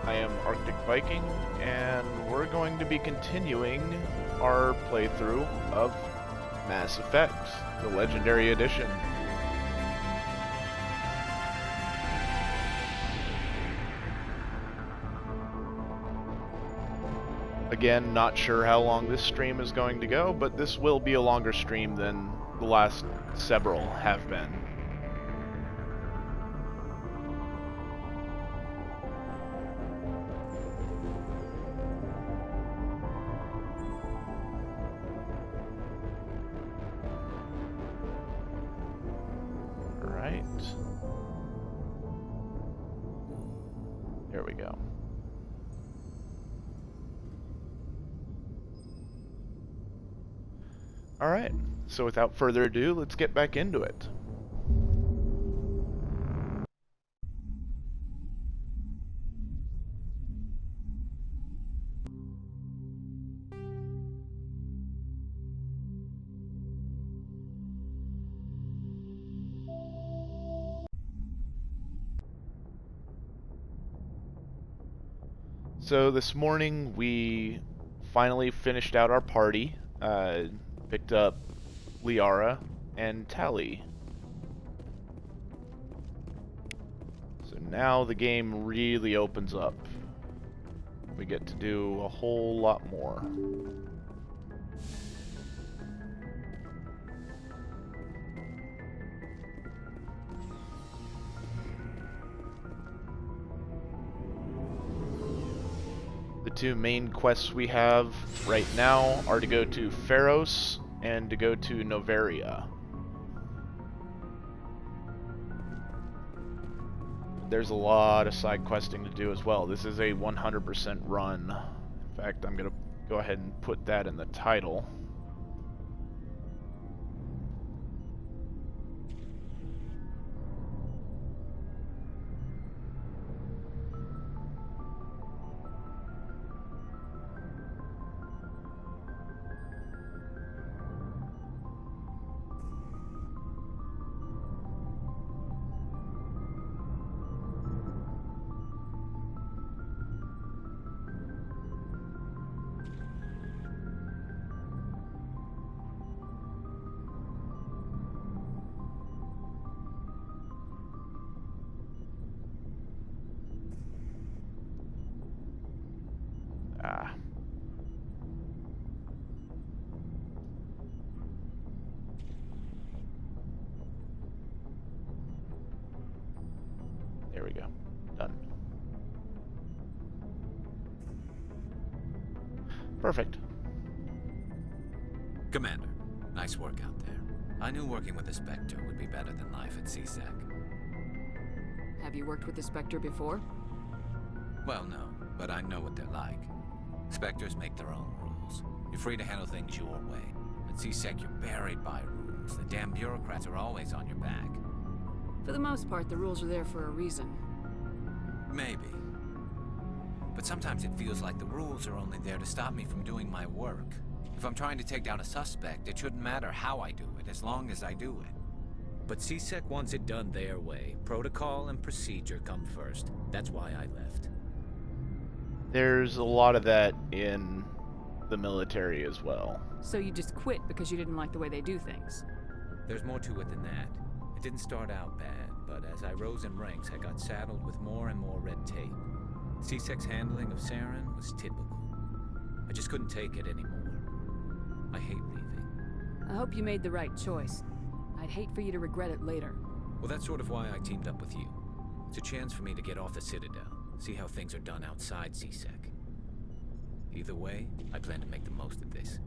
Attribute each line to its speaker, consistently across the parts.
Speaker 1: I am Arctic Viking, and we're going to be continuing our playthrough of Mass Effect, the Legendary Edition. Again, not sure how long this stream is going to go, but this will be a longer stream than the last several have been. Alright. There we go. Alright, so without further ado, let's get back into it. So this morning we finally finished out our party, picked up Liara and Tali. So now the game really opens up. We get to do a whole lot more. The two main quests we have right now are to go to Pharos and to go to Noveria. There's a lot of side questing to do as well. This is a 100% run. In fact, I'm going to go ahead and put that in the title. There we go. Done. Perfect.
Speaker 2: Commander, nice work out there. I knew working with the Spectre would be better than life at CSEC.
Speaker 3: Have you worked with the Spectre before?
Speaker 2: Well, no, but I know what they're like. Spectres make their own rules. You're free to handle things your way. At CSEC, you're buried by rules. The damn bureaucrats are always on your back.
Speaker 3: For the most part, the rules are there for a reason.
Speaker 2: Maybe. But sometimes it feels like the rules are only there to stop me from doing my work. If I'm trying to take down a suspect, it shouldn't matter how I do it, as long as I do it.
Speaker 4: But CSEC wants it done their way. Protocol and procedure come first. That's why I left.
Speaker 1: There's a lot of that in the military as well.
Speaker 3: So you just quit because you didn't like the way they do things?
Speaker 4: There's more to it than that. It didn't start out bad, but as I rose in ranks, I got saddled with more and more red tape. CSEC's handling of Saren was typical. I just couldn't take it anymore. I hate leaving.
Speaker 3: I hope you made the right choice. I'd hate for you to regret it later.
Speaker 4: Well, that's sort of why I teamed up with you. It's a chance for me to get off the Citadel, see how things are done outside CSEC. Either way, I plan to make the most of this.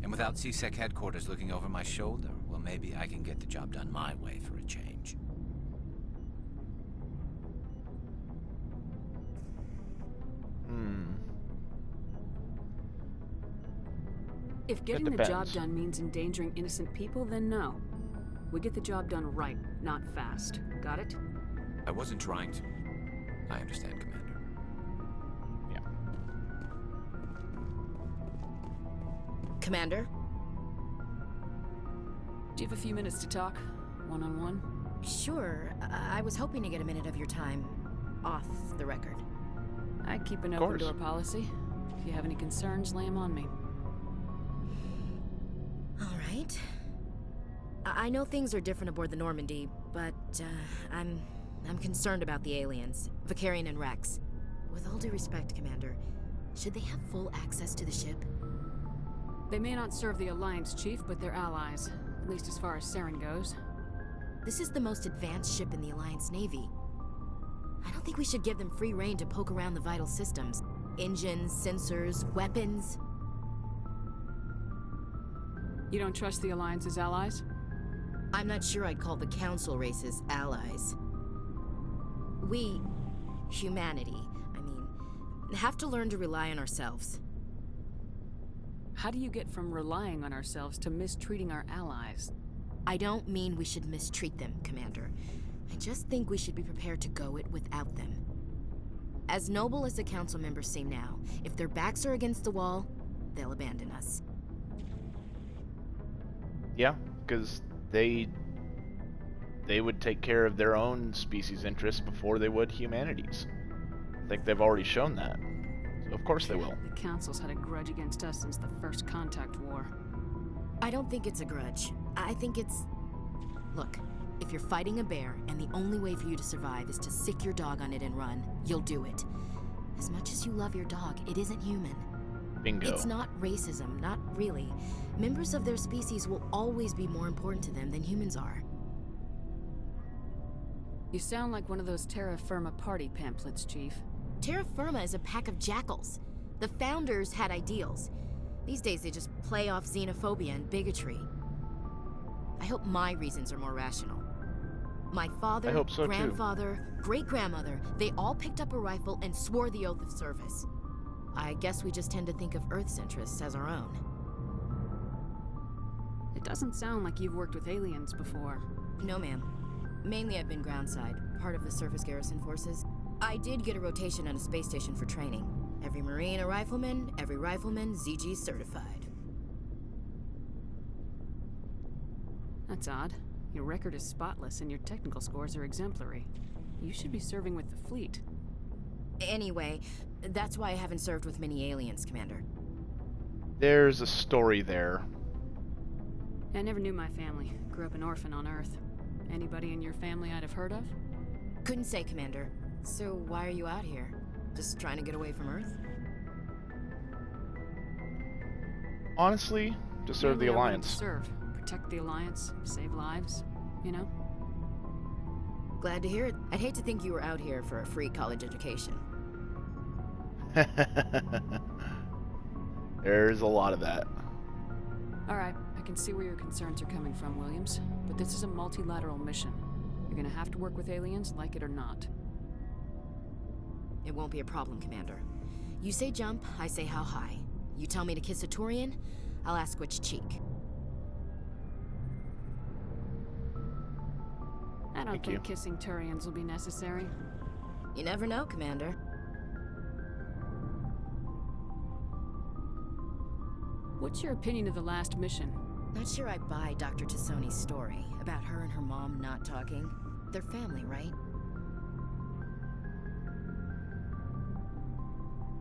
Speaker 2: And without CSEC headquarters looking over my shoulder, well, maybe I can get the job done my way for a change.
Speaker 3: If getting the job done means endangering innocent people, then no. We get the job done right, not fast. Got it?
Speaker 2: I wasn't trying to... I understand, Commander.
Speaker 1: Yeah.
Speaker 5: Commander?
Speaker 3: Do you have a few minutes to talk? One-on-one?
Speaker 5: Sure. I was hoping to get a minute of your time. off the record.
Speaker 3: I keep an
Speaker 1: Of
Speaker 3: open
Speaker 1: course.
Speaker 3: door policy. If you have any concerns, lay them on me.
Speaker 5: All right. I know things are different aboard the Normandy, but I'm concerned about the aliens, Vicarian and Rex. With all due respect, Commander, should they have full access to the ship?
Speaker 3: They may not serve the Alliance, Chief, but they're allies. At least as far as Saren goes.
Speaker 5: This is the most advanced ship in the Alliance Navy. I don't think we should give them free rein to poke around the vital systems. Engines, sensors, weapons.
Speaker 3: You don't trust the Alliance's allies?
Speaker 5: I'm not sure I'd call the Council races allies. We, humanity, have to learn to rely on ourselves.
Speaker 3: How do you get from relying on ourselves to mistreating our allies?
Speaker 5: I don't mean we should mistreat them, Commander. I just think we should be prepared to go it without them. As noble as the Council members seem now, if their backs are against the wall, they'll abandon us.
Speaker 1: Yeah, because they would take care of their own species' interests before they would humanity's. I think they've already shown that. So of course they will.
Speaker 3: The Council's had a grudge against us since the First Contact War.
Speaker 5: I don't think it's a grudge. I think it's... Look, if you're fighting a bear and the only way for you to survive is to sick your dog on it and run, you'll do it. As much as you love your dog, it isn't human.
Speaker 1: Bingo.
Speaker 5: It's not racism, not really. Members of their species will always be more important to them than humans are.
Speaker 3: You sound like one of those Terra Firma party pamphlets, Chief.
Speaker 5: Terra Firma is a pack of jackals. The founders had ideals. These days they just play off xenophobia and bigotry. I hope my reasons are more rational. My father,
Speaker 1: I hope so, too.
Speaker 5: grandfather, great-grandmother, they all picked up a rifle and swore the oath of service. I guess we just tend to think of Earth's interests as our own.
Speaker 3: It doesn't sound like you've worked with aliens before.
Speaker 5: No, ma'am. Mainly I've been groundside, part of the surface garrison forces. I did get a rotation on a space station for training. Every Marine a rifleman, every rifleman ZG certified.
Speaker 3: That's odd. Your record is spotless and your technical scores are exemplary. You should be serving with the fleet.
Speaker 5: Anyway, that's why I haven't served with many aliens, Commander.
Speaker 1: There's a story there.
Speaker 3: I never knew my family. Grew up an orphan on Earth. Anybody in your family I'd have heard of?
Speaker 5: Couldn't say, Commander. So why are you out here? Just trying to get away from Earth?
Speaker 1: Honestly, to serve the
Speaker 3: Mainly I wanted
Speaker 1: Alliance.
Speaker 3: to serve. Protect the Alliance, save lives, you know?
Speaker 5: Glad to hear it. I'd hate to think you were out here for a free college education.
Speaker 1: There's a lot of that.
Speaker 3: Alright, I can see where your concerns are coming from, Williams. But this is a multilateral mission. You're gonna have to work with aliens, like it or not.
Speaker 5: It won't be a problem, Commander. You say jump, I say how high. You tell me to kiss a Turian, I'll ask which cheek.
Speaker 3: I don't
Speaker 1: Thank you.
Speaker 3: think kissing Turians will be necessary.
Speaker 5: You never know, Commander.
Speaker 3: What's your opinion of the last mission?
Speaker 5: Not sure I buy Dr. Tassoni's story about her and her mom not talking. They're family, right?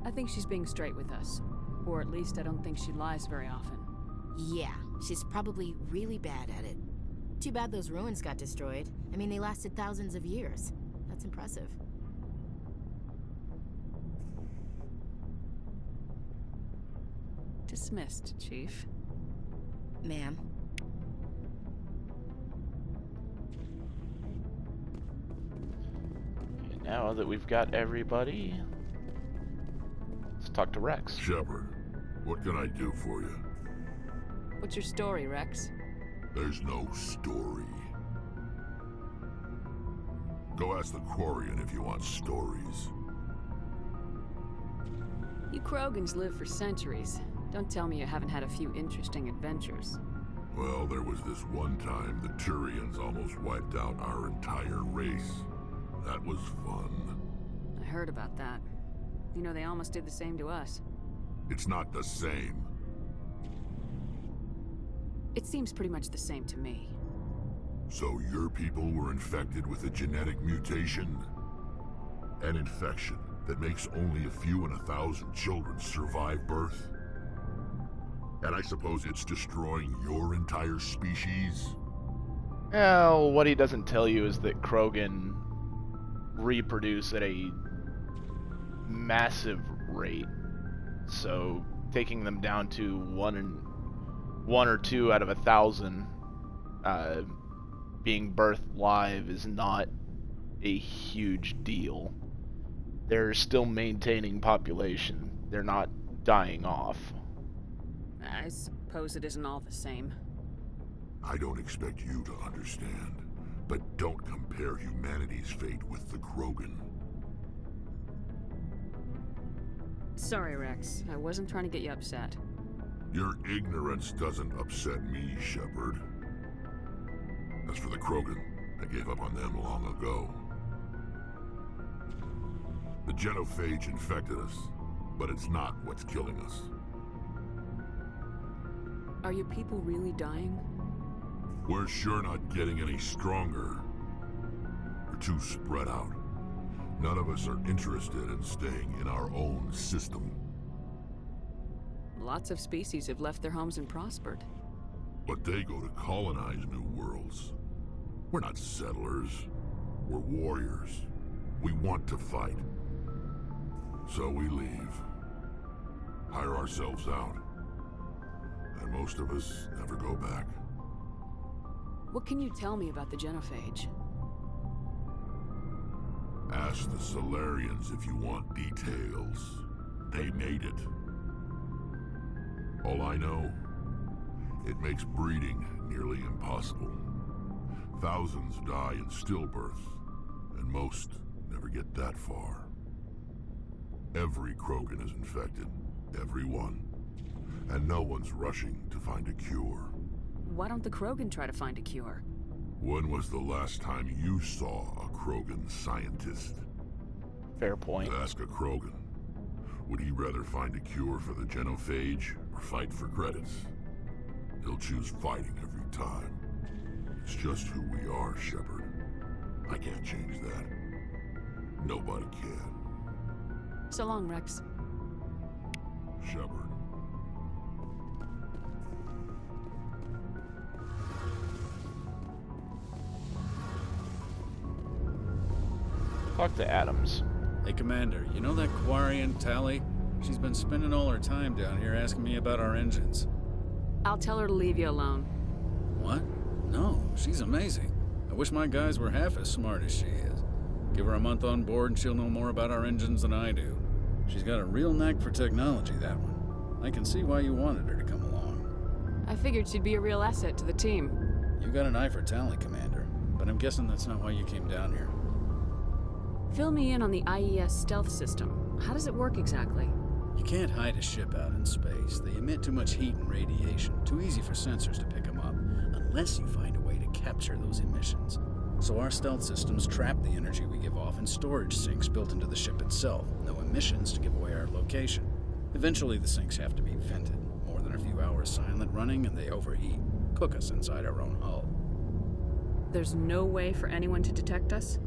Speaker 3: I think she's being straight with us. Or at least I don't think she lies very often.
Speaker 5: Yeah, she's probably really bad at it. Too bad those ruins got destroyed. I mean, they lasted thousands of years. That's impressive.
Speaker 3: Dismissed, Chief.
Speaker 5: Ma'am.
Speaker 1: And now that we've got everybody, let's talk to Rex.
Speaker 6: Shepard, what can I do for you?
Speaker 3: What's your story, Rex?
Speaker 6: There's no story. Go ask the Quarian if you want stories.
Speaker 3: You Krogans live for centuries. Don't tell me you haven't had a few interesting adventures.
Speaker 6: Well, there was this one time the Turians almost wiped out our entire race. That was fun.
Speaker 3: I heard about that. You know, they almost did the same to us.
Speaker 6: It's not the same.
Speaker 3: It seems pretty much the same to me.
Speaker 6: So your people were infected with a genetic mutation? An infection that makes only a few in 1,000 children survive birth? And I suppose it's destroying your entire species?
Speaker 1: Well, what he doesn't tell you is that Krogan reproduce at a massive rate. So taking them down to one or two out of 1,000 being birthed live is not a huge deal. They're still maintaining population. They're not dying off.
Speaker 3: I suppose it isn't all the same.
Speaker 6: I don't expect you to understand, but don't compare humanity's fate with the Krogan.
Speaker 3: Sorry, Rex. I wasn't trying to get you upset.
Speaker 6: Your ignorance doesn't upset me, Shepard. As for the Krogan, I gave up on them long ago. The genophage infected us, but it's not what's killing us.
Speaker 3: Are your people really dying?
Speaker 6: We're sure not getting any stronger. We're too spread out. None of us are interested in staying in our own system.
Speaker 3: Lots of species have left their homes and prospered.
Speaker 6: But they go to colonize new worlds. We're not settlers. We're warriors. We want to fight. So we leave. Hire ourselves out. And most of us never go back.
Speaker 3: What can you tell me about the genophage?
Speaker 6: Ask the Solarians if you want details. They made it. All I know, it makes breeding nearly impossible. Thousands die in stillbirth, and most never get that far. Every Krogan is infected. Every one. And no one's rushing to find a cure.
Speaker 3: Why don't the Krogan try to find a cure?
Speaker 6: When was the last time you saw a Krogan scientist?
Speaker 1: Fair point.
Speaker 6: Ask a Krogan. Would he rather find a cure for the genophage or fight for credits? He'll choose fighting every time. It's just who we are, Shepard. I can't change that. Nobody can.
Speaker 3: So long, Rex.
Speaker 6: Shepard.
Speaker 1: Talk to Adams.
Speaker 7: Hey, Commander, you know that Quarian, Tali? She's been spending all her time down here asking me about our engines.
Speaker 3: I'll tell her to leave you alone.
Speaker 7: What? No, she's amazing. I wish my guys were half as smart as she is. Give her a month on board and she'll know more about our engines than I do. She's got a real knack for technology, that one. I can see why you wanted her to come along.
Speaker 3: I figured she'd be a real asset to the team.
Speaker 7: You got an eye for Tali, Commander, but I'm guessing that's not why you came down here.
Speaker 3: Fill me in on the IES stealth system. How does it work exactly?
Speaker 7: You can't hide a ship out in space. They emit too much heat and radiation. Too easy for sensors to pick them up, unless you find a way to capture those emissions. So our stealth systems trap the energy we give off in storage sinks built into the ship itself. No emissions to give away our location. Eventually the sinks have to be vented. More than a few hours silent running and they overheat. Cook us inside our own hull.
Speaker 3: There's no way for anyone to detect us?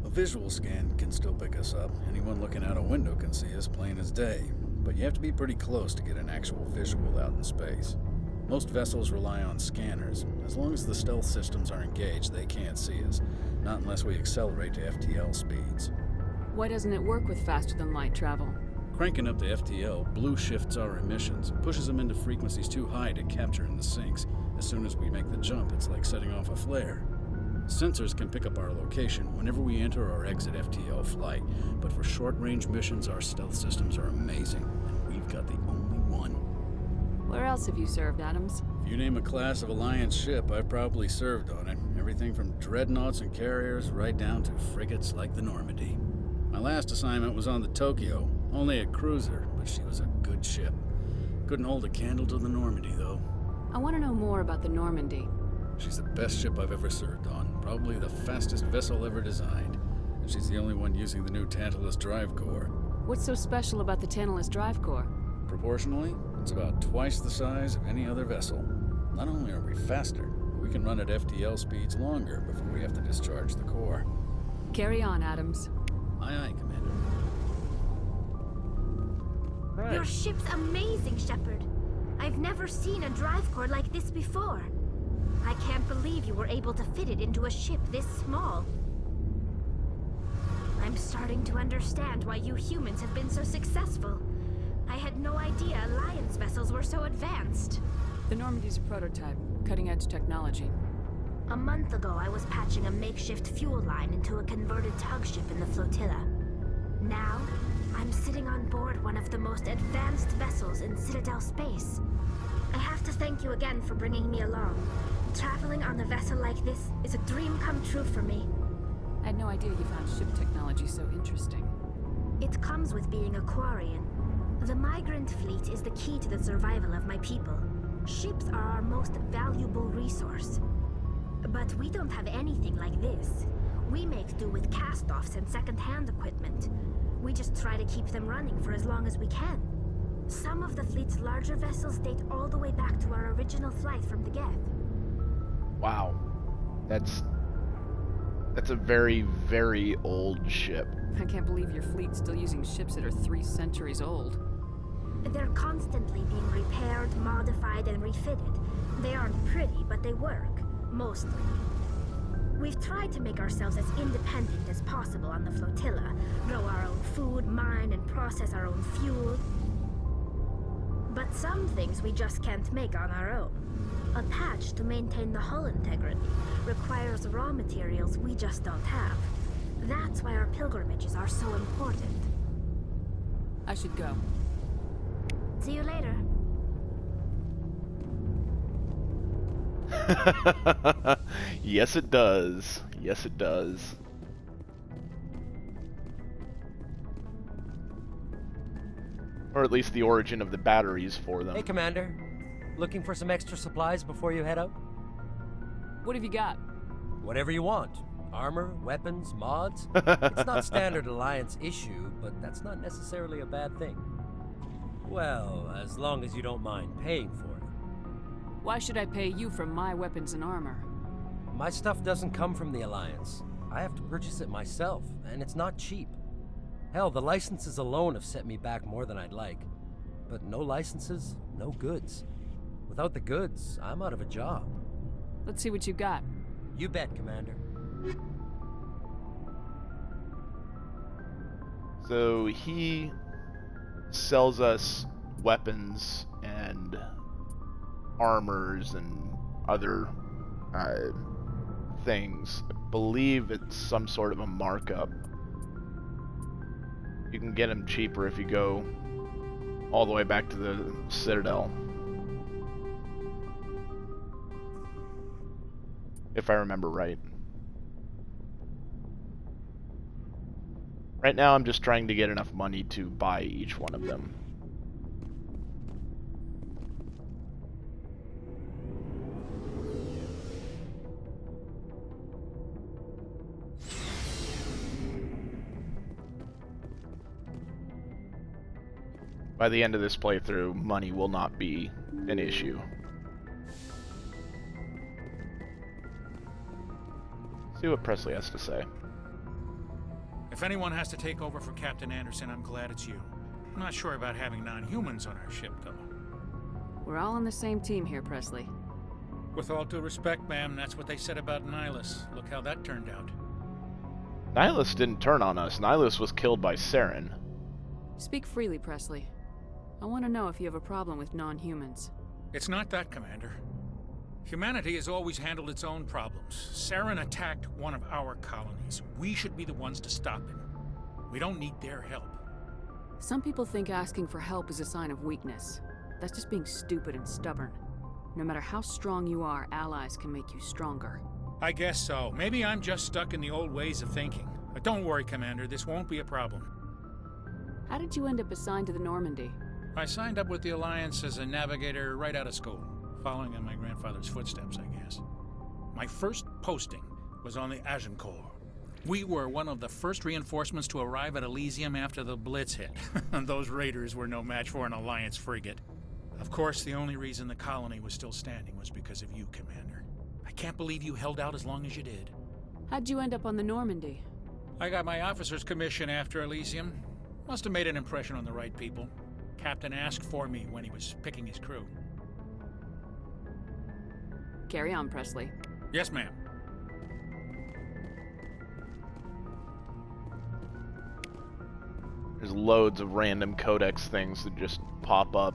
Speaker 7: A visual scan can still pick us up. Anyone looking out a window can see us plain as day. But you have to be pretty close to get an actual visual out in space. Most vessels rely on scanners. As long as the stealth systems are engaged, they can't see us. Not unless we accelerate to FTL speeds.
Speaker 3: Why doesn't it work with faster-than-light travel?
Speaker 7: Cranking up to FTL blue shifts our emissions, pushes them into frequencies too high to capture in the sinks. As soon as we make the jump, it's like setting off a flare. Sensors can pick up our location whenever we enter or exit FTL flight, but for short-range missions, our stealth systems are amazing, and we've got the only one.
Speaker 3: Where else have you served, Adams?
Speaker 7: If you name a class of Alliance ship, I've probably served on it. Everything from dreadnoughts and carriers right down to frigates like the Normandy. My last assignment was on the Tokyo, only a cruiser, but she was a good ship. Couldn't hold a candle to the Normandy, though.
Speaker 3: I want to know more about the Normandy.
Speaker 7: She's the best ship I've ever served on, probably the fastest vessel ever designed. And she's the only one using the new Tantalus drive core.
Speaker 3: What's so special about the Tantalus drive core?
Speaker 7: Proportionally, it's about twice the size of any other vessel. Not only are we faster, but we can run at FTL speeds longer before we have to discharge the core.
Speaker 3: Carry on, Adams.
Speaker 7: Aye, Commander.
Speaker 1: Right.
Speaker 8: Your ship's amazing, Shepard. I've never seen a drive core like this before. I can't believe you were able to fit it into a ship this small. I'm starting to understand why you humans have been so successful. I had no idea Alliance vessels were so advanced.
Speaker 3: The Normandy's a prototype, cutting-edge technology.
Speaker 8: A month ago, I was patching a makeshift fuel line into a converted tug ship in the flotilla. Now, I'm sitting on board one of the most advanced vessels in Citadel space. I have to thank you again for bringing me along. Traveling on a vessel like this is a dream come true for me.
Speaker 3: I had no idea you found ship technology so interesting.
Speaker 8: It comes with being a Quarian. The migrant fleet is the key to the survival of my people. Ships are our most valuable resource. But we don't have anything like this. We make do with cast-offs and second-hand equipment. We just try to keep them running for as long as we can. Some of the fleet's larger vessels date all the way back to our original flight from the Geth.
Speaker 1: Wow. That's a very, very old ship.
Speaker 3: I can't believe your fleet's still using ships that are 3 centuries old.
Speaker 8: They're constantly being repaired, modified, and refitted. They aren't pretty, but they work. Mostly. We've tried to make ourselves as independent as possible on the flotilla, grow our own food, mine, and process our own fuel. But some things we just can't make on our own. A patch to maintain the hull integrity requires raw materials we just don't have. That's why our pilgrimages are so important.
Speaker 3: I should go.
Speaker 8: See you later.
Speaker 1: Yes, it does. Yes, it does. Or at least the origin of the batteries for them.
Speaker 9: Hey, Commander. Looking for some extra supplies before you head out?
Speaker 3: What have you got?
Speaker 9: Whatever you want. Armor, weapons, mods. It's not standard Alliance issue, but that's not necessarily a bad thing. Well, as long as you don't mind paying for it.
Speaker 3: Why should I pay you for my weapons and armor?
Speaker 9: My stuff doesn't come from the Alliance. I have to purchase it myself, and it's not cheap. Hell, the licenses alone have set me back more than I'd like. But no licenses, no goods. Without the goods, I'm out of a job.
Speaker 3: Let's see what you got.
Speaker 9: You bet, Commander.
Speaker 1: So he sells us weapons and armors and other things. I believe it's some sort of a markup. You can get them cheaper if you go all the way back to the Citadel. If I remember right. Right now I'm just trying to get enough money to buy each one of them. By the end of this playthrough, money will not be an issue. See what Pressly has to say.
Speaker 10: If anyone has to take over for Captain Anderson, I'm glad it's you. I'm not sure about having non-humans on our ship, though.
Speaker 3: We're all on the same team here, Pressly.
Speaker 10: With all due respect, ma'am, that's what they said about Nihilus. Look how that turned out.
Speaker 1: Nihilus didn't turn on us. Nihilus was killed by Saren.
Speaker 3: Speak freely, Pressly. I want to know if you have a problem with non-humans.
Speaker 10: It's not that, Commander. Humanity has always handled its own problems. Saren attacked one of our colonies. We should be the ones to stop him. We don't need their help.
Speaker 3: Some people think asking for help is a sign of weakness. That's just being stupid and stubborn. No matter how strong you are, allies can make you stronger.
Speaker 10: I guess so. Maybe I'm just stuck in the old ways of thinking. But don't worry, Commander. This won't be a problem.
Speaker 3: How did you end up assigned to the Normandy?
Speaker 10: I signed up with the Alliance as a navigator right out of school, following in my grandfather's footsteps, I guess. My first posting was on the Agincourt. We were one of the first reinforcements to arrive at Elysium after the Blitz hit. Those raiders were no match for an Alliance frigate. Of course, the only reason the colony was still standing was because of you, Commander. I can't believe you held out as long as you did.
Speaker 3: How'd you end up on the Normandy?
Speaker 10: I got my officer's commission after Elysium. Must have made an impression on the right people. Captain asked for me when he was picking his crew.
Speaker 3: Carry on, Presley.
Speaker 10: Yes, ma'am.
Speaker 1: There's loads of random codex things that just pop up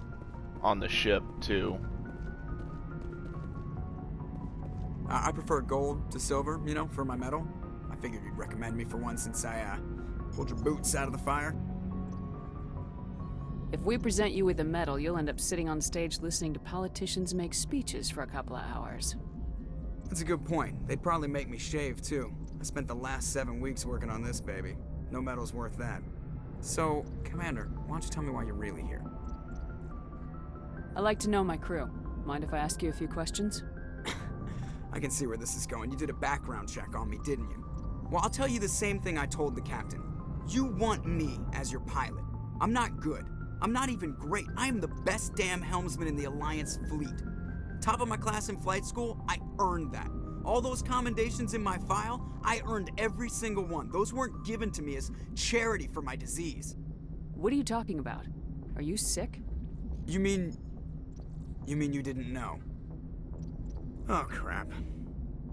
Speaker 1: on the ship, too.
Speaker 11: I prefer gold to silver, you know, for my medal. I figured you'd recommend me for one since I, pulled your boots out of the fire.
Speaker 3: If we present you with a medal, you'll end up sitting on stage listening to politicians make speeches for a couple of hours.
Speaker 11: That's a good point. They'd probably make me shave, too. I spent the last 7 weeks working on this baby. No medal's worth that. So, Commander, why don't you tell me why you're really here?
Speaker 3: I like to know my crew. Mind if I ask you a few questions?
Speaker 11: I can see where this is going. You did a background check on me, didn't you? Well, I'll tell you the same thing I told the captain. You want me as your pilot. I'm not good. I'm not even great. I am the best damn helmsman in the Alliance fleet. Top of my class in flight school, I earned that. All those commendations in my file, I earned every single one. Those weren't given to me as charity for my disease.
Speaker 3: What are you talking about? Are you sick?
Speaker 11: You mean you didn't know? Oh, crap.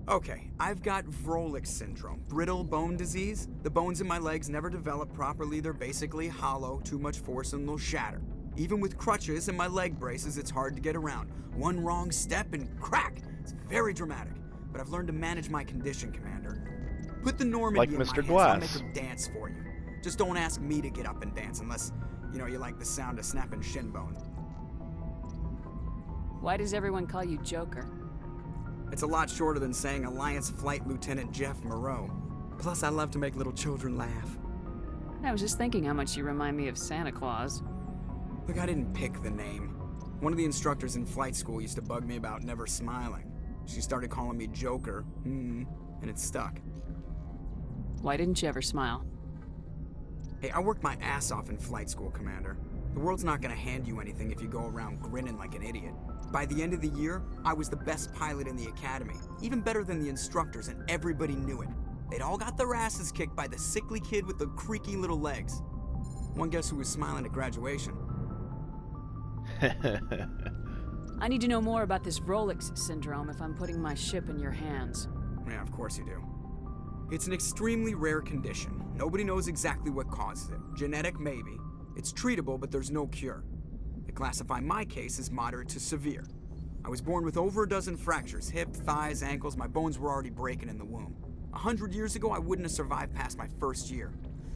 Speaker 11: Okay, I've got Vrolik syndrome, brittle bone disease. The bones in my legs never develop properly. They're basically hollow, too much force and they'll shatter. Even with crutches and my leg braces, it's hard to get around. One wrong step and crack! It's very dramatic. But I've learned to manage my condition, Commander. Put the Normandy in my hands, I'll make them dance for you. Just don't ask me to get up and dance unless, you know, you like the sound of snapping shin bone.
Speaker 3: Why does everyone call you Joker?
Speaker 11: It's a lot shorter than saying Alliance Flight Lieutenant Jeff Moreau. Plus, I love to make little children laugh.
Speaker 3: I was just thinking how much you remind me of Santa Claus.
Speaker 11: Look, I didn't pick the name. One of the instructors in flight school used to bug me about never smiling. She started calling me Joker, and it stuck.
Speaker 3: Why didn't you ever smile?
Speaker 11: Hey, I worked my ass off in flight school, Commander. The world's not gonna hand you anything if you go around grinning like an idiot. By the end of the year, I was the best pilot in the academy, even better than the instructors, and everybody knew it. They'd all got their asses kicked by the sickly kid with the creaky little legs. One guess who was smiling at graduation?
Speaker 3: I need to know more about this Vrolik syndrome if I'm putting my ship in your hands.
Speaker 11: Yeah, of course you do. It's an extremely rare condition. Nobody knows exactly what causes it. Genetic, maybe. It's treatable, but there's no cure. They classify my case as moderate to severe. I was born with over a dozen fractures, hip, thighs, ankles. My bones were already breaking in the womb. 100 years ago, I wouldn't have survived past my first year.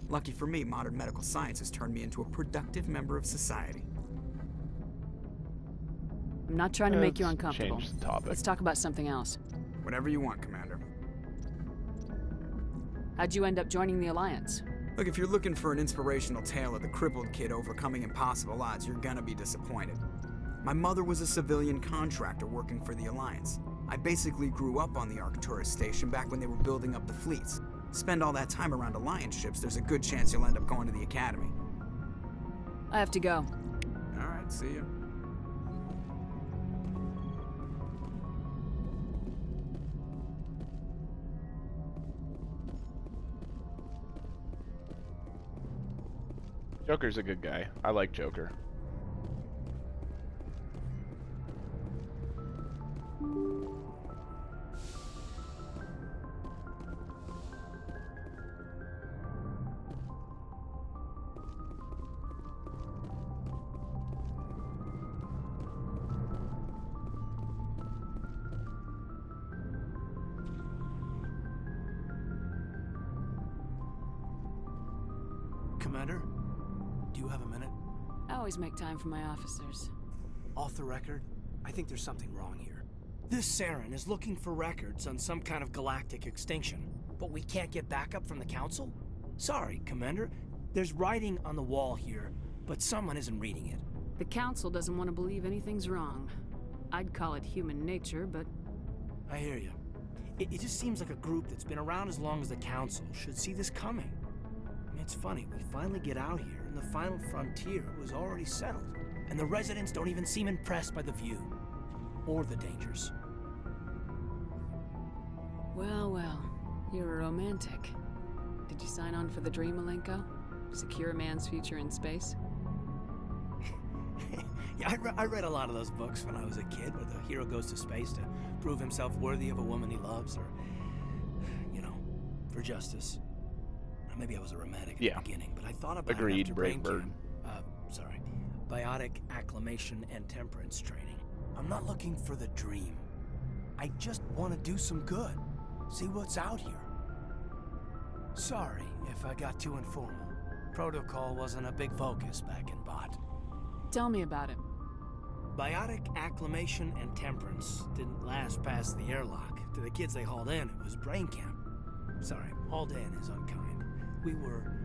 Speaker 11: Lucky for me, modern medical science has turned me into a productive member of society.
Speaker 3: I'm not trying to make you uncomfortable.
Speaker 1: Change the topic.
Speaker 3: Let's talk about something else.
Speaker 11: Whatever you want, Commander.
Speaker 3: How'd you end up joining the Alliance?
Speaker 11: Look, if you're looking for an inspirational tale of the crippled kid overcoming impossible odds, you're gonna be disappointed. My mother was a civilian contractor working for the Alliance. I basically grew up on the Arcturus station back when they were building up the fleets. Spend all that time around Alliance ships, there's a good chance you'll end up going to the Academy.
Speaker 3: I have to go.
Speaker 11: Alright, see ya.
Speaker 1: Joker's a good guy. I like Joker.
Speaker 12: Commander? Do you have a minute?
Speaker 3: I always make time for my officers.
Speaker 12: Off the record, I think there's something wrong here. This Saren is looking for records on some kind of galactic extinction, but we can't get backup from the Council? Sorry, Commander. There's writing on the wall here, but someone isn't reading it.
Speaker 3: The Council doesn't want to believe anything's wrong. I'd call it human nature, but...
Speaker 12: I hear you. It just seems like a group that's been around as long as the Council should see this coming. I mean, it's funny, we finally get out here, and the final frontier was already settled. And the residents don't even seem impressed by the view. Or the dangers.
Speaker 3: Well, well. You're a romantic. Did you sign on for the dream, Malenko? Secure a man's future in space?
Speaker 12: Yeah, I read a lot of those books when I was a kid, where the hero goes to space to prove himself worthy of a woman he loves, or, you know, for justice. Or maybe I was a romantic at the beginning, but I thought about it after brain camp. Biotic acclimation and temperance training. I'm not looking for the dream. I just want to do some good. See what's out here. Sorry if I got too informal. Protocol wasn't a big focus back in Bot.
Speaker 3: Tell me about it.
Speaker 12: Biotic acclimation and temperance didn't last past the airlock. To the kids they hauled in, it was brain camp. Sorry, hauled in is unkind. We were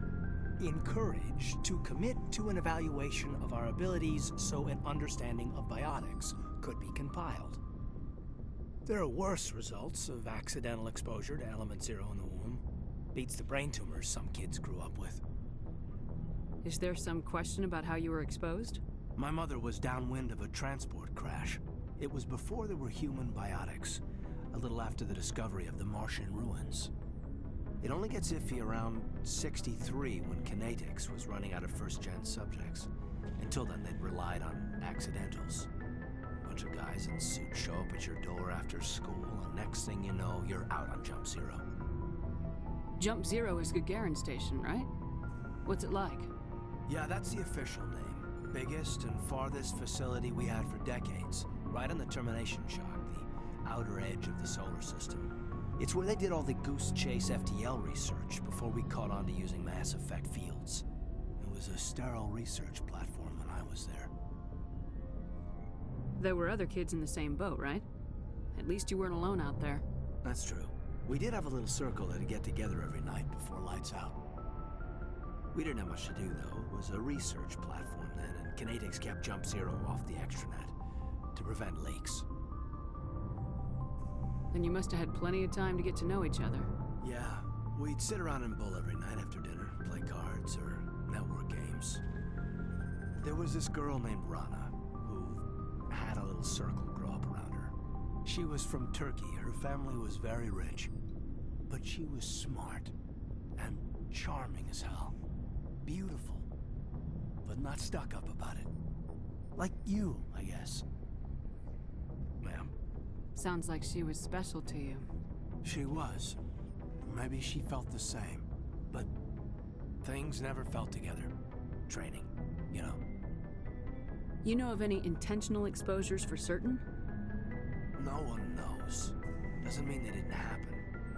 Speaker 12: encouraged to commit to an evaluation of our abilities so an understanding of biotics could be compiled. There are worse results of accidental exposure to Element Zero in the womb. Beats the brain tumors some kids grew up with.
Speaker 3: Is there some question about how you were exposed?
Speaker 12: My mother was downwind of a transport crash. It was before there were human biotics, a little after the discovery of the Martian ruins. It only gets iffy around 63 when Kinetics was running out of first-gen subjects. Until then, they'd relied on accidentals. Bunch of guys in suits show up at your door after school, and next thing you know, you're out on Jump Zero.
Speaker 3: Jump Zero is Gagarin Station, right? What's it like?
Speaker 12: Yeah, that's the official name. Biggest and farthest facility we had for decades. Right on the termination shock, the outer edge of the solar system. It's where they did all the Goose Chase FTL research before we caught on to using mass effect fields. It was a sterile research platform when I was there.
Speaker 3: There were other kids in the same boat, right? At least you weren't alone out there.
Speaker 12: That's true. We did have a little circle that'd get together every night before lights out. We didn't have much to do, though. It was a research platform then, and Kinetics kept Jump Zero off the extranet to prevent leaks.
Speaker 3: Then you must have had plenty of time to get to know each other.
Speaker 12: Yeah, we'd sit around and bull every night after dinner, play cards or network games. There was this girl named Rana, who had a little circle grow up around her. She was from Turkey. Her family was very rich. But she was smart and charming as hell. Beautiful, but not stuck up about it. Like you, I guess. Ma'am.
Speaker 3: Sounds like she was special to you.
Speaker 12: She was. Maybe she felt the same. But things never felt together. Training, you know.
Speaker 3: You know of any intentional exposures for certain?
Speaker 12: No one knows. Doesn't mean they didn't happen.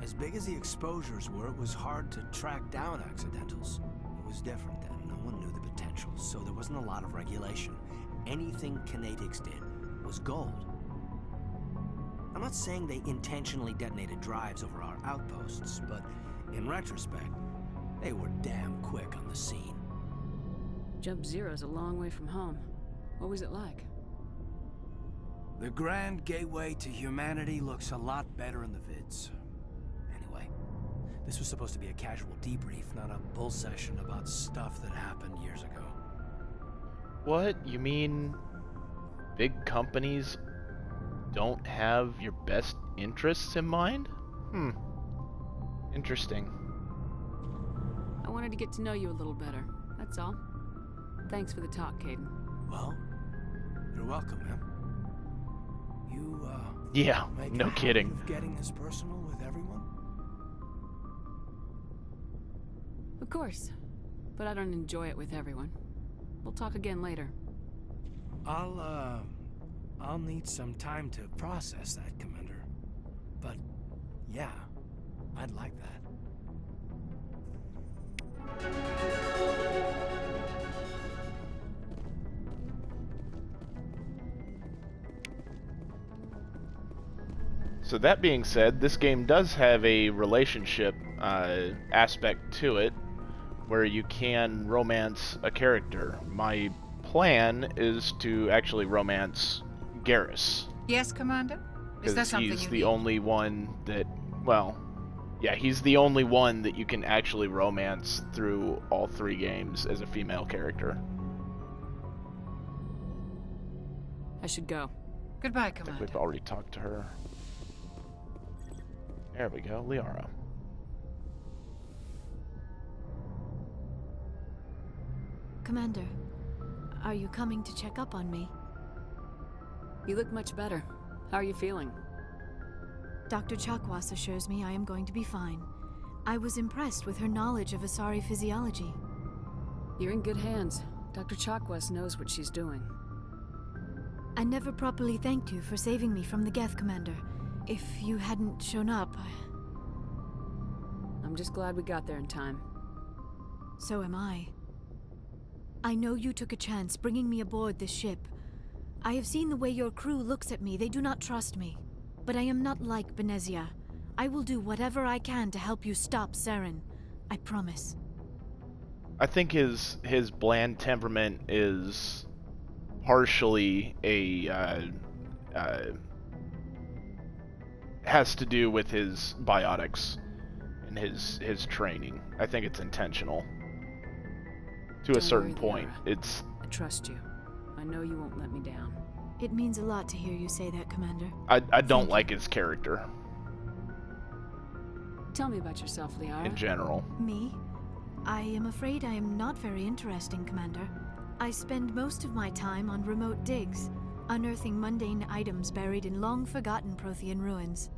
Speaker 12: As big as the exposures were, it was hard to track down accidentals. It was different then. No one knew the potential, so there wasn't a lot of regulation. Anything Kinetics did was gold. I'm not saying they intentionally detonated drives over our outposts, but in retrospect, they were damn quick on the scene.
Speaker 3: Jump Zero's a long way from home. What was it like?
Speaker 12: The Grand Gateway to Humanity looks a lot better in the vids. Anyway, this was supposed to be a casual debrief, not a bull session about stuff that happened years ago.
Speaker 1: What? You mean big companies don't have your best interests in mind? Interesting.
Speaker 3: I wanted to get to know you a little better, that's all. Thanks for the talk, Kaidan.
Speaker 12: Well, you're welcome, man. You,
Speaker 1: yeah,
Speaker 12: make
Speaker 1: no
Speaker 12: a habit
Speaker 1: kidding.
Speaker 12: of getting this personal with everyone?
Speaker 3: Of course, but I don't enjoy it with everyone. We'll talk again later.
Speaker 12: I'll need some time to process that, Commander. But, yeah, I'd like that.
Speaker 1: So that being said, this game does have a relationship aspect to it, where you can romance a character. My plan is to actually romance Garrus.
Speaker 13: Yes, Commander? Is that something
Speaker 1: he's
Speaker 13: you
Speaker 1: the
Speaker 13: need?
Speaker 1: only one that, well, yeah, he's the only one that you can actually romance through all three games as a female character.
Speaker 3: I should go.
Speaker 13: Goodbye,
Speaker 1: I think
Speaker 13: Commander.
Speaker 1: we've already talked to her. There we go, Liara.
Speaker 14: Commander, are you coming to check up on me?
Speaker 3: You look much better. How are you feeling?
Speaker 14: Dr. Chakwas assures me I am going to be fine. I was impressed with her knowledge of Asari physiology.
Speaker 3: You're in good hands. Dr. Chakwas knows what she's doing.
Speaker 14: I never properly thanked you for saving me from the Geth, Commander. If you hadn't shown up,
Speaker 3: I'm just glad we got there in time.
Speaker 14: So am I. I know you took a chance bringing me aboard this ship. I have seen the way your crew looks at me. They do not trust me. But I am not like Benezia. I will do whatever I can to help you stop Saren. I promise.
Speaker 1: I think his bland temperament is partially has to do with his biotics and his training. I think it's intentional. To a certain point. It's...
Speaker 3: I trust you. I know you won't let me down.
Speaker 14: It means a lot to hear you say that, Commander.
Speaker 1: I don't like his character.
Speaker 3: Tell me about yourself, Liara.
Speaker 1: In general.
Speaker 14: Me? I am afraid I am not very interesting, Commander. I spend most of my time on remote digs, unearthing mundane items buried in long-forgotten Prothean ruins.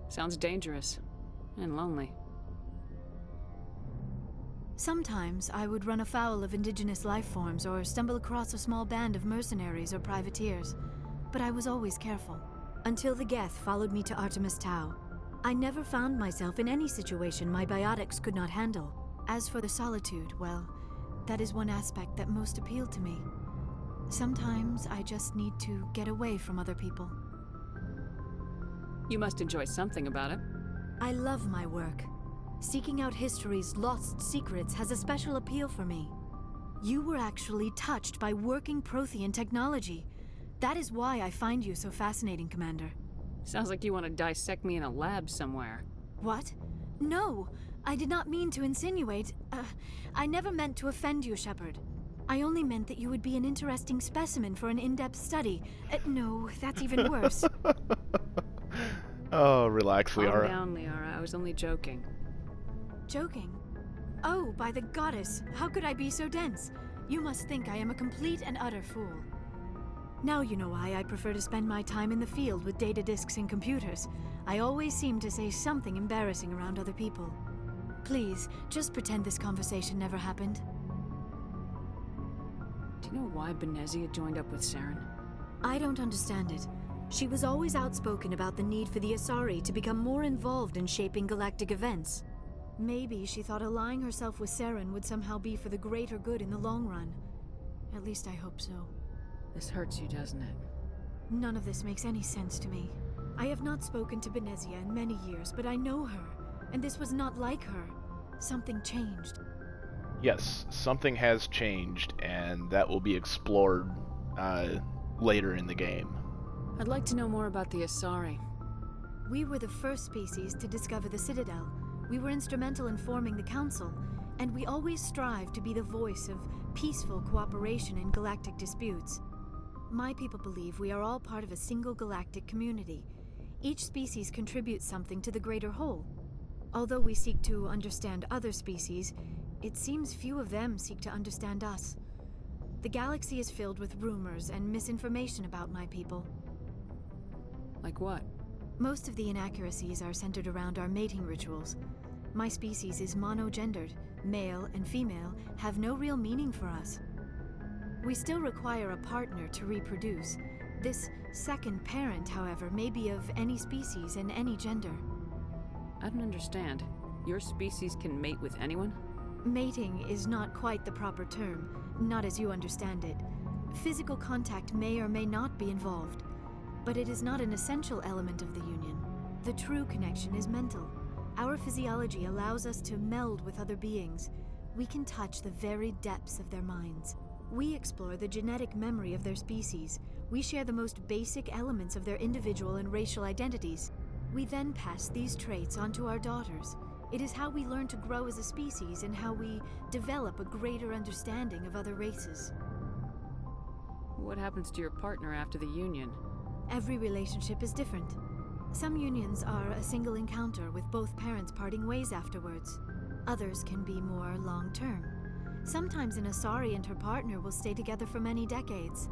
Speaker 3: Sounds dangerous. And lonely.
Speaker 14: Sometimes I would run afoul of indigenous life forms or stumble across a small band of mercenaries or privateers, but I was always careful. Until the Geth followed me to Artemis Tau. I never found myself in any situation my biotics could not handle. As for the solitude, well, that is one aspect that most appealed to me. Sometimes I just need to get away from other people.
Speaker 3: You must enjoy something about it.
Speaker 14: I love my work. Seeking out history's lost secrets has a special appeal for me. You were actually touched by working Prothean technology. That is why I find you so fascinating, Commander.
Speaker 3: Sounds like you want to dissect me in a lab somewhere.
Speaker 14: What? No! I did not mean to insinuate. I never meant to offend you, Shepard. I only meant that you would be an interesting specimen for an in-depth study. No, that's even worse.
Speaker 1: Oh, relax, Liara.
Speaker 3: Calm down, Liara. I was only joking.
Speaker 14: Joking? Oh, by the goddess, how could I be so dense? You must think I am a complete and utter fool. Now you know why I prefer to spend my time in the field with data disks and computers. I always seem to say something embarrassing around other people. Please, just pretend this conversation never happened.
Speaker 3: Do you know why Benezia joined up with Saren?
Speaker 14: I don't understand it. She was always outspoken about the need for the Asari to become more involved in shaping galactic events. Maybe she thought allying herself with Saren would somehow be for the greater good in the long run. At least I hope so.
Speaker 3: This hurts you, doesn't it?
Speaker 14: None of this makes any sense to me. I have not spoken to Benezia in many years, but I know her. And this was not like her. Something changed.
Speaker 1: Yes, something has changed, and that will be explored later in the game.
Speaker 3: I'd like to know more about the Asari.
Speaker 14: We were the first species to discover the Citadel. We were instrumental in forming the Council, and we always strive to be the voice of peaceful cooperation in galactic disputes. My people believe we are all part of a single galactic community. Each species contributes something to the greater whole. Although we seek to understand other species, it seems few of them seek to understand us. The galaxy is filled with rumors and misinformation about my people.
Speaker 3: Like what?
Speaker 14: Most of the inaccuracies are centered around our mating rituals. My species is monogendered. Male and female have no real meaning for us. We still require a partner to reproduce. This second parent, however, may be of any species and any gender.
Speaker 3: I don't understand. Your species can mate with anyone?
Speaker 14: Mating is not quite the proper term, not as you understand it. Physical contact may or may not be involved, but it is not an essential element of the union. The true connection is mental. Our physiology allows us to meld with other beings. We can touch the very depths of their minds. We explore the genetic memory of their species. We share the most basic elements of their individual and racial identities. We then pass these traits onto our daughters. It is how we learn to grow as a species and how we develop a greater understanding of other races.
Speaker 3: What happens to your partner after the union?
Speaker 14: Every relationship is different. Some unions are a single encounter with both parents parting ways afterwards. Others can be more long-term. Sometimes an Asari and her partner will stay together for many decades.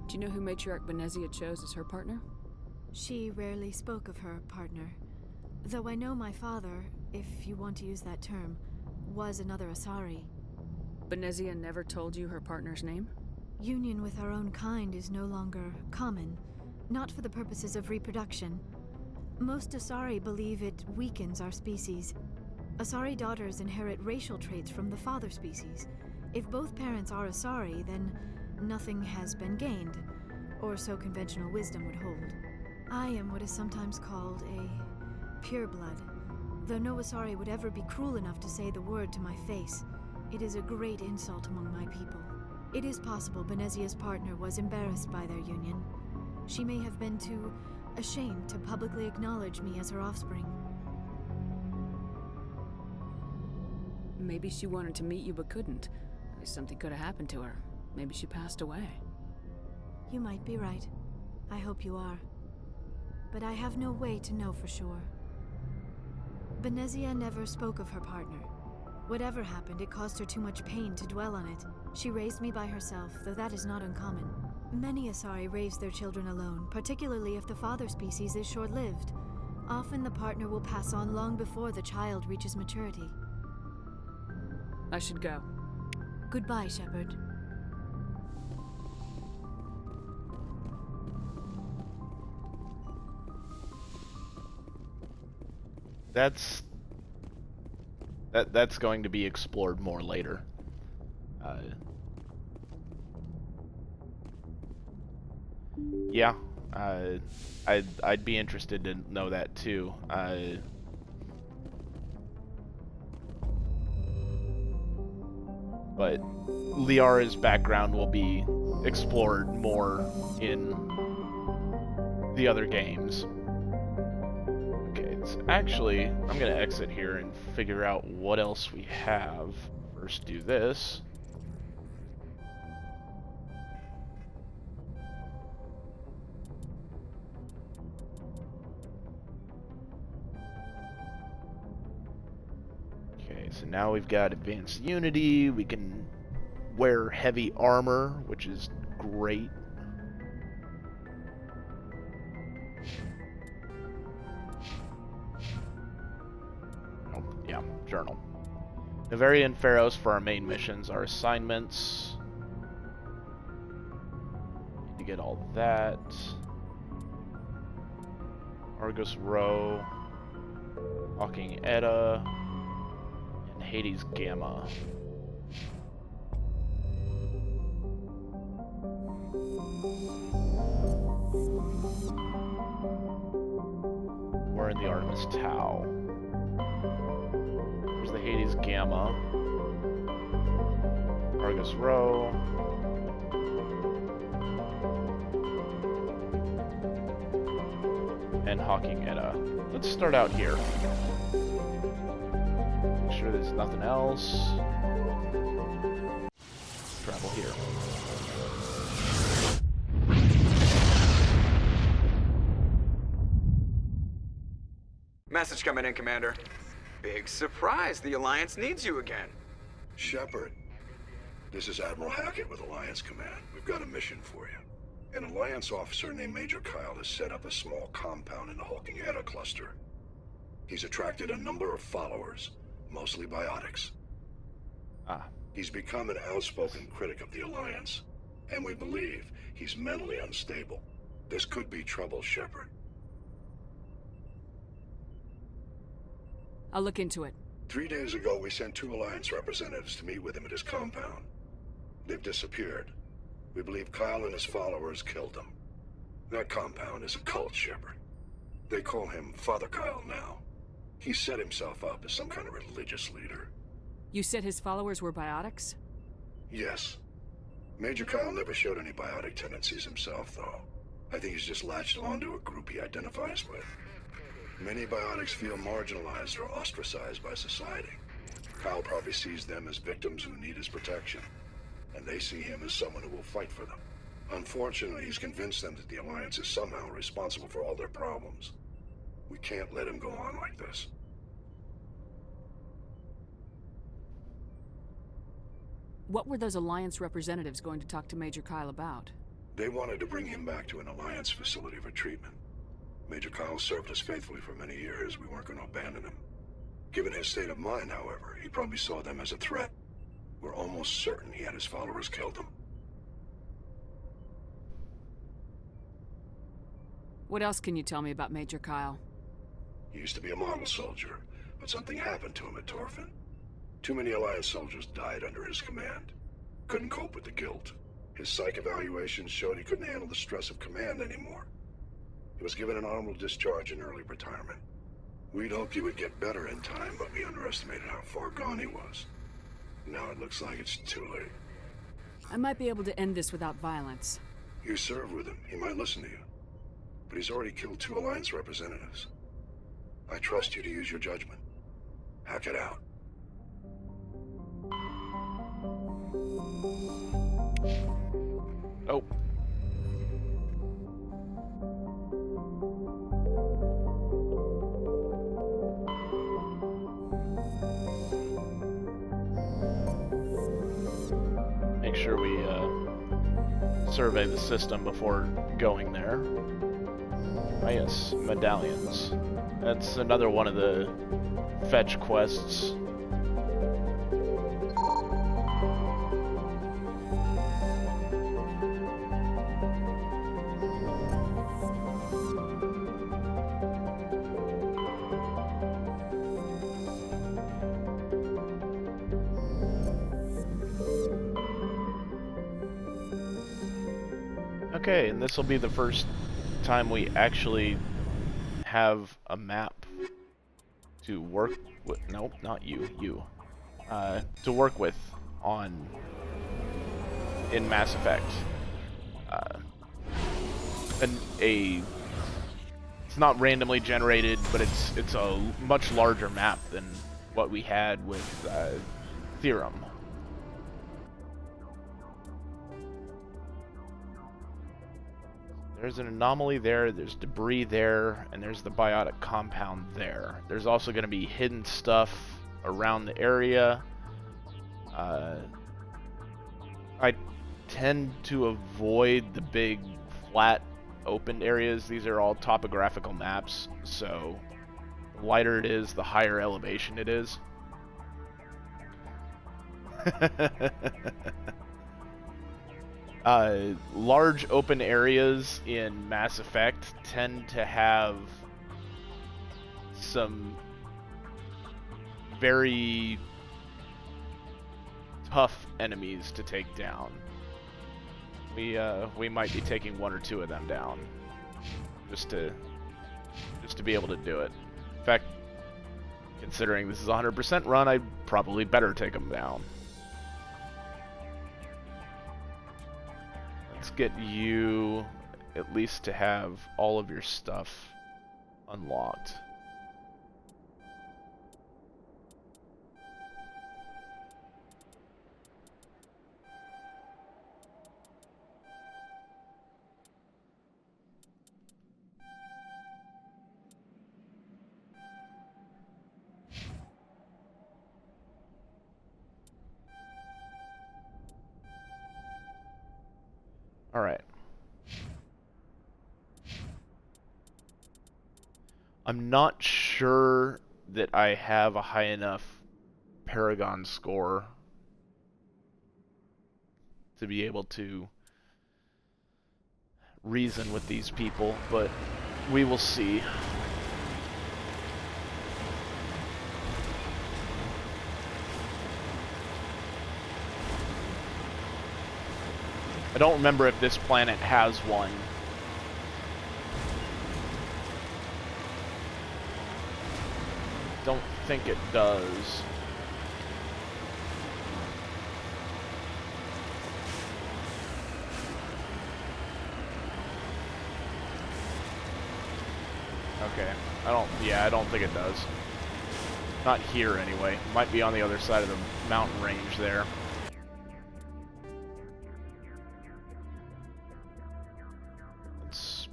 Speaker 3: Do you know who Matriarch Benezia chose as her partner?
Speaker 14: She rarely spoke of her partner. Though I know my father, if you want to use that term, was another Asari.
Speaker 3: Benezia never told you her partner's name?
Speaker 14: Union with our own kind is no longer common, not for the purposes of reproduction. Most Asari believe it weakens our species. Asari daughters inherit racial traits from the father species. If both parents are Asari, then nothing has been gained, or so conventional wisdom would hold. I am what is sometimes called a pureblood, though no Asari would ever be cruel enough to say the word to my face. It is a great insult among my people. It is possible Benezia's partner was embarrassed by their union. She may have been too ashamed to publicly acknowledge me as her offspring.
Speaker 3: Maybe she wanted to meet you but couldn't. Something could have happened to her. Maybe she passed away.
Speaker 14: You might be right. I hope you are. But I have no way to know for sure. Benezia never spoke of her partner. Whatever happened, it caused her too much pain to dwell on it. She raised me by herself, though that is not uncommon. Many Asari raise their children alone, particularly if the father species is short-lived. Often the partner will pass on long before the child reaches maturity.
Speaker 3: I should go.
Speaker 14: Goodbye, Shepard.
Speaker 1: That's going to be explored more later. Yeah, I'd be interested to know that too. But Liara's background will be explored more in the other games. Okay, so actually, I'm gonna exit here and figure out what else we have. First, do this. Okay, so now we've got Advanced Unity. We can wear heavy armor, which is great. Oh, yeah, journal. Noveria and Pharos for our main missions. Our assignments. Need to get all that. Argus Row. Hawking Edda. And Hades Gamma. We're in the Artemis Tau. There's the Hades Gamma. Argus Row. And Hawking Edda. Let's start out here. Make sure there's nothing else. Travel here.
Speaker 11: Message coming in, Commander. Big surprise, the Alliance needs you again.
Speaker 15: Shepard, this is Admiral Hackett with Alliance Command. We've got a mission for you. An Alliance officer named Major Kyle has set up a small compound in the Hawking Edda cluster. He's attracted a number of followers, mostly biotics. He's become an outspoken critic of the Alliance, and we believe he's mentally unstable. This could be trouble, Shepard.
Speaker 3: I'll look into it.
Speaker 15: 3 days ago, we sent 2 Alliance representatives to meet with him at his compound. They've disappeared. We believe Kyle and his followers killed them. That compound is a cult, Shepard. They call him Father Kyle now. He set himself up as some kind of religious leader.
Speaker 3: You said his followers were biotics?
Speaker 15: Yes. Major Kyle never showed any biotic tendencies himself, though. I think he's just latched onto a group he identifies with. Many biotics feel marginalized or ostracized by society. Kyle probably sees them as victims who need his protection, and they see him as someone who will fight for them. Unfortunately, he's convinced them that the Alliance is somehow responsible for all their problems. We can't let him go on like this.
Speaker 3: What were those Alliance representatives going to talk to Major Kyle about?
Speaker 15: They wanted to bring him back to an Alliance facility for treatment. Major Kyle served us faithfully for many years. We weren't going to abandon him. Given his state of mind, however, he probably saw them as a threat. We're almost certain he had his followers killed him.
Speaker 3: What else can you tell me about Major Kyle?
Speaker 15: He used to be a model soldier, but something happened to him at Torfin. Too many Alliance soldiers died under his command. Couldn't cope with the guilt. His psych evaluations showed he couldn't handle the stress of command anymore. He was given an honorable discharge in early retirement. We'd hoped he would get better in time, but we underestimated how far gone he was. Now it looks like it's too late.
Speaker 3: I might be able to end this without violence.
Speaker 15: You serve with him. He might listen to you. But he's already killed 2 Alliance representatives. I trust you to use your judgment. Hack it out.
Speaker 1: Oh. Make sure we survey the system before going there. Oh yes, medallions. That's another one of the fetch quests. Okay, and this will be the first time we actually have a map to work with. Nope, not you. You. To work with in Mass Effect. It's not randomly generated, but it's a much larger map than what we had with Therum. There's an anomaly there, there's debris there, and there's the biotic compound there. There's also going to be hidden stuff around the area. I tend to avoid the big, flat, open areas. These are all topographical maps, so the lighter it is, the higher elevation it is. Large open areas in Mass Effect tend to have some very tough enemies to take down. We might be taking 1 or 2 of them down just to be able to do it. In fact, considering this is a 100% run, I'd probably better take them down. Let's get you at least to have all of your stuff unlocked. All right. I'm not sure that I have a high enough Paragon score to be able to reason with these people, but we will see. I don't remember if this planet has one. Don't think it does. Okay. I don't think it does. Not here anyway. Might be on the other side of the mountain range there.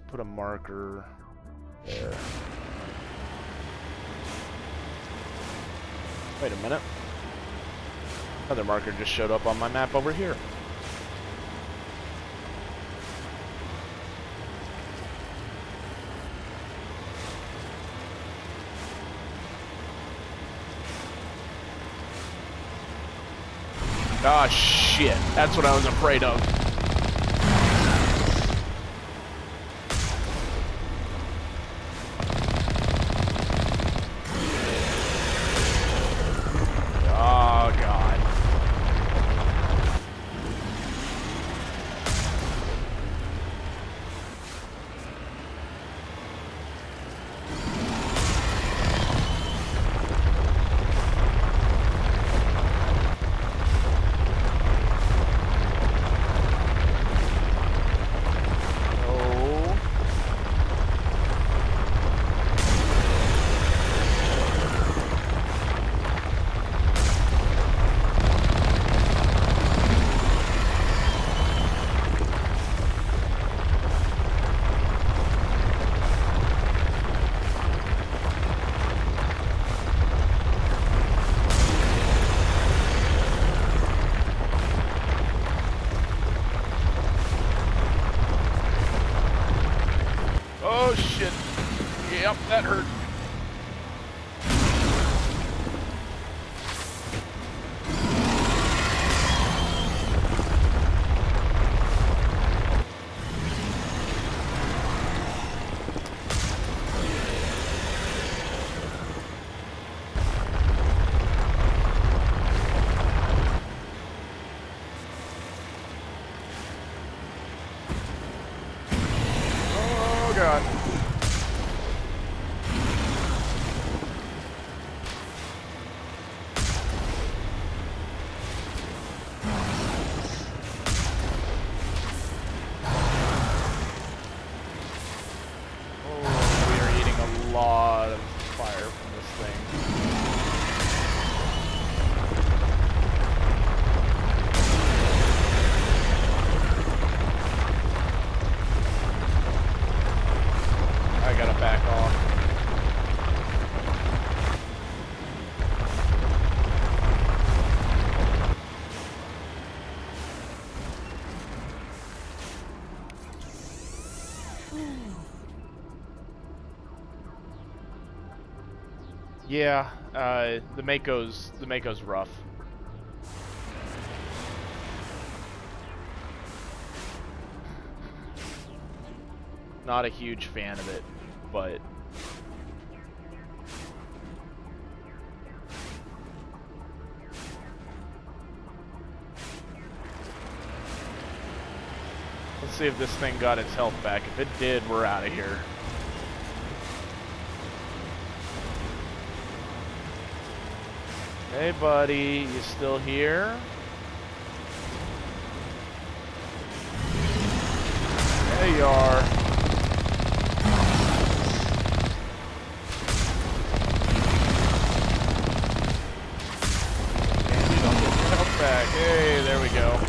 Speaker 1: Put a marker there. Wait a minute. Another marker just showed up on my map over here. Ah, shit. That's what I was afraid of. Oh, God. Oh, shit. Yep, that hurt. Oh, God. Oh, we are eating a lot of fire from this thing. I gotta back off. Yeah, the Mako's rough. Not a huge fan of it, but let's see if this thing got its health back. If it did, we're out of here. Hey, buddy, you still here? There you are. And you don't get your health back. Hey, there we go.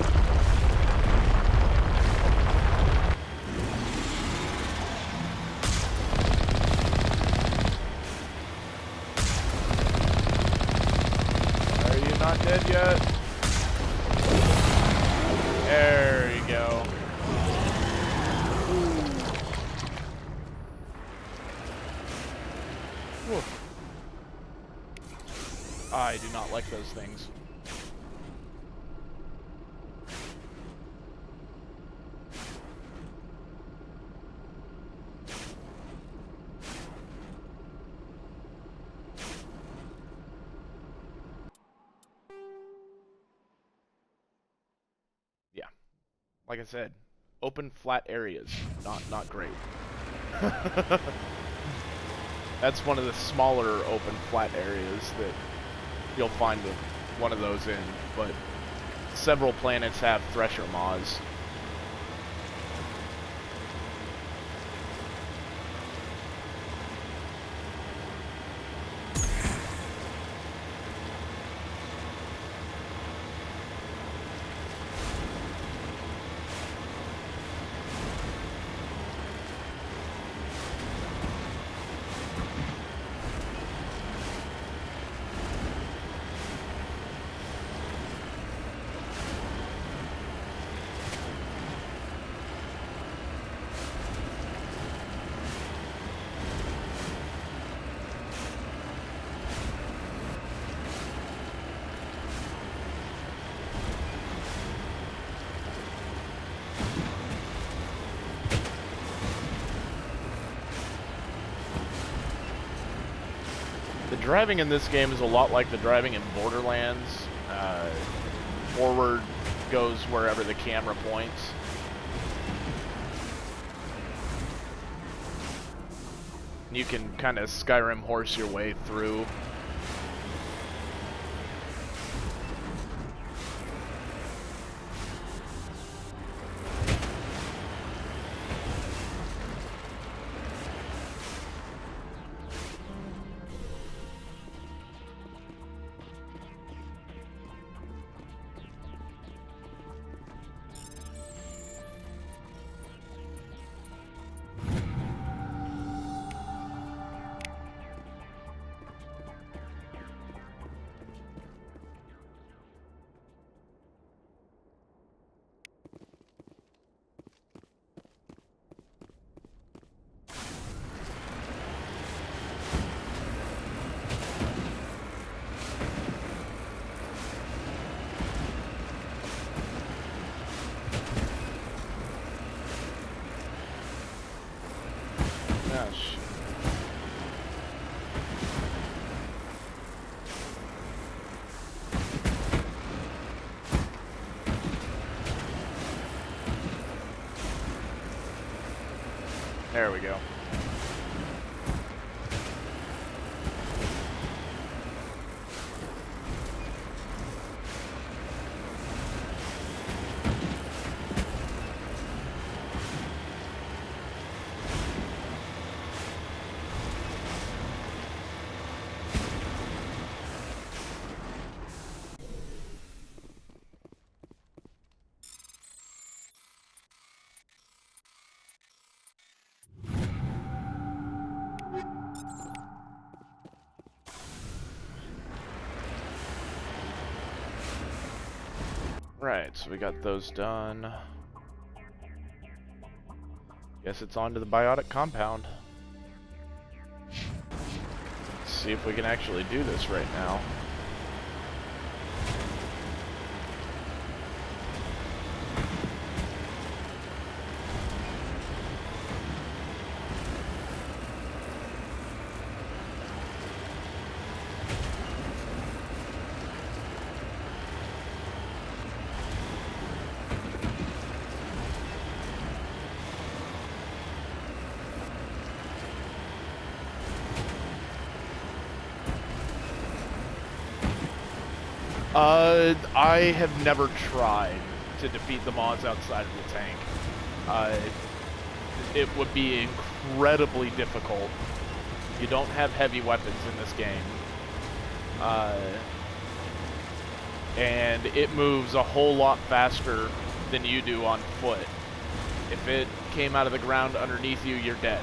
Speaker 1: Are you not dead yet? There you go. Whew. I do not like those things. Yeah. Like I said, open flat areas, not great. That's one of the smaller open flat areas that you'll find one of those in, but several planets have Thresher Maws. driving in this game is a lot like the driving in Borderlands. Forward goes wherever the camera points. You can kind of Skyrim horse your way through. Gosh. There we go. Right, so we got those done. Guess it's on to the biotic compound. Let's see if we can actually do this right now. I have never tried to defeat the mods outside of the tank. It would be incredibly difficult. You don't have heavy weapons in this game. And it moves a whole lot faster than you do on foot. If it came out of the ground underneath you, you're dead.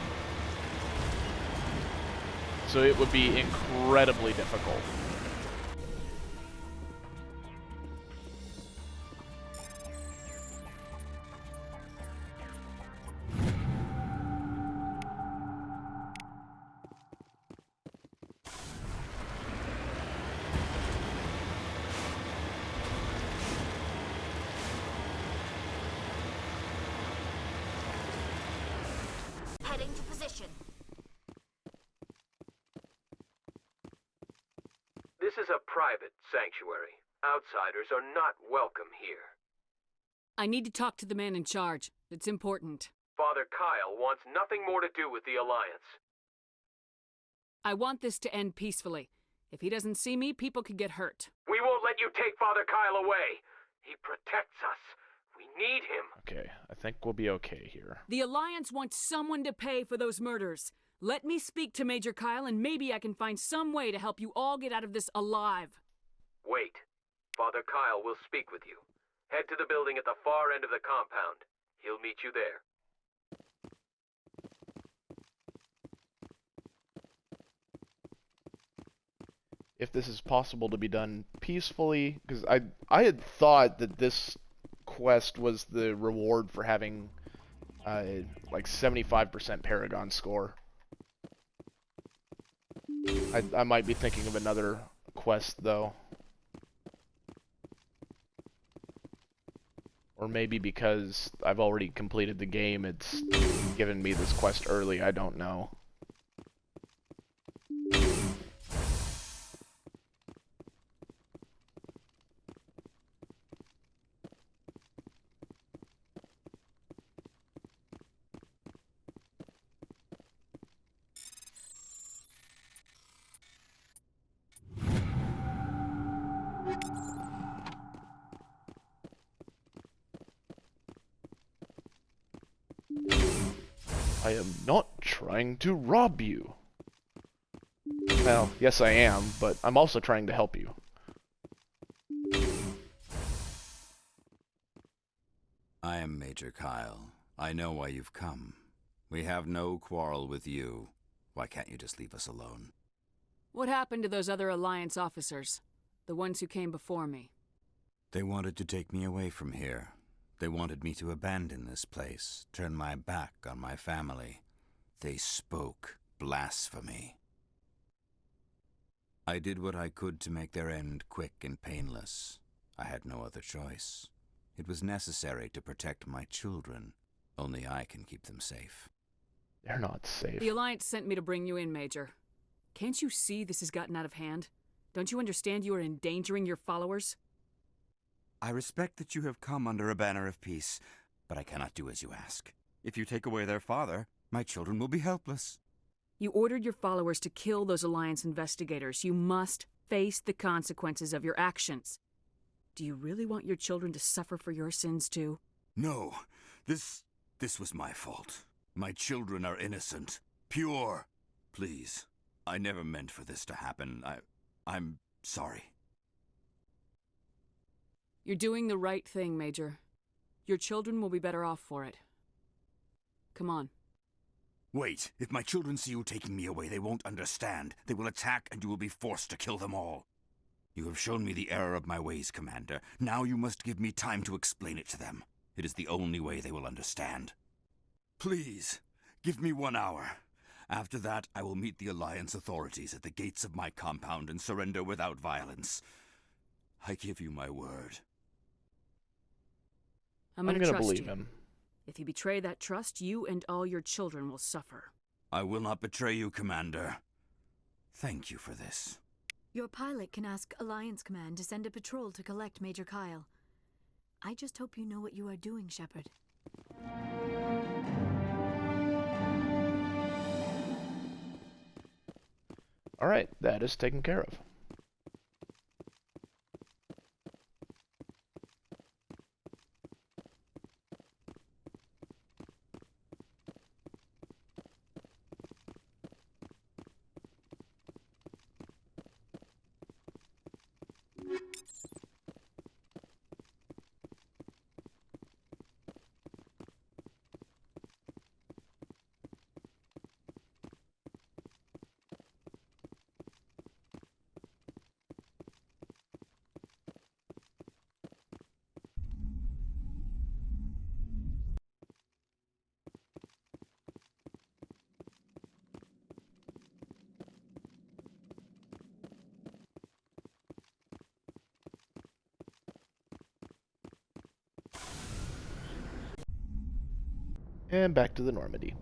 Speaker 1: So it would be incredibly difficult.
Speaker 8: Heading to position.
Speaker 16: This is a private sanctuary. Outsiders are not welcome here.
Speaker 3: I need to talk to the man in charge. It's important.
Speaker 16: Father Kyle wants nothing more to do with the Alliance.
Speaker 3: I want this to end peacefully. If he doesn't see me, people could get hurt.
Speaker 16: We won't let you take Father Kyle away. He protects us. We need him.
Speaker 1: Okay, I think we'll be okay here.
Speaker 3: The Alliance wants someone to pay for those murders. Let me speak to Major Kyle and maybe I can find some way to help you all get out of this alive.
Speaker 16: Wait. Father Kyle will speak with you. Head to the building at the far end of the compound. He'll meet you there.
Speaker 1: If this is possible to be done peacefully, because I had thought that this quest was the reward for having like 75% Paragon score. I might be thinking of another quest though. Or maybe because I've already completed the game, it's given me this quest early, I don't know. I am not trying to rob you. Well, yes I am, but I'm also trying to help you.
Speaker 17: I am Major Kyle. I know why you've come. We have no quarrel with you. Why can't you just leave us alone?
Speaker 3: What happened to those other Alliance officers? The ones who came before me?
Speaker 17: They wanted to take me away from here. They wanted me to abandon this place, turn my back on my family. They spoke blasphemy. I did what I could to make their end quick and painless. I had no other choice. It was necessary to protect my children. Only I can keep them safe.
Speaker 1: They're not safe.
Speaker 3: The Alliance sent me to bring you in, Major. Can't you see this has gotten out of hand? Don't you understand you are endangering your followers?
Speaker 17: I respect that you have come under a banner of peace, but I cannot do as you ask. If you take away their father, my children will be helpless.
Speaker 3: You ordered your followers to kill those Alliance investigators. You must face the consequences of your actions. Do you really want your children to suffer for your sins too?
Speaker 17: No, this was my fault. My children are innocent, pure. Please, I never meant for this to happen. I'm sorry.
Speaker 3: You're doing the right thing, Major. Your children will be better off for it. Come on.
Speaker 17: Wait, if my children see you taking me away, they won't understand. They will attack and you will be forced to kill them all. You have shown me the error of my ways, Commander. Now you must give me time to explain it to them. It is the only way they will understand. Please, give me 1 hour. After that, I will meet the Alliance authorities at the gates of my compound and surrender without violence. I give you my word.
Speaker 3: I'm gonna
Speaker 1: believe
Speaker 3: trust you.
Speaker 1: him.
Speaker 3: If you betray that trust, you and all your children will suffer.
Speaker 17: I will not betray you, Commander. Thank you for this.
Speaker 14: Your pilot can ask Alliance Command to send a patrol to collect Major Kyle. I just hope you know what you are doing, Shepard.
Speaker 1: Alright, that is taken care of. And back to the Normandy.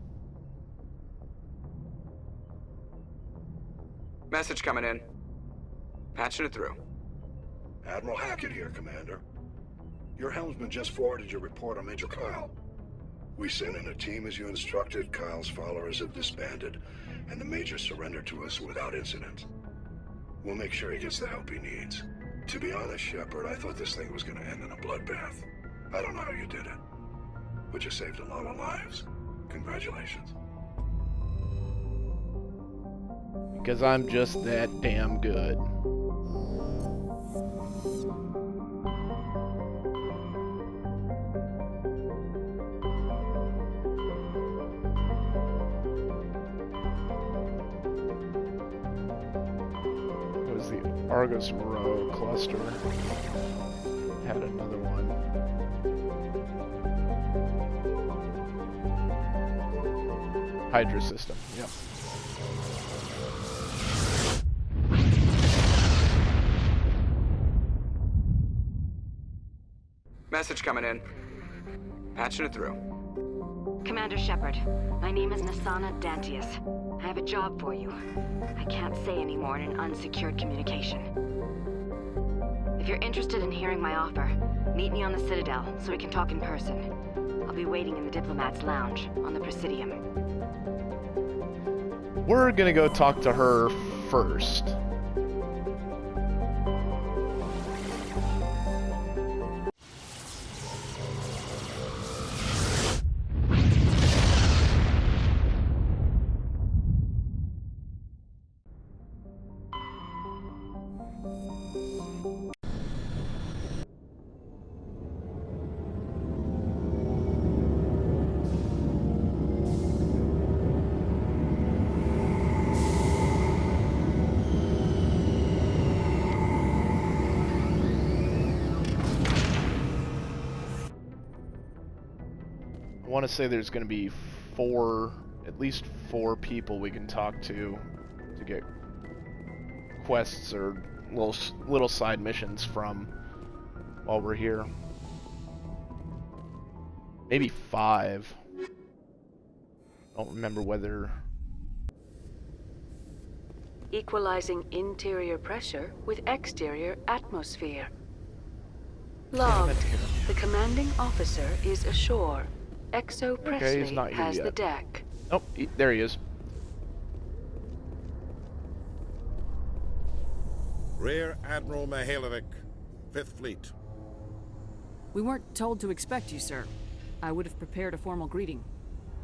Speaker 11: Message coming in. Patching it through.
Speaker 15: Admiral Hackett here, Commander. Your helmsman just forwarded your report on Major Kyle. We sent in a team as you instructed. Kyle's followers have disbanded, and the Major surrendered to us without incident. We'll make sure he gets the help he needs. To be honest, Shepard, I thought this thing was gonna end in a bloodbath. I don't know how you did it, but you saved a lot of lives. Congratulations.
Speaker 1: Because I'm just that damn good. It was the Argus Moreau cluster. Had another one. Hydra system, yep.
Speaker 11: Message coming in. Patching it through.
Speaker 18: Commander Shepard, my name is Nassana Dantius. I have a job for you. I can't say any more in an unsecured communication. If you're interested in hearing my offer, meet me on the Citadel so we can talk in person. I'll be waiting in the Diplomat's Lounge on the Presidium.
Speaker 1: We're gonna go talk to her first. want to say there's going to be at least four people we can talk to get quests or little side missions from while we're here. Maybe 5. I don't remember whether...
Speaker 19: Equalizing interior pressure with exterior atmosphere. Logged. The commanding officer is ashore. Exo Presley
Speaker 1: he's not here
Speaker 19: has
Speaker 1: yet.
Speaker 19: the deck.
Speaker 1: Oh, there he is.
Speaker 20: Rear Admiral Mihailovic, 5th Fleet.
Speaker 3: We weren't told to expect you, sir. I would have prepared a formal greeting.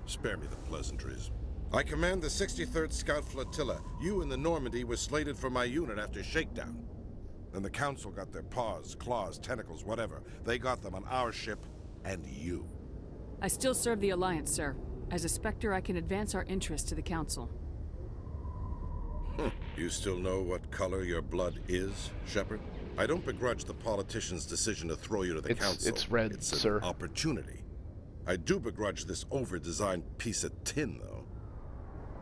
Speaker 20: Spare me the pleasantries. I command the 63rd Scout Flotilla. You and the Normandy were slated for my unit after shakedown. Then the Council got their paws, claws, tentacles, whatever. They got them on our ship, and you.
Speaker 3: I still serve the Alliance, sir. As a Spectre, I can advance our interests to the Council.
Speaker 20: You still know what color your blood is, Shepard? I don't begrudge the politician's decision to throw you to the Council.
Speaker 1: It's red,
Speaker 20: it's
Speaker 1: sir.
Speaker 20: An opportunity. I do begrudge this over-designed piece of tin, though.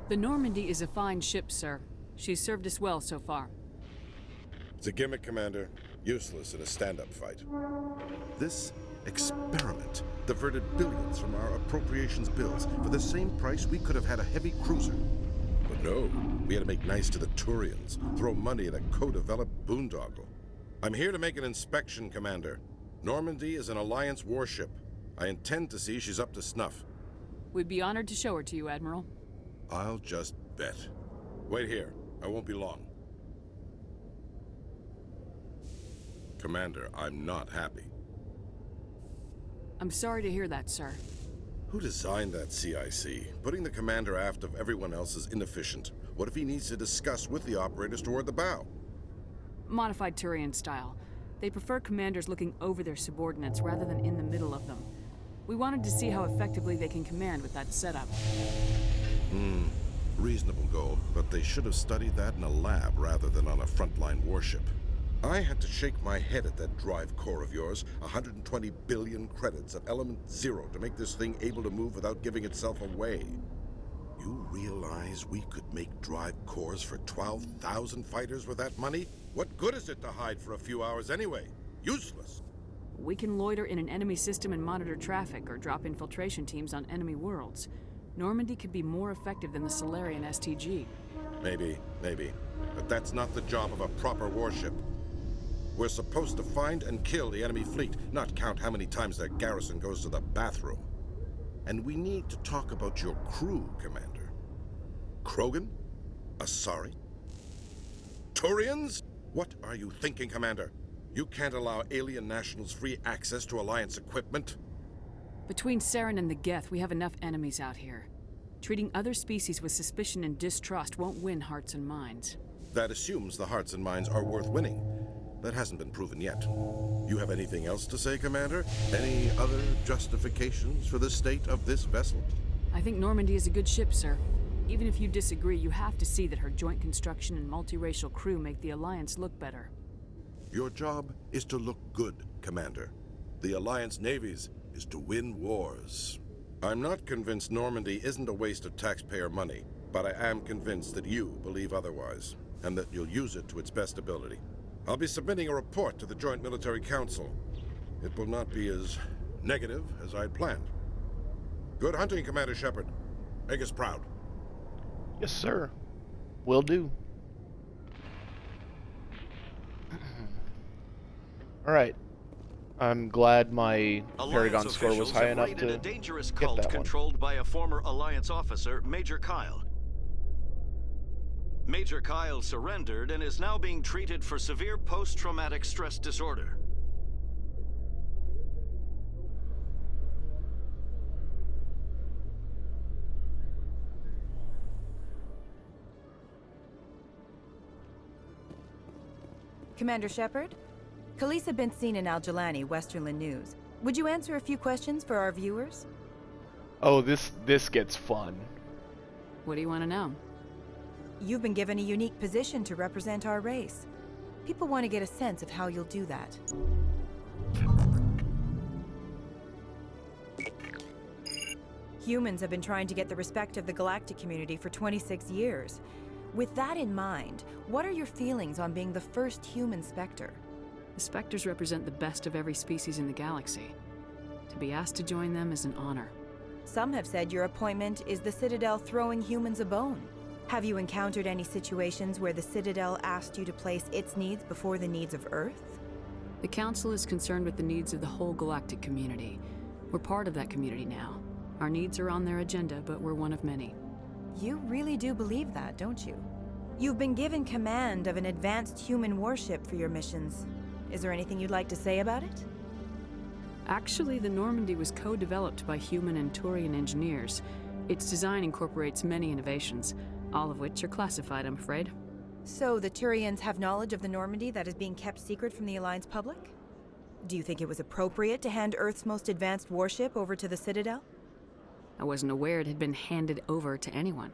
Speaker 3: The Normandy is a fine ship, sir. She's served us well so far.
Speaker 20: It's a gimmick, Commander. Useless in a stand-up fight. This experiment diverted billions from our appropriations bills. For the same price, we could have had a heavy cruiser. But no, we had to make nice to the Turians, throw money at a co-developed boondoggle. I'm here to make an inspection, Commander. Normandy is an Alliance warship. I intend to see she's up to snuff.
Speaker 3: We'd be honored to show her to you, Admiral.
Speaker 20: I'll just bet. Wait here. I won't be long. Commander, I'm not happy.
Speaker 3: I'm sorry to hear that, sir.
Speaker 20: Who designed that CIC? Putting the commander aft of everyone else is inefficient. What if he needs to discuss with the operators toward the bow?
Speaker 3: Modified Turian style. They prefer commanders looking over their subordinates rather than in the middle of them. We wanted to see how effectively they can command with that setup.
Speaker 20: Reasonable goal, but they should have studied that in a lab rather than on a frontline warship. I had to shake my head at that drive core of yours. 120 billion credits of element 0 to make this thing able to move without giving itself away. You realize we could make drive cores for 12,000 fighters with that money? What good is it to hide for a few hours anyway? Useless.
Speaker 3: We can loiter in an enemy system and monitor traffic or drop infiltration teams on enemy worlds. Normandy could be more effective than the Solarian STG.
Speaker 20: Maybe. But that's not the job of a proper warship. We're supposed to find and kill the enemy fleet, not count how many times their garrison goes to the bathroom. And we need to talk about your crew, Commander. Krogan? Asari? Turians? What are you thinking, Commander? You can't allow alien nationals free access to Alliance equipment?
Speaker 3: Between Saren and the Geth, we have enough enemies out here. Treating other species with suspicion and distrust won't win hearts and minds.
Speaker 20: That assumes the hearts and minds are worth winning. That hasn't been proven yet. You have anything else to say, Commander? Any other justifications for the state of this vessel?
Speaker 3: I think Normandy is a good ship, sir. Even if you disagree, you have to see that her joint construction and multiracial crew make the Alliance look better.
Speaker 20: Your job is to look good, Commander. The Alliance navies is to win wars. I'm not convinced Normandy isn't a waste of taxpayer money, but I am convinced that you believe otherwise, and that you'll use it to its best ability. I'll be submitting a report to the Joint Military Council. It will not be as negative as I'd planned. Good hunting, Commander Shepard. Make us proud.
Speaker 1: Yes, sir. Will do. Alright. I'm glad my Paragon score was high enough to
Speaker 21: a dangerous
Speaker 1: get
Speaker 21: cult
Speaker 1: that one.
Speaker 21: controlled by a former Alliance officer, Major Kyle. Major Kyle surrendered and is now being treated for severe post-traumatic stress disorder.
Speaker 22: Commander Shepard? Khaleesa bint seen in Al-Jalani, Westerland News. Would you answer a few questions for our viewers?
Speaker 1: Oh, this gets fun.
Speaker 3: What do you want to know?
Speaker 22: You've been given a unique position to represent our race. People want to get a sense of how you'll do that. Humans have been trying to get the respect of the galactic community for 26 years. With that in mind, what are your feelings on being the first human Spectre?
Speaker 3: The Spectres represent the best of every species in the galaxy. To be asked to join them is an honor.
Speaker 22: Some have said your appointment is the Citadel throwing humans a bone. Have you encountered any situations where the Citadel asked you to place its needs before the needs of Earth?
Speaker 3: The Council is concerned with the needs of the whole galactic community. We're part of that community now. Our needs are on their agenda, but we're one of many.
Speaker 22: You really do believe that, don't you? You've been given command of an advanced human warship for your missions. Is there anything you'd like to say about it?
Speaker 3: Actually, the Normandy was co-developed by human and Turian engineers. Its design incorporates many innovations, all of which are classified, I'm afraid.
Speaker 22: So the Turians have knowledge of the Normandy that is being kept secret from the Alliance public? Do you think it was appropriate to hand Earth's most advanced warship over to the Citadel?
Speaker 3: I wasn't aware it had been handed over to anyone.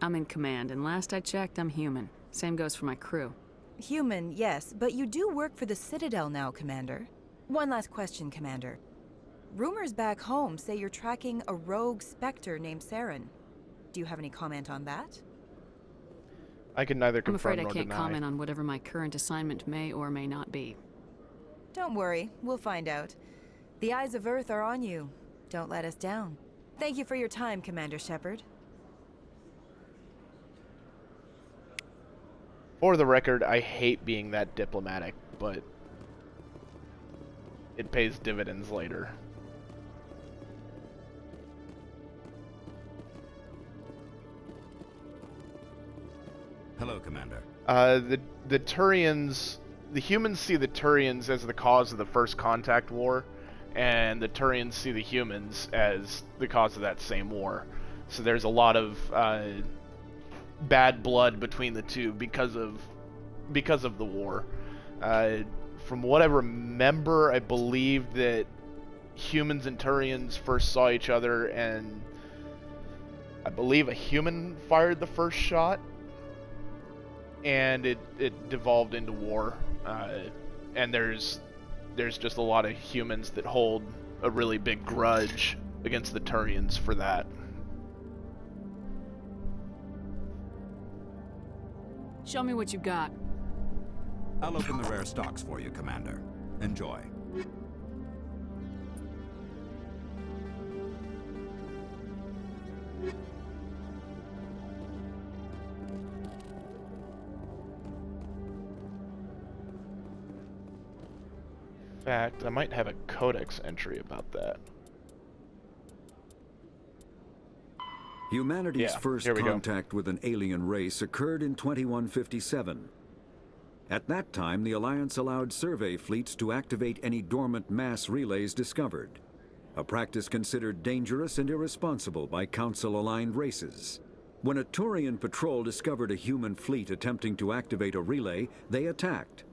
Speaker 3: I'm in command, and last I checked, I'm human. Same goes for my crew.
Speaker 22: Human, yes, but you do work for the Citadel now, Commander. One last question, Commander. Rumors back home say you're tracking a rogue Spectre named Saren. Do you have any comment on that?
Speaker 1: I can neither
Speaker 3: I'm
Speaker 1: confirm
Speaker 3: afraid I
Speaker 1: nor
Speaker 3: can't
Speaker 1: deny.
Speaker 3: comment on whatever my current assignment may or may not be.
Speaker 22: Don't worry, we'll find out. The eyes of Earth are on you. Don't let us down. Thank you for your time, Commander Shepard.
Speaker 1: For the record, I hate being that diplomatic, but it pays dividends later.
Speaker 17: Hello, Commander.
Speaker 1: The Turians, the humans see the Turians as the cause of the First Contact War, and the Turians see the humans as the cause of that same war. So there's a lot of bad blood between the two because of the war. From what I remember, I believe that humans and Turians first saw each other, and I believe a human fired the first shot, and it devolved into war. And there's just a lot of humans that hold a really big grudge against the Turians for that.
Speaker 3: Show me what you got.
Speaker 17: I'll open the rare stocks for you, Commander. Enjoy.
Speaker 1: In fact, I might have a codex entry about that.
Speaker 2: Humanity's first contact with an alien race occurred in 2157. At that time, the Alliance allowed survey fleets to activate any dormant mass relays discovered, a practice considered dangerous and irresponsible by Council-aligned races. When a Turian patrol discovered a human fleet attempting to activate a relay, they attacked.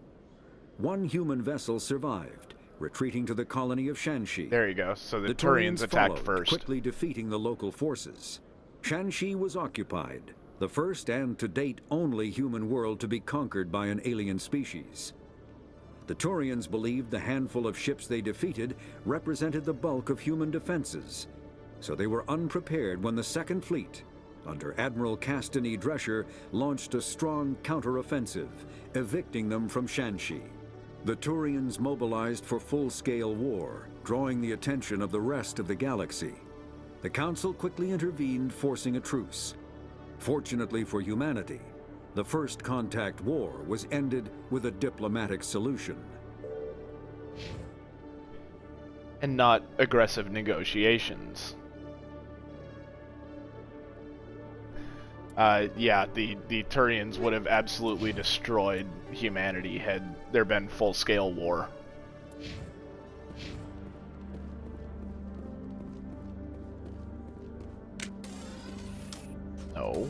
Speaker 2: One human vessel survived, retreating to the colony of Shanxi.
Speaker 1: There you go. So the
Speaker 2: Turians
Speaker 1: Turians attacked
Speaker 2: followed,
Speaker 1: first.
Speaker 2: quickly defeating the local forces. Shanxi was occupied, the first and to date only human world to be conquered by an alien species. The Turians believed the handful of ships they defeated represented the bulk of human defenses, so they were unprepared when the Second Fleet, under Admiral Castany Drescher, launched a strong counteroffensive, evicting them from Shanxi. The Turians mobilized for full-scale war, drawing the attention of the rest of the galaxy. The Council quickly intervened, forcing a truce. Fortunately for humanity, the First Contact War was ended with a diplomatic solution.
Speaker 1: And not aggressive negotiations. Yeah, the Turians would have absolutely destroyed humanity had there been full-scale war. No.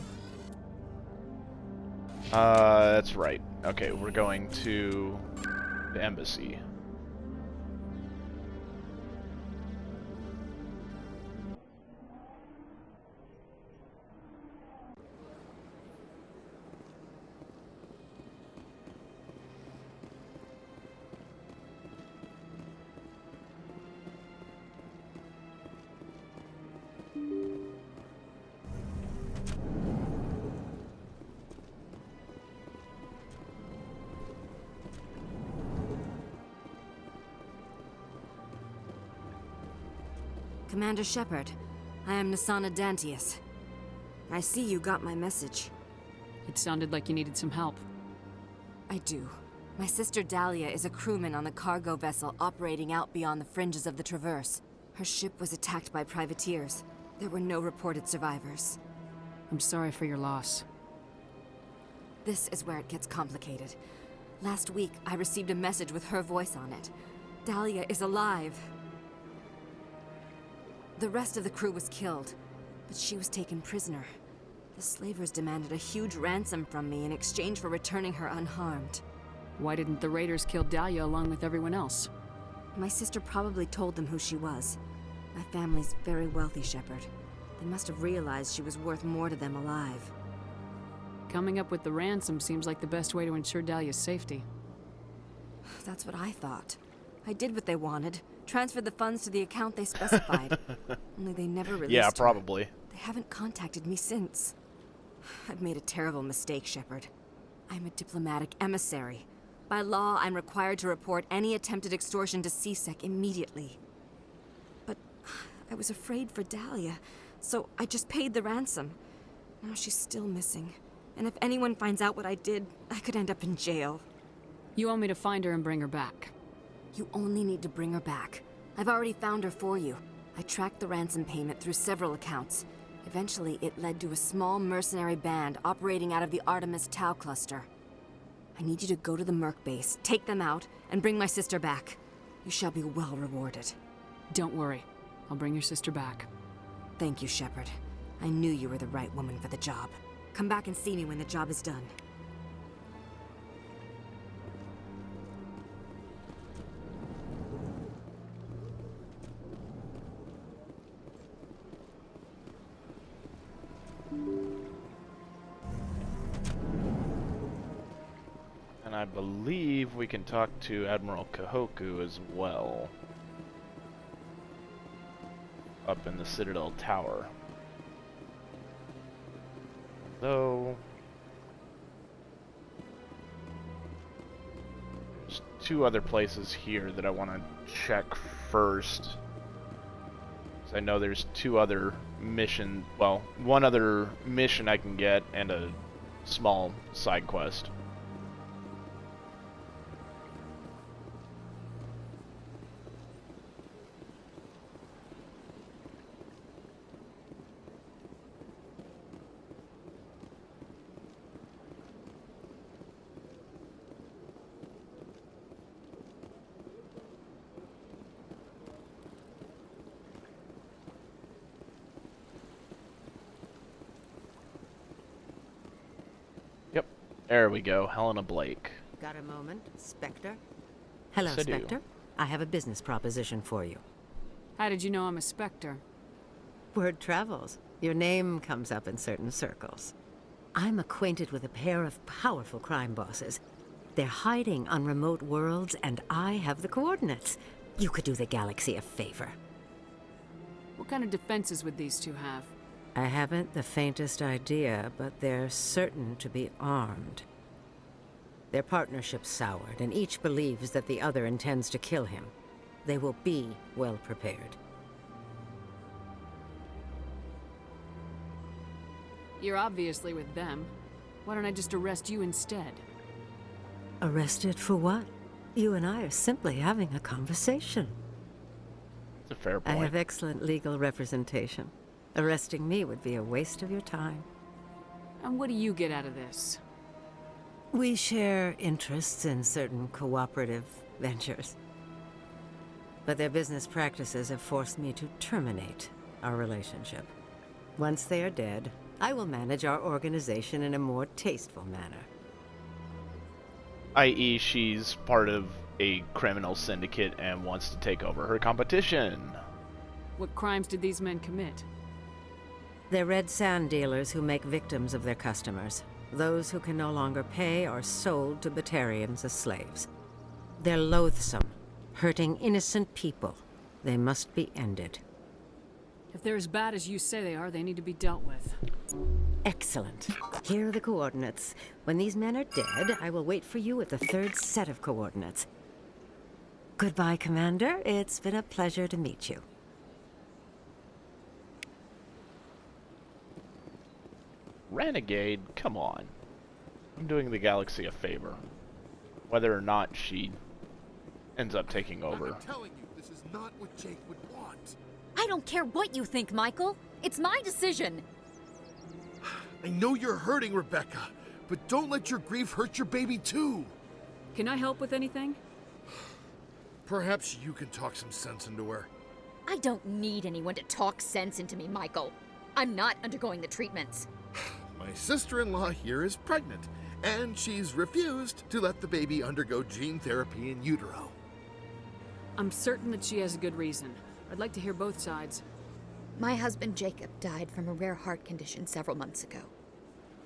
Speaker 1: That's right. Okay, we're going to the embassy.
Speaker 18: Commander Shepard. I am Nasana Dantius. I see you got my message.
Speaker 3: It sounded like you needed some help.
Speaker 18: I do. My sister Dahlia is a crewman on the cargo vessel operating out beyond the fringes of the Traverse. Her ship was attacked by privateers. There were no reported survivors.
Speaker 3: I'm sorry for your loss.
Speaker 18: This is where it gets complicated. Last week, I received a message with her voice on it. Dahlia is alive. The rest of the crew was killed, but she was taken prisoner. The slavers demanded a huge ransom from me in exchange for returning her unharmed.
Speaker 3: Why didn't the raiders kill Dahlia along with everyone else?
Speaker 18: My sister probably told them who she was. My family's very wealthy, Shepard. They must have realized she was worth more to them alive.
Speaker 3: Coming up with the ransom seems like the best way to ensure Dahlia's safety.
Speaker 18: That's what I thought. I did what they wanted. Transferred the funds to the account they specified. Only they never released
Speaker 1: Yeah,
Speaker 18: her.
Speaker 1: probably.
Speaker 18: They haven't contacted me since. I've made a terrible mistake, Shepard. I'm a diplomatic emissary. By law, I'm required to report any attempted extortion to C-Sec immediately. But I was afraid for Dahlia, so I just paid the ransom. Now she's still missing. And if anyone finds out what I did, I could end up in jail.
Speaker 3: You want me to find her and bring her back?
Speaker 18: You only need to bring her back. I've already found her for you. I tracked the ransom payment through several accounts. Eventually, it led to a small mercenary band operating out of the Artemis Tau cluster. I need you to go to the Merc base, take them out, and bring my sister back. You shall be well rewarded.
Speaker 3: Don't worry. I'll bring your sister back.
Speaker 18: Thank you, Shepard. I knew you were the right woman for the job. Come back and see me when the job is done.
Speaker 1: And I believe we can talk to Admiral Kahoku as well. Up in the Citadel Tower. Though there's two other places here that I want to check first. I know there's two other mission, well, one other mission I can get and a small side quest. There we go, Helena Blake.
Speaker 4: Got a moment, Spectre? Hello,
Speaker 1: Yes, I do.
Speaker 4: Spectre. I have a business proposition for you.
Speaker 3: How did you know I'm a Spectre?
Speaker 4: Word travels. Your name comes up in certain circles. I'm acquainted with a pair of powerful crime bosses. They're hiding on remote worlds, and I have the coordinates. You could do the galaxy a favor.
Speaker 3: What kind of defenses would these two have?
Speaker 4: I haven't the faintest idea, but they're certain to be armed. Their partnership's soured, and each believes that the other intends to kill him. They will be well prepared.
Speaker 3: You're obviously with them. Why don't I just arrest you instead?
Speaker 4: Arrested for what? You and I are simply having a conversation.
Speaker 1: That's a fair
Speaker 4: I
Speaker 1: point.
Speaker 4: have excellent legal representation. Arresting me would be a waste of your time.
Speaker 3: And what do you get out of this?
Speaker 4: We share interests in certain cooperative ventures. But their business practices have forced me to terminate our relationship. Once they are dead, I will manage our organization in a more tasteful manner.
Speaker 1: I.e., she's part of a criminal syndicate and wants to take over her competition.
Speaker 3: What crimes did these men commit?
Speaker 4: They're red sand dealers who make victims of their customers. Those who can no longer pay are sold to Batarians as slaves. They're loathsome, hurting innocent people. They must be ended.
Speaker 3: If they're as bad as you say they are, they need to be dealt with.
Speaker 4: Excellent. Here are the coordinates. When these men are dead, I will wait for you at the third set of coordinates. Goodbye, Commander. It's been a pleasure to meet you.
Speaker 1: Renegade? Come on. I'm doing the galaxy a favor. Whether or not she ends up taking over.
Speaker 5: I'm telling you, this is not what Jake would want.
Speaker 6: I don't care what you think, Michael. It's my decision.
Speaker 5: I know you're hurting, Rebecca, but don't let your grief hurt your baby too.
Speaker 3: Can I help with anything?
Speaker 5: Perhaps you can talk some sense into her.
Speaker 6: I don't need anyone to talk sense into me, Michael. I'm not undergoing the treatments.
Speaker 5: My sister-in-law here is pregnant, and she's refused to let the baby undergo gene therapy in utero.
Speaker 3: I'm certain that she has a good reason. I'd like to hear both sides.
Speaker 6: My husband Jacob died from a rare heart condition several months ago.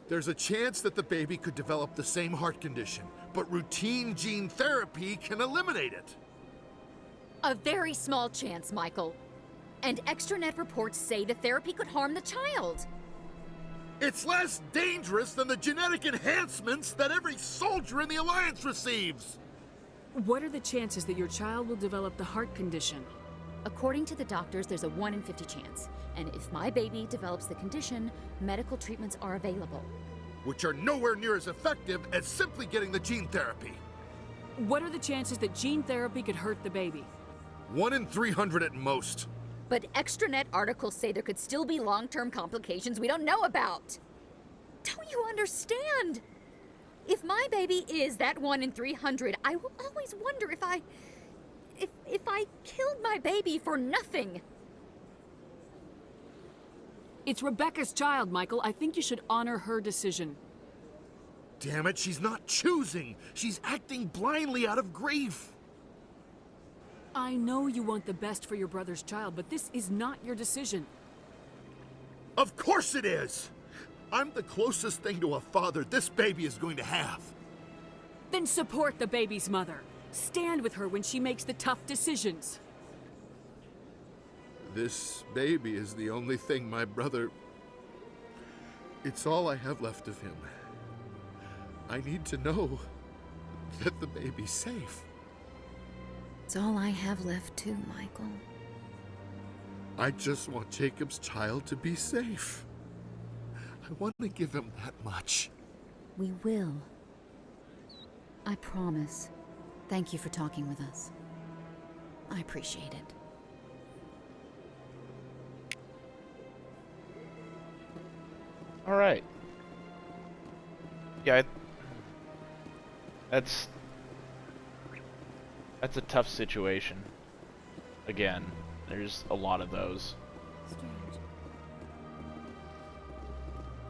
Speaker 5: There's a chance that the baby could develop the same heart condition, but routine gene therapy can eliminate it.
Speaker 6: A very small chance, Michael. And extranet reports say the therapy could harm the child.
Speaker 5: It's less dangerous than the genetic enhancements that every soldier in the Alliance receives.
Speaker 3: What are the chances that your child will develop the heart condition?
Speaker 6: According to the doctors, there's a 1 in 50 chance. And if my baby develops the condition, medical treatments are available.
Speaker 5: Which are nowhere near as effective as simply getting the gene therapy.
Speaker 3: What are the chances that gene therapy could hurt the baby?
Speaker 5: 1 in 300 at most.
Speaker 6: But extranet articles say there could still be long-term complications we don't know about. Don't you understand? If my baby is that 1 in 300, I will always wonder if I killed my baby for nothing.
Speaker 3: It's Rebecca's child, Michael. I think you should honor her decision.
Speaker 5: Damn it, she's not choosing. She's acting blindly out of grief.
Speaker 3: I know you want the best for your brother's child, but this is not your decision.
Speaker 5: Of course it is! I'm the closest thing to a father this baby is going to have.
Speaker 3: Then support the baby's mother. Stand with her when she makes the tough decisions.
Speaker 5: This baby is the only thing my brother... It's all I have left of him. I need to know that the baby's safe.
Speaker 6: It's all I have left too, Michael.
Speaker 5: I just want Jacob's child to be safe. I want to give him that much.
Speaker 6: We will. I promise. Thank you for talking with us. I appreciate it.
Speaker 1: All right. Yeah, that's a tough situation. Again, there's a lot of those.
Speaker 14: Strange.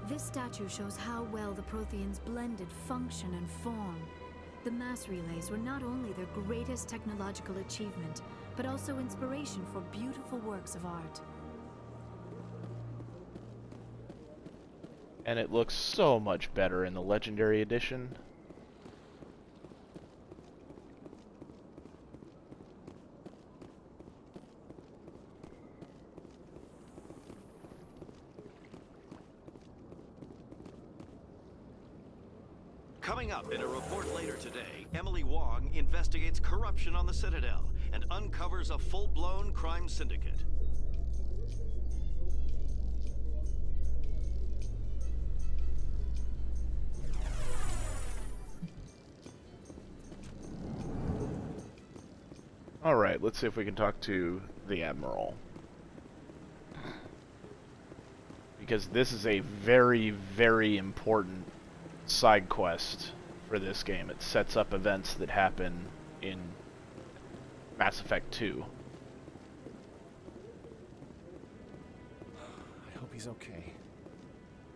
Speaker 14: This statue shows how well the Protheans blended function and form. The mass relays were not only their greatest technological achievement, but also inspiration for beautiful works of art.
Speaker 1: And it looks so much better in the Legendary Edition.
Speaker 21: Coming up in a report later today, Emily Wong investigates corruption on the Citadel and uncovers a full-blown crime syndicate.
Speaker 1: Alright, let's see if we can talk to the Admiral. Because this is a very, very important side quest for this game. It sets up events that happen in Mass Effect 2.
Speaker 23: I hope he's okay.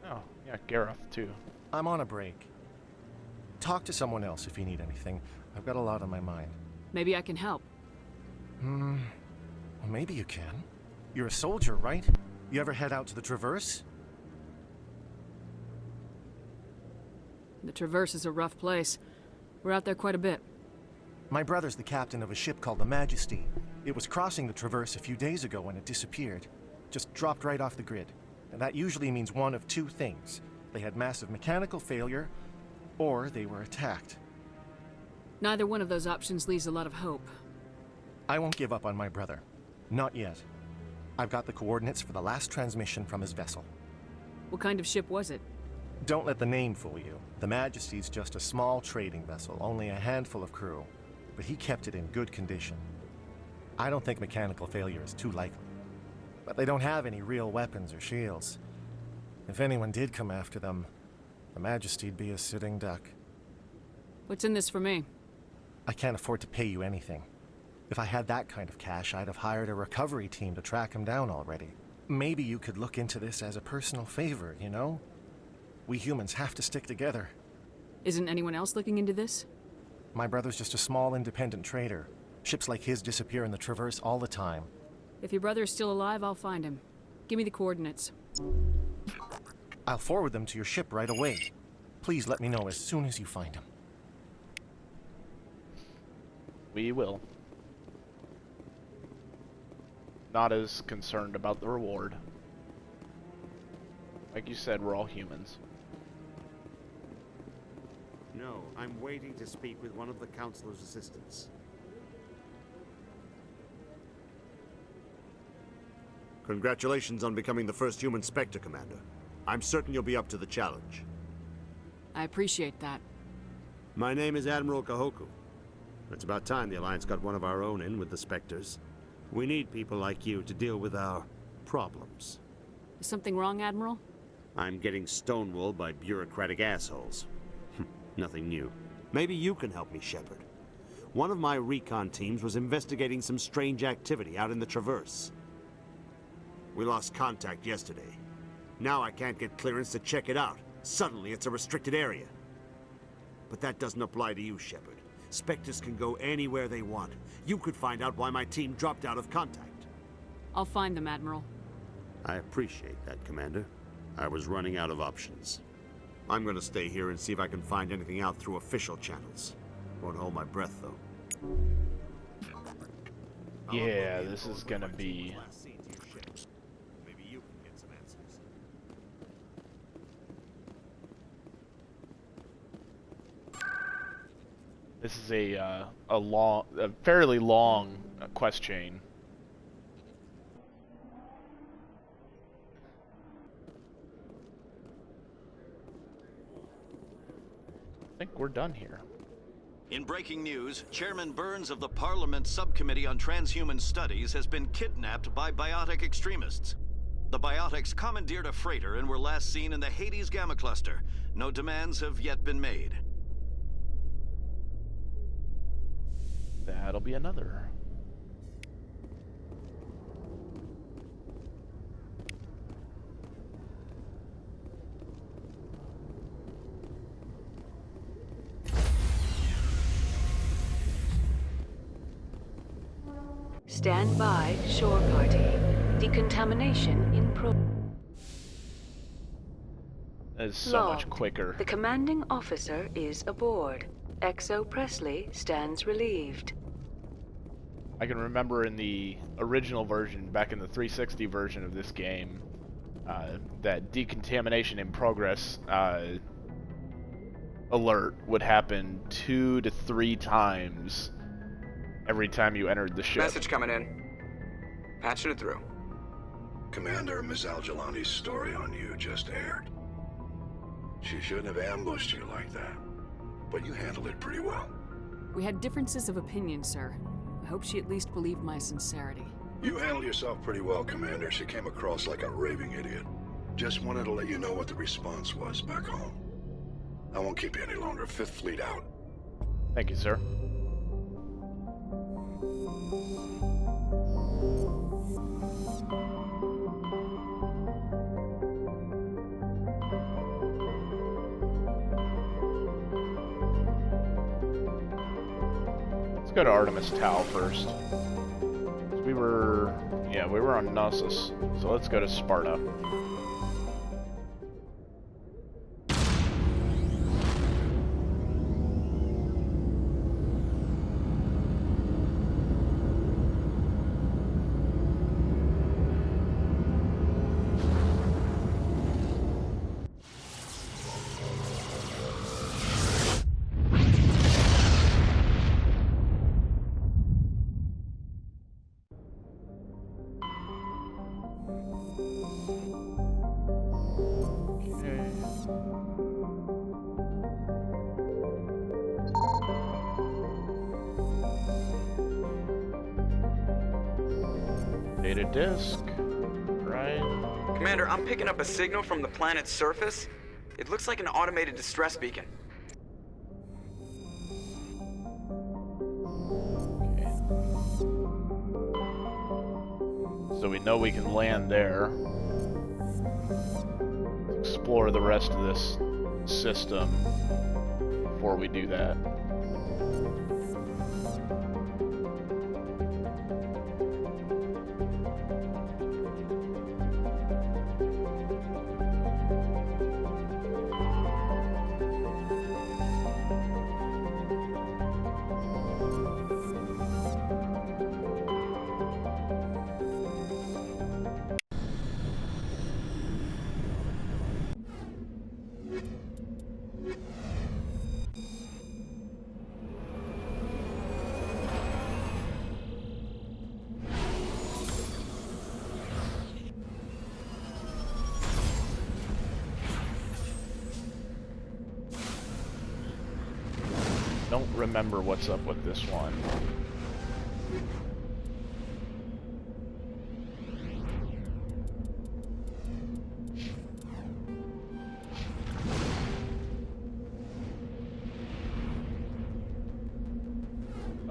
Speaker 1: Oh, yeah, Gareth too.
Speaker 23: I'm on a break. Talk to someone else if you need anything. I've got a lot on my mind.
Speaker 3: Maybe I can help.
Speaker 23: Well, maybe you can. You're a soldier, right? You ever head out to the Traverse?
Speaker 3: The Traverse is a rough place. We're out there quite a bit.
Speaker 23: My brother's the captain of a ship called the Majesty. It was crossing the Traverse a few days ago when it disappeared. Just dropped right off the grid. And that usually means one of two things. They had massive mechanical failure, or they were attacked.
Speaker 3: Neither one of those options leaves a lot of hope.
Speaker 23: I won't give up on my brother. Not yet. I've got the coordinates for the last transmission from his vessel.
Speaker 3: What kind of ship was it?
Speaker 23: Don't let the name fool you. The Majesty's just a small trading vessel, only a handful of crew. But he kept it in good condition. I don't think mechanical failure is too likely. But they don't have any real weapons or shields. If anyone did come after them, the Majesty'd be a sitting duck.
Speaker 3: What's in this for me?
Speaker 23: I can't afford to pay you anything. If I had that kind of cash, I'd have hired a recovery team to track him down already. Maybe you could look into this as a personal favor, you know? We humans have to stick together.
Speaker 3: Isn't anyone else looking into this?
Speaker 23: My brother's just a small independent trader. Ships like his disappear in the Traverse all the time.
Speaker 3: If your brother is still alive, I'll find him. Give me the coordinates.
Speaker 23: I'll forward them to your ship right away. Please let me know as soon as you find him.
Speaker 1: We will. Not as concerned about the reward. Like you said, we're all humans.
Speaker 7: No, I'm waiting to speak with one of the Councilor's assistants. Congratulations on becoming the first human Spectre, Commander. I'm certain you'll be up to the challenge.
Speaker 3: I appreciate that.
Speaker 7: My name is Admiral Kahoku. It's about time the Alliance got one of our own in with the Spectres. We need people like you to deal with our problems.
Speaker 3: Is something wrong, Admiral?
Speaker 7: I'm getting stonewalled by bureaucratic assholes. Nothing new. Maybe you can help me, Shepard. One of my recon teams was investigating some strange activity out in the Traverse. We lost contact yesterday. Now I can't get clearance to check it out. Suddenly it's a restricted area. But that doesn't apply to you, Shepard. Spectres can go anywhere they want. You could find out why my team dropped out of contact.
Speaker 3: I'll find them, Admiral.
Speaker 7: I appreciate that, Commander. I was running out of options. I'm gonna stay here and see if I can find anything out through official channels. Won't hold my breath, though.
Speaker 1: Yeah, this is gonna be...
Speaker 7: Maybe you can get some answers.
Speaker 1: This is a fairly long quest chain. I think we're done here.
Speaker 21: In breaking news, Chairman Burns of the Parliament Subcommittee on Transhuman Studies has been kidnapped by biotic extremists. The biotics commandeered a freighter and were last seen in the Hades Gamma Cluster. No demands have yet been made.
Speaker 1: That'll be another.
Speaker 19: Stand by, shore party. Decontamination in pro...
Speaker 1: It's so much quicker.
Speaker 19: The commanding officer is aboard. XO Presley stands relieved.
Speaker 1: I can remember in the original version, back in the 360 version of this game, that decontamination in progress alert would happen 2 to 3 times every time you entered the ship.
Speaker 9: Message coming in. Patching it through.
Speaker 15: Commander, Ms. Al-Jalani's story on you just aired. She shouldn't have ambushed you like that, but you handled it pretty well.
Speaker 3: We had differences of opinion, sir. I hope she at least believed my sincerity.
Speaker 15: You handled yourself pretty well, Commander. She came across like a raving idiot. Just wanted to let you know what the response was back home. I won't keep you any longer. Fifth Fleet out.
Speaker 1: Thank you, sir. Let's go to Artemis Tau first. We were on Knossos, so let's go to Sparta. Data disk. Right.
Speaker 11: Commander, I'm picking up a signal from the planet's surface. It looks like an automated distress beacon.
Speaker 1: So we know we can land there. Explore the rest of this system before we do that. Don't remember what's up with this one.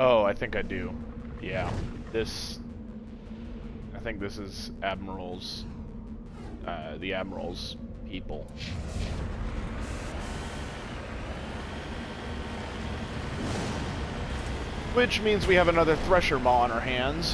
Speaker 1: Oh, I think I do. Yeah. I think this is Admiral's, the Admiral's people. Which means we have another Thresher Maw on our hands.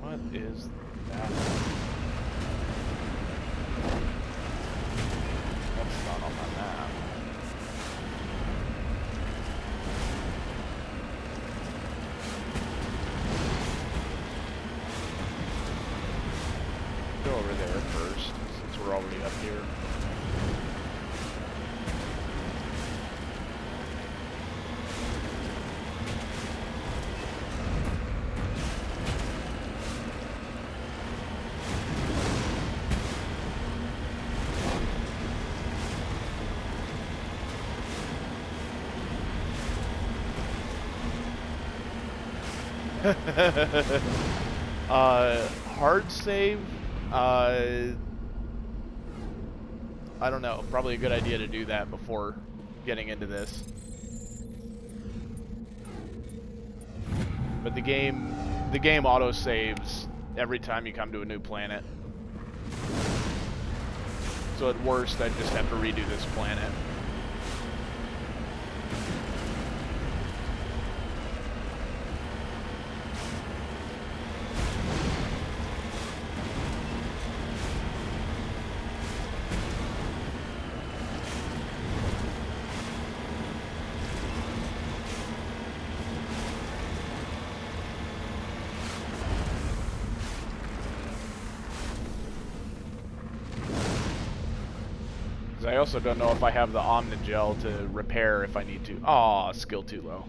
Speaker 1: What is that? That's not on my map. Go over there first, since we're already up here. Hard save, I don't know, probably a good idea to do that before getting into this. But the game auto saves every time you come to a new planet. So at worst, I just have to redo this planet. I also don't know if I have the Omnigel to repair if I need to. Aw, skill too low.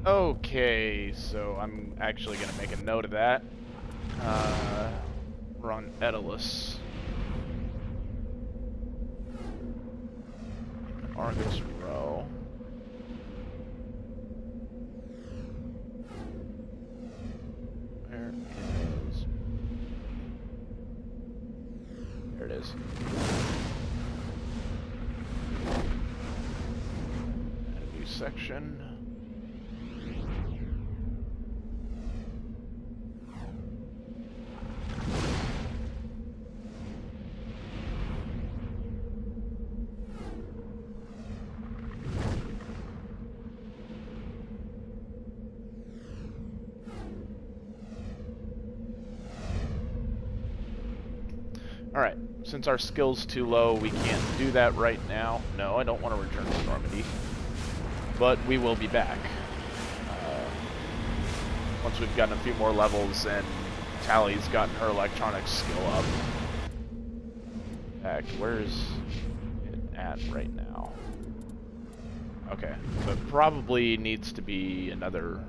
Speaker 1: Okay, so I'm actually going to make a note of that. We're on Edalus. Argus Row. Where is... There it is. Section. Alright, since our skill's too low, we can't do that right now. No, I don't want to return to Normandy. But we will be back. Once we've gotten a few more levels and Tally's gotten her electronics skill up. In fact, where is it? at right now. Okay, so it probably needs to be another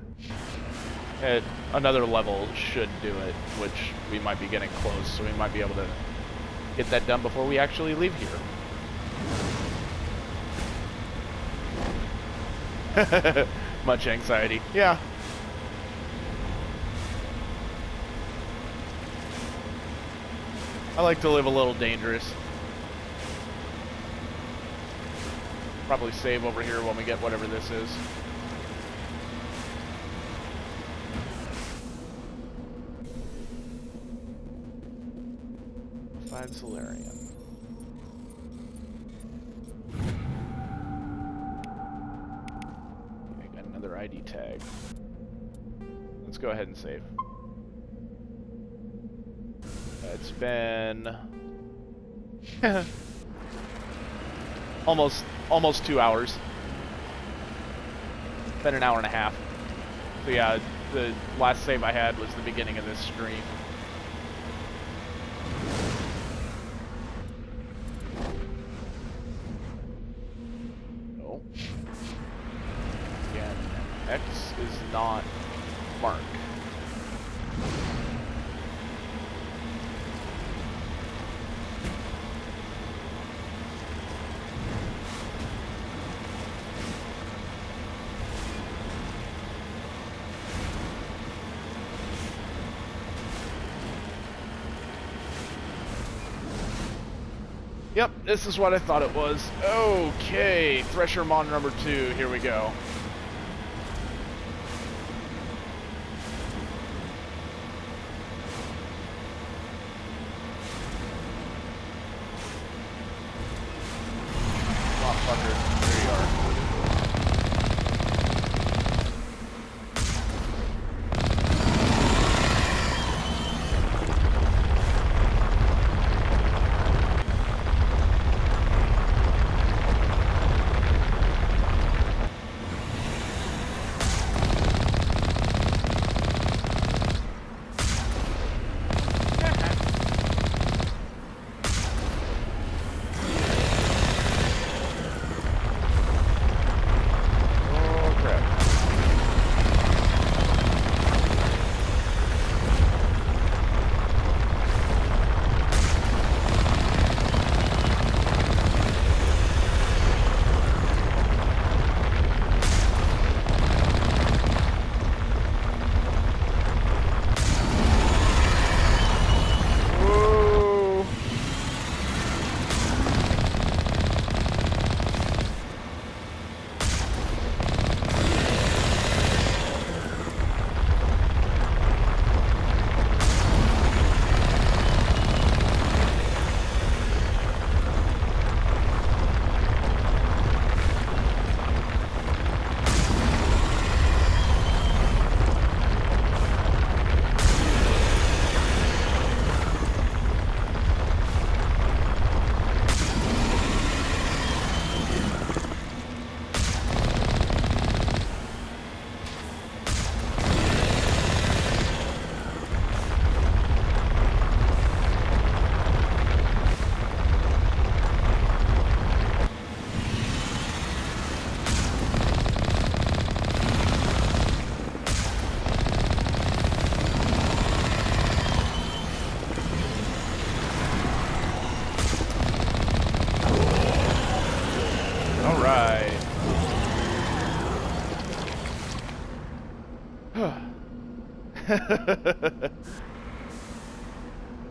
Speaker 1: level should do it, which we might be getting close, so we might be able to get that done before we actually leave here. Much anxiety. Yeah. I like to live a little dangerous. Probably save over here when we get whatever this is. Find Solarium. I got another ID tag. Let's go ahead and save. It's been almost 2 hours. It's been an hour and a half. So yeah, the last save I had was the beginning of this stream. No. Again, X is not Mark. Yep, this is what I thought it was. Okay, Thresher Mon number 2, here we go. Oh, fucker, there you are.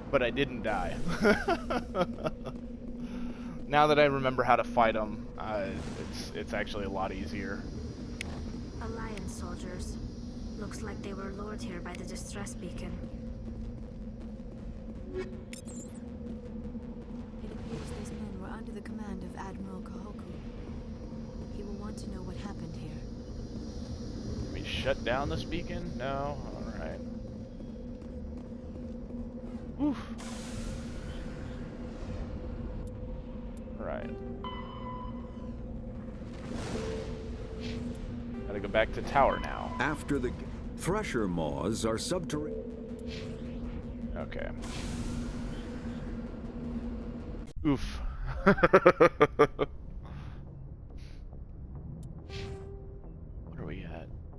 Speaker 1: But I didn't die. Now that I remember how to fight them, it's actually a lot easier.
Speaker 8: Alliance soldiers. Looks like they were lured here by the distress beacon.
Speaker 14: It appears these men were under the command of Admiral Kahoku. He will want to know what happened here.
Speaker 1: Can we shut down this beacon? No? Alright. Oof. Alright. Gotta go back to tower now.
Speaker 2: After the Thresher Maws are subterranean.
Speaker 1: Okay. Oof.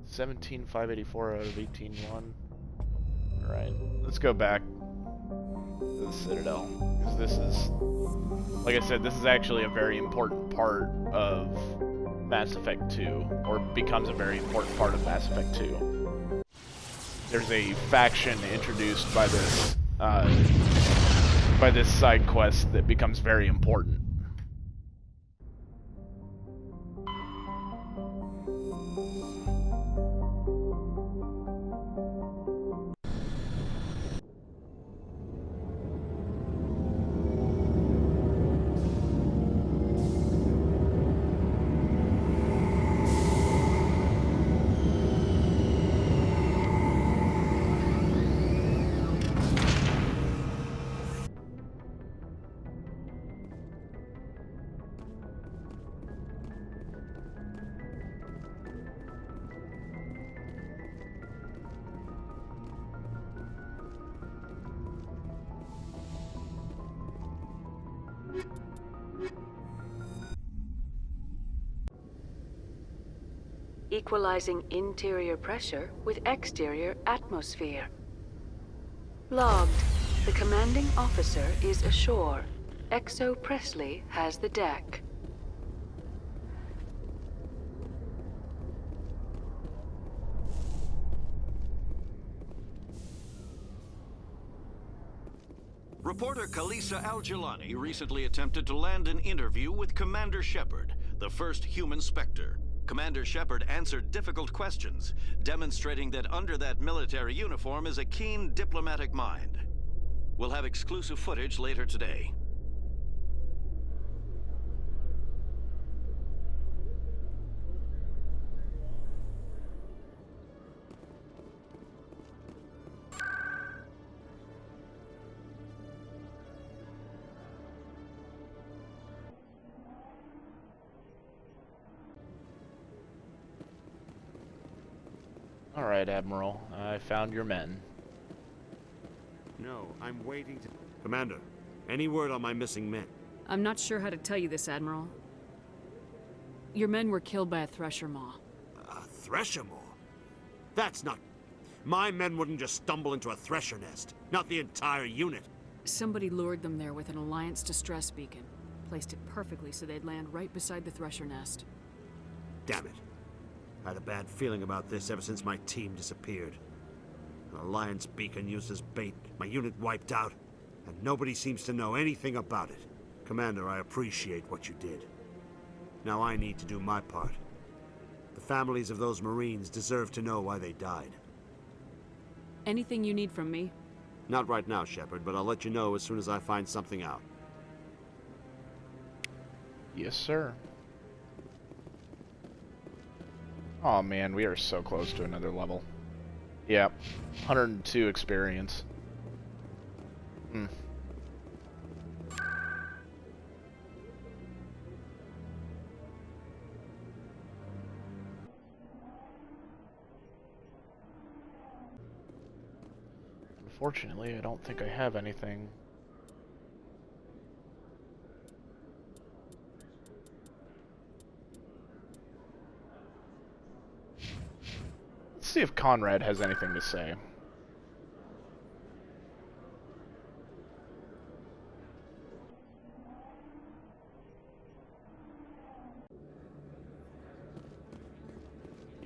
Speaker 1: 17,584 out of 18,1. Alright, let's go back to the Citadel. Because this is, like I said, this is actually a very important part of Mass Effect 2, or becomes a very important part of Mass Effect 2. There's a faction introduced by this side quest that becomes very important.
Speaker 19: Equalizing interior pressure with exterior atmosphere. Logged. The commanding officer is ashore. XO Presley has the deck.
Speaker 21: Reporter Kalisa Al-Jilani recently attempted to land an interview with Commander Shepard, the first human Spectre. Commander Shepard answered difficult questions, demonstrating that under that military uniform is a keen diplomatic mind. We'll have exclusive footage later today.
Speaker 1: Alright, Admiral. I found your men.
Speaker 7: No, I'm waiting to... Commander, any word on my missing men?
Speaker 3: I'm not sure how to tell you this, Admiral. Your men were killed by a Thresher Maw.
Speaker 7: A Thresher Maw? That's not... My men wouldn't just stumble into a Thresher nest. Not the entire unit.
Speaker 3: Somebody lured them there with an Alliance distress beacon. Placed it perfectly so they'd land right beside the Thresher nest.
Speaker 7: Damn it. I had a bad feeling about this ever since my team disappeared. An Alliance beacon used as bait, my unit wiped out, and nobody seems to know anything about it. Commander, I appreciate what you did. Now I need to do my part. The families of those Marines deserve to know why they died.
Speaker 3: Anything you need from me?
Speaker 7: Not right now, Shepard, but I'll let you know as soon as I find something out.
Speaker 1: Yes, sir. Oh man, we are so close to another level. Yep, 102 experience. Unfortunately, I don't think I have anything. Let's see if Conrad has anything to say.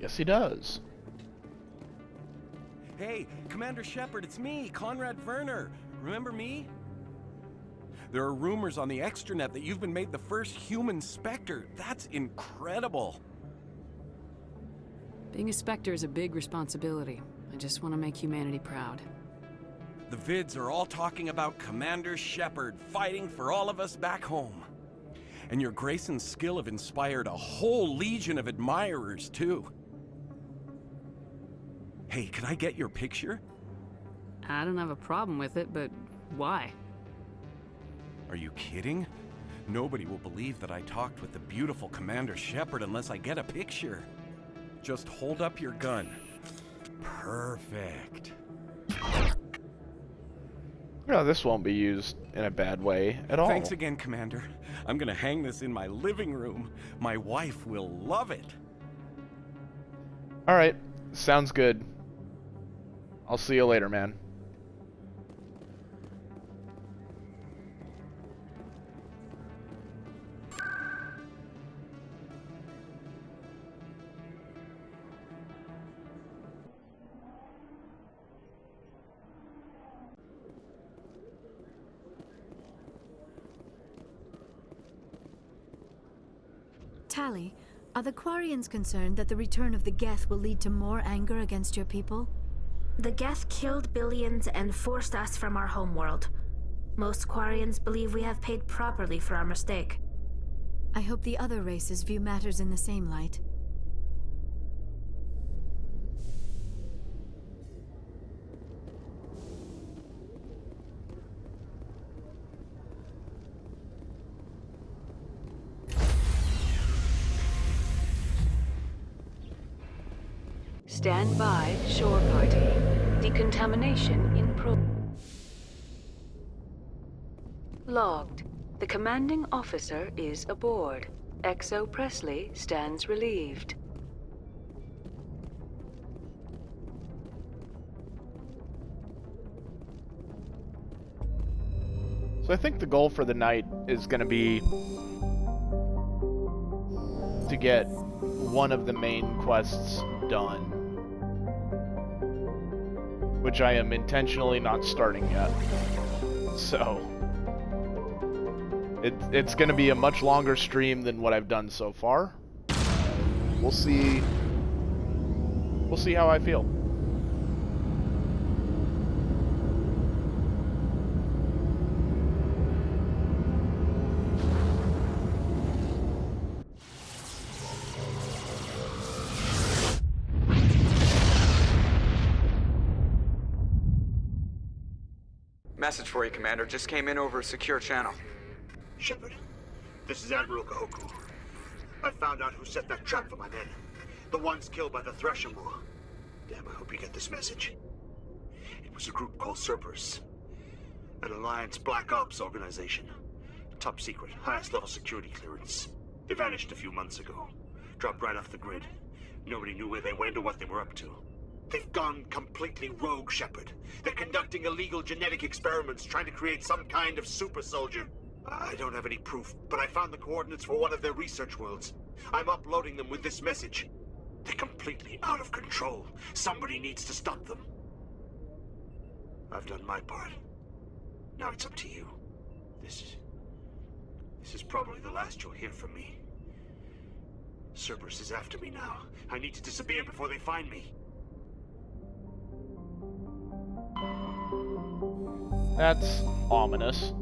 Speaker 1: Yes, he does.
Speaker 10: Hey, Commander Shepard, it's me, Conrad Werner. Remember me? There are rumors on the extranet that you've been made the first human Spectre. That's incredible.
Speaker 3: Being a Spectre is a big responsibility. I just want to make humanity proud.
Speaker 10: The vids are all talking about Commander Shepard fighting for all of us back home. And your grace and skill have inspired a whole legion of admirers, too. Hey, can I get your picture?
Speaker 3: I don't have a problem with it, but why?
Speaker 10: Are you kidding? Nobody will believe that I talked with the beautiful Commander Shepard unless I get a picture. Just hold up your gun. Perfect.
Speaker 1: No, this won't be used in a bad way at all.
Speaker 10: Thanks again, Commander. I'm gonna hang this in my living room. My wife will love it.
Speaker 1: Alright, Sounds good. I'll see you later, man.
Speaker 14: Tali, are the Quarians concerned that the return of the Geth will lead to more anger against your people?
Speaker 8: The Geth killed billions and forced us from our homeworld. Most Quarians believe we have paid properly for our mistake.
Speaker 14: I hope the other races view matters in the same light.
Speaker 19: Stand by, shore party. Decontamination in Logged. The commanding officer is aboard. XO Presley stands relieved.
Speaker 1: So I think the goal for the night is going to be to get one of the main quests done, which I am intentionally not starting yet. So it's going to be a much longer stream than what I've done so far. We'll see how I feel.
Speaker 9: Message for you, Commander. Just came in over a secure channel.
Speaker 12: Shepard, this is Admiral Kahoku. I found out who set that trap for my men. The ones killed by the Thresher War. Damn, I hope you get this message. It was a group called Cerberus. An Alliance Black Ops organization. Top secret, highest level security clearance. They vanished a few months ago. Dropped right off the grid. Nobody knew where they went or what they were up to. They've gone completely rogue, Shepard. They're conducting illegal genetic experiments, trying to create some kind of super soldier. I don't have any proof, but I found the coordinates for one of their research worlds. I'm uploading them with this message. They're completely out of control. Somebody needs to stop them. I've done my part. Now it's up to you. This is probably the last you'll hear from me. Cerberus is after me now. I need to disappear before they find me.
Speaker 1: That's ominous.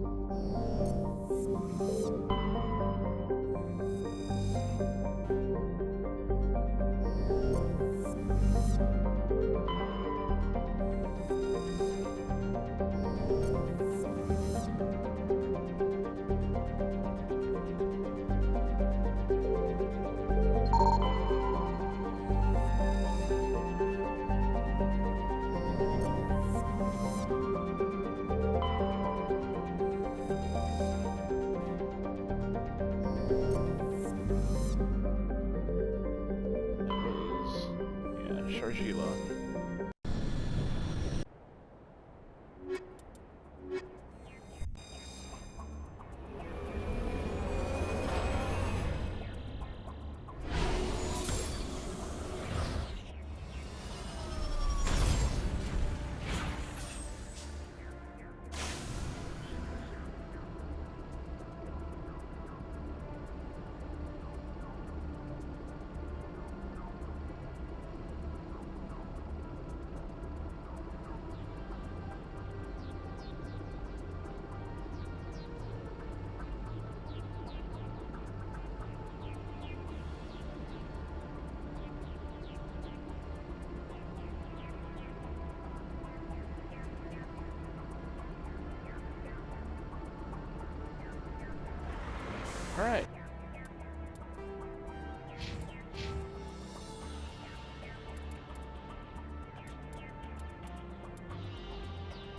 Speaker 1: All right.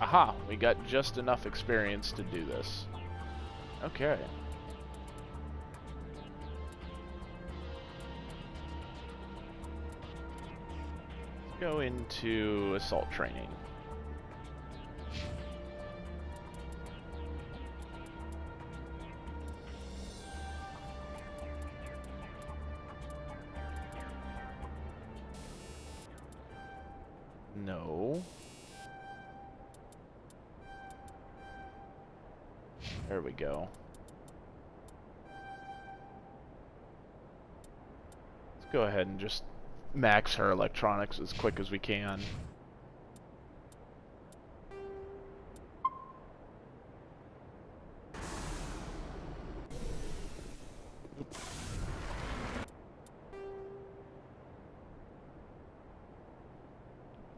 Speaker 1: Aha, we got just enough experience to do this. Okay. go into assault training. No. There we go. Let's go ahead and just max her electronics as quick as we can.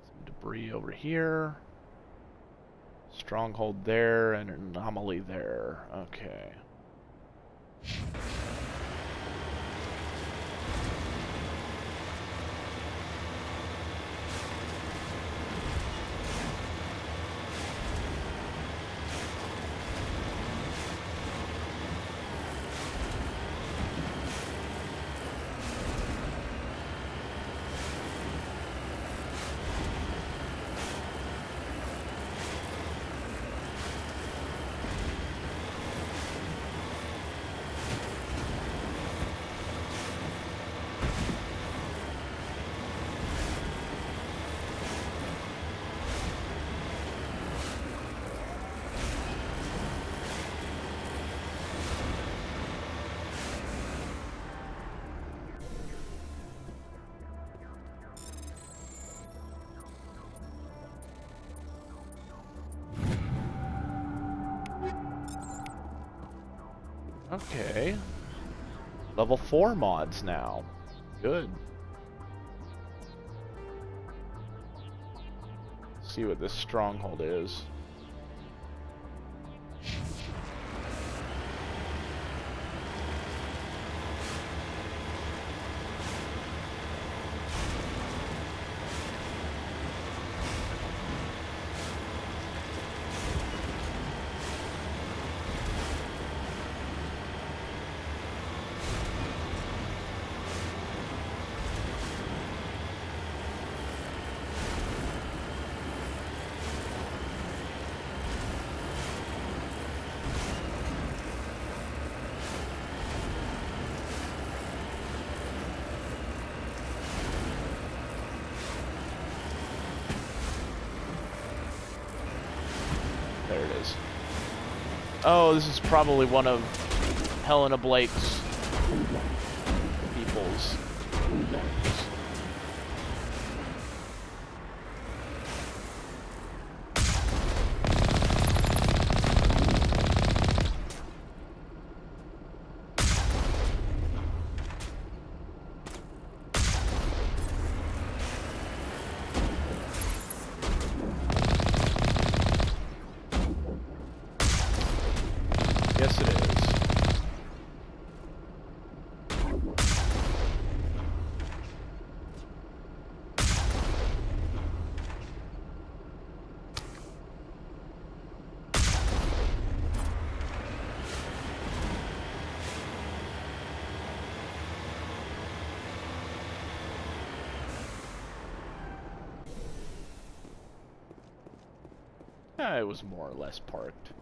Speaker 1: Some debris over here. Stronghold there and an anomaly there. Okay. Okay. Level 4 mods now. Good. Let's see what this stronghold is. There it is. Oh, this is probably one of Helena Blake's people's things. Yes, it is. It was more or less parked.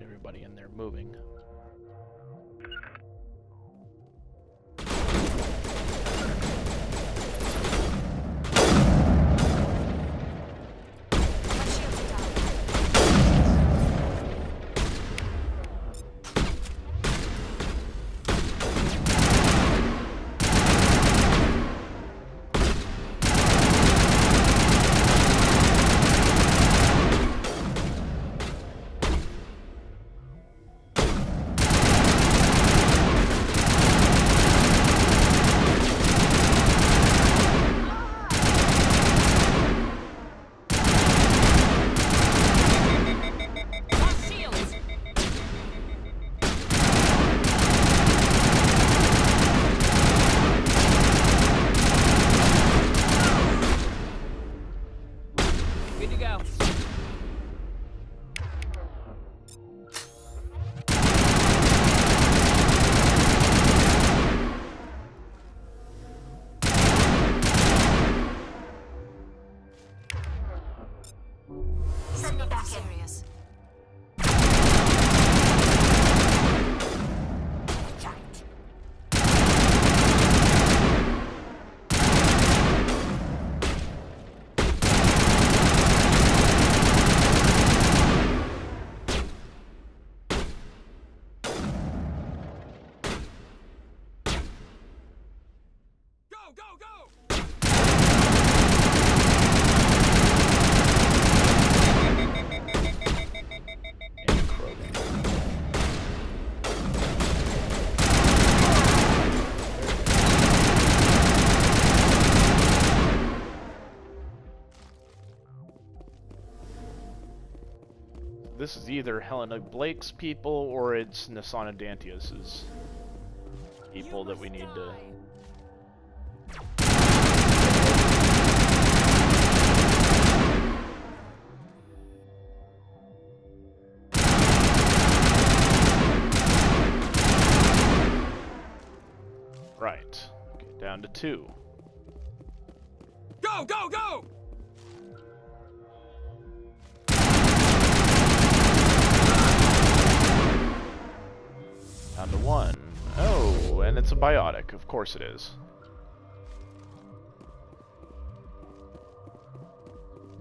Speaker 1: Everybody in there moving. this is either Helena Blake's people or it's Nasana Dantius's people that we need to... Right. Get down to 2.
Speaker 10: Go, go, go!
Speaker 1: Down to 1. Oh, and it's a biotic. Of course it is.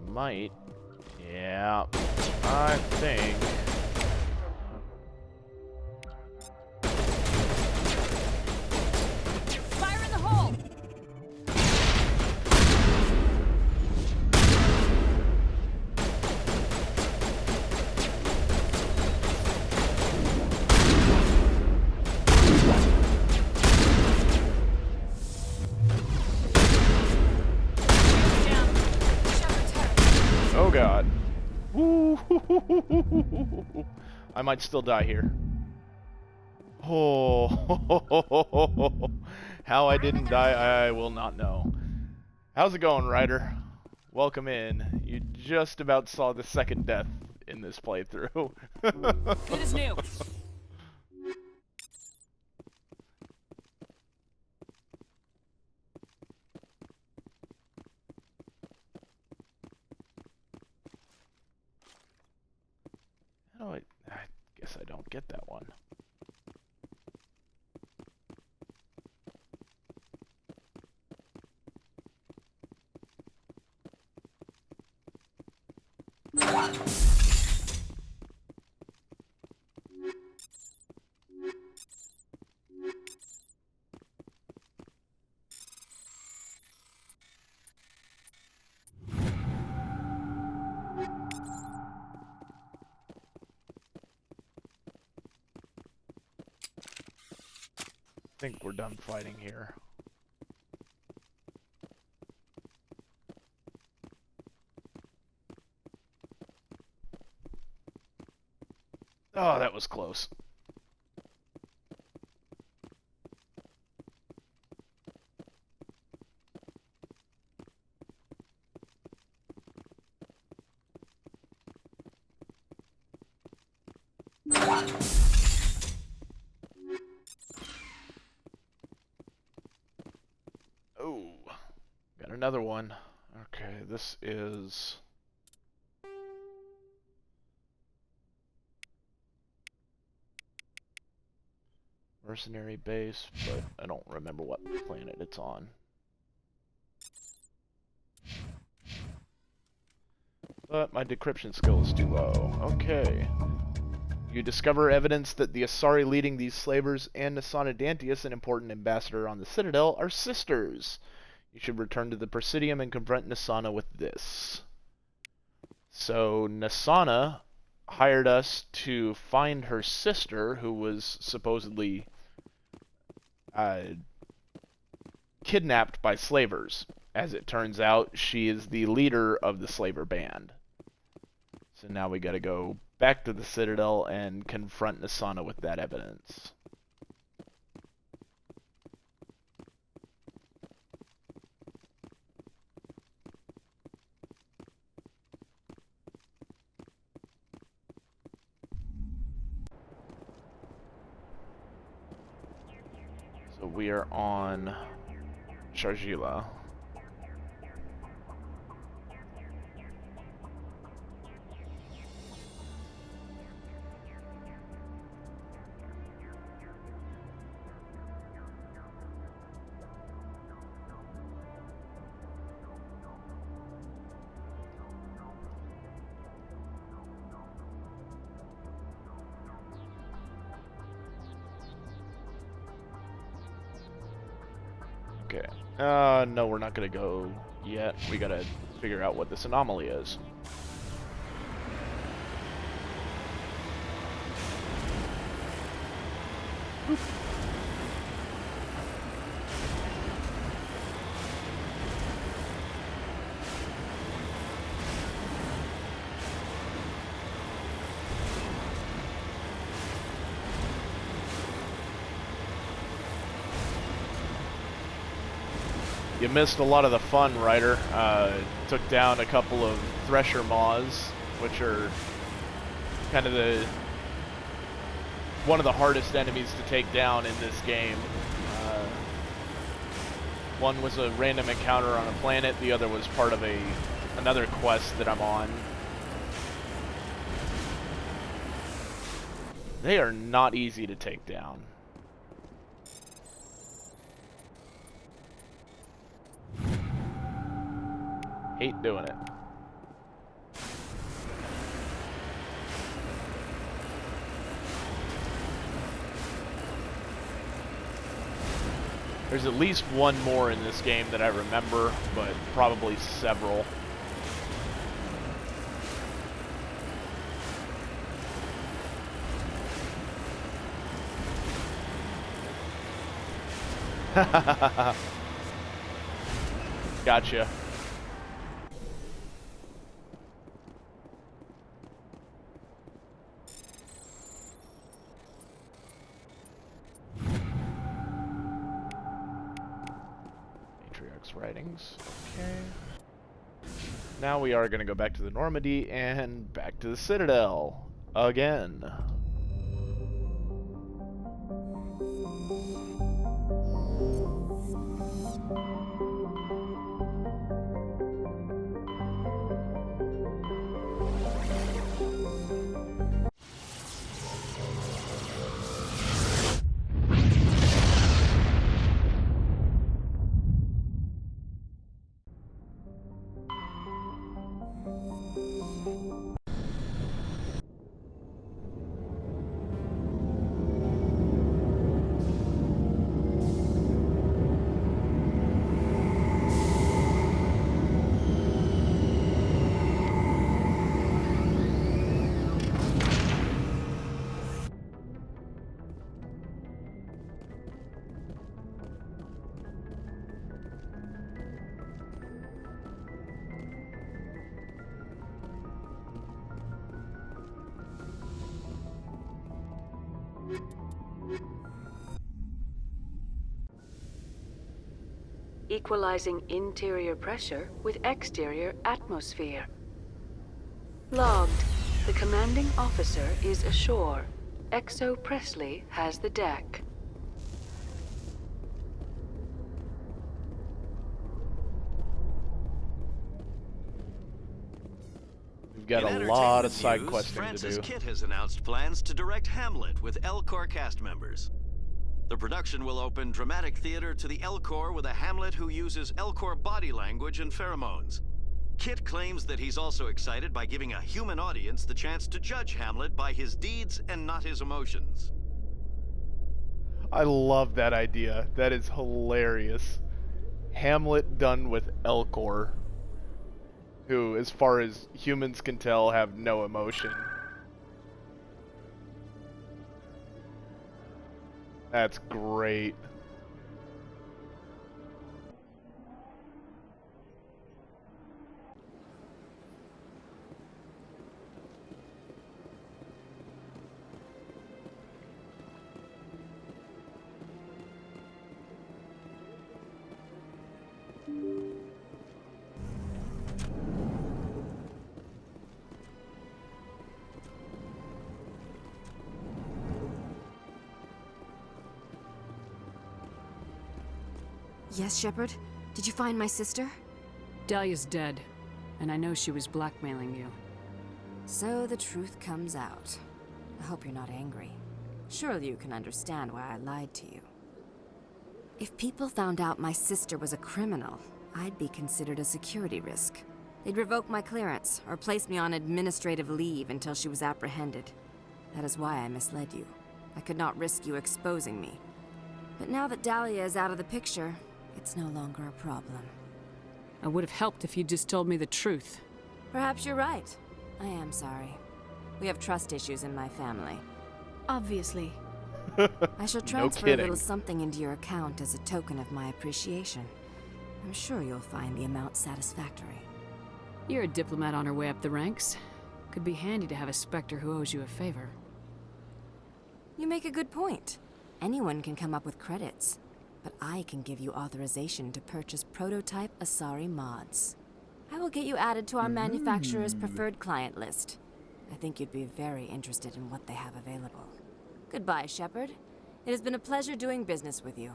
Speaker 1: Might. Yeah. I think...
Speaker 6: Fire in the hole!
Speaker 1: Oh god. Woo. I might still die here. Oh, how I didn't die, I will not know. How's it going, Ryder? Welcome in. You just about saw the second death in this playthrough.
Speaker 3: Good as new.
Speaker 1: How do I guess I don't get that one. I think we're done fighting here. Oh, that was close. Oh, got another one. Okay, this is... mercenary base, but I don't remember what planet it's on. But my decryption skill is too low. Okay. You discover evidence that the Asari leading these slavers and Nasana Dantius, an important ambassador on the Citadel, are sisters. You should return to the Presidium and confront Nasana with this. So Nasana hired us to find her sister, who was supposedly kidnapped by slavers. As it turns out, she is the leader of the slaver band. So now we gotta go back to the Citadel and confront Nasana with that evidence. So we are on Sharjila. Okay. No, we're not gonna go yet. We gotta figure out what this anomaly is. Oop. You missed a lot of the fun, Ryder. Took down a couple of Thresher Maws, which are kind of one of the hardest enemies to take down in this game. One was a random encounter on a planet, the other was part of another quest that I'm on. They are not easy to take down. Hate doing it. There's at least one more in this game that I remember, but probably several. Gotcha. Matriarch's writings. Okay. Now we are going to go back to the Normandy and back to the Citadel again.
Speaker 19: Equalizing interior pressure with exterior atmosphere. Logged. The commanding officer is ashore. XO Presley has the deck.
Speaker 1: We've got
Speaker 21: In
Speaker 1: a lot of
Speaker 21: entertainment
Speaker 1: side
Speaker 21: news,
Speaker 1: questing
Speaker 21: Francis
Speaker 1: to do.
Speaker 21: Kitt has announced plans to direct Hamlet with Elcor cast members. The production will open dramatic theater to the Elcor with a Hamlet who uses Elcor body language and pheromones. Kitt claims that he's also excited by giving a human audience the chance to judge Hamlet by his deeds and not his emotions.
Speaker 1: I love that idea. That is hilarious. Hamlet done with Elcor, who, as far as humans can tell, have no emotion. That's great.
Speaker 18: Yes, Shepard? Did you find my sister?
Speaker 3: Dahlia's dead, and I know she was blackmailing you.
Speaker 18: So the truth comes out. I hope you're not angry. Surely you can understand why I lied to you. If people found out my sister was a criminal, I'd be considered a security risk. They'd revoke my clearance, or place me on administrative leave until she was apprehended. That is why I misled you. I could not risk you exposing me. But now that Dahlia is out of the picture, it's no longer a problem.
Speaker 3: I would have helped if you'd just told me the truth.
Speaker 18: Perhaps you're right. I am sorry. We have trust issues in my family.
Speaker 14: Obviously.
Speaker 18: I shall transfer a little something into your account as a token of my appreciation. I'm sure you'll find the amount satisfactory.
Speaker 3: You're a diplomat on her way up the ranks. Could be handy to have a Spectre who owes you a favor.
Speaker 18: You make a good point. Anyone can come up with credits.
Speaker 13: but I can give you authorization to purchase prototype Asari mods. I will get you added to our manufacturer's preferred client list. I think you'd be very interested in what they have available. Goodbye, Shepard. It has been a pleasure doing business with you.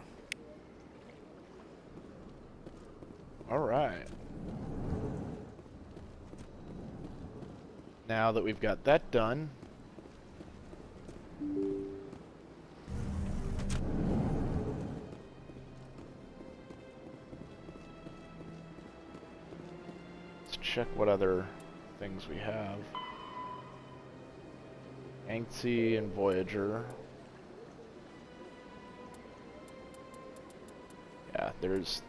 Speaker 1: All right. Now that we've got that done, let's check what other things we have. Anxi and Voyager. Yeah, there's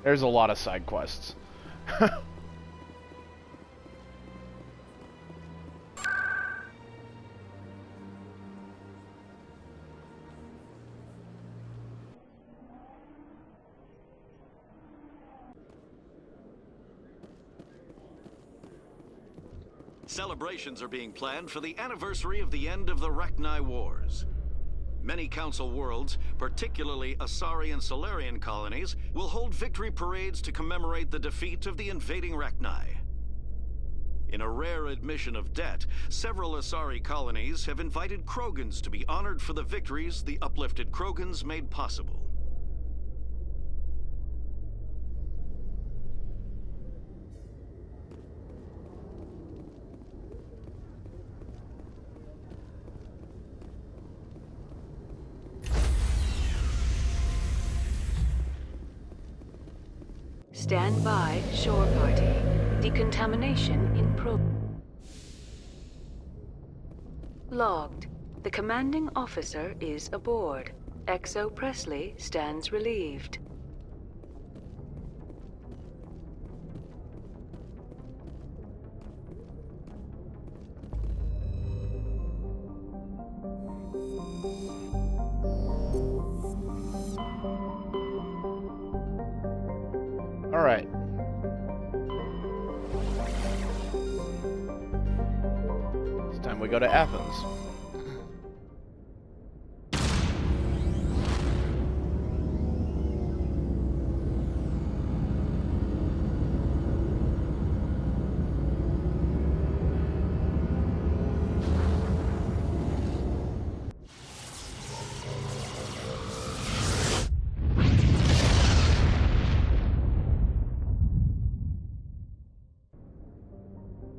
Speaker 1: a lot of side quests.
Speaker 21: Celebrations are being planned for the anniversary of the end of the Rachni Wars. Many Council worlds, particularly Asari and Solarian colonies, will hold victory parades to commemorate the defeat of the invading Rachni. In a rare admission of debt, several Asari colonies have invited Krogans to be honored for the victories the uplifted Krogans made possible.
Speaker 19: Stand by, shore party. Decontamination in Logged. The commanding officer is aboard. XO Presley stands relieved.
Speaker 1: All right. It's time we go to Athens.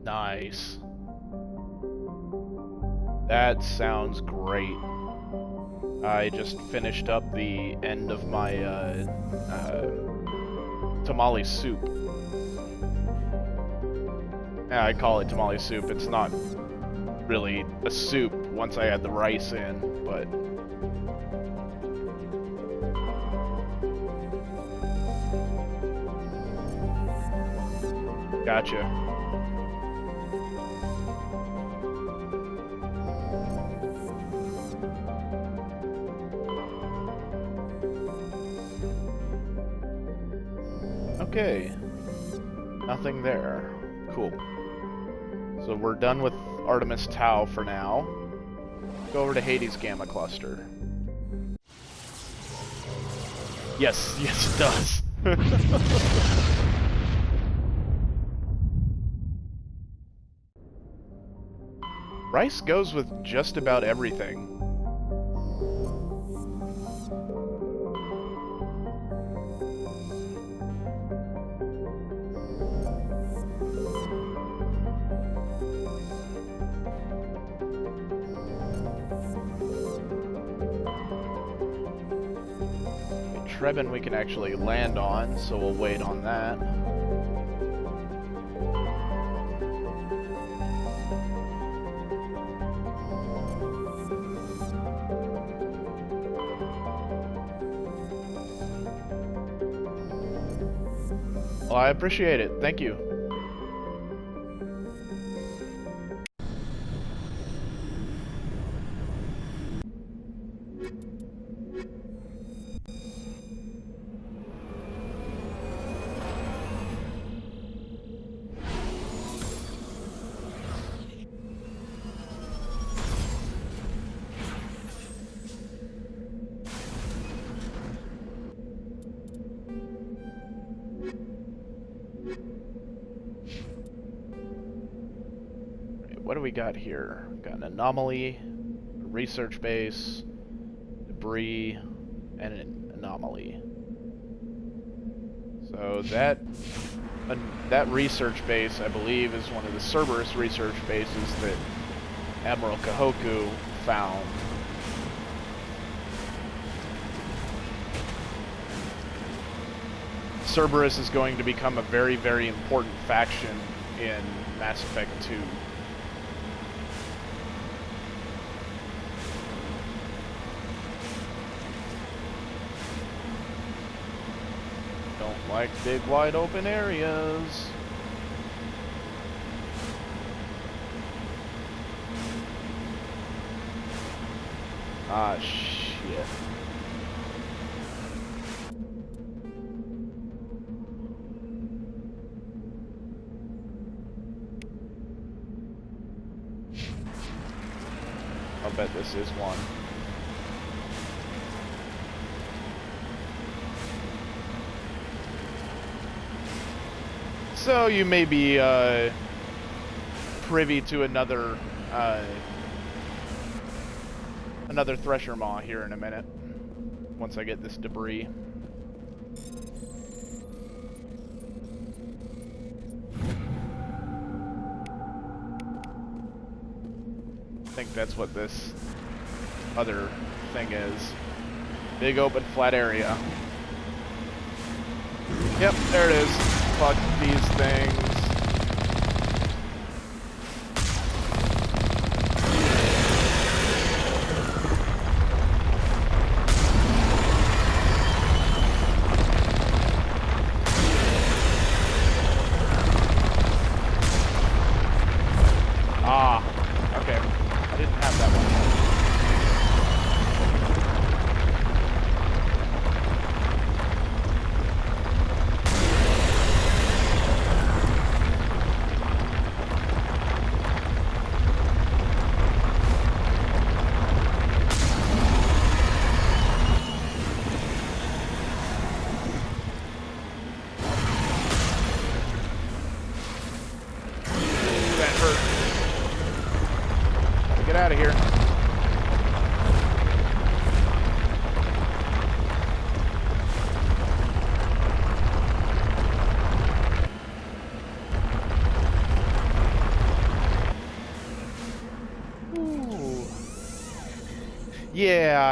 Speaker 1: Nice. That sounds great. I just finished up the end of my tamale soup. Yeah, I call it tamale soup. It's not really a soup once I add the rice in, but gotcha. Okay, nothing there. Cool. So we're done with Artemis Tau for now. Go over to Hades Gamma Cluster. Yes, yes it does. Rice goes with just about everything. Trebin we can actually land on, so we'll wait on that. Well, I appreciate it. Thank you. do we got here? Got an anomaly, a research base, debris, and an anomaly. So that research base, I believe, is one of the Cerberus research bases that Admiral Kahoku found. Cerberus is going to become a very, very important faction in Mass Effect 2. Don't like big, wide open areas. Ah, shit. I'll bet this is one. So you may be privy to another Thresher Maw here in a minute, once I get this debris. I think that's what this other thing is. Big open flat area. Yep, there it is. Fuck these things.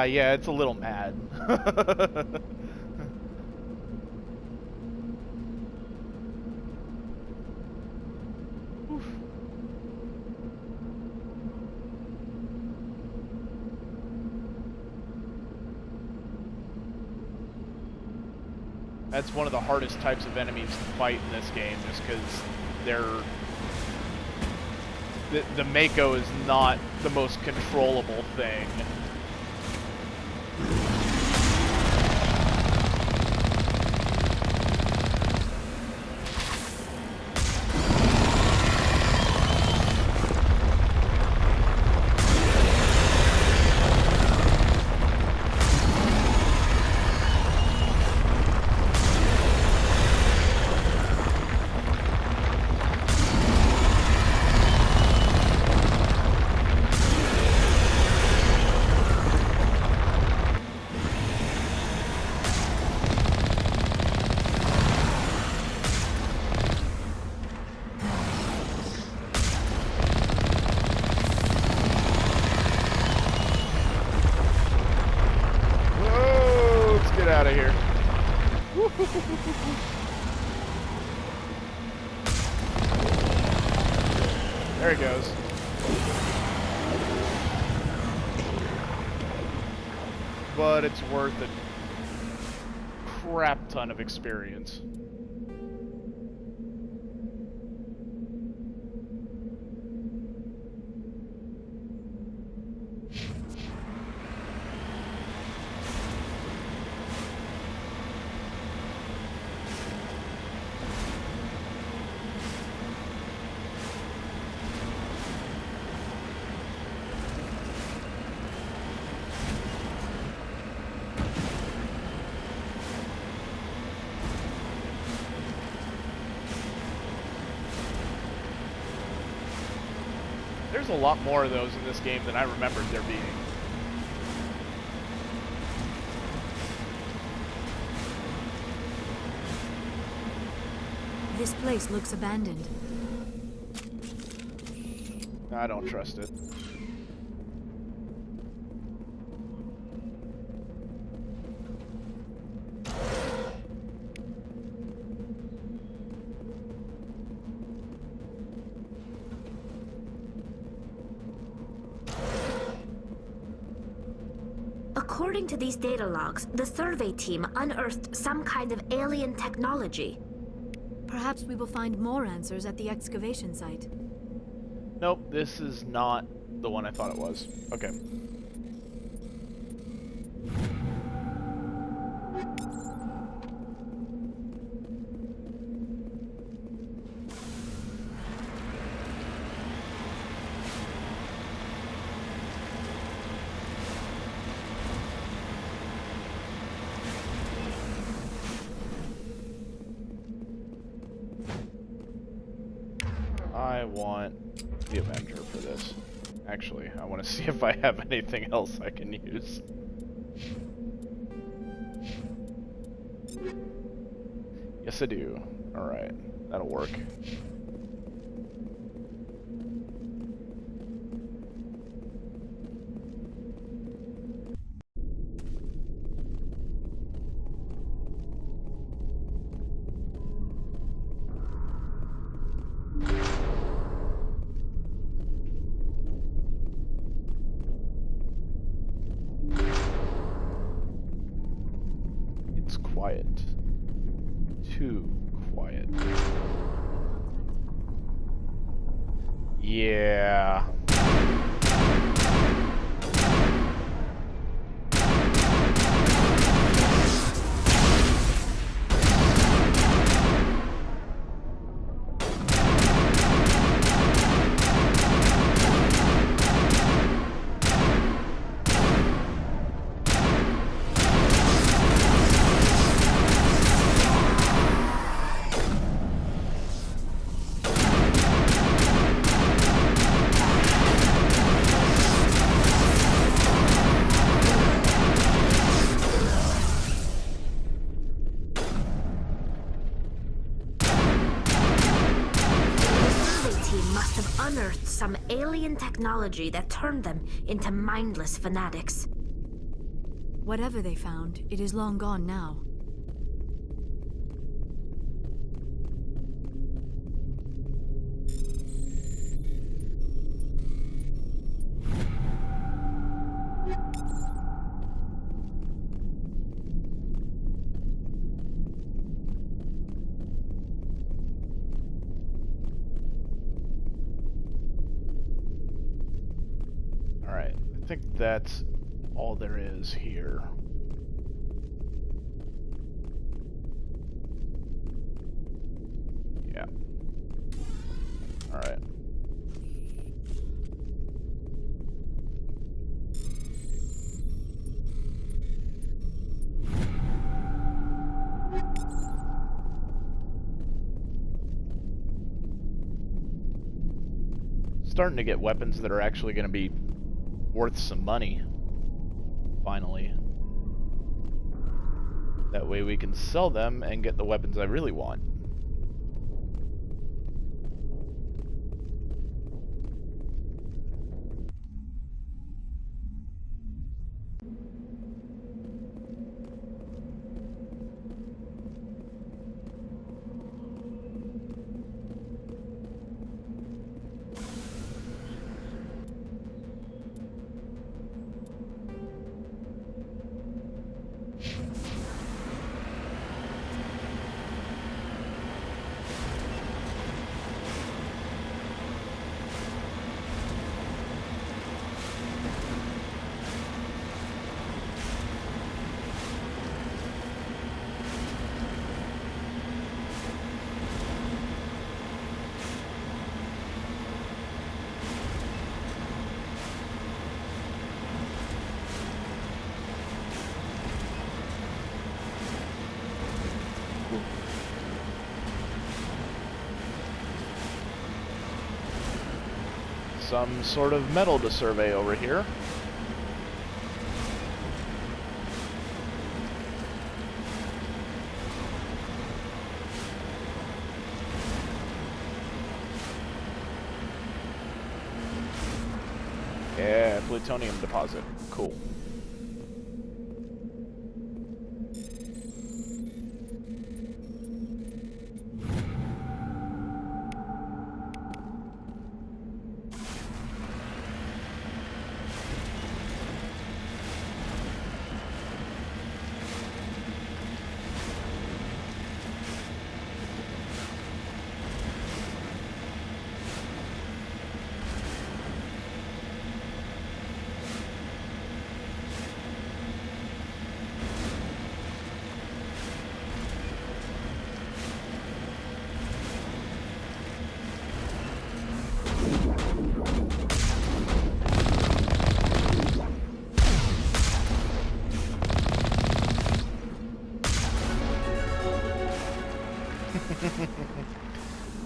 Speaker 1: Yeah, it's a little mad. That's one of the hardest types of enemies to fight in this game, just because the Mako is not the most controllable thing. There it goes. But it's worth a crap ton of experience. There's a lot more of those in this game than I remembered there being.
Speaker 14: This place looks abandoned.
Speaker 1: I don't trust it.
Speaker 8: According to these data logs, the survey team unearthed some kind of alien technology.
Speaker 14: Perhaps we will find more answers at the excavation site.
Speaker 1: Nope, this is not the one I thought it was. Okay. I want the Avenger for this. Actually, I want to see if I have anything else I can use. Yes, I do. Alright, that'll work. Quiet. Too quiet. Yeah.
Speaker 8: Unearthed some alien technology that turned them into mindless fanatics.
Speaker 14: Whatever they found, it is long gone now.
Speaker 1: I think that's all there is here. Yeah. Alright. Starting to get weapons that are actually going to be worth some money, finally. That way we can sell them and get the weapons I really want. some sort of metal to survey over here. Yeah, plutonium deposit. Cool.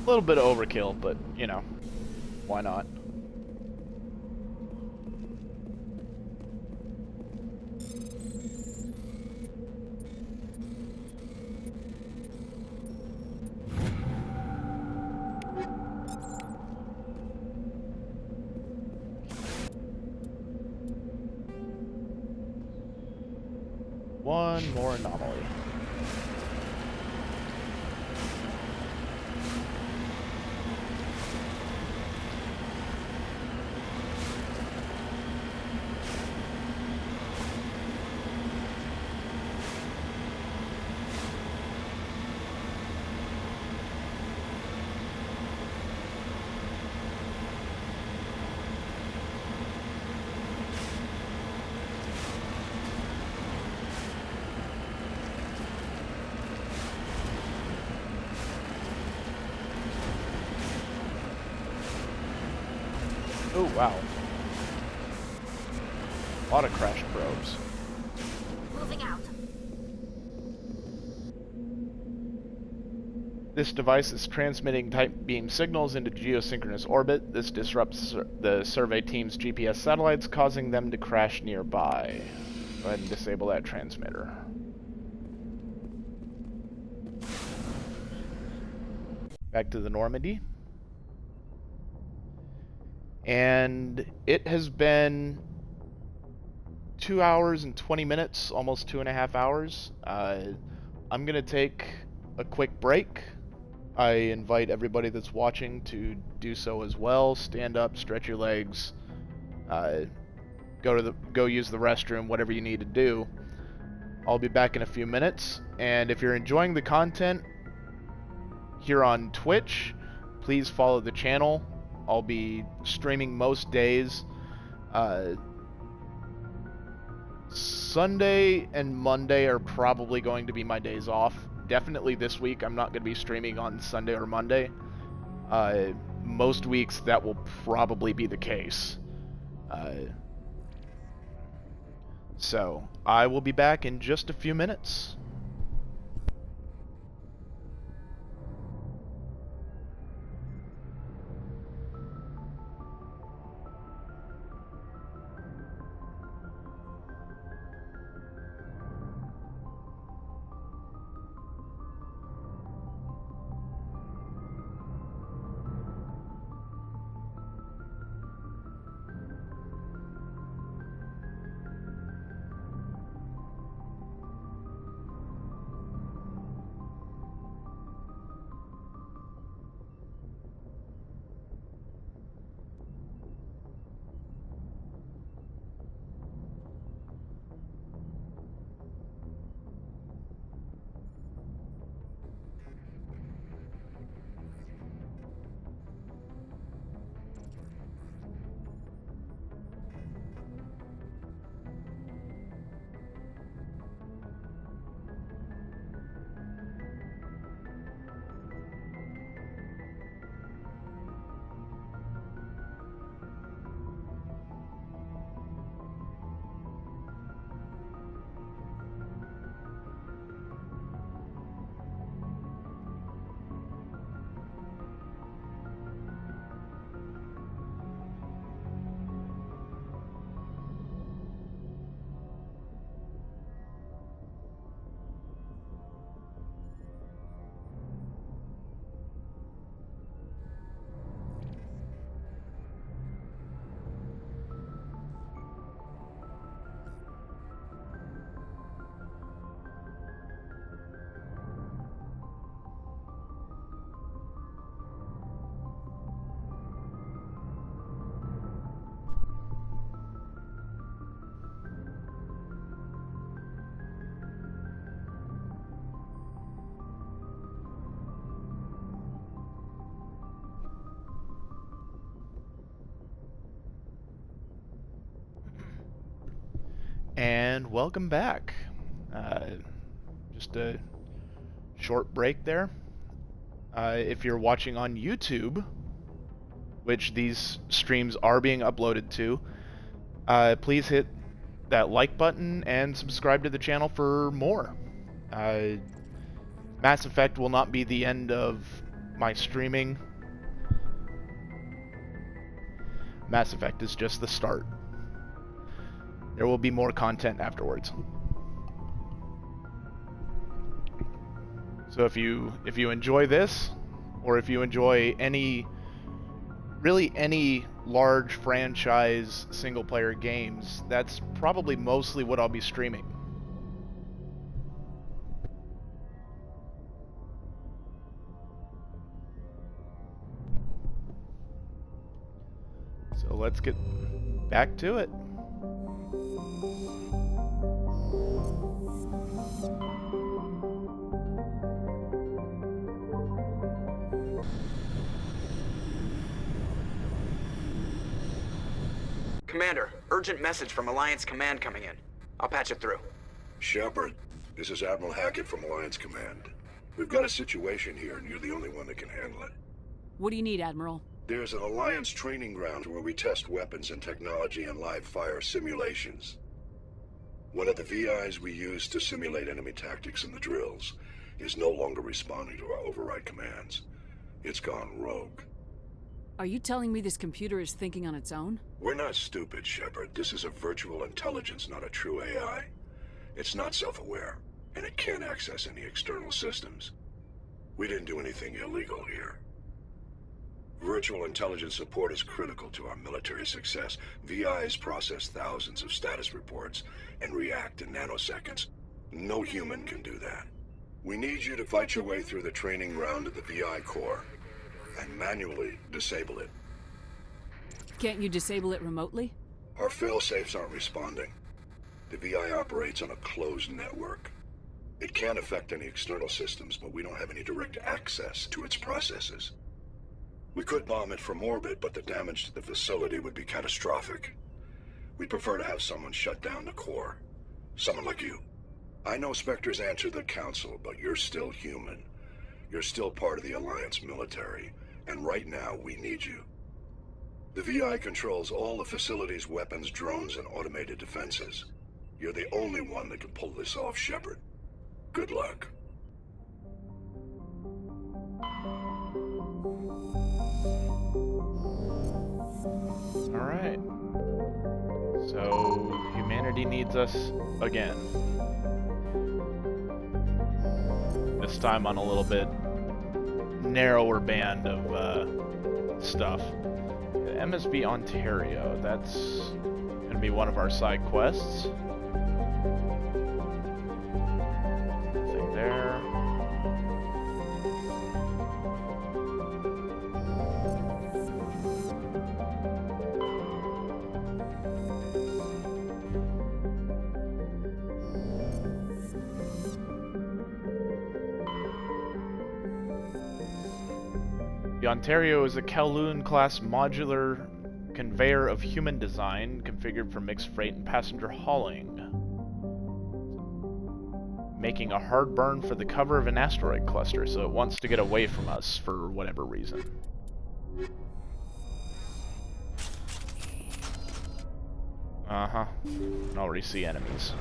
Speaker 1: A little bit of overkill, but, you know, why not? One more anomaly. Oh, wow. A lot of crashed probes.
Speaker 8: Moving out.
Speaker 1: This device is transmitting type beam signals into geosynchronous orbit. This disrupts the survey team's GPS satellites, causing them to crash nearby. Go ahead and disable that transmitter. Back to the Normandy. And it has been 2 hours and 20 minutes, almost 2.5 hours. I'm gonna take a quick break. I invite everybody that's watching to do so as well. Stand up, stretch your legs, go use the restroom, whatever you need to do. I'll be back in a few minutes, and if you're enjoying the content here on Twitch, please follow the channel. I'll be streaming most days. Sunday and Monday are probably going to be my days off. Definitely this week I'm not going to be streaming on Sunday or Monday. Most weeks that will probably be the case. So I will be back in just a few minutes. And welcome back. Just a short break there. If you're watching on YouTube, which these streams are being uploaded to, please hit that like button and subscribe to the channel for more. Mass Effect will not be the end of my streaming. Mass Effect is just the start. There will be more content afterwards. So if you enjoy this, or if you enjoy any large franchise single player games, that's probably mostly what I'll be streaming. So let's get back to it.
Speaker 9: Commander, urgent message from Alliance Command coming in. I'll patch it through.
Speaker 15: Shepard, this is Admiral Hackett from Alliance Command. We've got a situation here, and you're the only one that can handle it.
Speaker 3: What do you need, Admiral?
Speaker 15: There's an Alliance training ground where we test weapons and technology in live fire simulations. One of the VIs we use to simulate enemy tactics in the drills is no longer responding to our override commands. It's gone rogue.
Speaker 3: Are you telling me this computer is thinking on its own?
Speaker 15: We're not stupid, Shepard. This is a virtual intelligence, not a true AI. It's not self-aware, and it can't access any external systems. We didn't do anything illegal here. Virtual intelligence support is critical to our military success. VIs process thousands of status reports and react in nanoseconds. No human can do that. We need you to fight your way through the training ground of the VI core and manually disable it.
Speaker 3: Can't you disable it remotely?
Speaker 15: Our fail-safes aren't responding. The VI operates on a closed network. It can't affect any external systems, but we don't have any direct access to its processes. We could bomb it from orbit, but the damage to the facility would be catastrophic. We'd prefer to have someone shut down the core. Someone like you. I know Spectres answered the Council, but you're still human. You're still part of the Alliance military, and right now we need you. The VI controls all the facility's weapons, drones, and automated defenses. You're the only one that can pull this off, Shepard. Good luck.
Speaker 1: Alright. So, humanity needs us again. This time on a little bit narrower band of stuff. MSB Ontario, that's gonna be one of our side quests. Nothing there. The Ontario is a Kowloon-class modular conveyor of human design configured for mixed freight and passenger hauling, making a hard burn for the cover of an asteroid cluster, so it wants to get away from us for whatever reason. Uh-huh. I can already see enemies.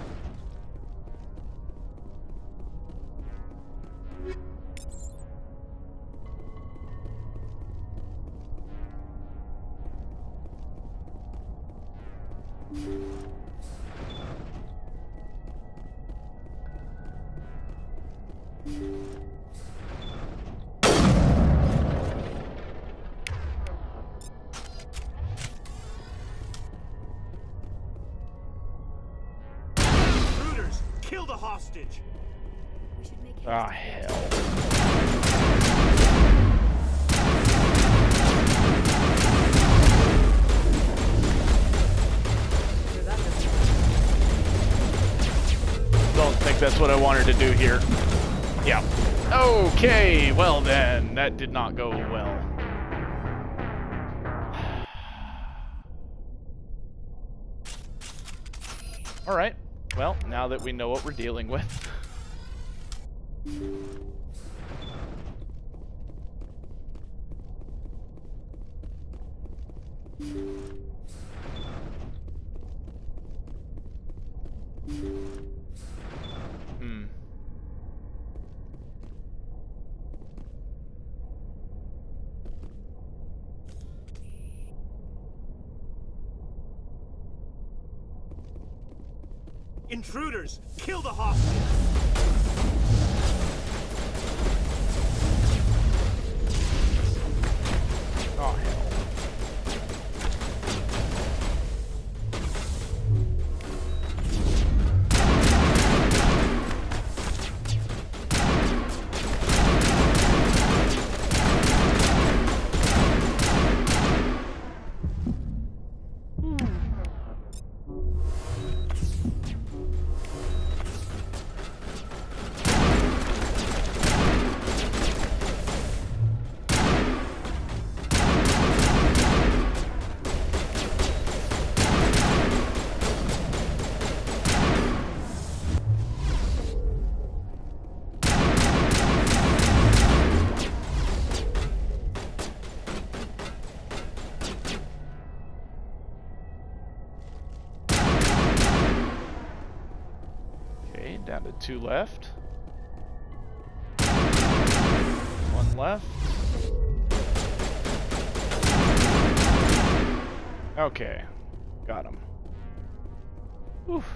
Speaker 12: Intruders! Kill the hostage!
Speaker 1: Ah, hell. Don't think that's what I wanted to do here. Yeah. Okay, well then, that did not go well. Alright, Well, now that we know what we're dealing with.
Speaker 12: Intruders! Kill the hostage!
Speaker 1: Oh, hell. Down to 2 left. 1 left. Okay. Got him. Oof.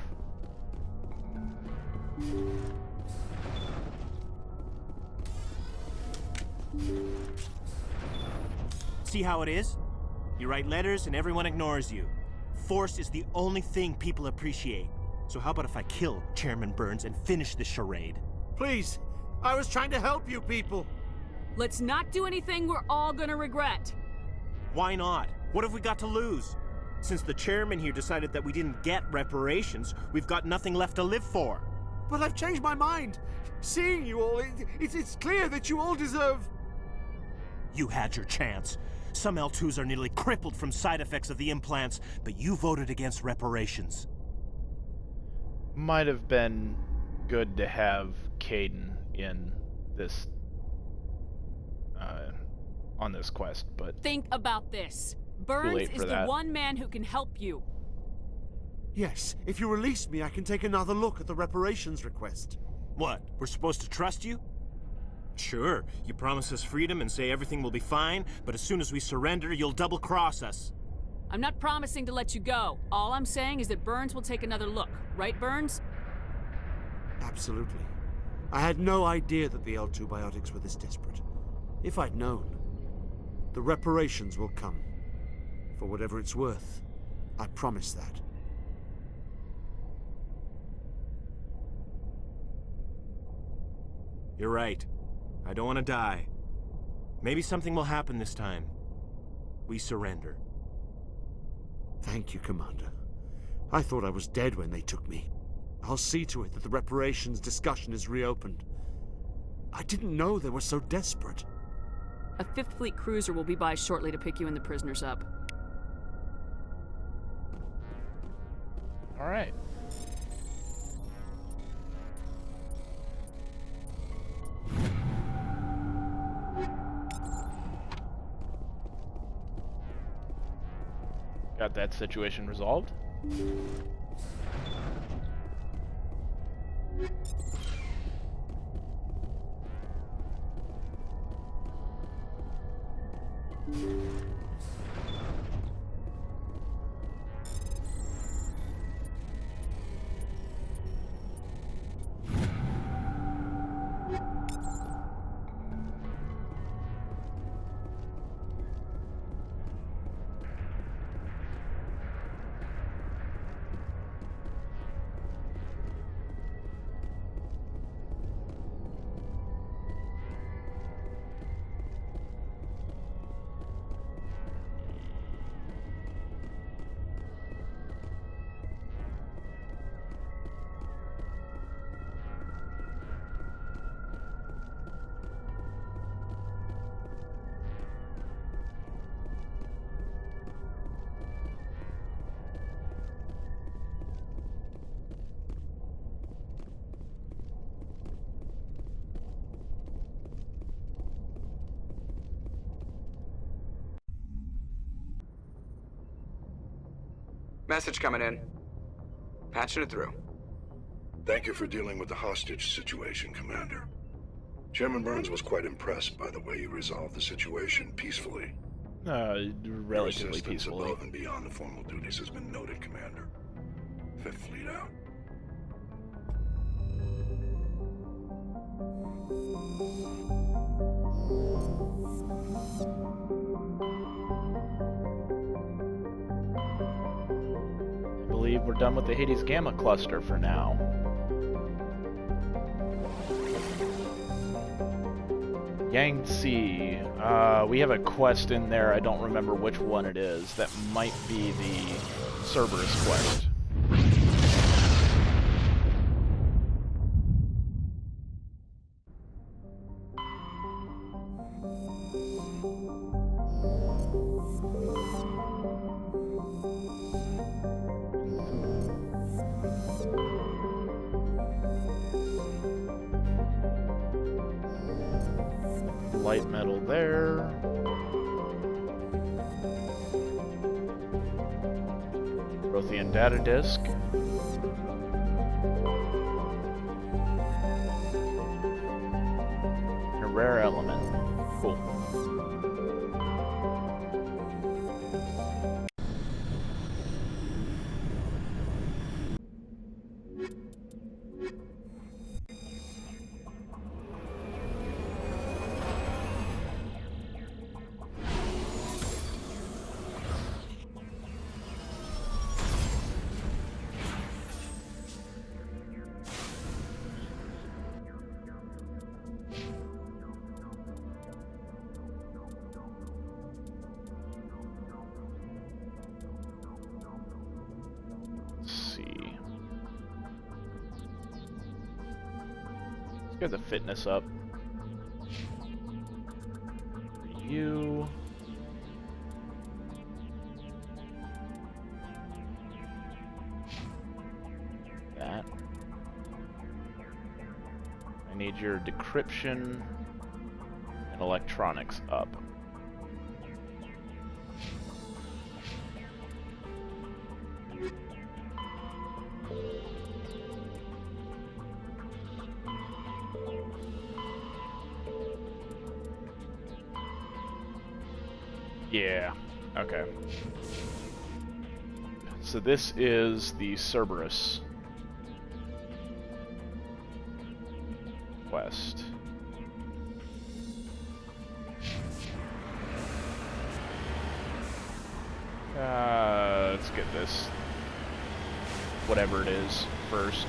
Speaker 16: See how it is? You write letters and everyone ignores you. Force is the only thing people appreciate. So how about if I kill Chairman Burns and finish this charade?
Speaker 12: Please! I was trying to help you people!
Speaker 3: Let's not do anything we're all gonna regret.
Speaker 16: Why not? What have we got to lose? Since the chairman here decided that we didn't get reparations, we've got nothing left to live for.
Speaker 12: But I've changed my mind! Seeing you all, it's clear that you all deserve...
Speaker 16: You had your chance. Some L2s are nearly crippled from side effects of the implants, but you voted against reparations.
Speaker 1: Might have been good to have Kaidan in this on this quest, but
Speaker 3: think about this. Burns is the one man who can help you.
Speaker 12: Yes, if you release me, I can take another look at the reparations request.
Speaker 16: What? We're supposed to trust you? Sure, you promise us freedom and say everything will be fine, but as soon as we surrender, you'll double-cross us.
Speaker 3: I'm not promising to let you go. All I'm saying is that Burns will take another look. Right, Burns?
Speaker 12: Absolutely. I had no idea that the L2 biotics were this desperate. If I'd known, the reparations will come. For whatever it's worth, I promise that.
Speaker 16: You're right. I don't want to die. Maybe something will happen this time. We surrender.
Speaker 12: Thank you, Commander. I thought I was dead when they took me. I'll see to it that the reparations discussion is reopened. I didn't know they were so desperate.
Speaker 3: A 5th Fleet cruiser will be by shortly to pick you and the prisoners up.
Speaker 1: All right. Got that situation resolved.
Speaker 9: Message coming in. Patching it through.
Speaker 15: Thank you for dealing with the hostage situation, Commander. Chairman Burns was quite impressed by the way you resolved the situation peacefully.
Speaker 1: Relatively
Speaker 15: Your assistance
Speaker 1: peacefully.
Speaker 15: above and beyond the formal duties has been noted, Commander. Fifth Fleet out.
Speaker 1: I believe we're done with the Hades Gamma cluster for now. Yangtze. We have a quest in there, I don't remember which one it is. That might be the Cerberus quest. Light metal there. Prothean data disk. A rare element. Cool. Let's get the fitness up. You. That. I need your decryption and electronics up. Yeah, okay. So this is the Cerberus quest. Let's get this, whatever it is, first.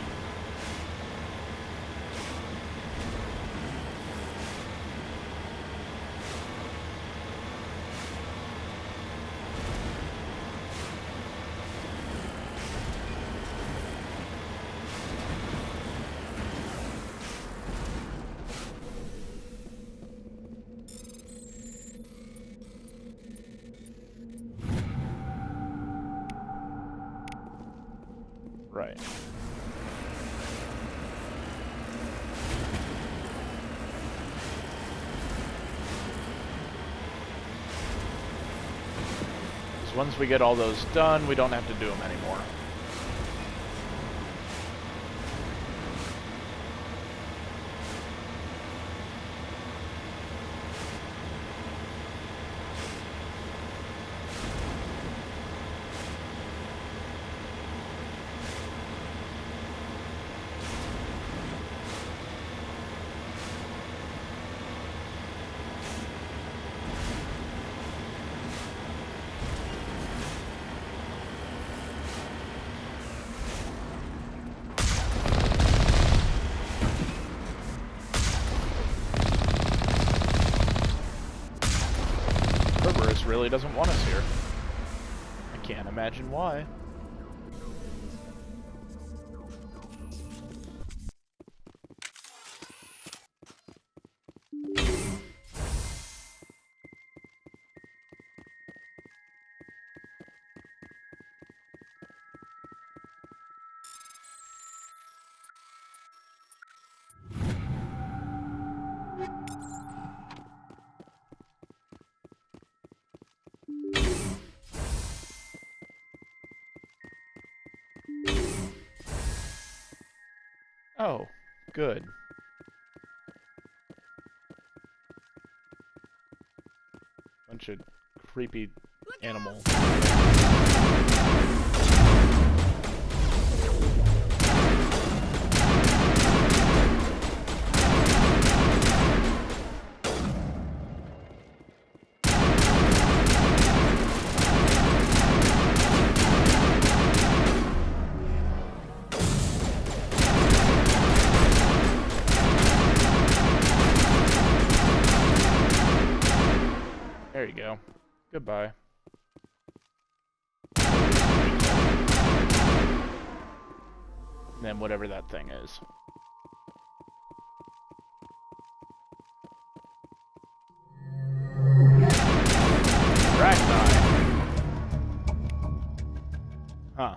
Speaker 1: Right. So once we get all those done, we don't have to do them anymore. Cerberus really doesn't want us here. I can't imagine why. Oh, good. Bunch of creepy animals. There you go. Goodbye. And then whatever that thing is. Rachni. Huh.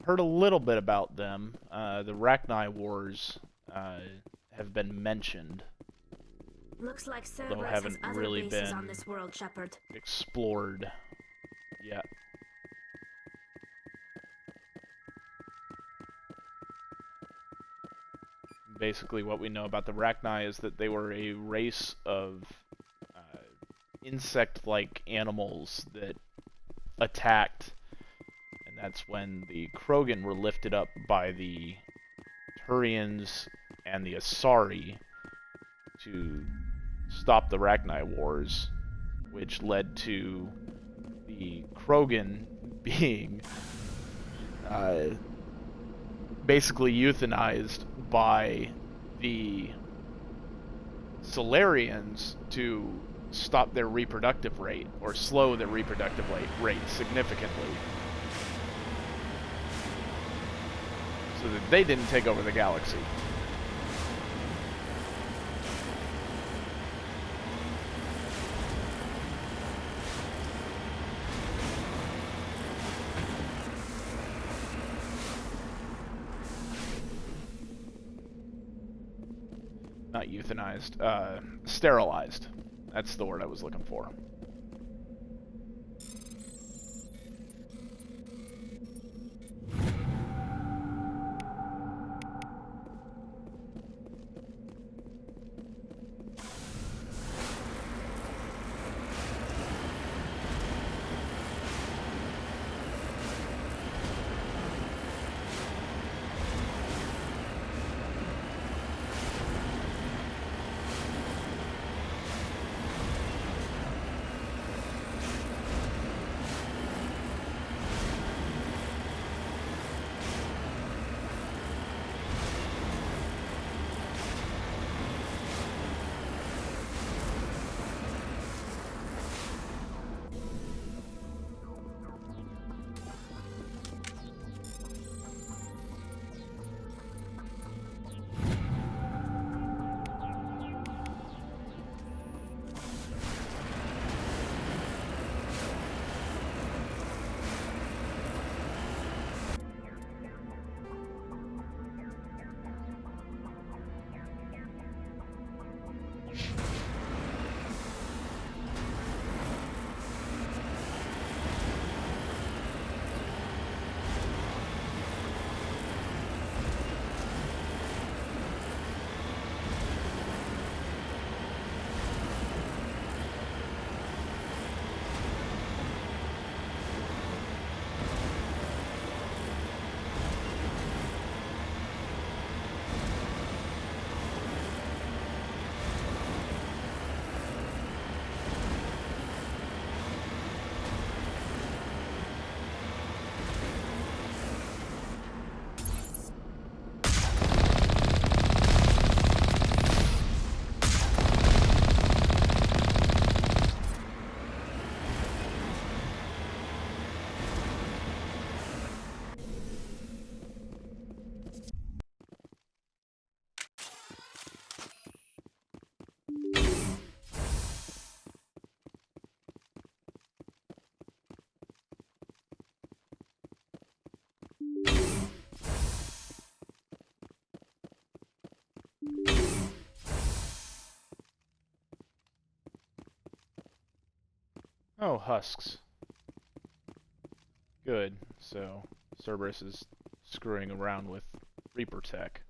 Speaker 1: Heard a little bit about them. The Rachni Wars have been mentioned.
Speaker 8: Looks like
Speaker 1: Though
Speaker 8: Cerberus
Speaker 1: haven't
Speaker 8: has other
Speaker 1: really
Speaker 8: bases
Speaker 1: been
Speaker 8: on this world, Shepard.
Speaker 1: explored yet. Basically, what we know about the Rachni is that they were a race of insect-like animals that attacked, and that's when the Krogan were lifted up by the Turians and the Asari to stop the Rachni Wars, which led to the Krogan being basically euthanized by the Solarians to stop their reproductive rate, or slow their reproductive rate significantly, so that they didn't take over the galaxy. Not euthanized, sterilized. That's the word I was looking for. Oh, husks. Good. So, Cerberus is screwing around with Reaper tech.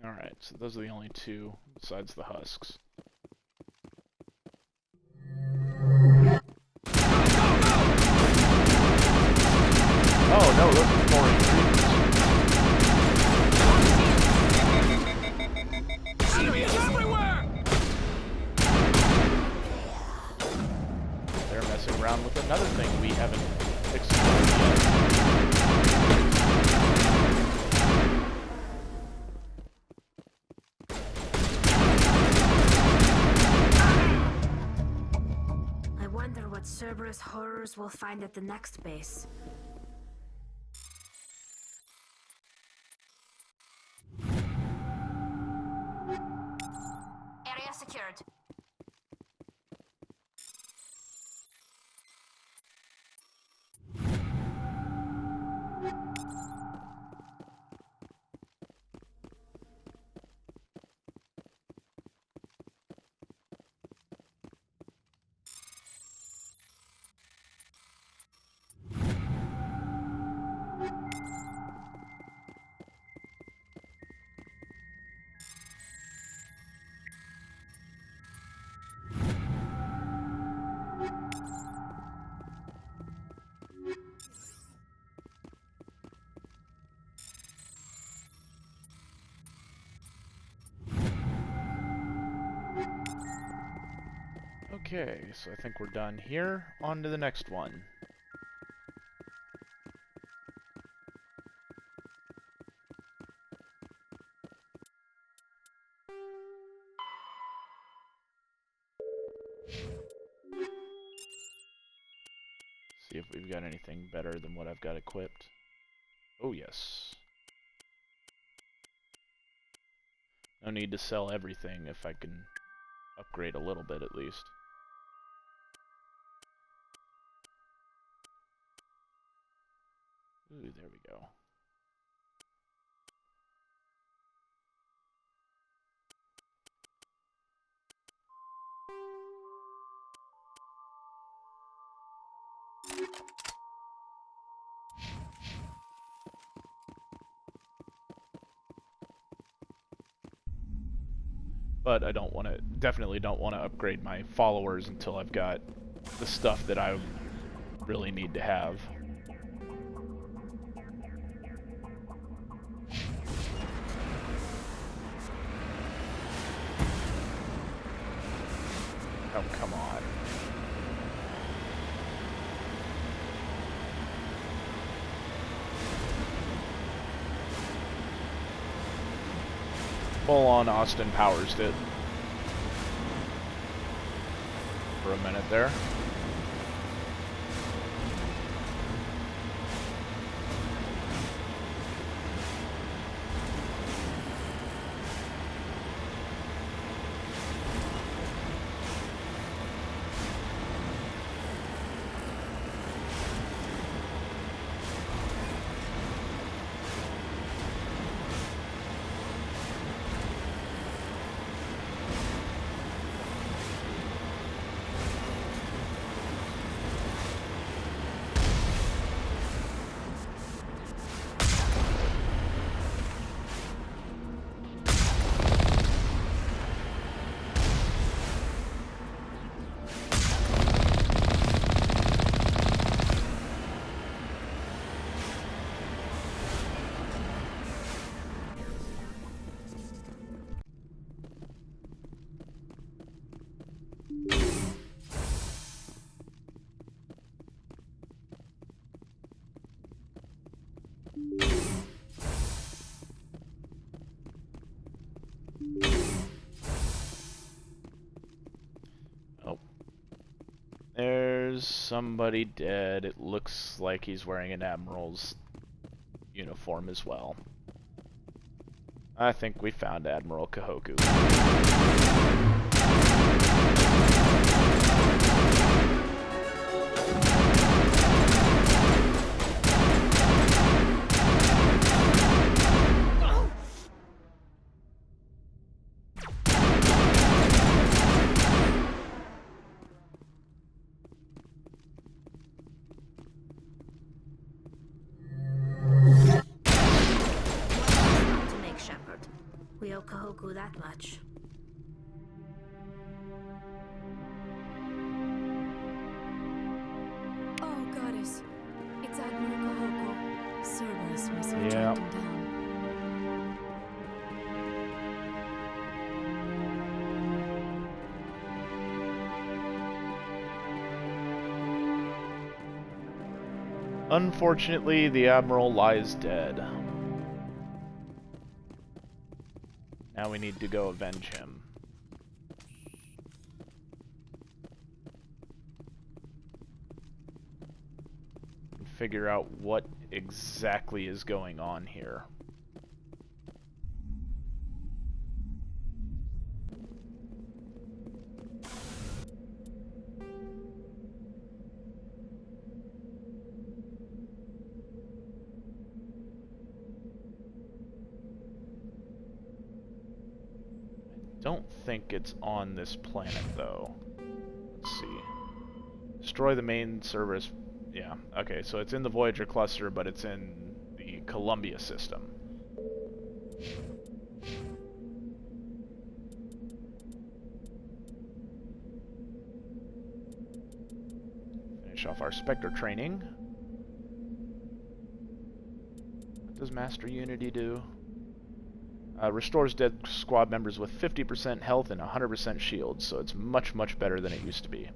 Speaker 1: Alright, so those are the only two besides the husks. Oh no, those are boring creepers.
Speaker 10: Enemies everywhere!
Speaker 1: They're messing around with another thing we haven't explored yet.
Speaker 8: I wonder what Cerberus horrors we'll find at the next base. Area secured.
Speaker 1: Okay, so I think we're done here. On to the next one. See if we've got anything better than what I've got equipped. Oh yes. No need to sell everything if I can upgrade a little bit at least. Ooh, there we go. But I don't want to, definitely don't want to upgrade my followers until I've got the stuff that I really need to have. Oh, come on. Full on Austin Powers did. For a minute there. Oh. There's somebody dead. It looks like he's wearing an Admiral's uniform as well. I think we found Admiral Kahoku.
Speaker 8: We owe Kahoku that much.
Speaker 14: Oh, Goddess. It's Admiral Kahoku. Cerberus must have
Speaker 1: Yeah.
Speaker 14: tracked him down.
Speaker 1: Unfortunately, the Admiral lies dead. Now we need to go avenge him. And figure out what exactly is going on here. Don't think it's on this planet, though. Let's see. Destroy the main Cerberus. Yeah, okay, so it's in the Voyager cluster, but it's in the Columbia system. Finish off our Spectre training. What does Master Unity do? Restores dead squad members with 50% health and 100% shield, so it's much, much better than it used to be.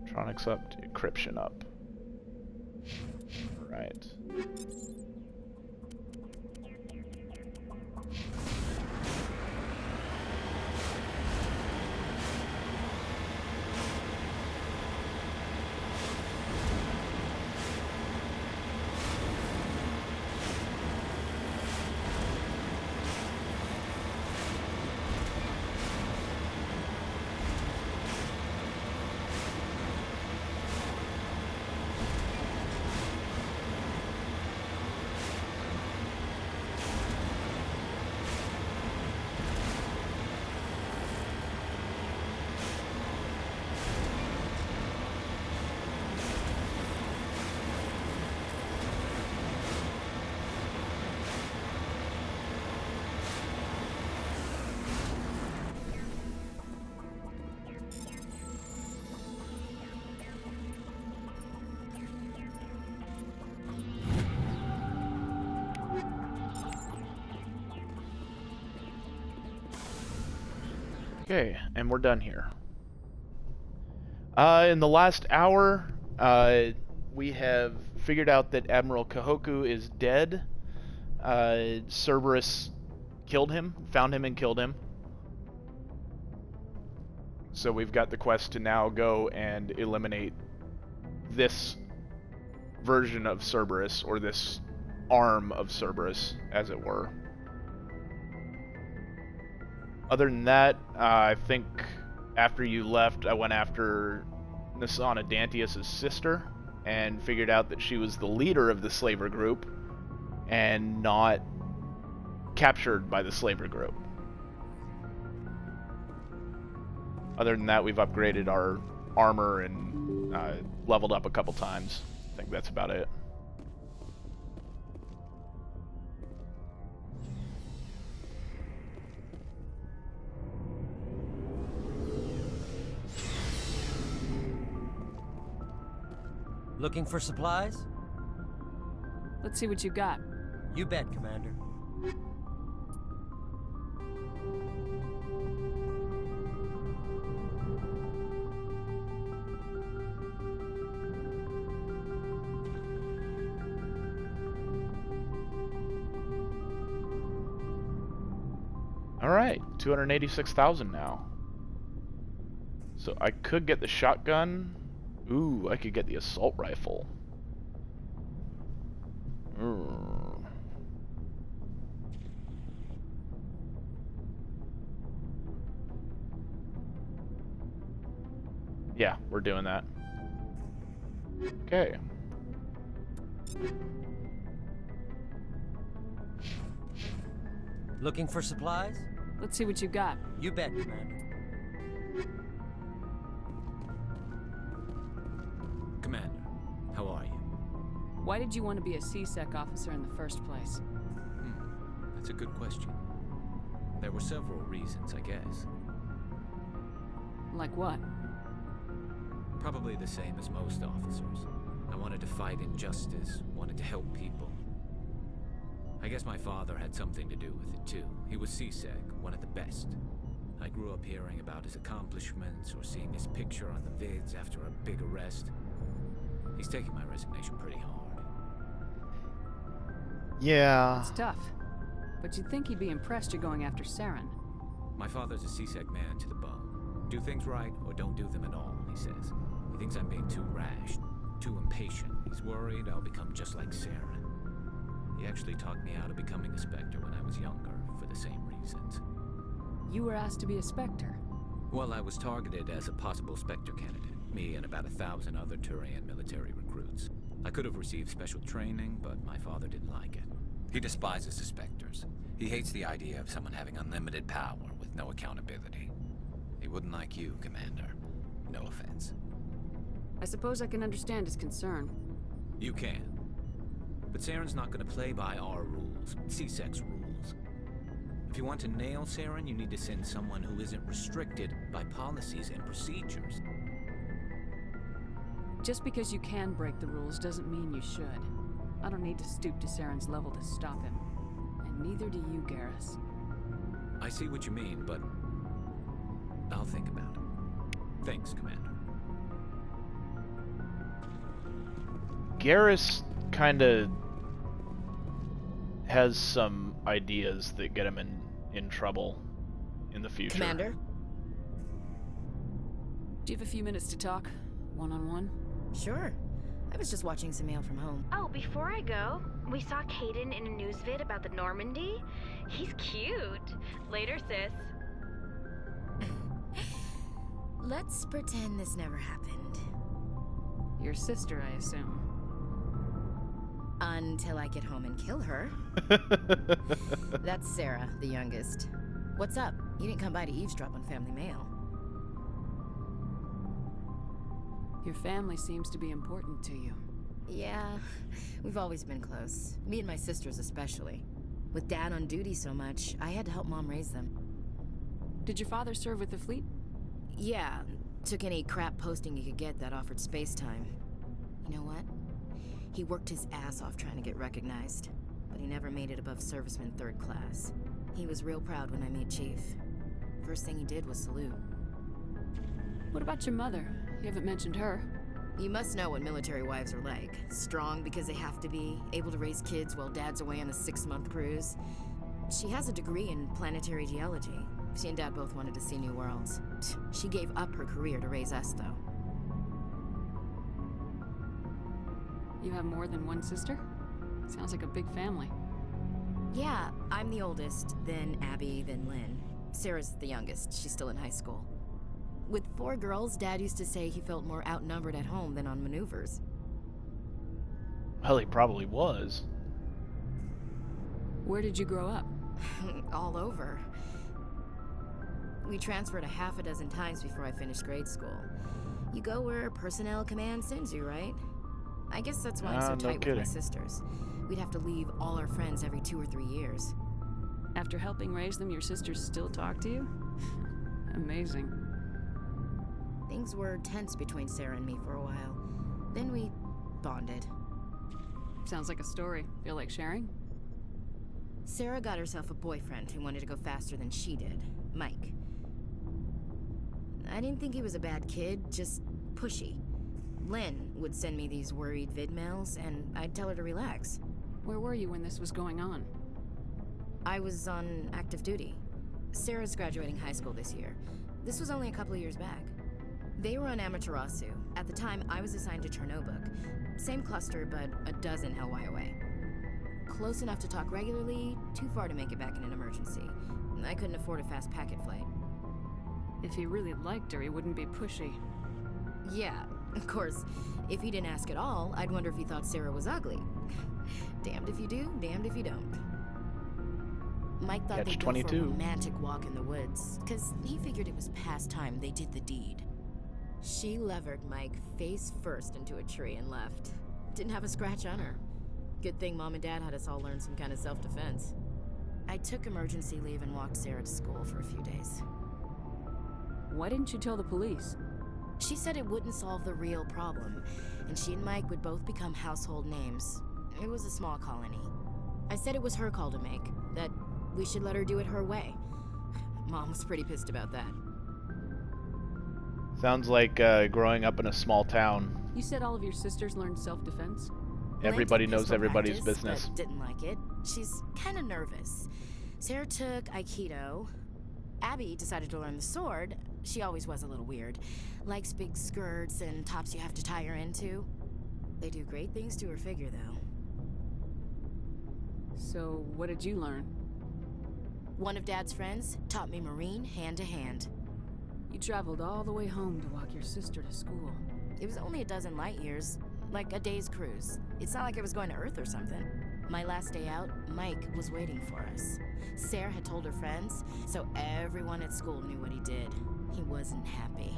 Speaker 1: Electronics up, decryption up. Right. Okay, and we're done here. In the last hour, we have figured out that Admiral Kahoku is dead. Cerberus killed him, found him and killed him. So we've got the quest to now go and eliminate this version of Cerberus, or this arm of Cerberus, as it were. Other than that, I think after you left, I went after Nasana Dantius' sister and figured out that she was the leader of the slaver group and not captured by the slaver group. Other than that, we've upgraded our armor and leveled up a couple times. I think that's about it.
Speaker 17: Looking for supplies?
Speaker 3: Let's see what you got.
Speaker 17: You bet, Commander.
Speaker 1: Alright, 286,000 now. So I could get the shotgun. Ooh, I could get the assault rifle. Yeah, we're doing that. Okay.
Speaker 17: Looking for supplies?
Speaker 3: Let's see what you got.
Speaker 17: You bet, Commander.
Speaker 4: Commander, how are you?
Speaker 3: Why did you want to be a C-Sec officer in the first place?
Speaker 4: That's a good question. There were several reasons, I guess.
Speaker 3: Like what?
Speaker 4: Probably the same as most officers. I wanted to fight injustice, wanted to help people. I guess my father had something to do with it too. He was C-Sec, one of the best. I grew up hearing about his accomplishments or seeing his picture on the vids after a big arrest. He's taking my resignation pretty hard.
Speaker 1: Yeah.
Speaker 3: It's tough. But you'd think he'd be impressed you're going after Saren.
Speaker 4: My father's a C-Sec man to the bone. Do things right or don't do them at all, he says. He thinks I'm being too rash, too impatient. He's worried I'll become just like Saren. He actually talked me out of becoming a Spectre when I was younger, for the same reasons.
Speaker 3: You were asked to be a Spectre?
Speaker 4: Well, I was targeted as a possible Spectre candidate. Me and about 1,000 other Turian military recruits. I could have received special training, but my father didn't like it. He despises the Spectres. He hates the idea of someone having unlimited power with no accountability. He wouldn't like you, Commander. No offense.
Speaker 3: I suppose I can understand his concern.
Speaker 4: You can. But Saren's not going to play by our rules, C-Sec's rules. If you want to nail Saren, you need to send someone who isn't restricted by policies and procedures.
Speaker 3: Just because you can break the rules doesn't mean you should. I don't need to stoop to Saren's level to stop him. And neither do you, Garrus.
Speaker 4: I see what you mean, but I'll think about it. Thanks, Commander.
Speaker 1: Garrus kinda has some ideas that get him in trouble in the future.
Speaker 20: Commander?
Speaker 3: Do you have a few minutes to talk? One-on-one?
Speaker 20: Sure. I was just watching some mail from home.
Speaker 8: Oh, before I go, we saw Caden in a news vid about the Normandy. He's cute. Later, sis.
Speaker 20: Let's pretend this never happened.
Speaker 3: Your sister, I assume.
Speaker 20: Until I get home and kill her. That's Sarah, the youngest. What's up? You didn't come by to eavesdrop on family mail.
Speaker 3: Your family seems to be important to you.
Speaker 20: Yeah, we've always been close. Me and my sisters especially. With Dad on duty so much, I had to help Mom raise them.
Speaker 3: Did your father serve with the fleet?
Speaker 20: Yeah, took any crap posting he could get that offered space time. You know what? He worked his ass off trying to get recognized, but he never made it above serviceman 3rd class. He was real proud when I made Chief. First thing he did was salute.
Speaker 3: What about your mother? You haven't mentioned her.
Speaker 20: You must know what military wives are like. Strong because they have to be, able to raise kids while Dad's away on a 6-month cruise. She has a degree in planetary geology. She and Dad both wanted to see new worlds. She gave up her career to raise us, though.
Speaker 3: You have more than one sister? Sounds like a big family.
Speaker 20: Yeah, I'm the oldest, then Abby, then Lynn. Sarah's the youngest. She's still in high school. With 4 girls, Dad used to say he felt more outnumbered at home than on maneuvers.
Speaker 1: Well, he probably was.
Speaker 3: Where did you grow up?
Speaker 20: All over. We transferred a half a dozen times before I finished grade school. You go where personnel command sends you, right? I guess that's why I'm so tight with my sisters. We'd have to leave all our friends every 2 or 3 years.
Speaker 3: After helping raise them, your sisters still talk to you? Amazing.
Speaker 20: Things were tense between Sarah and me for a while. Then we bonded.
Speaker 3: Sounds like a story. Feel like sharing?
Speaker 20: Sarah got herself a boyfriend who wanted to go faster than she did, Mike. I didn't think he was a bad kid, just pushy. Lynn would send me these worried vid mails, and I'd tell her to relax.
Speaker 3: Where were you when this was going on?
Speaker 20: I was on active duty. Sarah's graduating high school this year. This was only a couple of years back. They were on Amaterasu. At the time, I was assigned to Chernobog. Same cluster, but a dozen LY away. Close enough to talk regularly, too far to make it back in an emergency. I couldn't afford a fast packet flight.
Speaker 3: If he really liked her, he wouldn't be pushy.
Speaker 20: Yeah, of course. If he didn't ask at all, I'd wonder if he thought Sarah was ugly. Damned if you do, damned if you don't. Mike thought they'd go for a romantic walk in the woods, because he figured it was past time they did the deed. She levered Mike face first into a tree and left. Didn't have a scratch on her. Good thing Mom and Dad had us all learn some kind of self-defense. I took emergency leave and walked Sarah to school for a few days.
Speaker 3: Why didn't you tell the police?
Speaker 20: She said it wouldn't solve the real problem, and she and Mike would both become household names. It was a small colony. I said it was her call to make, that we should let her do it her way. Mom was pretty pissed about that.
Speaker 1: Sounds like growing up in a small town.
Speaker 3: You said all of your sisters learned self-defense?
Speaker 1: Everybody knows everybody's business.
Speaker 20: But didn't like it. She's kind of nervous. Sarah took Aikido. Abby decided to learn the sword. She always was a little weird. Likes big skirts and tops you have to tie her into. They do great things to her figure, though.
Speaker 3: So, what did you learn?
Speaker 20: One of Dad's friends taught me Marine hand to hand.
Speaker 3: You traveled all the way home to walk your sister to school.
Speaker 20: It was only a dozen light years, like a day's cruise. It's not like I was going to Earth or something. My last day out, Mike was waiting for us. Sarah had told her friends, so everyone at school knew what he did. He wasn't happy.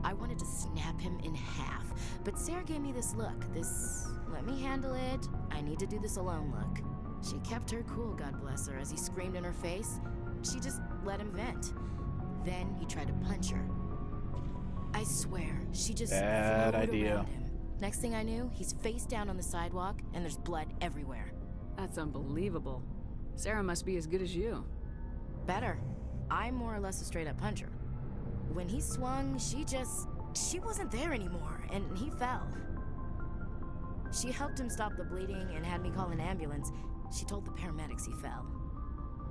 Speaker 20: I wanted to snap him in half, but Sarah gave me this look, this let me handle it, I need to do this alone look. She kept her cool, God bless her, as he screamed in her face. She just let him vent. Then he tried to punch her. I swear, she just
Speaker 1: Bad
Speaker 20: flowed
Speaker 1: idea.
Speaker 20: around him. Next thing I knew, he's face down on the sidewalk, and there's blood everywhere.
Speaker 3: That's unbelievable. Sarah must be as good as you.
Speaker 20: Better. I'm more or less a straight-up puncher. When he swung, she wasn't there anymore, and he fell. She helped him stop the bleeding and had me call an ambulance. She told the paramedics he fell.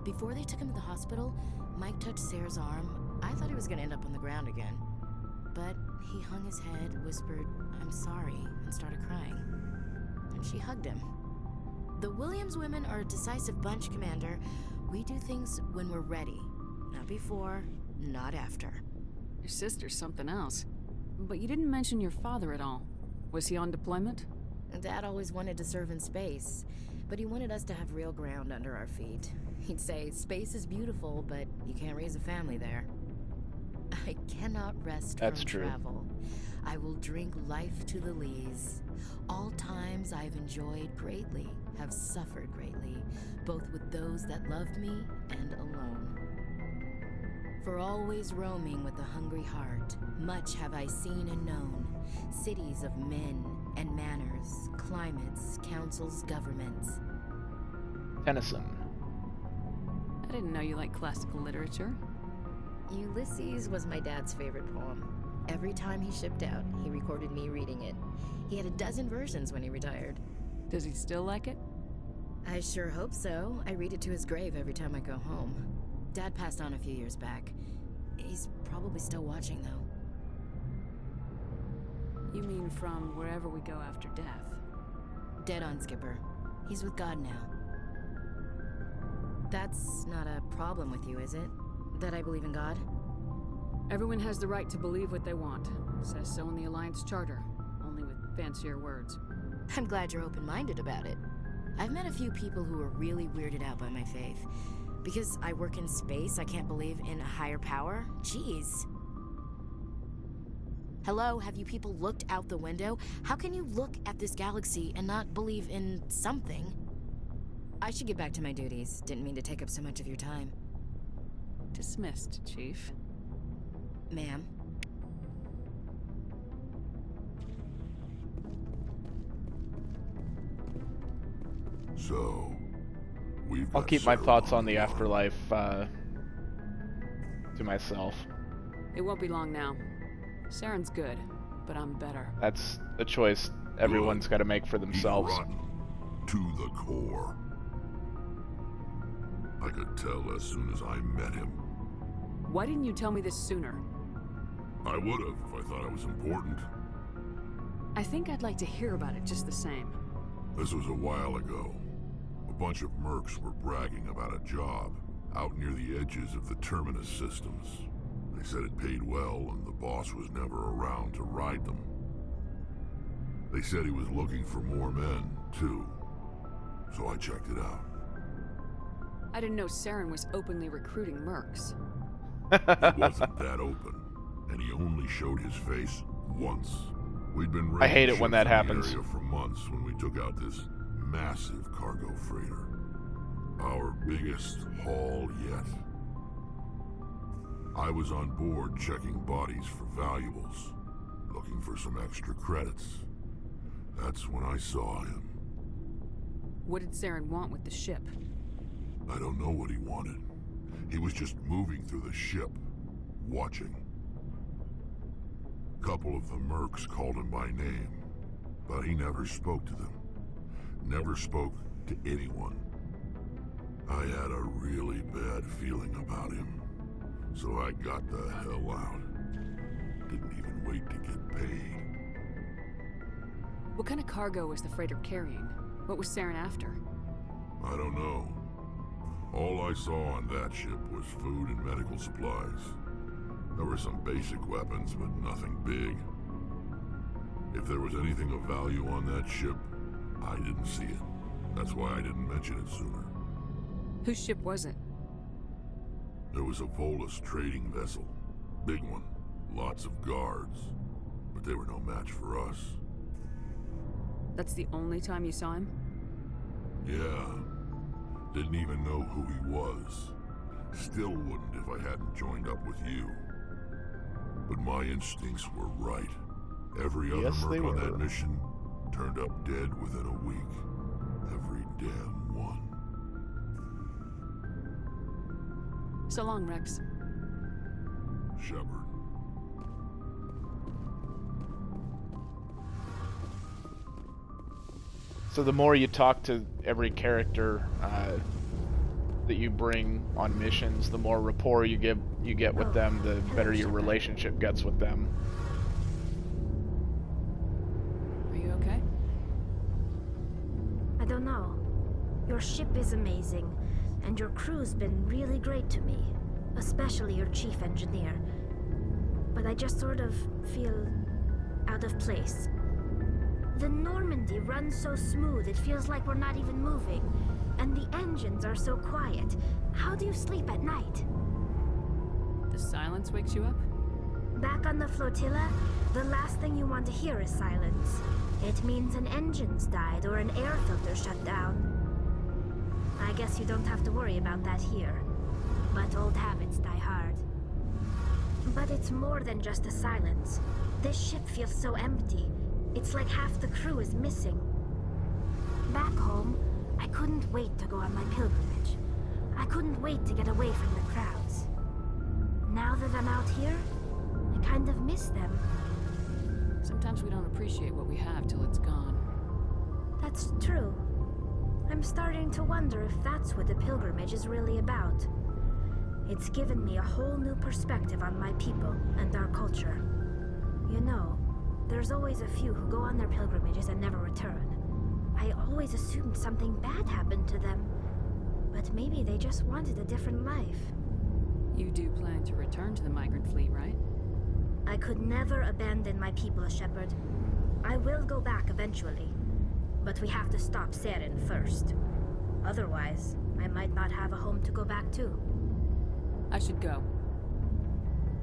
Speaker 20: Before they took him to the hospital, Mike touched Sarah's arm. I thought he was gonna end up on the ground again. But he hung his head, whispered, "I'm sorry," and started crying. And she hugged him. The Williams women are a decisive bunch, Commander. We do things when we're ready. Not before, not after.
Speaker 3: Your sister's something else. But you didn't mention your father at all. Was he on deployment?
Speaker 20: Dad always wanted to serve in space, but he wanted us to have real ground under our feet. He'd say, space is beautiful, but you can't raise a family there. I cannot rest
Speaker 1: That's
Speaker 20: from
Speaker 1: true.
Speaker 20: travel. I will drink life to the lees. All times I've enjoyed greatly, have suffered greatly, both with those that loved me and alone. For always roaming with a hungry heart, much have I seen and known, cities of men and manners, climates, councils, governments.
Speaker 1: Tennyson.
Speaker 3: I didn't know you liked classical literature.
Speaker 20: Ulysses was my dad's favorite poem. Every time he shipped out, he recorded me reading it. He had a dozen versions when he retired.
Speaker 3: Does he still like it?
Speaker 20: I sure hope so. I read it to his grave every time I go home. Dad passed on a few years back. He's probably still watching, though.
Speaker 3: You mean from wherever we go after death?
Speaker 20: Dead on, Skipper. He's with God now. That's not a problem with you, is it? That I believe in God?
Speaker 3: Everyone has the right to believe what they want. It says so in the Alliance Charter, only with fancier words.
Speaker 20: I'm glad you're open-minded about it. I've met a few people who are really weirded out by my faith. Because I work in space, I can't believe in a higher power? Jeez. Hello, have you people looked out the window? How can you look at this galaxy and not believe in something? I should get back to my duties. Didn't mean to take up so much of your time.
Speaker 3: Dismissed, Chief.
Speaker 20: Ma'am.
Speaker 15: So,
Speaker 1: I'll keep my thoughts on the afterlife to myself.
Speaker 3: It won't be long now. Saren's good, but I'm better.
Speaker 1: That's a choice everyone's got to make for themselves.
Speaker 15: He's rotten to the core. I could tell as soon as I met him.
Speaker 3: Why didn't you tell me this sooner?
Speaker 15: I would have if I thought I was important.
Speaker 3: I think I'd like to hear about it just the same.
Speaker 15: This was a while ago. A bunch of mercs were bragging about a job out near the edges of the Terminus systems. They said it paid well and the boss was never around to ride them. They said he was looking for more men, too. So I checked it out.
Speaker 3: I didn't know Saren was openly recruiting mercs.
Speaker 15: He wasn't that open, and he only showed his face Once. We'd been
Speaker 1: I hate
Speaker 15: raiding
Speaker 1: it when
Speaker 15: ships
Speaker 1: that
Speaker 15: in the
Speaker 1: happens.
Speaker 15: area for months when we took out this massive cargo freighter. Our biggest haul yet. I was on board checking bodies for valuables, looking for some extra credits. That's when I saw him.
Speaker 3: What did Saren want with the ship?
Speaker 15: I don't know what he wanted. He was just moving through the ship, watching. A couple of the mercs called him by name, but he never spoke to them. Never spoke to anyone. I had a really bad feeling about him, so I got the hell out. Didn't even wait to get paid.
Speaker 3: What kind of cargo was the freighter carrying? What was Saren after?
Speaker 15: I don't know. All I saw on that ship was food and medical supplies. There were some basic weapons, but nothing big. If there was anything of value on that ship, I didn't see it. That's why I didn't mention it sooner.
Speaker 3: Whose ship was it?
Speaker 15: There was a Volus trading vessel. Big one. Lots of guards. But they were no match for us.
Speaker 3: That's the only time you saw him?
Speaker 15: Yeah. Didn't even know who he was. Still wouldn't if I hadn't joined up with you. But my instincts were right. Every other merc on that mission turned up dead within a week. Every damn one.
Speaker 3: So long, Rex.
Speaker 15: Shepard.
Speaker 1: So the more you talk to every character that you bring on missions, the more rapport you get with them, the better your relationship gets with them.
Speaker 3: Are you okay?
Speaker 8: I don't know. Your ship is amazing, and your crew's been really great to me, especially your chief engineer. But I just sort of feel out of place. The Normandy runs so smooth it feels like we're not even moving, and the engines are so quiet. How do you sleep at night?
Speaker 3: The silence wakes you up?
Speaker 8: Back on the flotilla, the last thing you want to hear is silence. It means an engine's died or an air filter shut down. I guess you don't have to worry about that here. But old habits die hard. But it's more than just a silence. This ship feels so empty. It's like half the crew is missing. Back home, I couldn't wait to go on my pilgrimage. I couldn't wait to get away from the crowds. Now that I'm out here, I kind of miss them.
Speaker 3: Sometimes we don't appreciate what we have till it's gone.
Speaker 8: That's true. I'm starting to wonder if that's what the pilgrimage is really about. It's given me a whole new perspective on my people and our culture. You know, there's always a few who go on their pilgrimages and never return. I always assumed something bad happened to them. But maybe they just wanted a different life.
Speaker 3: You do plan to return to the migrant fleet, right?
Speaker 8: I could never abandon my people, Shepard. I will go back eventually. But we have to stop Saren first. Otherwise, I might not have a home to go back to.
Speaker 3: I should go.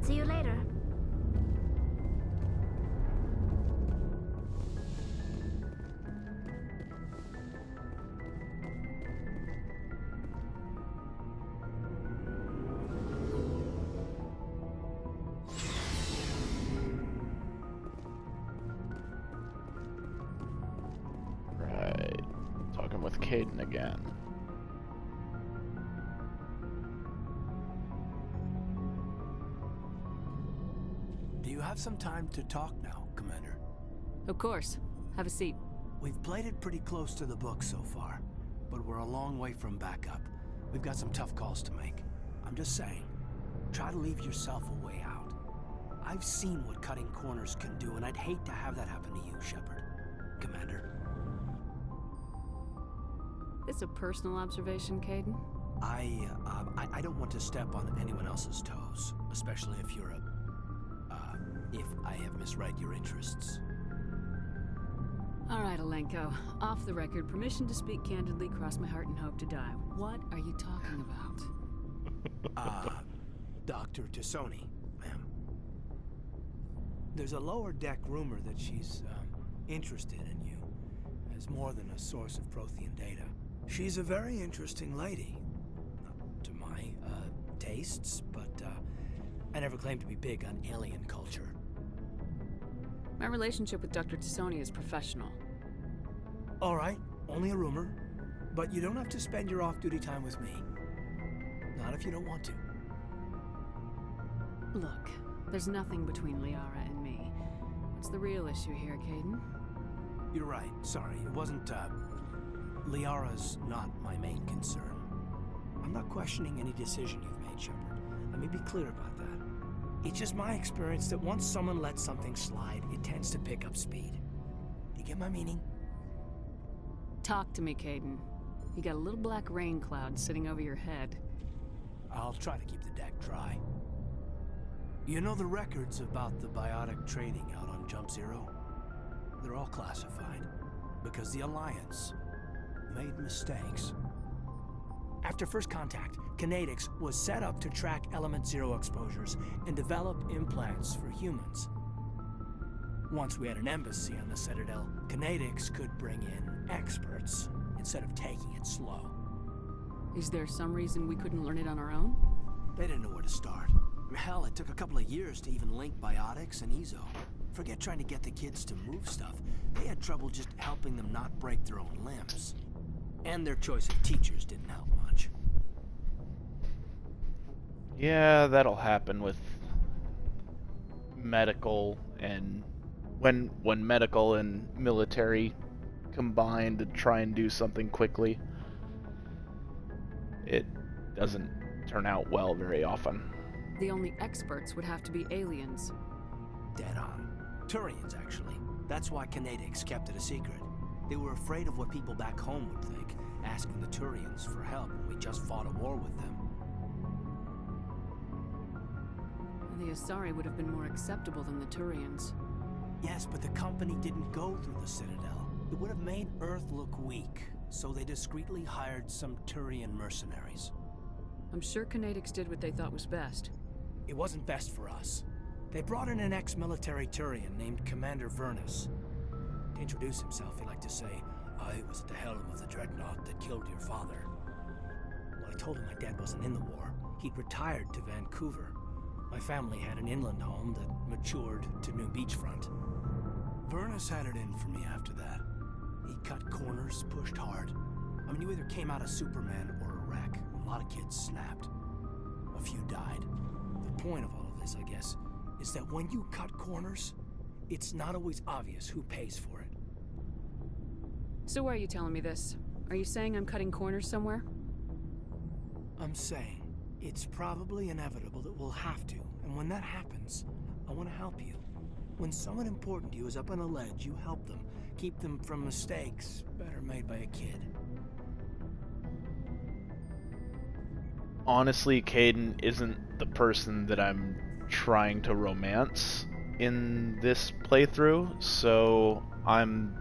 Speaker 8: See you later.
Speaker 1: Right. Talking with Kaidan again.
Speaker 5: Do you have some time to talk now, Commander?
Speaker 3: Of course. Have a seat.
Speaker 5: We've played it pretty close to the book so far, but we're a long way from backup. We've got some tough calls to make. I'm just saying, try to leave yourself a way out. I've seen what cutting corners can do, and I'd hate to have that happen to you, Shepard. Commander.
Speaker 3: It's a personal observation, Kaidan?
Speaker 5: I don't want to step on anyone else's toes, especially if you're if I have misread your interests.
Speaker 3: All right, Alenko. Off the record, permission to speak candidly, cross my heart and hope to die. What are you talking about?
Speaker 5: Dr. T'Soni, ma'am. There's a lower deck rumor that she's interested in you as more than a source of Prothean data. She's a very interesting lady. Not to my tastes, but I never claimed to be big on alien culture.
Speaker 3: My relationship with Dr. T'Soni is professional.
Speaker 5: All right, only a rumor, but you don't have to spend your off-duty time with me. Not if you don't want to.
Speaker 3: Look, there's nothing between Liara and me. What's the real issue here, Kaidan?
Speaker 5: You're right, sorry. It wasn't, Liara's not my main concern. I'm not questioning any decision you've made, Shepard. Let me be clear about that. It's just my experience that once someone lets something slide, it tends to pick up speed. Do you get my meaning?
Speaker 3: Talk to me, Kaidan. You got a little black rain cloud sitting over your head.
Speaker 5: I'll try to keep the deck dry. You know the records about the biotic trading out on Jump Zero? They're all classified, because the Alliance made mistakes. After first contact, Kinetics was set up to track Element Zero exposures and develop implants for humans. Once we had an embassy on the Citadel, Kinetics could bring in experts instead of taking it slow.
Speaker 3: Is there some reason we couldn't learn it on our own?
Speaker 5: They didn't know where to start. Hell, it took a couple of years to even link biotics and Ezo. Forget trying to get the kids to move stuff. They had trouble just helping them not break their own limbs. And their choice of teachers didn't help much.
Speaker 1: Yeah, that'll happen with medical and when medical and military combine to try and do something quickly, it doesn't turn out well very often.
Speaker 3: The only experts would have to be aliens.
Speaker 5: Dead on. Turians, actually. That's why Kinetics kept it a secret. They were afraid of what people back home would think, asking the Turians for help when we just fought a war with them.
Speaker 3: The Asari would have been more acceptable than the Turians.
Speaker 5: Yes, but the company didn't go through the Citadel. It would have made Earth look weak, so they discreetly hired some Turian mercenaries.
Speaker 3: I'm sure Kinetics did what they thought was best.
Speaker 5: It wasn't best for us. They brought in an ex-military Turian named Commander Vernus. To introduce himself, he liked to say, "I was at the helm of the dreadnought that killed your father." Well, I told him my dad wasn't in the war. He'd retired to Vancouver. My family had an inland home that matured to New Beachfront. Vernus had it in for me after that. He cut corners, pushed hard. I mean, you either came out a Superman or a wreck. A lot of kids snapped. A few died. The point of all of this, I guess, is that when you cut corners, it's not always obvious who pays for it.
Speaker 3: So why are you telling me this? Are you saying I'm cutting corners somewhere?
Speaker 5: I'm saying it's probably inevitable that we'll have to, and when that happens, I want to help you. When someone important to you is up on a ledge, you help them. Keep them from mistakes better made by a kid.
Speaker 1: Honestly, Kaidan isn't the person that I'm trying to romance in this playthrough, so I'm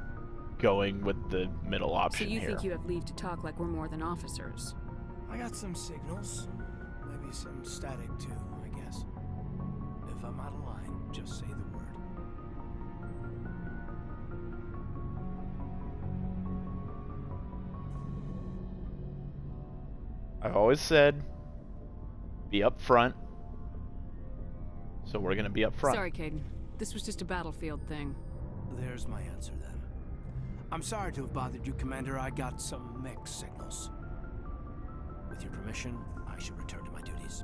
Speaker 1: going with the middle option here.
Speaker 3: So you think you have leave to talk like we're more than officers?
Speaker 5: I got some signals. Maybe some static too, I guess. If I'm out of line, just say the word.
Speaker 1: I've always said, be up front. So we're gonna be up front.
Speaker 3: Sorry, Kaidan. This was just a battlefield thing.
Speaker 5: There's my answer then. I'm sorry to have bothered you, Commander. I got some mixed signals. With your permission, I should return to my duties.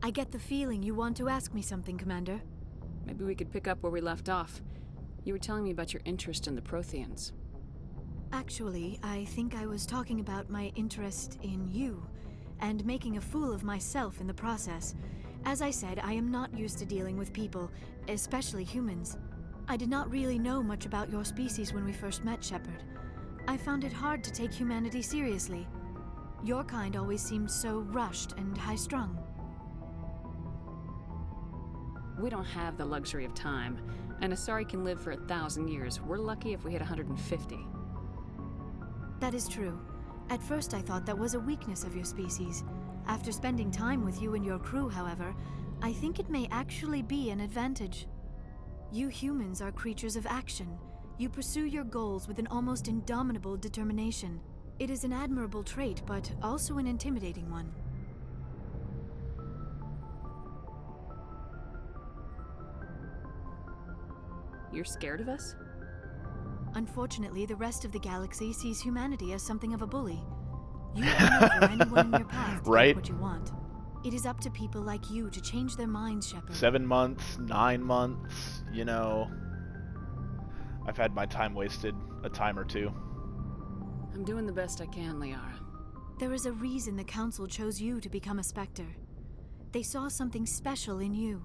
Speaker 14: I get the feeling you want to ask me something, Commander.
Speaker 3: Maybe we could pick up where we left off. You were telling me about your interest in the Protheans.
Speaker 14: Actually, I think I was talking about my interest in you, and making a fool of myself in the process. As I said, I am not used to dealing with people, especially humans. I did not really know much about your species when we first met, Shepard. I found it hard to take humanity seriously. Your kind always seemed so rushed and high-strung.
Speaker 3: We don't have the luxury of time, and Asari can live for 1,000 years. We're lucky if we hit 150.
Speaker 14: That is true. At first I thought that was a weakness of your species. After spending time with you and your crew, however, I think it may actually be an advantage. You humans are creatures of action. You pursue your goals with an almost indomitable determination. It is an admirable trait, but also an intimidating one.
Speaker 3: You're scared of us?
Speaker 14: Unfortunately, the rest of the galaxy sees humanity as something of a bully. You run over anyone in your path to
Speaker 1: Right?
Speaker 14: get what you want. It is up to people like you to change their minds, Shepard.
Speaker 1: 7 months, 9 months, you know. I've had my time wasted a time or two.
Speaker 3: I'm doing the best I can, Liara.
Speaker 14: There is a reason the Council chose you to become a Spectre. They saw something special in you.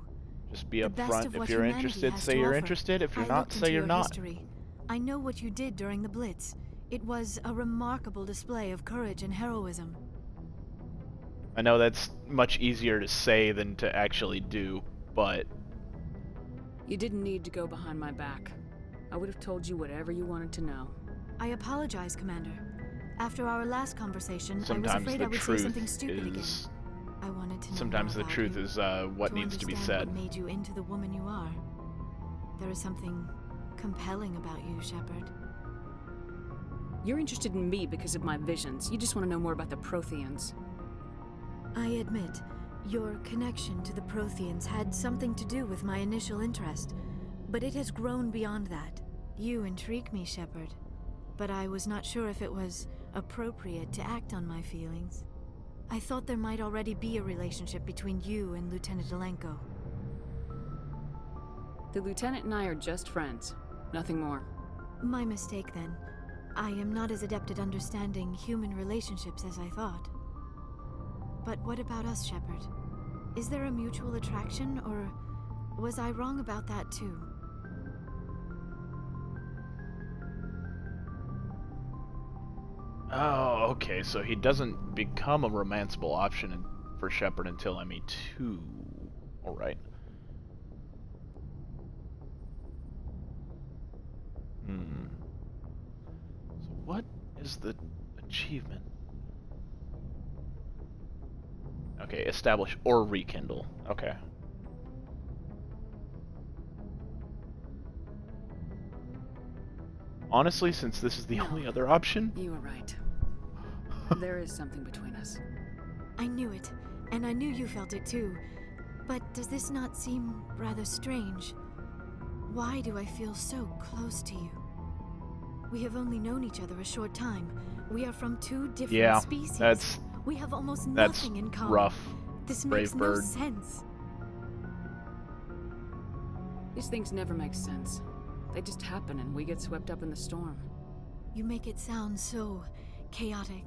Speaker 1: Just be
Speaker 14: The best
Speaker 1: upfront.
Speaker 14: of
Speaker 1: If
Speaker 14: what
Speaker 1: you're
Speaker 14: humanity
Speaker 1: interested,
Speaker 14: has
Speaker 1: say
Speaker 14: to
Speaker 1: you're
Speaker 14: offer.
Speaker 1: interested. If you're
Speaker 14: I
Speaker 1: not,
Speaker 14: looked
Speaker 1: say
Speaker 14: into
Speaker 1: you're
Speaker 14: your
Speaker 1: not.
Speaker 14: history. I know what you did during the Blitz. It was a remarkable display of courage and heroism.
Speaker 1: I know that's much easier to say than to actually do, but
Speaker 3: You didn't need to go behind my back. I would have told you whatever you wanted to know.
Speaker 14: I apologize, Commander. After our last conversation, I was
Speaker 1: sometimes
Speaker 14: afraid
Speaker 1: the
Speaker 14: I would say
Speaker 1: truth
Speaker 14: something stupid again.
Speaker 1: is.
Speaker 14: I wanted to know
Speaker 1: Sometimes
Speaker 14: more
Speaker 1: the
Speaker 14: about
Speaker 1: truth
Speaker 14: you,
Speaker 1: is what needs to be
Speaker 14: understand
Speaker 1: said.
Speaker 14: What made you into the woman you are. There is something compelling about you, Shepard.
Speaker 3: You're interested in me because of my visions. You just want to know more about the Protheans.
Speaker 14: I admit, your connection to the Protheans had something to do with my initial interest, but it has grown beyond that. You intrigue me, Shepard, but I was not sure if it was appropriate to act on my feelings. I thought there might already be a relationship between you and Lieutenant Alenko.
Speaker 3: The Lieutenant and I are just friends. Nothing more.
Speaker 14: My mistake, then. I am not as adept at understanding human relationships as I thought. But what about us, Shepard? Is there a mutual attraction, or was I wrong about that too?
Speaker 1: Oh, okay, so he doesn't become a romanceable option for Shepard until ME2. Alright. So what is the achievement? Okay, establish or rekindle. Okay. Honestly, since this is the only other option...
Speaker 3: You were right. There is something between us.
Speaker 14: I knew it, and I knew you felt it too. But does this not seem rather strange? Why do I feel so close to you? We have only known each other a short time. We are from two different species. We have almost nothing in common.
Speaker 1: Rough.
Speaker 14: This
Speaker 1: Brave
Speaker 14: makes
Speaker 1: bird.
Speaker 14: no sense.
Speaker 3: These things never make sense. They just happen and we get swept up in the storm.
Speaker 14: You make it sound so chaotic,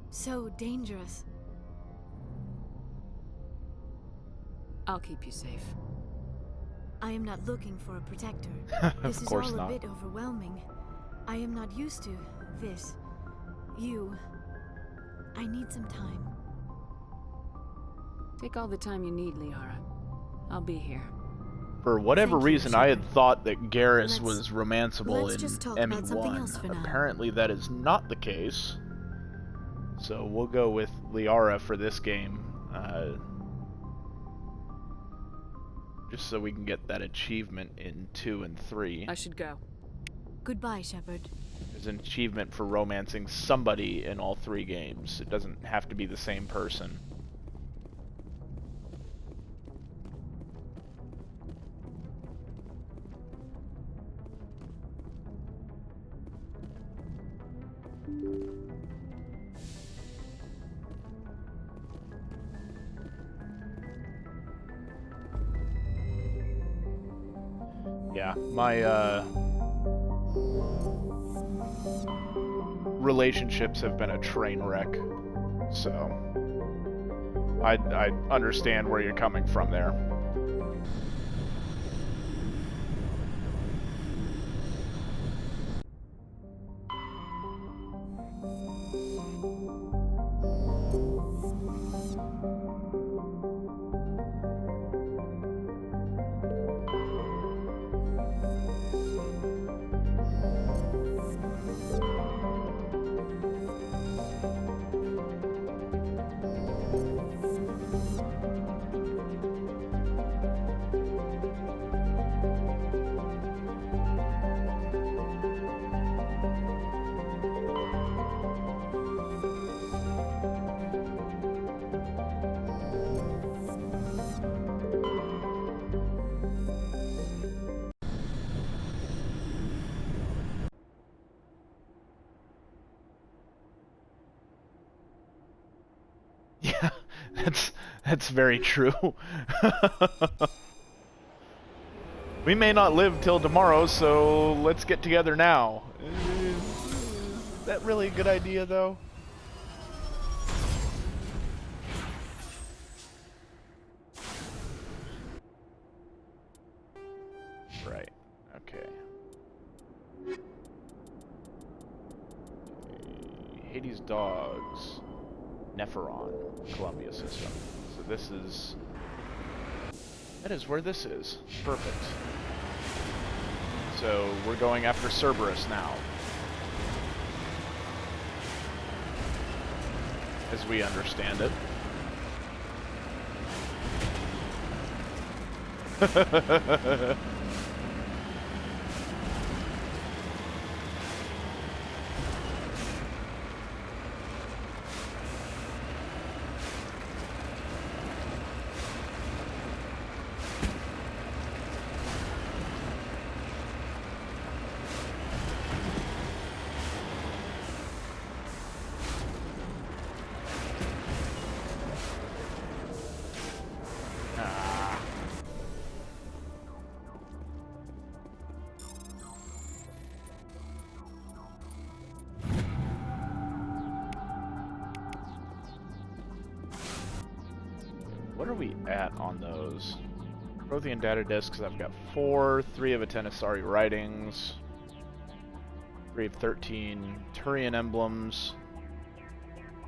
Speaker 14: so dangerous.
Speaker 3: I'll keep you safe.
Speaker 14: I am not looking for a protector.
Speaker 1: Of
Speaker 14: This is
Speaker 1: course
Speaker 14: all
Speaker 1: not.
Speaker 14: a bit overwhelming. I am not used to this. You. I need some time.
Speaker 3: Take all the time you need, Liara. I'll be here.
Speaker 1: For whatever
Speaker 14: Thank you,
Speaker 1: reason, I had
Speaker 14: Shepard.
Speaker 1: thought that Garrus
Speaker 14: Let's-
Speaker 1: was romanceable
Speaker 14: let's
Speaker 1: in
Speaker 14: just talk about something else for
Speaker 1: ME1.
Speaker 14: now.
Speaker 1: Apparently that is not the case. So we'll go with Liara for this game. Just so we can get that achievement in 2 and 3.
Speaker 3: I should go.
Speaker 14: Goodbye, Shepard.
Speaker 1: There's an achievement for romancing somebody in all 3 games. It doesn't have to be the same person. Yeah, my relationships have been a train wreck, so I understand where you're coming from there. Yeah, that's very true. We may not live till tomorrow, so let's get together now. Is that really a good idea, though? Right. Okay. Hades Dogs. Nepheron, Columbia system. So this is... That is where this is. Perfect. So we're going after Cerberus now. As we understand it. What are we at on those? Prothean data discs, I've got 4, 3 of Atenisari writings, 3 of 13 Turian emblems,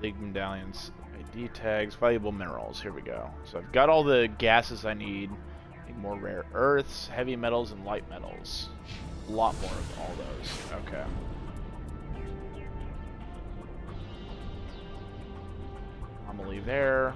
Speaker 1: League medallions, ID tags, valuable minerals. Here we go. So I've got all the gases I need. Need more rare earths, heavy metals, and light metals. A lot more of all those. Okay. Anomaly there.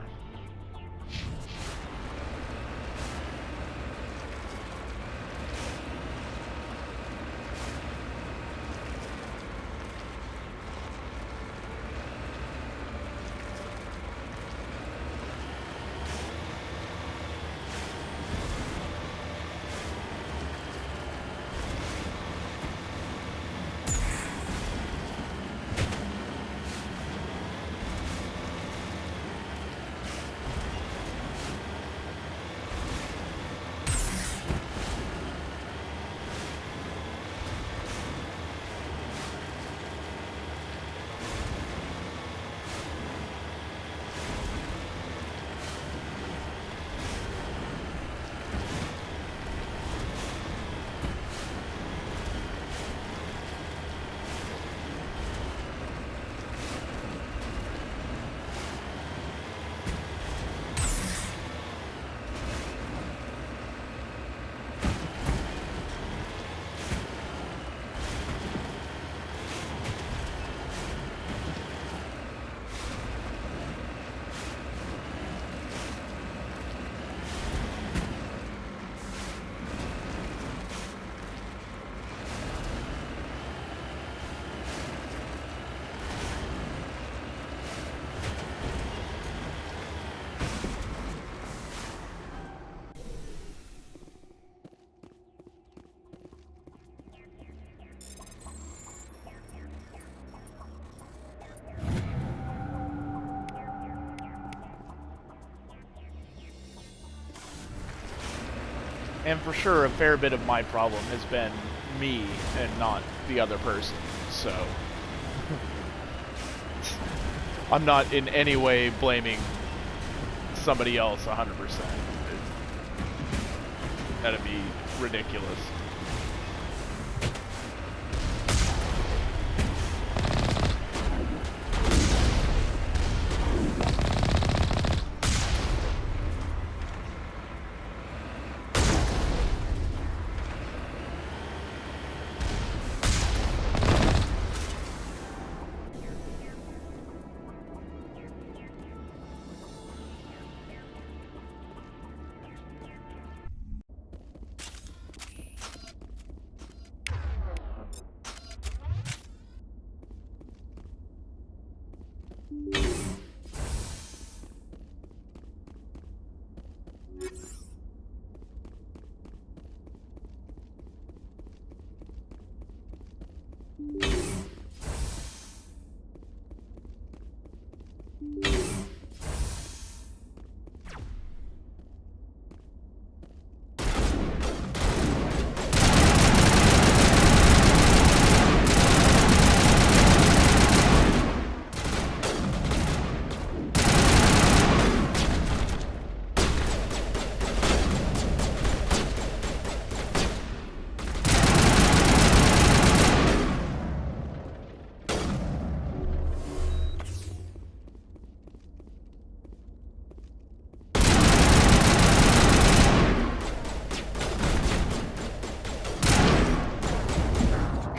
Speaker 1: And for sure, a fair bit of my problem has been me and not the other person, so... I'm not in any way blaming somebody else 100%. That'd be ridiculous.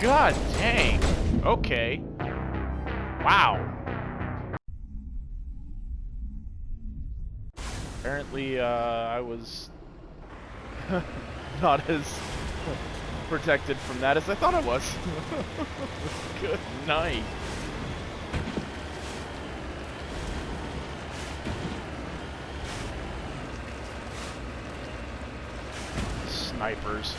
Speaker 1: God dang. Okay. Wow. Apparently, I was not as protected from that as I thought I was. Good night. Snipers.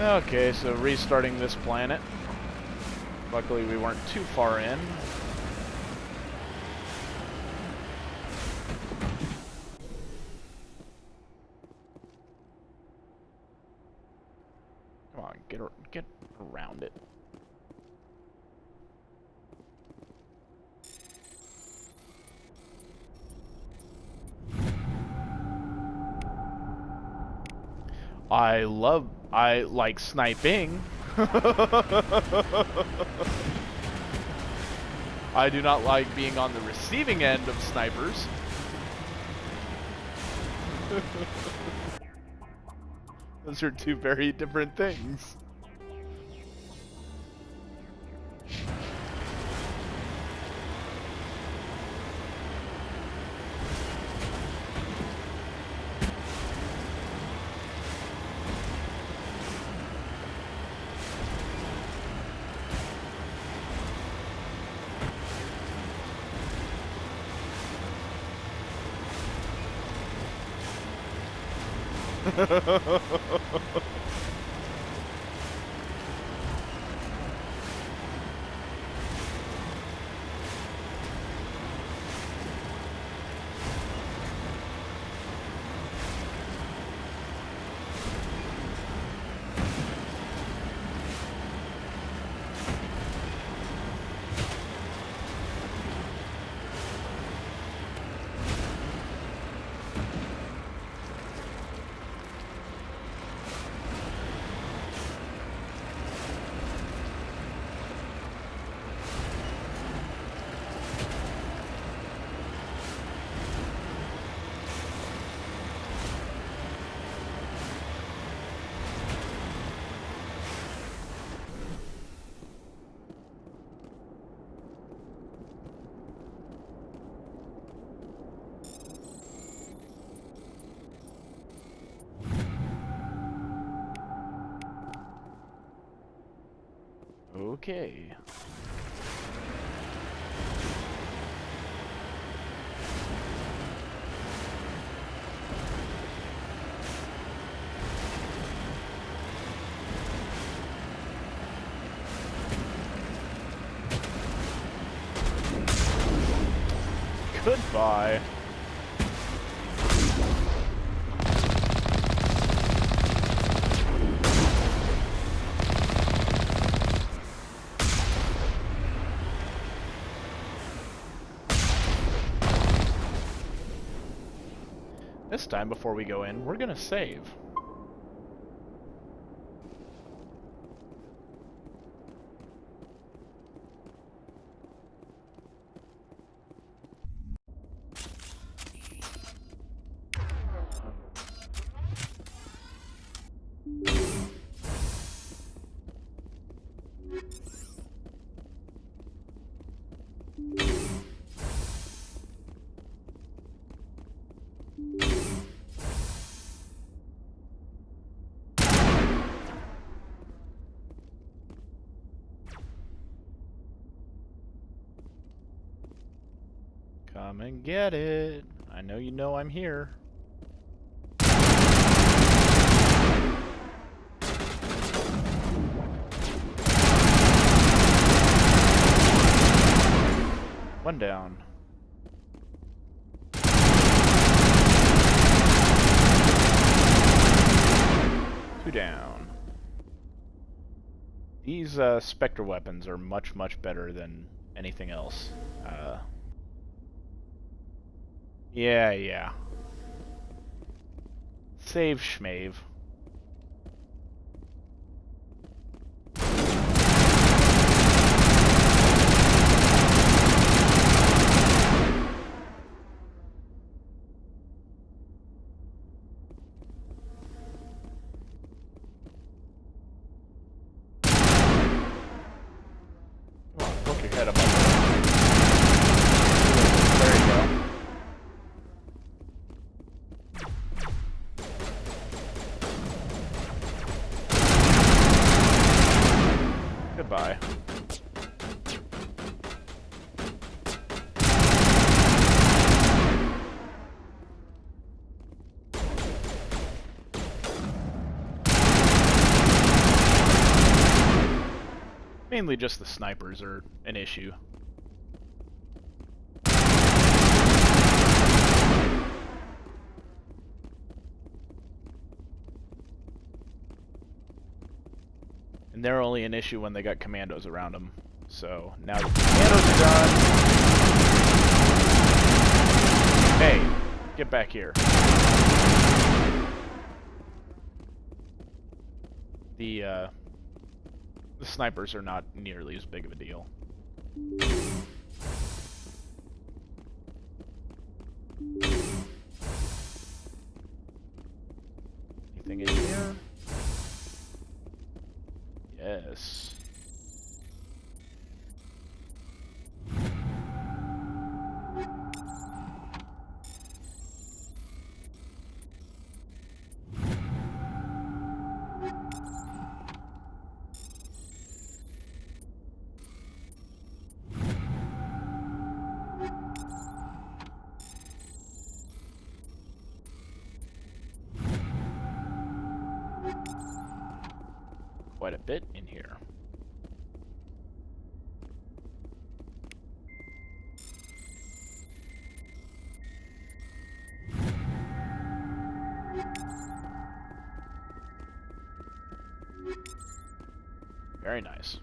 Speaker 1: Okay, so restarting this planet. Luckily we weren't too far in. Come on, get around it. I like sniping. I do not like being on the receiving end of snipers. Those are two very different things. Okay. Goodbye. This time, before we go in, we're gonna save. Come and get it. I know you know I'm here. One down. Two down. These Spectre weapons are much, much better than anything else. Yeah. Save Schmave. Poke your head up. There you go. Goodbye. Mainly just the snipers are an issue. And they're only an issue when they got commandos around them. So now the commandos are done. Hey, get back here. The snipers are not nearly as big of a deal. Anything in here? Yes. Quite a bit in here. Very nice.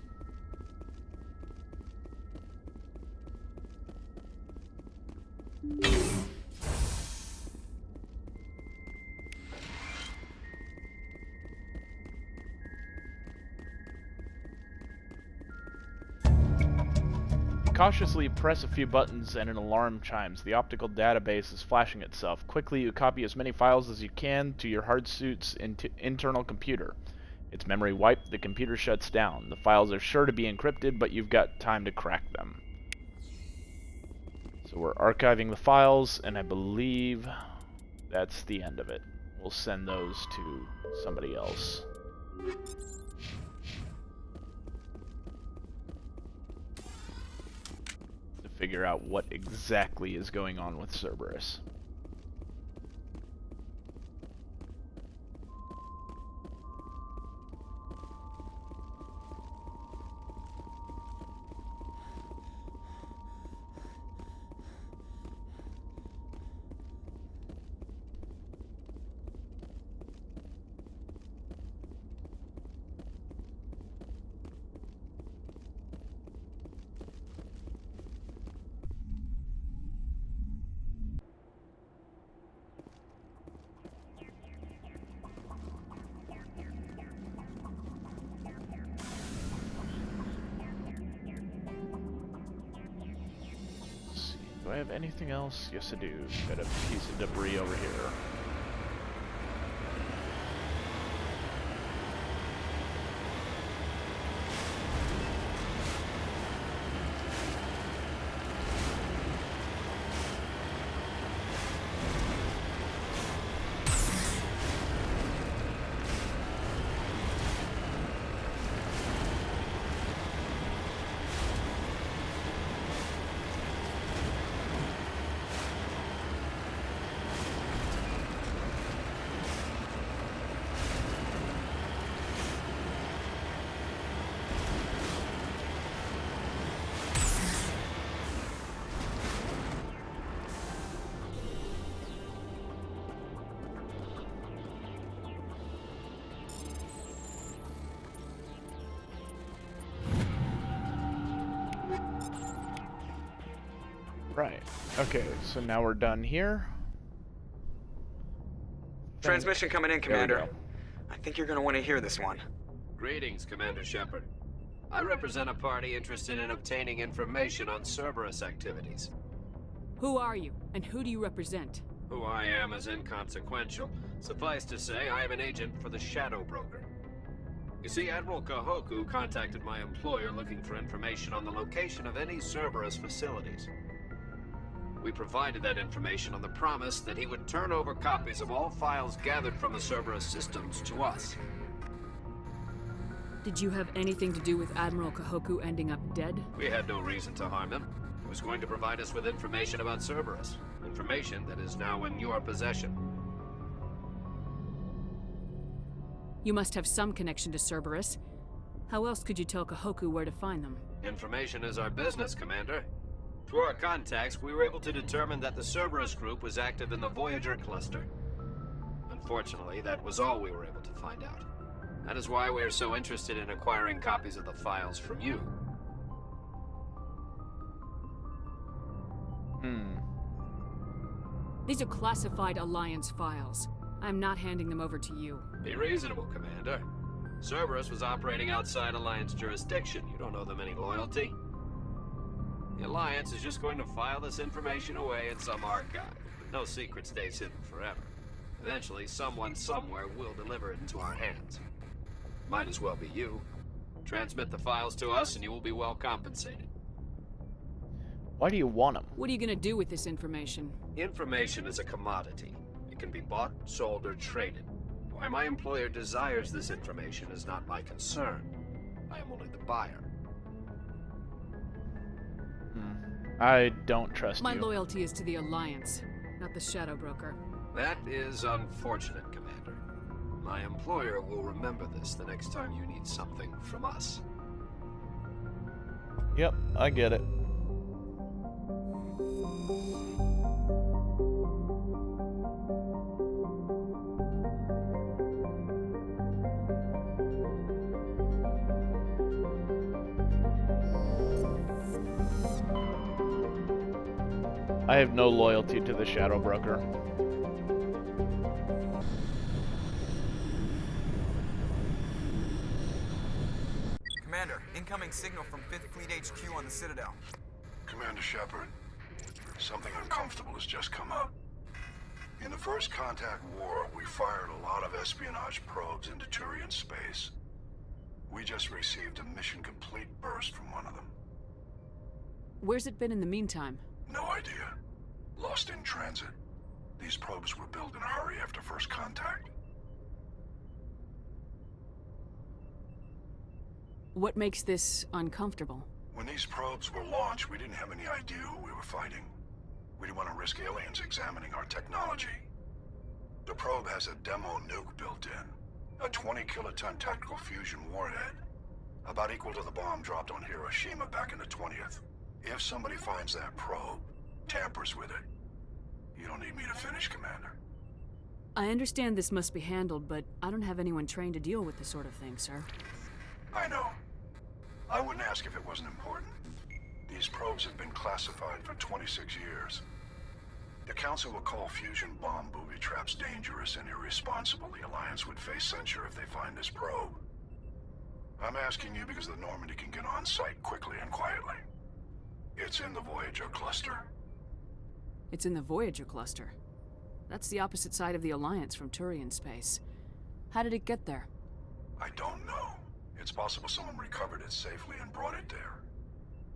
Speaker 1: Cautiously press a few buttons and an alarm chimes. The optical database is flashing itself. Quickly, you copy as many files as you can to your hard suit's internal computer. Its memory wiped, the computer shuts down. The files are sure to be encrypted, but you've got time to crack them. So we're archiving the files, and I believe that's the end of it. We'll send those to somebody else. Figure out what exactly is going on with Cerberus. Do I have anything else? Yes, I do. Got a piece of debris over here. Right. Okay, so now we're done here.
Speaker 9: Transmission coming in,
Speaker 1: There we
Speaker 9: Commander.
Speaker 1: go.
Speaker 9: I think you're gonna want to hear this one.
Speaker 11: Greetings, Commander Shepard. I represent a party interested in obtaining information on Cerberus activities.
Speaker 3: Who are you, and who do you represent?
Speaker 11: Who I am is inconsequential. Suffice to say, I am an agent for the Shadow Broker. You see, Admiral Kahoku contacted my employer looking for information on the location of any Cerberus facilities. We provided that information on the promise that he would turn over copies of all files gathered from the Cerberus systems to us.
Speaker 3: Did you have anything to do with Admiral Kahoku ending up dead?
Speaker 11: We had no reason to harm him. He was going to provide us with information about Cerberus. Information that is now in your possession.
Speaker 3: You must have some connection to Cerberus. How else could you tell Kahoku where to find them?
Speaker 11: Information is our business, Commander. Through our contacts, we were able to determine that the Cerberus group was active in the Voyager cluster. Unfortunately, that was all we were able to find out. That is why we are so interested in acquiring copies of the files from you.
Speaker 3: These are classified Alliance files. I'm not handing them over to you.
Speaker 11: Be reasonable, Commander. Cerberus was operating outside Alliance jurisdiction. You don't owe them any loyalty. The Alliance is just going to file this information away in some archive. No secret stays hidden forever. Eventually, someone somewhere will deliver it into our hands. Might as well be you. Transmit the files to us and you will be well compensated.
Speaker 1: Why do you want them?
Speaker 3: What are you gonna do with this information?
Speaker 11: Information is a commodity. It can be bought, sold, or traded. Why my employer desires this information is not my concern. I am only the buyer.
Speaker 1: I don't trust
Speaker 3: My
Speaker 1: you.
Speaker 3: loyalty is to the Alliance, not the Shadow Broker.
Speaker 11: That is unfortunate, Commander. My employer will remember this the next time you need something from us.
Speaker 1: Yep, I get it. I have no loyalty to the Shadow Broker.
Speaker 9: Commander, incoming signal from 5th Fleet HQ on the Citadel.
Speaker 15: Commander Shepard, something uncomfortable has just come up. In the First Contact War, we fired a lot of espionage probes into Turian space. We just received a mission complete burst from one of them.
Speaker 3: Where's it been in the meantime?
Speaker 15: No idea. Lost in transit. These probes were built in a hurry after First Contact.
Speaker 3: What makes this uncomfortable?
Speaker 15: When these probes were launched, we didn't have any idea who we were fighting. We didn't want to risk aliens examining our technology. The probe has a demo nuke built in. A 20-kiloton tactical fusion warhead. About equal to the bomb dropped on Hiroshima back in the 20th. If somebody finds that probe, tampers with it, you don't need me to finish, Commander.
Speaker 3: I understand this must be handled, but I don't have anyone trained to deal with this sort of thing, sir.
Speaker 15: I know. I wouldn't ask if it wasn't important. These probes have been classified for 26 years. The Council will call fusion bomb booby traps dangerous and irresponsible. The Alliance would face censure if they find this probe. I'm asking you because the Normandy can get on site quickly and quietly. It's in the Voyager cluster.
Speaker 3: It's in the Voyager cluster. That's the opposite side of the Alliance from Turian space. How did it get there?
Speaker 15: I don't know. It's possible someone recovered it safely and brought it there.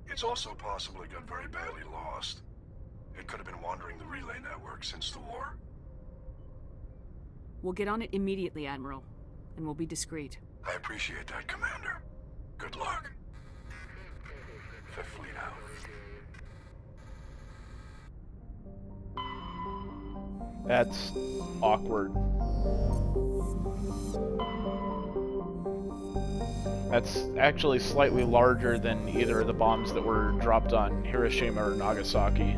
Speaker 15: It's also possible it got very badly lost. It could have been wandering the relay network since the war.
Speaker 3: We'll get on it immediately, Admiral, and we'll be discreet.
Speaker 15: I appreciate that, Commander. Good luck. Fifth Fleet out.
Speaker 1: That's awkward. That's actually slightly larger than either of the bombs that were dropped on Hiroshima or Nagasaki.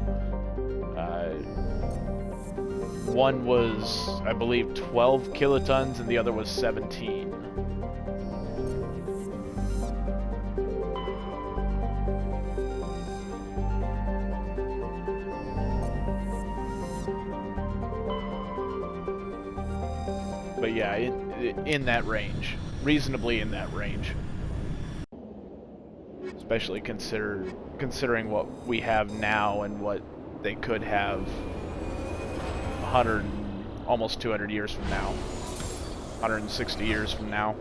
Speaker 1: One was, I believe, 12 kilotons and the other was 17. But yeah, in that range. Reasonably in that range. Especially considering what we have now and what they could have 100, almost 200 years from now. 160 years from now.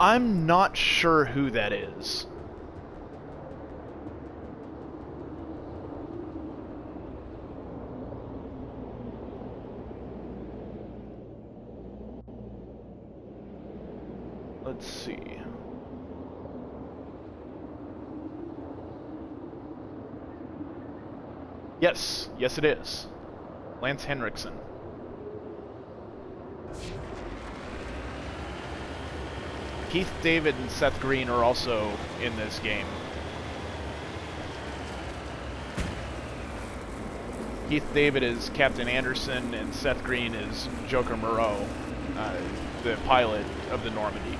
Speaker 1: I'm not sure who that is. Let's see. Yes, yes it is. Lance Henriksen. Keith David and Seth Green are also in this game. Keith David is Captain Anderson and Seth Green is Joker Moreau, the pilot of the Normandy.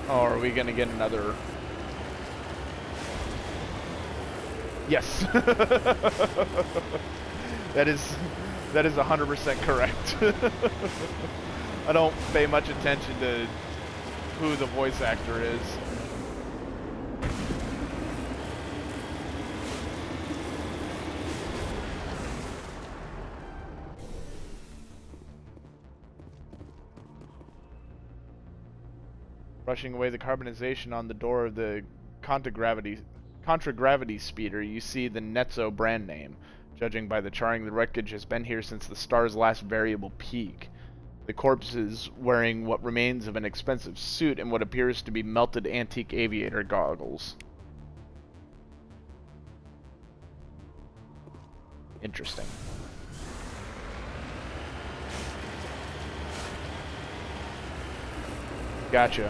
Speaker 1: Oh, are we gonna get another? Yes. That is 100% correct. I don't pay much attention to who the voice actor is. Brushing away the carbonization on the door of the contragravity speeder, you see the Netzo brand name. Judging by the charring, the wreckage has been here since the star's last variable peak. The corpse is wearing what remains of an expensive suit and what appears to be melted antique aviator goggles. Interesting. Gotcha.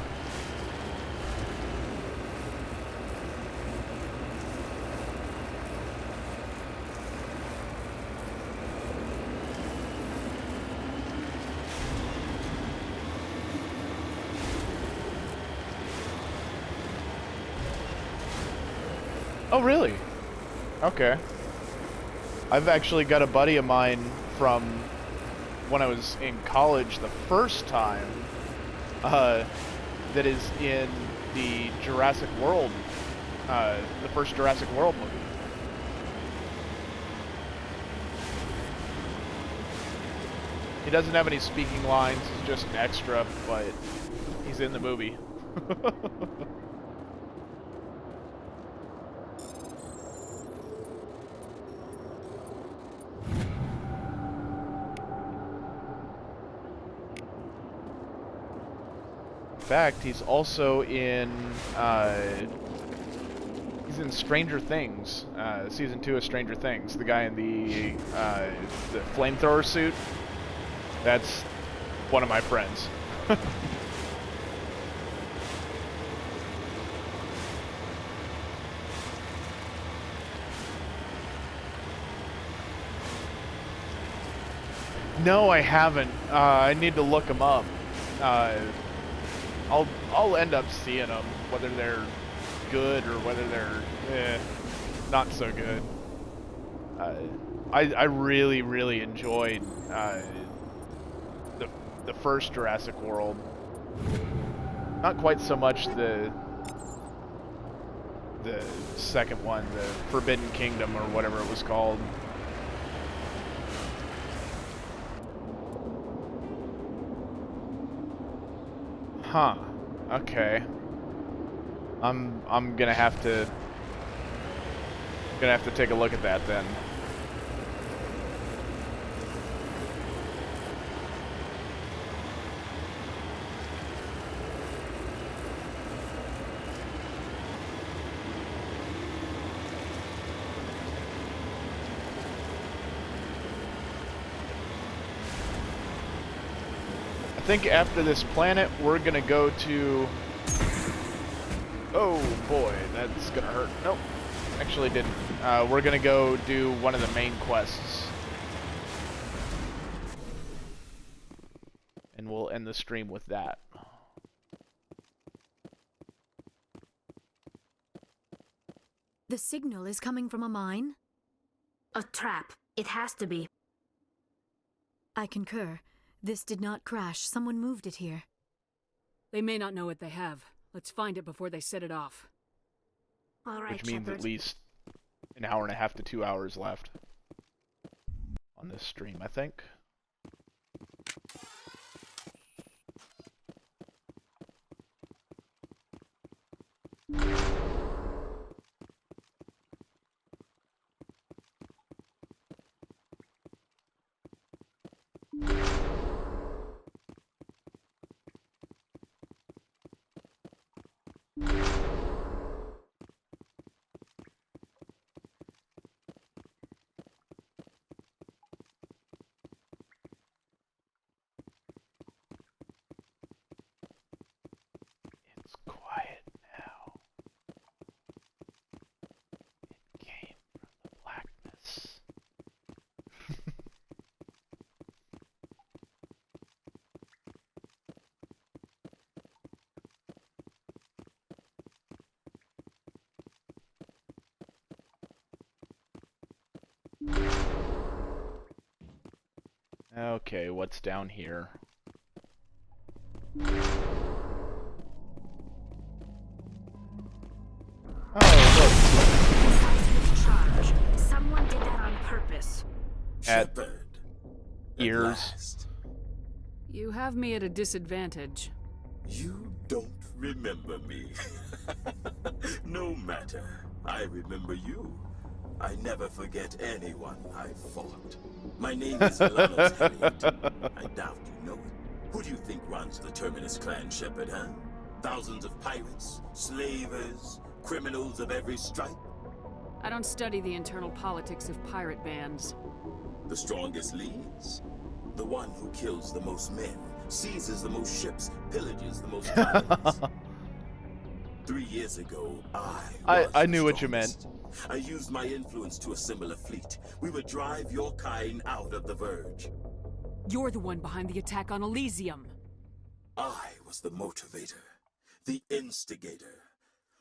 Speaker 1: Oh, really? Okay. I've actually got a buddy of mine from when I was in college the first time that is in the Jurassic World, the first Jurassic World movie. He doesn't have any speaking lines, he's just an extra, but he's in the movie. In fact, he's also in he's in Stranger Things, season 2 of Stranger Things. The guy in the flamethrower suit. That's one of my friends. No, I haven't. I need to look him up. I'll end up seeing them, whether they're good or whether they're not so good. I really enjoyed the first Jurassic World. Not quite so much the second one, the Forbidden Kingdom or whatever it was called. Huh. Okay. I'm gonna have to take a look at that then. I think after this planet, we're gonna go to... Oh boy, that's gonna hurt. Nope, actually didn't. We're gonna go do one of the main quests. And we'll end the stream with that.
Speaker 14: The signal is coming from a mine?
Speaker 8: A trap. It has to be.
Speaker 14: I concur. This did not crash. Someone moved it here.
Speaker 3: They may not know what they have. Let's find it before they set it off.
Speaker 8: All right,
Speaker 1: Which means
Speaker 8: Shepard.
Speaker 1: at least an hour and a half to 2 hours left on this stream, I think. It's quiet now. It came from the blackness. Okay, what's down here?
Speaker 8: Charge. Someone did that on purpose.
Speaker 1: At ears.
Speaker 3: You have me at a disadvantage.
Speaker 2: You don't remember me. No matter. I remember you. I never forget anyone I fought. My name is Lana Harrington. I doubt you know it. Who do you think runs the Terminus clan, Shepard, huh? Thousands of pirates, slavers, criminals of every stripe?
Speaker 3: I don't study the internal politics of pirate bands.
Speaker 2: The strongest leads? The one who kills the most men, seizes the most ships, pillages the most islands. 3 years ago,
Speaker 1: I knew what you meant.
Speaker 2: I used my influence to assemble a fleet. We would drive your kind out of the Verge.
Speaker 3: You're the one behind the attack on Elysium.
Speaker 2: I was the motivator, the instigator,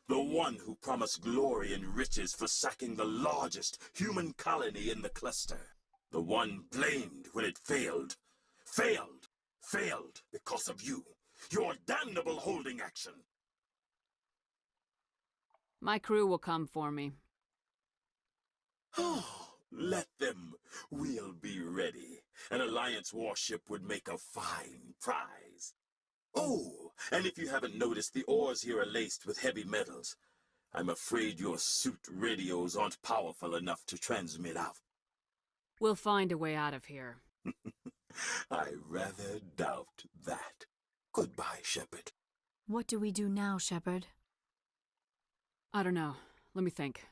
Speaker 2: the one who promised glory and riches for sacking the largest human colony in the cluster. The one blamed when it failed. Failed because of you. Your damnable holding action.
Speaker 3: My crew will come for me.
Speaker 2: Let them. We'll be ready. An Alliance warship would make a fine prize. Oh, and if you haven't noticed, the ores here are laced with heavy metals. I'm afraid your suit radios aren't powerful enough to transmit out.
Speaker 3: We'll find a way out of here.
Speaker 2: I rather doubt that. Goodbye, Shepard.
Speaker 14: What do we do now, Shepard?
Speaker 3: I don't know. Let me think.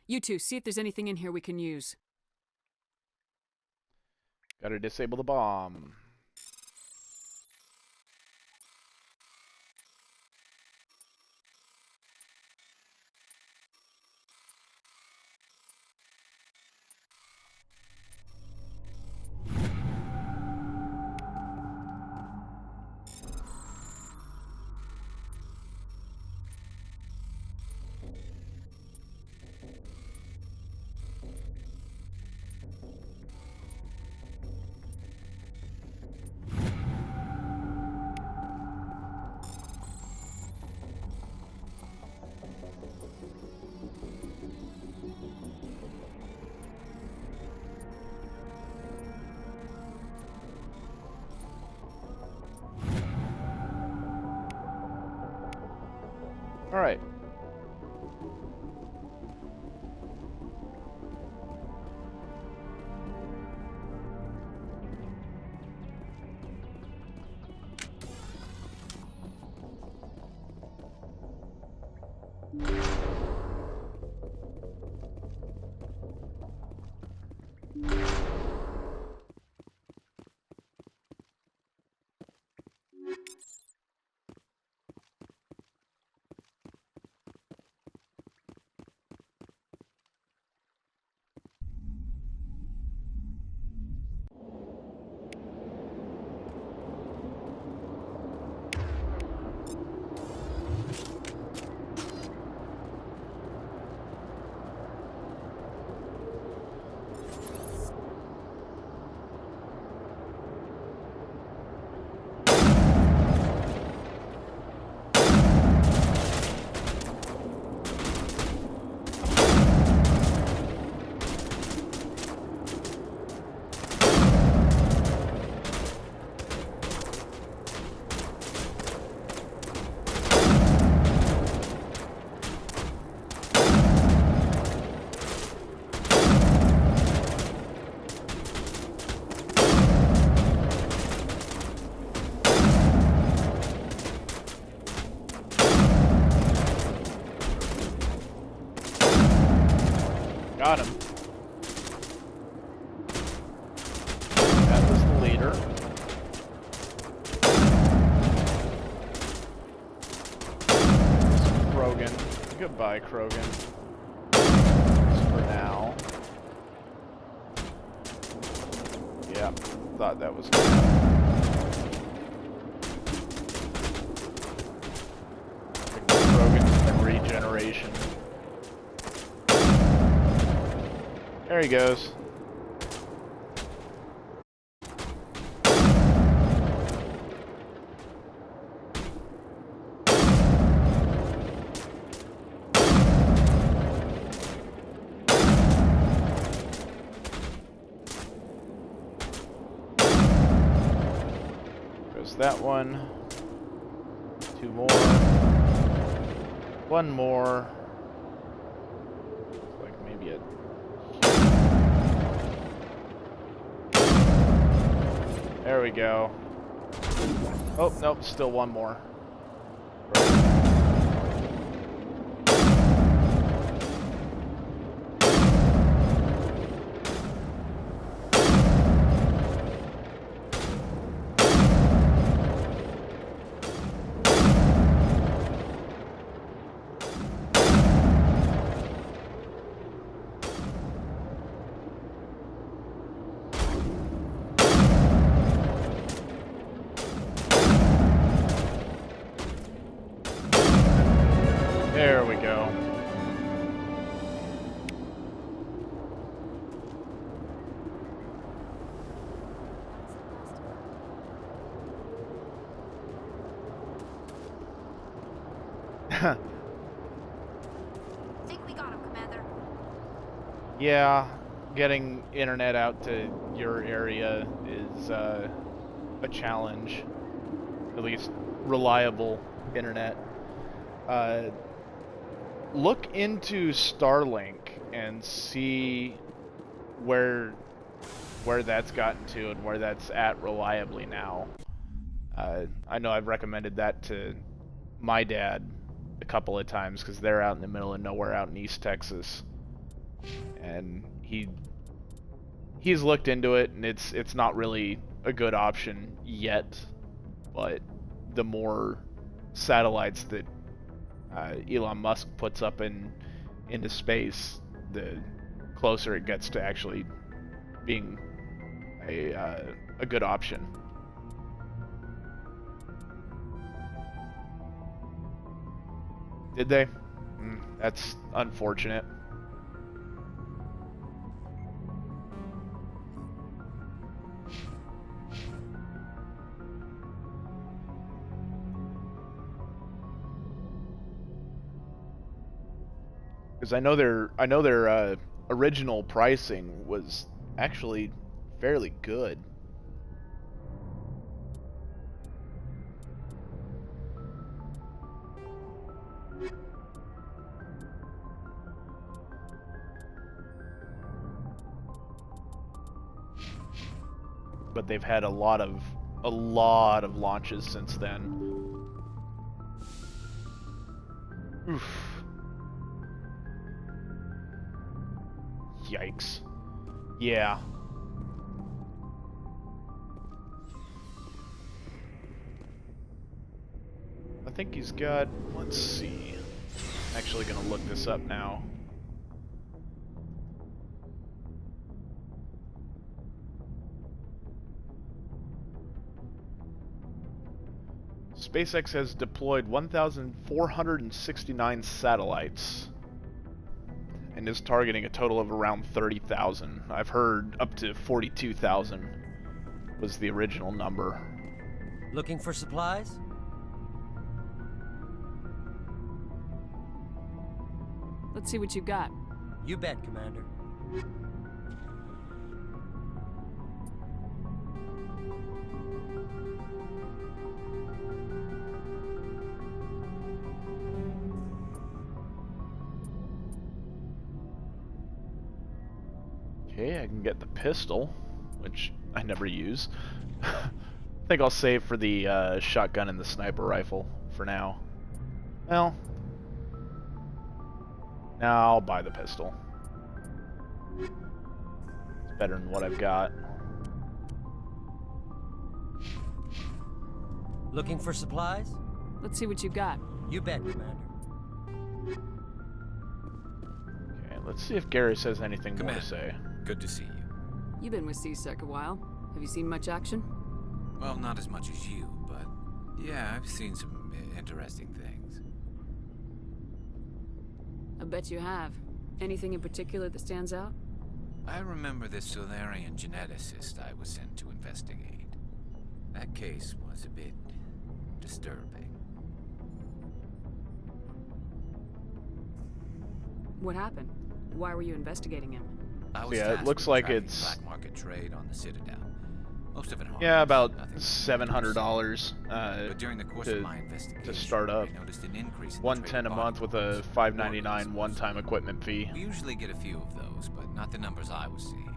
Speaker 3: You two, see if there's anything in here we can use.
Speaker 1: Gotta disable the bomb. All right. Got him. That was the leader. Krogan. Goodbye, Krogan. For now. Yeah, thought that was gonna happen. Krogan and regeneration. There he goes. Goes that one. Two more. One more. Looks like maybe a There we go. Oh, nope, still one more. There we go.
Speaker 8: Think we got him, Commander.
Speaker 1: Yeah, getting internet out to your area is a challenge. At least reliable internet. Look into Starlink and see where that's gotten to and where that's at reliably now. I know I've recommended that to my dad a couple of times because they're out in the middle of nowhere out in East Texas, and he's looked into it, and it's not really a good option yet, but the more satellites that Elon Musk puts up into space, the closer it gets to actually being a good option. Did they? That's unfortunate. Because I know their original pricing was actually fairly good. But they've had a lot of launches since then. Oof. Yikes. Yeah. I think he's got, let's see. Actually gonna look this up now. SpaceX has deployed 1,469 satellites and is targeting a total of around 30,000. I've heard up to 42,000 was the original number.
Speaker 17: Looking for supplies?
Speaker 3: Let's see what you got.
Speaker 17: You bet, Commander.
Speaker 1: Okay, I can get the pistol, which I never use. I think I'll save for the shotgun and the sniper rifle for now. Well, now I'll buy the pistol. It's better than what I've got.
Speaker 17: Looking for supplies?
Speaker 3: Let's see what you got.
Speaker 17: You bet, Commander.
Speaker 1: Okay, let's see if Gary says anything more to say.
Speaker 4: Good to see you.
Speaker 3: You've been with C-Sec a while. Have you seen much action?
Speaker 4: Well, not as much as you, but yeah, I've seen some interesting things.
Speaker 3: I bet you have. Anything in particular that stands out?
Speaker 4: I remember this Solarian geneticist I was sent to investigate. That case was a bit disturbing.
Speaker 3: What happened? Why were you investigating him?
Speaker 1: Yeah, it looks like it's
Speaker 4: black market trade on the Citadel. Most of it harmless.
Speaker 1: Yeah, about $700
Speaker 4: But during the course of my investigation,
Speaker 1: to start up.
Speaker 4: I noticed an increase in
Speaker 1: $110 a month with a $5.99 one-time equipment fee.
Speaker 4: We usually get a few of those, but not the numbers I was seeing.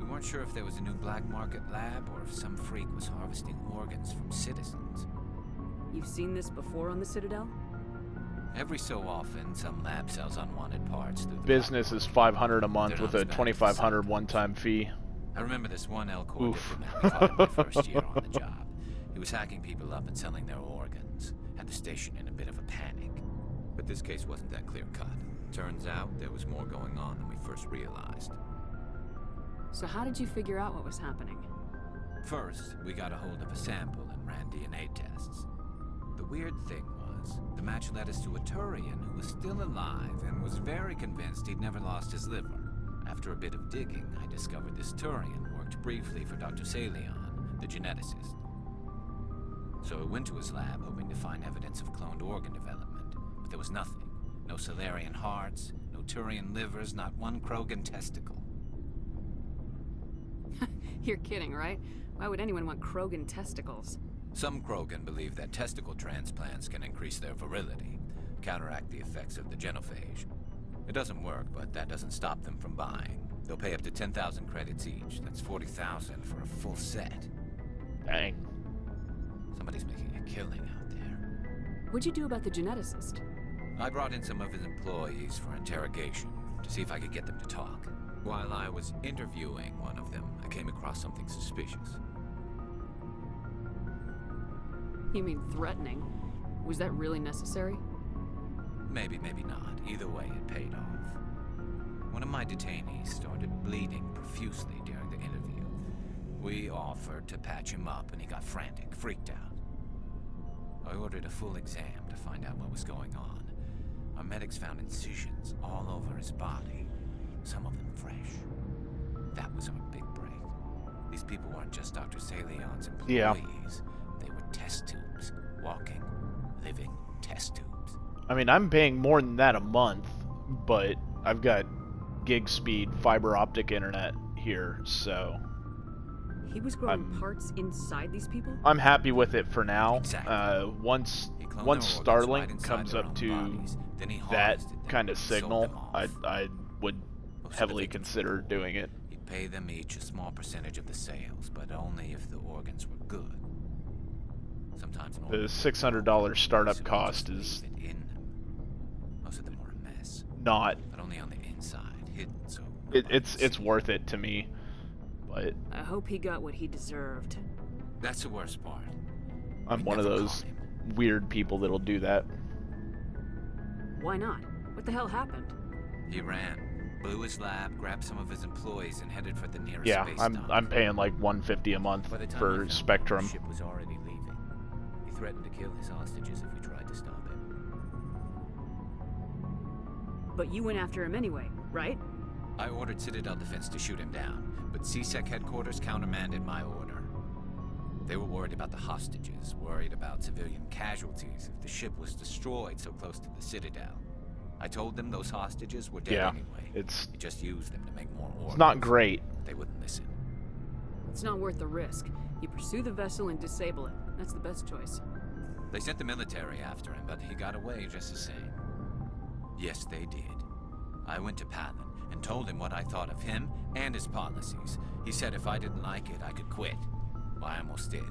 Speaker 4: We weren't sure if there was a new black market lab or if some freak was harvesting organs from citizens.
Speaker 3: You've seen this before on the Citadel?
Speaker 4: Every so often, some lab sells unwanted parts through the
Speaker 1: Business is $500 a month with a $2,500 one-time fee.
Speaker 4: I remember this one Elcor diplomat we caught in my first year on the job. He was hacking people up and selling their organs. Had the station in a bit of a panic. But this case wasn't that clear-cut. Turns out there was more going on than we first realized.
Speaker 3: So how did you figure out what was happening?
Speaker 4: First, we got a hold of a sample and ran DNA tests. The weird thing was, the match led us to a Turian who was still alive and was very convinced he'd never lost his liver. After a bit of digging, I discovered this Turian worked briefly for Dr. Salion, the geneticist. So I went to his lab hoping to find evidence of cloned organ development, but there was nothing. No Solarian hearts, no Turian livers, not one Krogan testicle.
Speaker 3: You're kidding, right? Why would anyone want Krogan testicles?
Speaker 4: Some Krogan believe that testicle transplants can increase their virility, counteract the effects of the genophage. It doesn't work, but that doesn't stop them from buying. They'll pay up to 10,000 credits each. That's 40,000 for a full set.
Speaker 1: Dang.
Speaker 4: Somebody's making a killing out there.
Speaker 3: What'd you do about the geneticist?
Speaker 4: I brought in some of his employees for interrogation to see if I could get them to talk. While I was interviewing one of them, I came across something suspicious.
Speaker 3: You mean threatening? Was that really necessary?
Speaker 4: Maybe, maybe not. Either way, it paid off. One of my detainees started bleeding profusely during the interview. We offered to patch him up, and he got frantic, freaked out. I ordered a full exam to find out what was going on. Our medics found incisions all over his body, some of them fresh. That was our big break. These people weren't just Dr. Salion's employees.
Speaker 1: Yeah.
Speaker 4: They were test tubes. Walking, living test tubes.
Speaker 1: I mean, I'm paying more than that a month, but I've got gig speed fiber optic internet here, so
Speaker 3: He was growing parts inside these people?
Speaker 1: I'm happy with it for now.
Speaker 3: Exactly.
Speaker 1: Once
Speaker 4: cloned
Speaker 1: once
Speaker 4: their organs right
Speaker 1: Starlink
Speaker 4: inside
Speaker 1: comes
Speaker 4: their
Speaker 1: up
Speaker 4: own
Speaker 1: to
Speaker 4: bodies, then he
Speaker 1: that
Speaker 4: harvested them
Speaker 1: kind of
Speaker 4: and sold
Speaker 1: signal,
Speaker 4: them off.
Speaker 1: I would heavily consider doing it.
Speaker 4: He'd pay them each a small percentage of the sales, but only if the organs were good. Sometimes an
Speaker 1: The
Speaker 4: organ
Speaker 1: $600 startup cost is
Speaker 4: most of them were a mess.
Speaker 1: not.
Speaker 4: But only on the inside, hidden so
Speaker 1: It's worth it to me, but
Speaker 3: I hope he got what he deserved.
Speaker 4: that's the worst part.
Speaker 1: I'm one of those weird people that'll do that.
Speaker 3: Why not? What the hell happened?
Speaker 4: He ran, blew his lab, grabbed some of his employees, and headed for the nearest
Speaker 1: Yeah,
Speaker 4: space
Speaker 1: I'm
Speaker 4: dock.
Speaker 1: paying like $150 a month
Speaker 4: By the time he
Speaker 1: for
Speaker 4: found
Speaker 1: Spectrum.
Speaker 4: The ship was already leaving. He threatened to kill his hostages if we tried to stop him.
Speaker 3: But you went after him anyway, right?
Speaker 4: I ordered Citadel Defense to shoot him down, but CSEC headquarters countermanded my order. They were worried about the hostages, worried about civilian casualties if the ship was destroyed so close to the Citadel. I told them those hostages were dead
Speaker 1: Yeah,
Speaker 4: anyway.
Speaker 1: it's
Speaker 4: They just used them to make more organs.
Speaker 1: it's not great.
Speaker 4: They wouldn't listen.
Speaker 3: It's not worth the risk. You pursue the vessel and disable it. That's the best choice.
Speaker 4: They sent the military after him, but he got away just the same. Yes, they did. I went to Palin and told him what I thought of him and his policies. He said if I didn't like it, I could quit. Well, I almost did.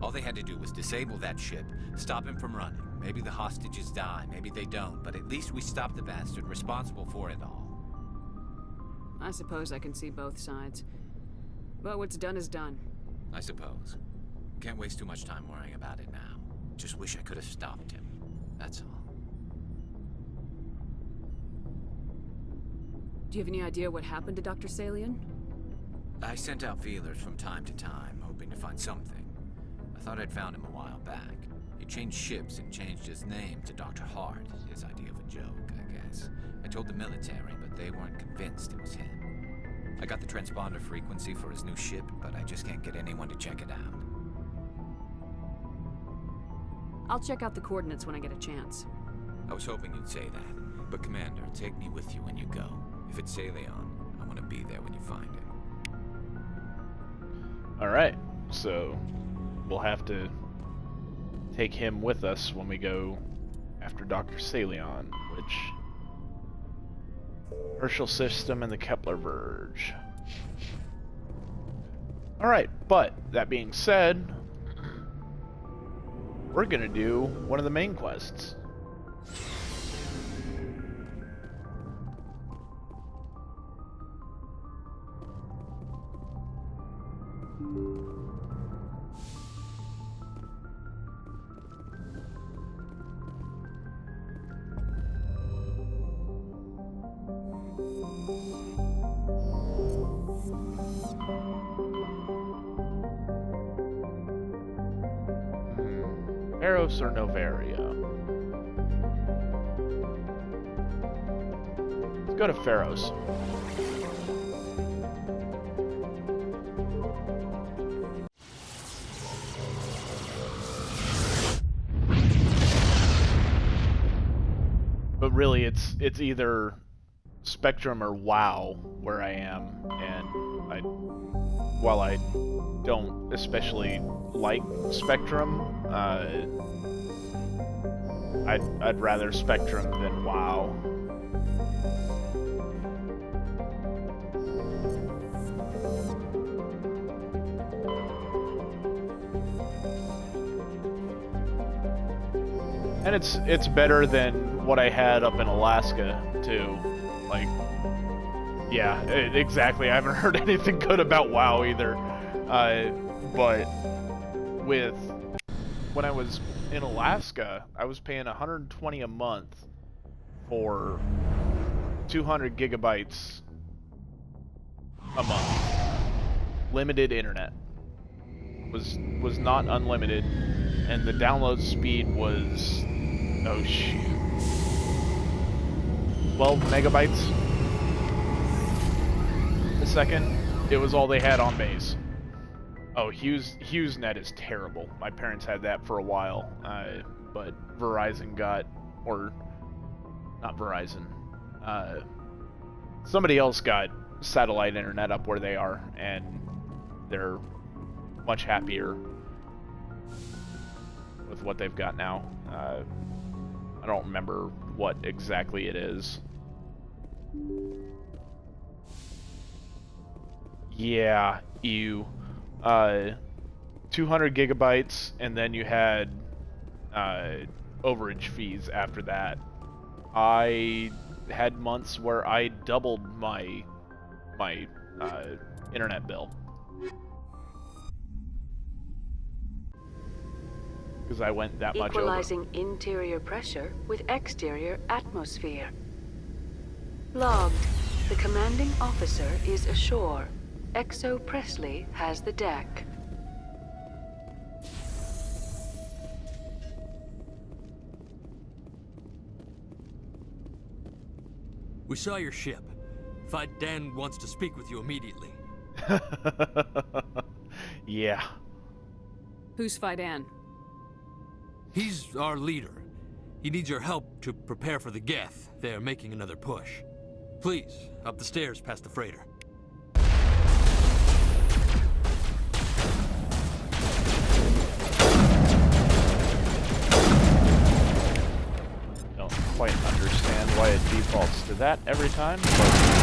Speaker 4: All they had to do was disable that ship, stop him from running. Maybe the hostages die, maybe they don't, but at least we stopped the bastard responsible for it all.
Speaker 3: I suppose I can see both sides. But what's done is done.
Speaker 4: I suppose. Can't waste too much time worrying about it now. Just wish I could have stopped him. That's all.
Speaker 3: Do you have any idea what happened to Dr. Salian?
Speaker 4: I sent out feelers from time to time, hoping to find something. I thought I'd found him a while back. He changed ships and changed his name to Dr. Hart, his idea of a joke, I guess. I told the military, but they weren't convinced it was him. I got the transponder frequency for his new ship, but I just can't get anyone to check it out.
Speaker 3: I'll check out the coordinates when I get a chance.
Speaker 4: I was hoping you'd say that, but Commander, take me with you when you go. If it's Salion, I want to be there when you find him.
Speaker 1: Alright, so we'll have to take him with us when we go after Dr. Salion, which... Herschel System and the Kepler Verge. Alright, but that being said, we're gonna do one of the main quests. Eros or Novaria? Let's go to Pharos. But really, it's either Spectrum or WoW where I am, and while I don't especially like Spectrum, I'd rather Spectrum than WoW. And it's better than what I had up in Alaska too. Like, yeah, exactly. I haven't heard anything good about WoW either. But when I was in Alaska, I was paying $120 a month for 200 gigabytes a month. Limited internet. Was not unlimited, and the download speed was, oh shoot, 12 megabytes a second. It was all they had on base. Oh, HughesNet is terrible. My parents had that for a while, but Verizon got, or not Verizon, somebody else got satellite internet up where they are, and they're much happier with what they've got now. I don't remember what exactly it is. Yeah, 200 gigabytes, and then you had overage fees after that. I had months where I doubled my internet bill because I went that much over.
Speaker 19: Equalizing interior pressure with exterior atmosphere. Logged. The commanding officer is ashore. XO Presley has the deck.
Speaker 7: We saw your ship. Fi Dan wants to speak with you immediately.
Speaker 1: Yeah.
Speaker 3: Who's Fidan?
Speaker 7: He's our leader. He needs your help to prepare for the Geth. They're making another push. Please, up the stairs past the freighter.
Speaker 1: Don't quite understand why it defaults to that every time, but...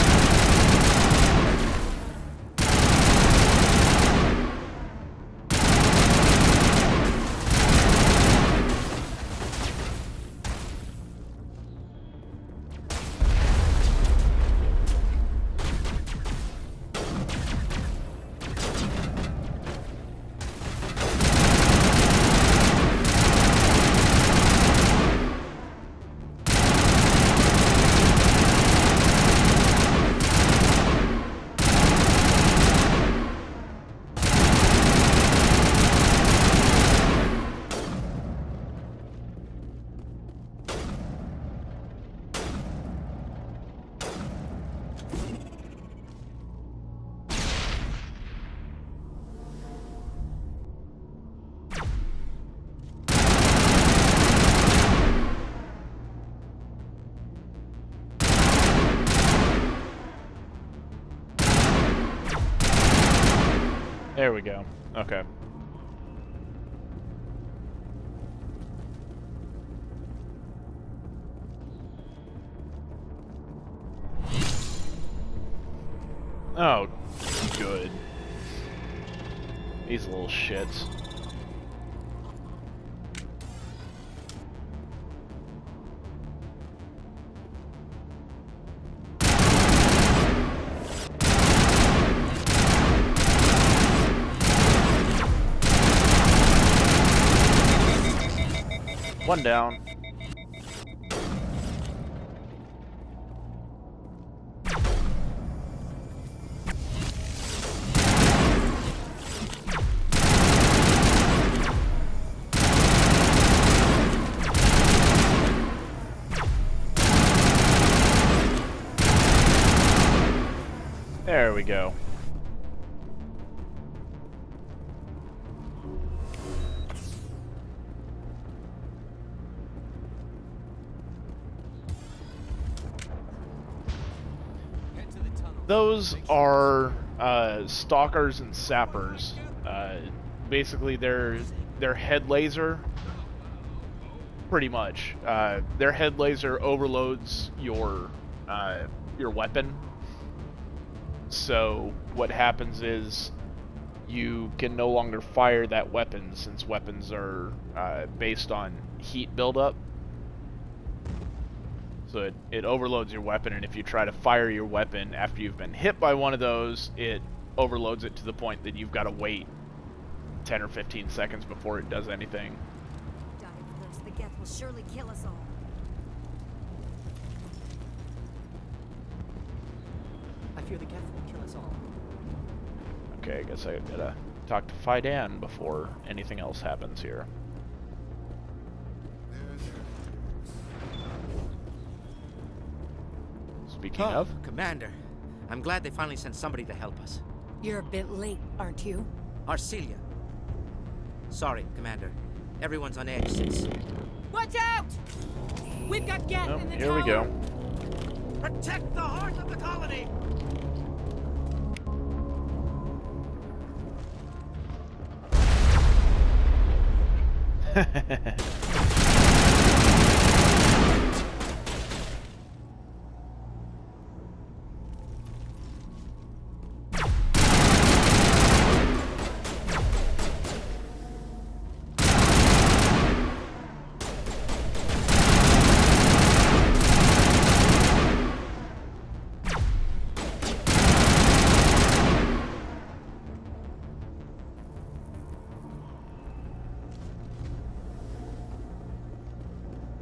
Speaker 1: There we go. Okay. Oh, good. These little shits. One down. There we go. Those are stalkers and sappers. Basically, their head laser, pretty much. Their head laser overloads your weapon. So what happens is you can no longer fire that weapon, since weapons are based on heat buildup. So it overloads your weapon, and if you try to fire your weapon after you've been hit by one of those, it overloads it to the point that you've got to wait 10 or 15 seconds before it does anything.
Speaker 8: The Geth will surely kill us all.
Speaker 22: I fear the Geth will kill us all.
Speaker 1: Okay, I guess I gotta talk to Fidan before anything else happens here. Speaking of...
Speaker 23: Commander, I'm glad they finally sent somebody to help us.
Speaker 24: You're a bit late, aren't you?
Speaker 23: Arcelia. Sorry, Commander. Everyone's on edge since...
Speaker 24: Watch out! We've got Geth in the
Speaker 1: here we go.
Speaker 23: Protect the heart of the colony!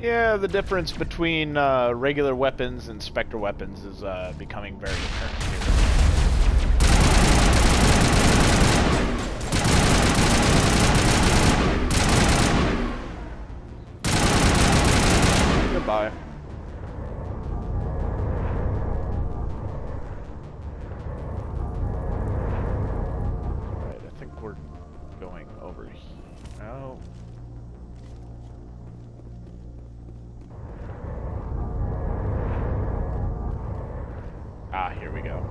Speaker 1: Yeah, the difference between regular weapons and Spectre weapons is becoming very apparent here. Goodbye. Alright, I think we're going over here. Oh. Ah, here we go.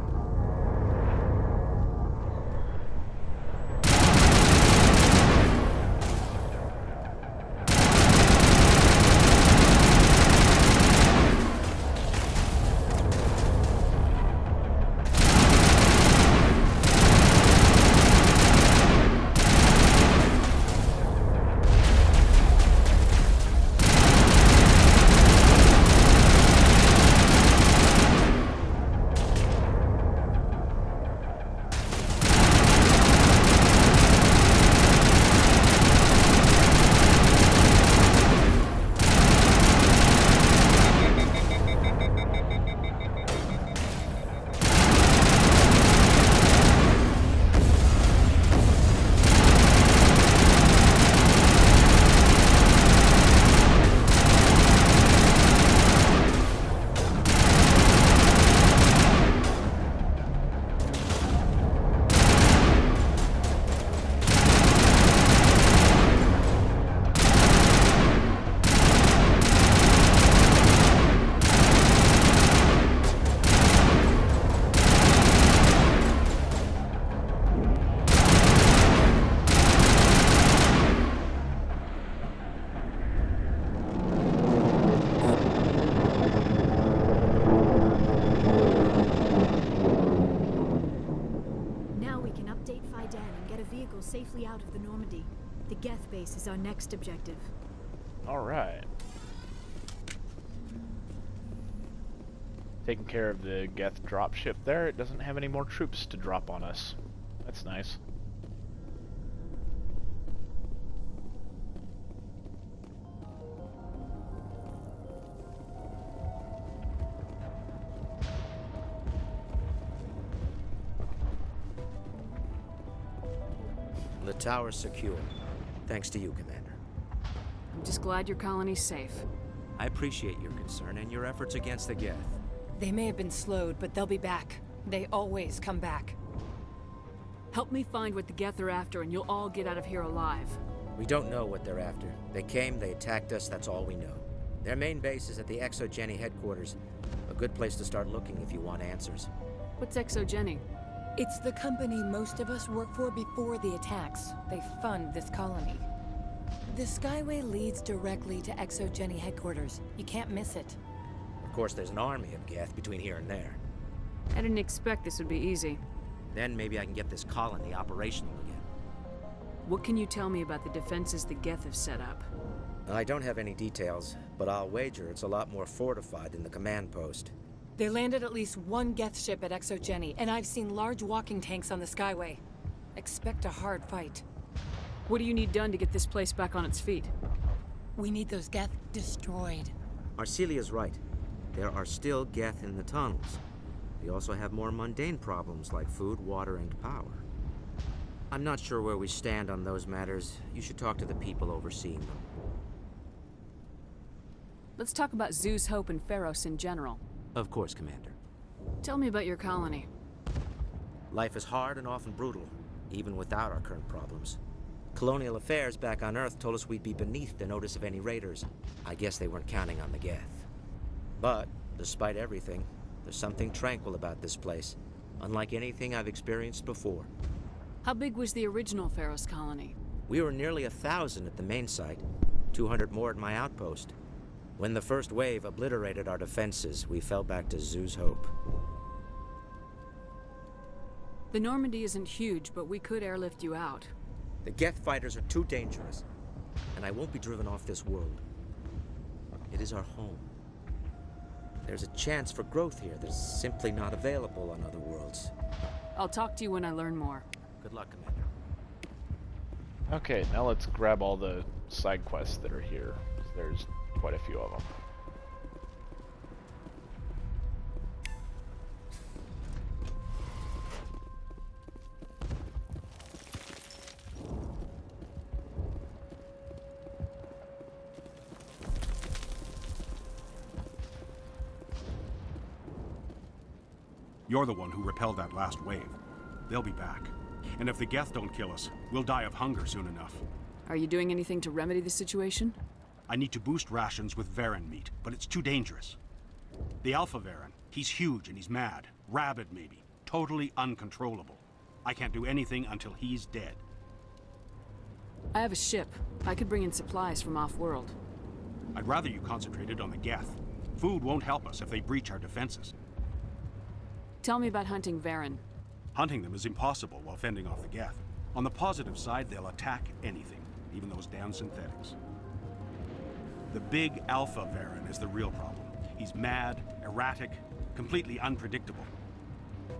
Speaker 14: Safely out of the Normandy. The Geth base is our next objective.
Speaker 1: Alright. Taking care of the Geth dropship there. It doesn't have any more troops to drop on us. That's nice.
Speaker 6: The tower's secure. Thanks to you, Commander.
Speaker 3: I'm just glad your colony's safe.
Speaker 6: I appreciate your concern and your efforts against the Geth.
Speaker 13: They may have been slowed, but they'll be back. They always come back.
Speaker 3: Help me find what the Geth are after, and you'll all get out of here alive.
Speaker 6: We don't know what they're after. They came, they attacked us, that's all we know. Their main base is at the ExoGeni headquarters. A good place to start looking if you want answers.
Speaker 3: What's ExoGeni?
Speaker 13: It's the company most of us worked for before the attacks. They fund this colony. The Skyway leads directly to ExoGeni headquarters. You can't miss it.
Speaker 6: Of course, there's an army of Geth between here and there.
Speaker 3: I didn't expect this would be easy.
Speaker 6: Then maybe I can get this colony operational again.
Speaker 3: What can you tell me about the defenses the Geth have set up?
Speaker 6: I don't have any details, but I'll wager it's a lot more fortified than the command post.
Speaker 13: They landed at least one Geth ship at ExoGeni, and I've seen large walking tanks on the Skyway. Expect a hard fight.
Speaker 3: What do you need done to get this place back on its feet?
Speaker 13: We need those Geth destroyed.
Speaker 6: Arcelia's right. There are still Geth in the tunnels. We also have more mundane problems like food, water, and power. I'm not sure where we stand on those matters. You should talk to the people overseeing them.
Speaker 3: Let's talk about Zeus, Hope, and Pharos in general.
Speaker 6: Of course, Commander.
Speaker 3: Tell me about your colony.
Speaker 6: Life is hard and often brutal, even without our current problems. Colonial affairs back on Earth told us we'd be beneath the notice of any raiders. I guess they weren't counting on the Geth. But, despite everything, there's something tranquil about this place, unlike anything I've experienced before.
Speaker 3: How big was the original Pharos colony?
Speaker 6: We were nearly 1,000 at the main site, 200 more at my outpost. When the first wave obliterated our defenses, we fell back to Zoo's Hope.
Speaker 3: The Normandy isn't huge, but we could airlift you out.
Speaker 6: The Geth fighters are too dangerous, and I won't be driven off this world. It is our home. There's a chance for growth here that's simply not available on other worlds.
Speaker 3: I'll talk to you when I learn more.
Speaker 6: Good luck, Commander.
Speaker 1: Okay, now let's grab all the side quests that are here. There's quite a few of them.
Speaker 12: You're the one who repelled that last wave. They'll be back. And if the Geth don't kill us, we'll die of hunger soon enough.
Speaker 3: Are you doing anything to remedy the situation?
Speaker 12: I need to boost rations with Varren meat, but it's too dangerous. The Alpha Varren, he's huge and he's mad. Rabid, maybe. Totally uncontrollable. I can't do anything until he's dead.
Speaker 3: I have a ship. I could bring in supplies from off-world.
Speaker 12: I'd rather you concentrated on the Geth. Food won't help us if they breach our defenses.
Speaker 3: Tell me about hunting Varren.
Speaker 12: Hunting them is impossible while fending off the Geth. On the positive side, they'll attack anything, even those damn synthetics. The big Alpha Varren is the real problem. He's mad, erratic, completely unpredictable.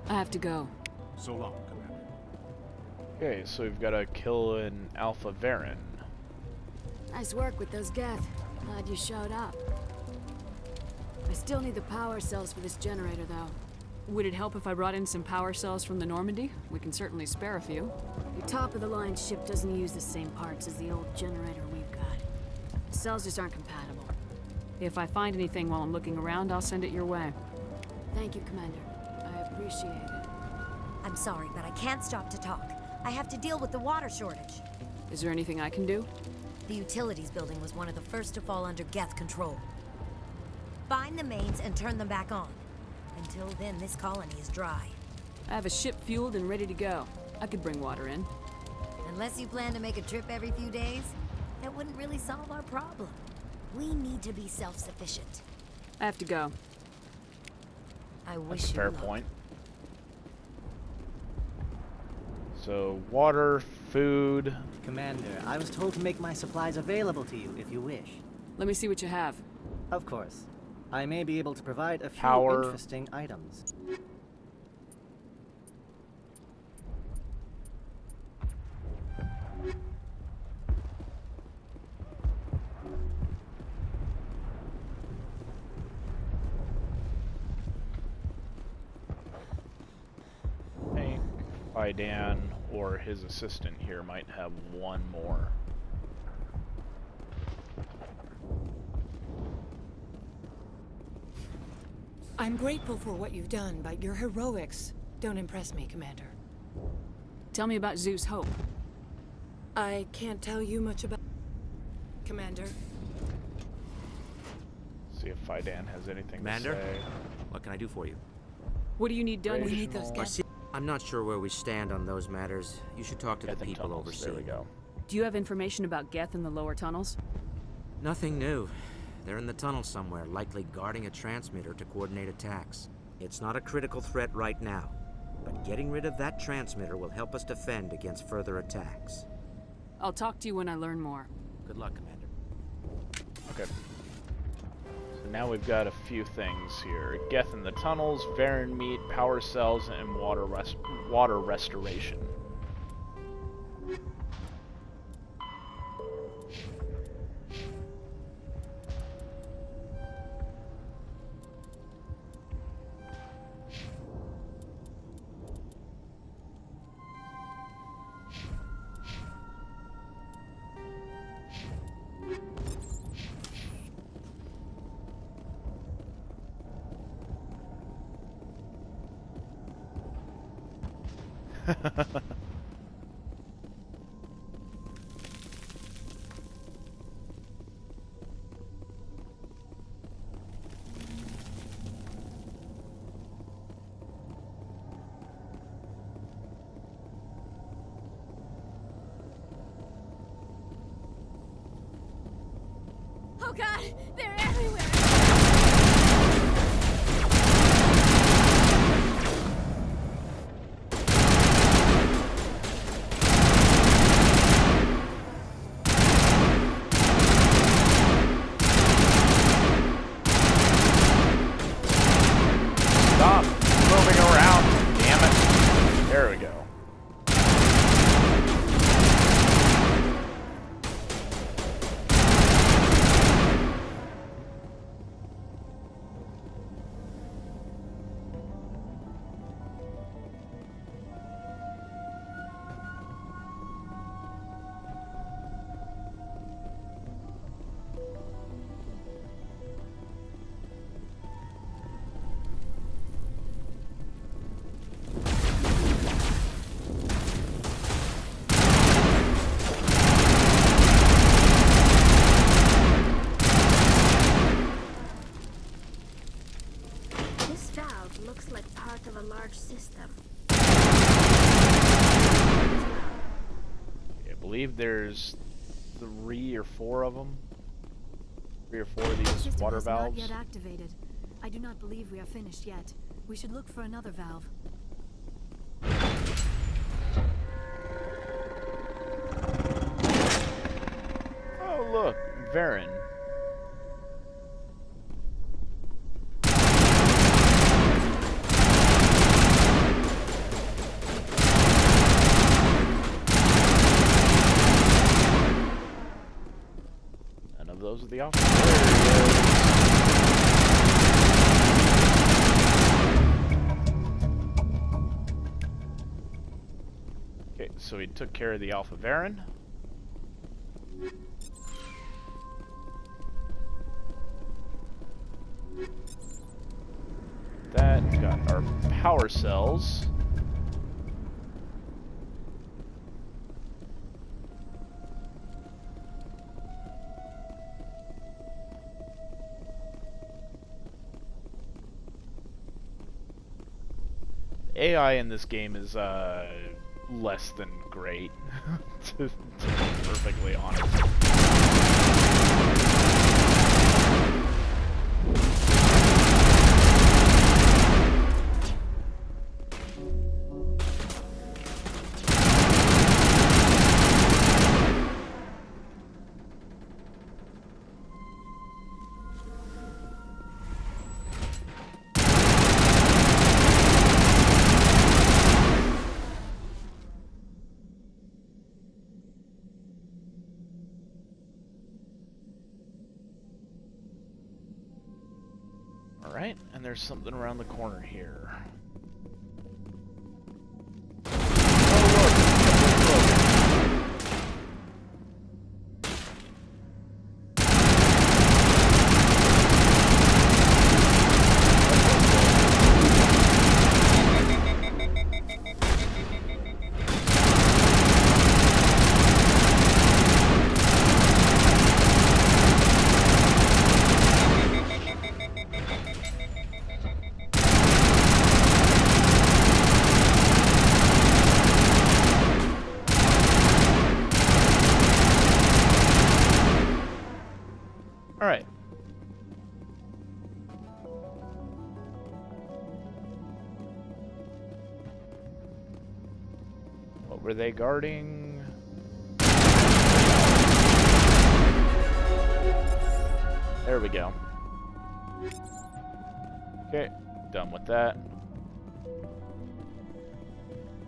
Speaker 3: I have to go.
Speaker 12: So long, Commander.
Speaker 1: Okay, so we've got to kill an Alpha Varren.
Speaker 16: Nice work with those Geth. Glad you showed up. I still need the power cells for this generator, though.
Speaker 3: Would it help if I brought in some power cells from the Normandy? We can certainly spare a few.
Speaker 16: Your top-of-the-line ship doesn't use the same parts as the old generator we've got. The cells just aren't compatible.
Speaker 3: If I find anything while I'm looking around, I'll send it your way.
Speaker 16: Thank you, Commander. I appreciate it.
Speaker 18: I'm sorry, but I can't stop to talk. I have to deal with the water shortage.
Speaker 3: Is there anything I can do?
Speaker 18: The utilities building was one of the first to fall under Geth control. Find the mains and turn them back on. Until then, this colony is dry.
Speaker 3: I have a ship fueled and ready to go. I could bring water in.
Speaker 18: Unless you plan to make a trip every few days, that wouldn't really solve our problem. We need to be self-sufficient.
Speaker 3: I have to go.
Speaker 18: I wish
Speaker 1: That's a
Speaker 18: you
Speaker 1: fair
Speaker 18: luck.
Speaker 1: point. So, water, food.
Speaker 17: Commander, I was told to make my supplies available to you if you wish.
Speaker 3: Let me see what you have.
Speaker 17: Of course. I may be able to provide a few
Speaker 1: Power.
Speaker 17: interesting items.
Speaker 1: Hank, Idan, or his assistant here might have one more.
Speaker 13: I'm grateful for what you've done, but your heroics don't impress me, Commander.
Speaker 3: Tell me about Zeus Hope.
Speaker 13: I can't tell you much about... Commander?
Speaker 1: See if Idan has anything
Speaker 6: Commander?
Speaker 1: to say.
Speaker 6: What can I do for you?
Speaker 3: What do you need done?
Speaker 13: We need those Geth.
Speaker 6: I'm not sure where we stand on those matters. You should talk to the people
Speaker 1: tunnels.
Speaker 6: overseeing.
Speaker 1: There we go.
Speaker 3: Do you have information about Geth in the lower tunnels?
Speaker 6: Nothing new. They're in the tunnel somewhere, likely guarding a transmitter to coordinate attacks. It's not a critical threat right now, but getting rid of that transmitter will help us defend against further attacks.
Speaker 3: I'll talk to you when I learn more.
Speaker 6: Good luck, Commander.
Speaker 1: Okay. So now we've got a few things here. Geth in the tunnels, Varren meat, power cells, and water restoration.
Speaker 16: Oh god, they're everywhere!
Speaker 1: Stop moving around, damn it. There we go.
Speaker 8: This valve looks like part of a large system.
Speaker 1: I believe there's 3 or 4 of them. 3 or 4 of
Speaker 14: The
Speaker 1: these
Speaker 14: system
Speaker 1: water
Speaker 14: is
Speaker 1: valves.
Speaker 14: not yet activated. I do not believe we are finished yet. We should look for another valve.
Speaker 1: Oh look, Varen. None of those are the officers. There he is. Okay, so he took care of the Alpha Varen. That got our power cells. AI in this game is less than great, to be perfectly honest. Alright, and there's something around the corner here. Alright. What were they guarding? There we go. Okay, done with that.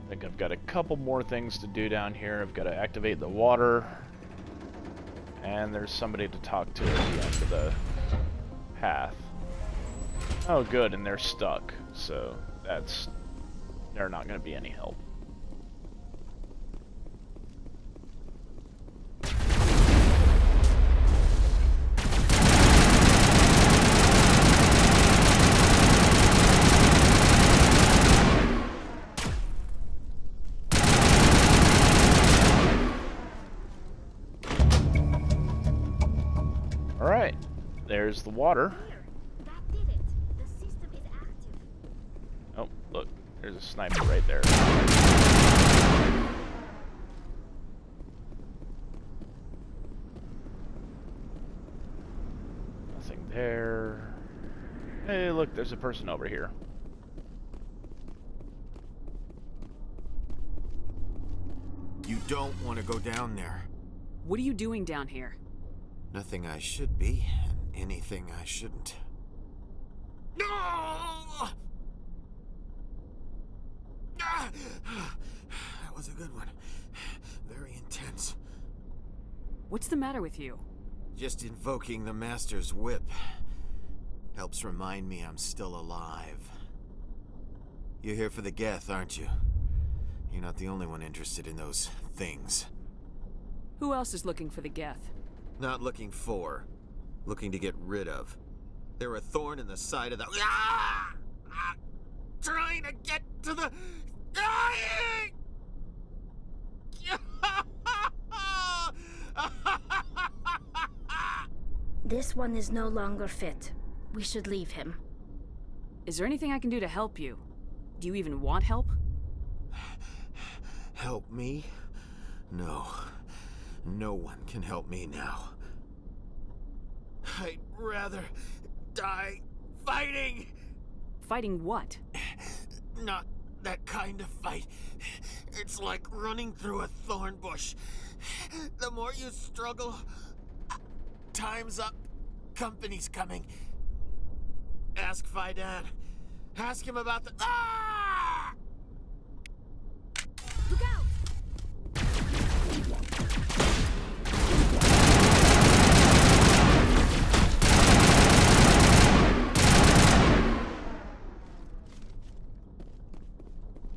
Speaker 1: I think I've got a couple more things to do down here. I've got to activate the water. And there's somebody to talk to at the end of the path. Oh good, and they're stuck, so they're not going to be any help. Alright, there's the water.
Speaker 8: That did it. The system is active.
Speaker 1: Oh, look, there's a sniper right there. Nothing there. Hey, look, there's a person over here.
Speaker 5: You don't want to go down there.
Speaker 3: What are you doing down here?
Speaker 5: Nothing I should be, and anything I shouldn't. No! That was a good one. Very intense.
Speaker 3: What's the matter with you?
Speaker 5: Just invoking the Master's whip helps remind me I'm still alive. You're here for the Geth, aren't you? You're not the only one interested in those things.
Speaker 3: Who else is looking for the Geth?
Speaker 5: Not looking for. Looking to get rid of. They're a thorn in the side of the... Ah! Ah! Trying to get to the... Dying!
Speaker 8: This one is no longer fit. We should leave him.
Speaker 3: Is there anything I can do to help you? Do you even want help?
Speaker 5: Help me? No. No one can help me now. I'd rather die fighting!
Speaker 3: Fighting what?
Speaker 5: Not that kind of fight. It's like running through a thorn bush. The more you struggle, time's up. Company's coming. Ask Faidan. Ask him about the... Ah!
Speaker 8: Look out!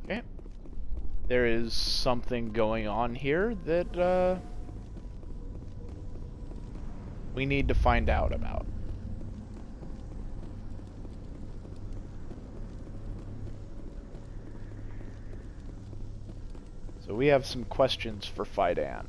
Speaker 1: Okay. There is something going on here that, we need to find out about. So we have some questions for Faidan.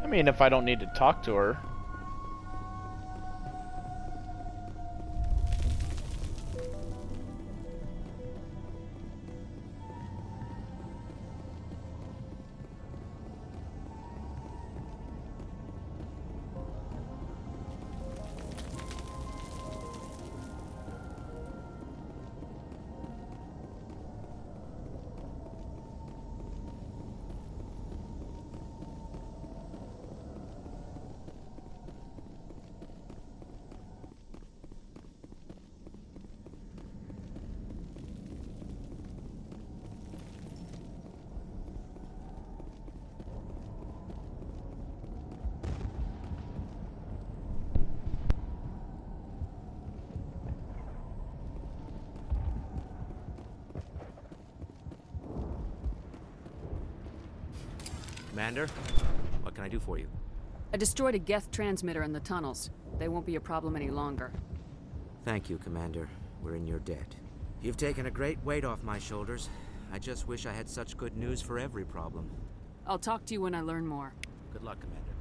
Speaker 1: I mean, if I don't need to talk to her.
Speaker 6: Commander, what can I do for you?
Speaker 3: I destroyed a Geth transmitter in the tunnels. They won't be a problem any longer.
Speaker 6: Thank you, Commander. We're in your debt. You've taken a great weight off my shoulders. I just wish I had such good news for every problem.
Speaker 3: I'll talk to you when I learn more.
Speaker 6: Good luck, Commander.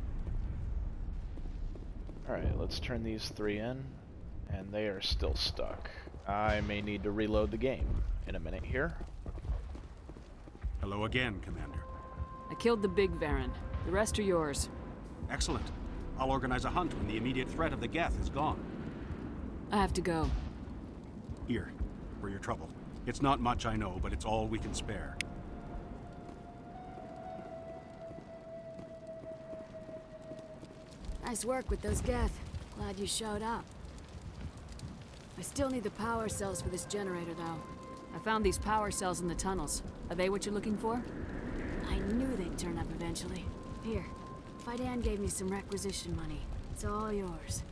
Speaker 1: Alright, let's turn these 3 in. And they are still stuck. I may need to reload the game in a minute here.
Speaker 12: Hello again, Commander.
Speaker 3: I killed the big Varren. The rest are yours.
Speaker 12: Excellent. I'll organize a hunt when the immediate threat of the Geth is gone.
Speaker 3: I have to go.
Speaker 12: Here, for your trouble. It's not much, I know, but it's all we can spare.
Speaker 16: Nice work with those Geth. Glad you showed up. I still need the power cells for this generator, though.
Speaker 3: I found these power cells in the tunnels. Are they what you're looking for?
Speaker 16: I knew they'd turn up eventually. Here, Faidan gave me some requisition money. It's all yours.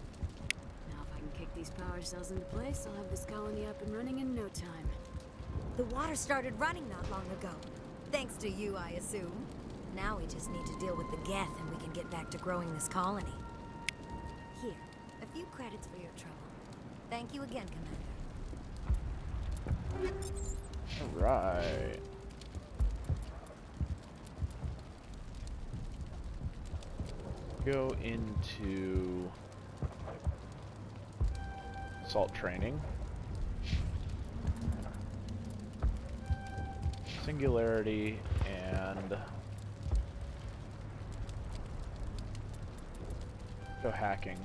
Speaker 16: Now if I can kick these power cells into place, I'll have this colony up and running in no time.
Speaker 18: The water started running not long ago. Thanks to you, I assume. Now we just need to deal with the Geth and we can get back to growing this colony. Here, a few credits for your trouble. Thank you again, Commander.
Speaker 1: Alright. Go into assault training. Singularity and go hacking.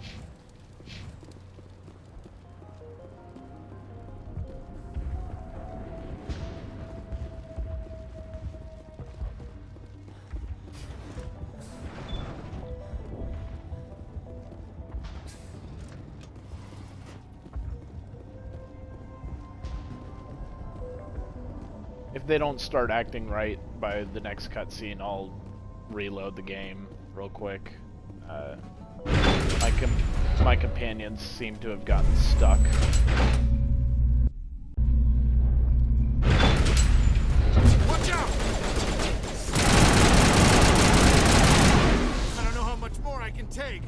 Speaker 1: If they don't start acting right by the next cutscene, I'll reload the game real quick. My companions seem to have gotten stuck.
Speaker 5: Watch out! I don't know how much more I can take.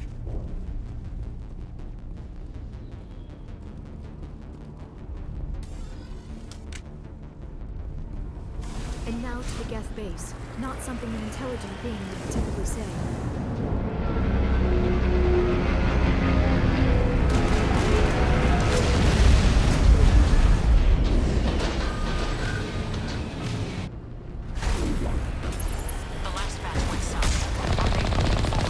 Speaker 14: And now to the Geth base. Not something an intelligent being would typically say.
Speaker 24: The last batch went south. Are they looking for?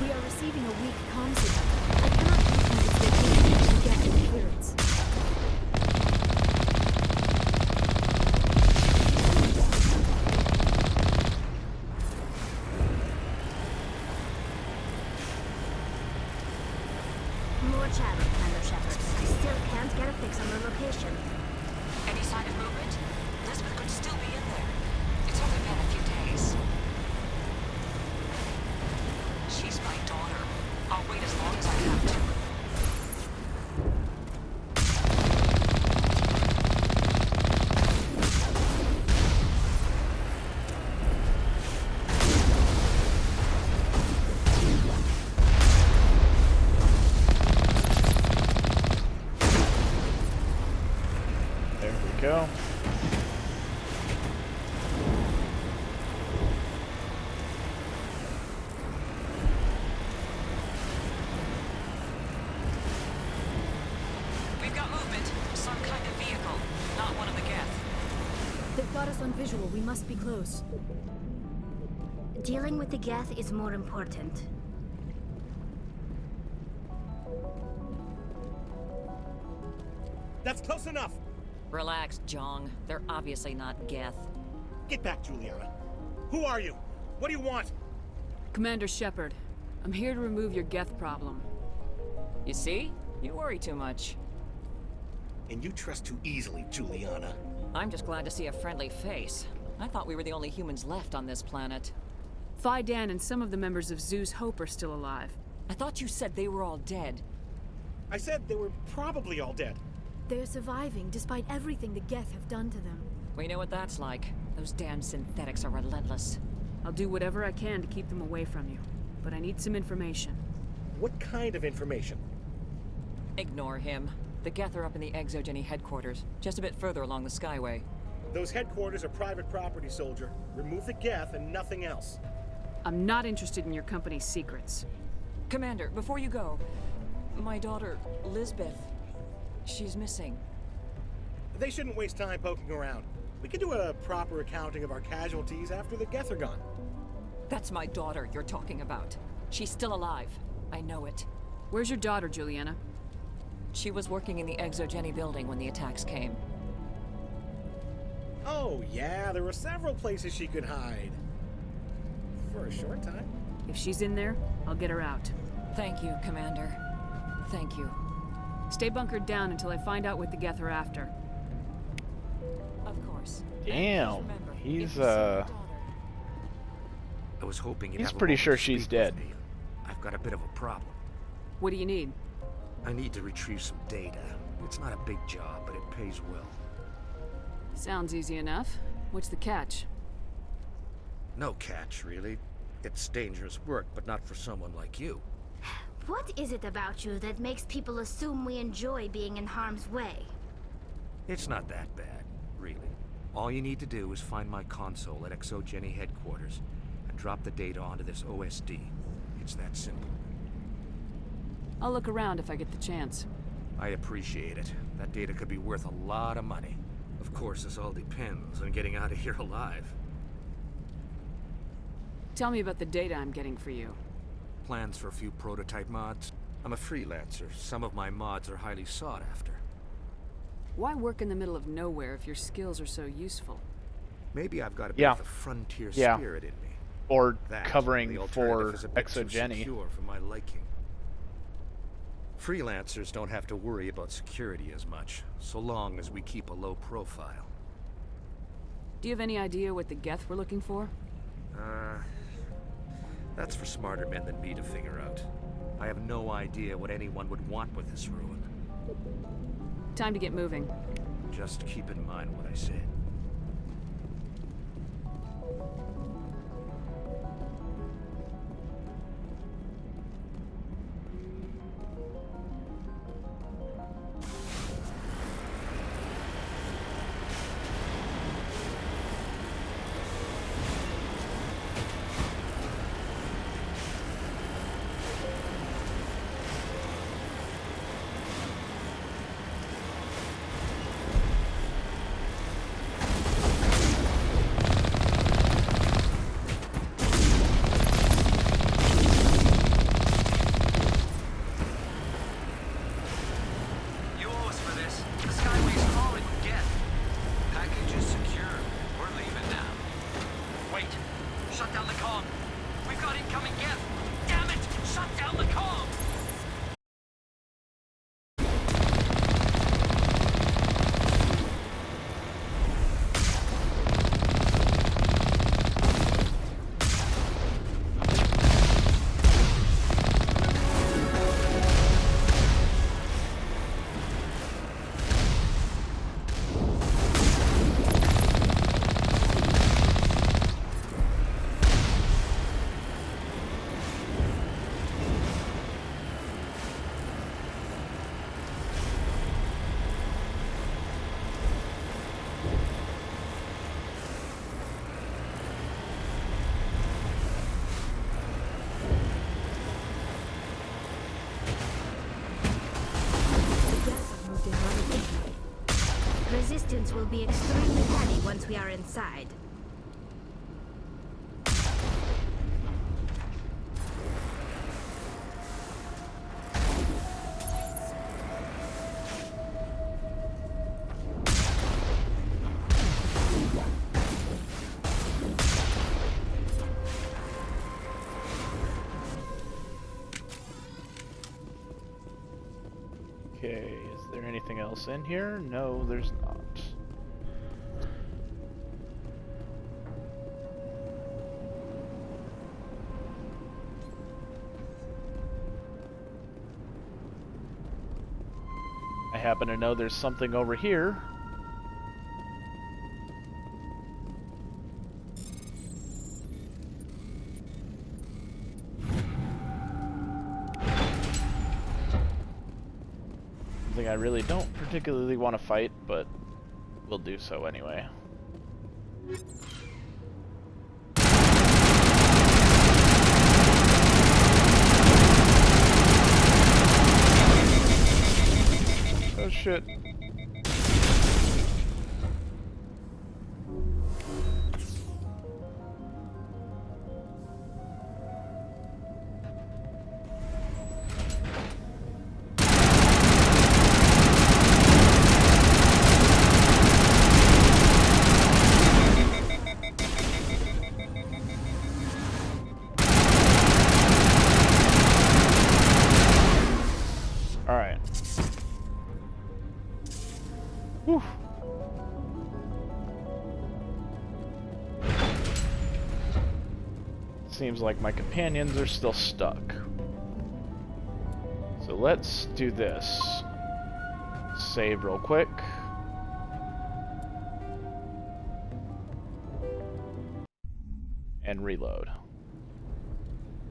Speaker 14: We are receiving a weak comm signal. I cannot pinpoint its location to get any clearance.
Speaker 8: More chatter, Commander Shepard. I still can't get a fix on the location.
Speaker 24: Any sign of movement? Elizabeth could still be in there. It's only been a few days. She's my daughter. I'll wait as long as I have to.
Speaker 1: There we go.
Speaker 24: We've got movement. Some kind of vehicle. Not one of the Geth.
Speaker 14: They've got us on visual. We must be close.
Speaker 8: Dealing with the Geth is more important.
Speaker 10: That's close enough!
Speaker 24: Relax, Jong. They're obviously not Geth.
Speaker 10: Get back, Juliana. Who are you? What do you want?
Speaker 3: Commander Shepard, I'm here to remove your Geth problem.
Speaker 24: You see? You worry too much.
Speaker 10: And you trust too easily, Juliana.
Speaker 24: I'm just glad to see a friendly face. I thought we were the only humans left on this planet.
Speaker 3: Phi Dan and some of the members of Zoo's Hope are still alive.
Speaker 24: I thought you said they were all dead.
Speaker 10: I said they were probably all dead.
Speaker 14: They're surviving despite everything the Geth have done to them.
Speaker 24: We know what that's like. Those damn synthetics are relentless.
Speaker 3: I'll do whatever I can to keep them away from you, but I need some information.
Speaker 10: What kind of information?
Speaker 24: Ignore him. The Geth are up in the Exogeny headquarters, just a bit further along the Skyway.
Speaker 10: Those headquarters are private property, soldier. Remove the Geth and nothing else.
Speaker 3: I'm not interested in your company's secrets.
Speaker 24: Commander, before you go, my daughter, Lisbeth, she's missing.
Speaker 10: They shouldn't waste time poking around. We can do a proper accounting of our casualties after the Geth are gone.
Speaker 24: That's my daughter you're talking about. She's still alive. I know it.
Speaker 3: Where's your daughter, Juliana?
Speaker 24: She was working in the Exogeny building when the attacks came.
Speaker 10: Oh, yeah, there were several places she could hide. For a short time.
Speaker 3: If she's in there, I'll get her out.
Speaker 24: Thank you, Commander. Thank you.
Speaker 3: Stay bunkered down until I find out what the Geth are after.
Speaker 24: Of course.
Speaker 1: Damn, he's
Speaker 6: I was hoping you'd
Speaker 1: he's
Speaker 6: have a
Speaker 1: pretty
Speaker 6: moment
Speaker 1: sure
Speaker 6: to
Speaker 1: she's
Speaker 6: speak
Speaker 1: dead.
Speaker 6: with me. I've got a bit of a problem.
Speaker 3: What do you need?
Speaker 6: I need to retrieve some data. It's not a big job, but it pays well.
Speaker 3: Sounds easy enough. What's the catch?
Speaker 6: No catch, really. It's dangerous work, but not for someone like you.
Speaker 8: What is it about you that makes people assume we enjoy being in harm's way?
Speaker 6: It's not that bad, really. All you need to do is find my console at ExoGeni headquarters and drop the data onto this OSD. It's that simple.
Speaker 3: I'll look around if I get the chance.
Speaker 6: I appreciate it. That data could be worth a lot of money. Of course, this all depends on getting out of here alive.
Speaker 3: Tell me about the data I'm getting for you.
Speaker 6: Plans for a few prototype mods. I'm a freelancer. Some of my mods are highly sought after.
Speaker 3: Why work in the middle of nowhere if your skills are so useful?
Speaker 6: Maybe I've got a bit of the frontier spirit in me.
Speaker 1: Or
Speaker 6: That,
Speaker 1: covering
Speaker 6: the
Speaker 1: for
Speaker 6: alternative is a bit too
Speaker 1: ExoGeni.
Speaker 6: secure for my liking. Freelancers don't have to worry about security as much, so long as we keep a low profile.
Speaker 3: Do you have any idea what the Geth were looking for?
Speaker 6: That's for smarter men than me to figure out. I have no idea what anyone would want with this ruin.
Speaker 3: Time to get moving.
Speaker 6: Just keep in mind what I said.
Speaker 8: Resistance will be extremely heavy once we are inside.
Speaker 1: Okay, is there anything else in here? No, there's not. I happen to know there's something over here. Something I really don't particularly want to fight, but we'll do so anyway. Oh shit. Alright. Whew. Seems like my companions are still stuck. So let's do this. Save real quick. And reload.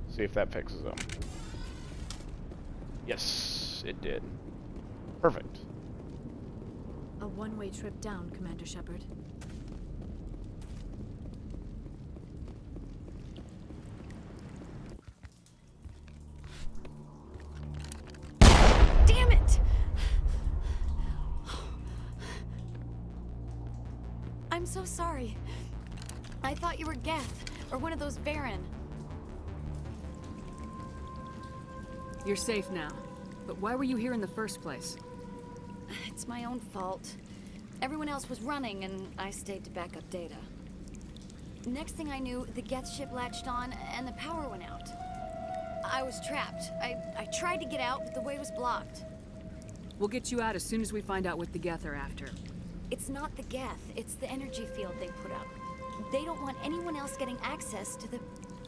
Speaker 1: See if that fixes them. Yes, it did. Perfect.
Speaker 14: A one-way trip down, Commander Shepard.
Speaker 16: Damn it! I'm so sorry. I thought you were Geth, or one of those Varen.
Speaker 3: You're safe now. But why were you here in the first place?
Speaker 16: It's my own fault. Everyone else was running, and I stayed to back up data. Next thing I knew, the Geth ship latched on, and the power went out. I was trapped. I tried to get out, but the way was blocked.
Speaker 3: We'll get you out as soon as we find out what the Geth are after.
Speaker 16: It's not the Geth, it's the energy field they put up. They don't want anyone else getting access to the...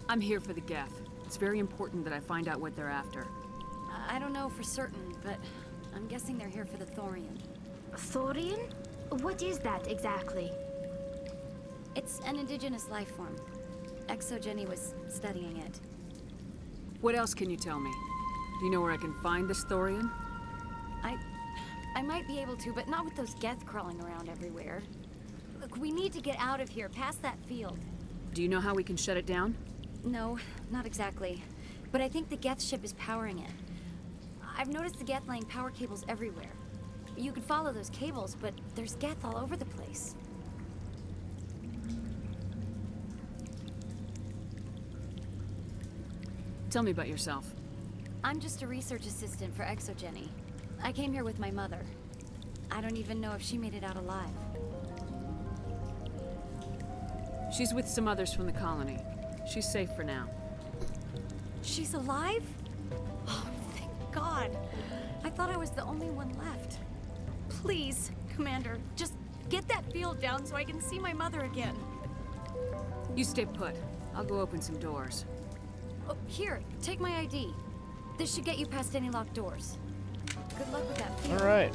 Speaker 3: I'm here for the Geth. It's very important that I find out what they're after.
Speaker 16: I don't know for certain, but I'm guessing they're here for the Thorian.
Speaker 8: Thorian? What is that exactly?
Speaker 16: It's an indigenous life form. ExoGeni was studying it.
Speaker 3: What else can you tell me? Do you know where I can find this Thorian?
Speaker 16: I might be able to, but not with those Geth crawling around everywhere. Look, we need to get out of here, past that field.
Speaker 3: Do you know how we can shut it down?
Speaker 16: No, not exactly. But I think the Geth ship is powering it. I've noticed the Geth laying power cables everywhere. You could follow those cables, but there's Geth all over the place.
Speaker 3: Tell me about yourself.
Speaker 16: I'm just a research assistant for ExoGeni. I came here with my mother. I don't even know if she made it out alive.
Speaker 3: She's with some others from the colony. She's safe for now.
Speaker 16: She's alive? Oh, thank God. I thought I was the only one left. Please, Commander, just get that field down so I can see my mother again.
Speaker 3: You stay put. I'll go open some doors.
Speaker 16: Oh, here, take my ID. This should get you past any locked doors. Good luck with that field.
Speaker 1: All right.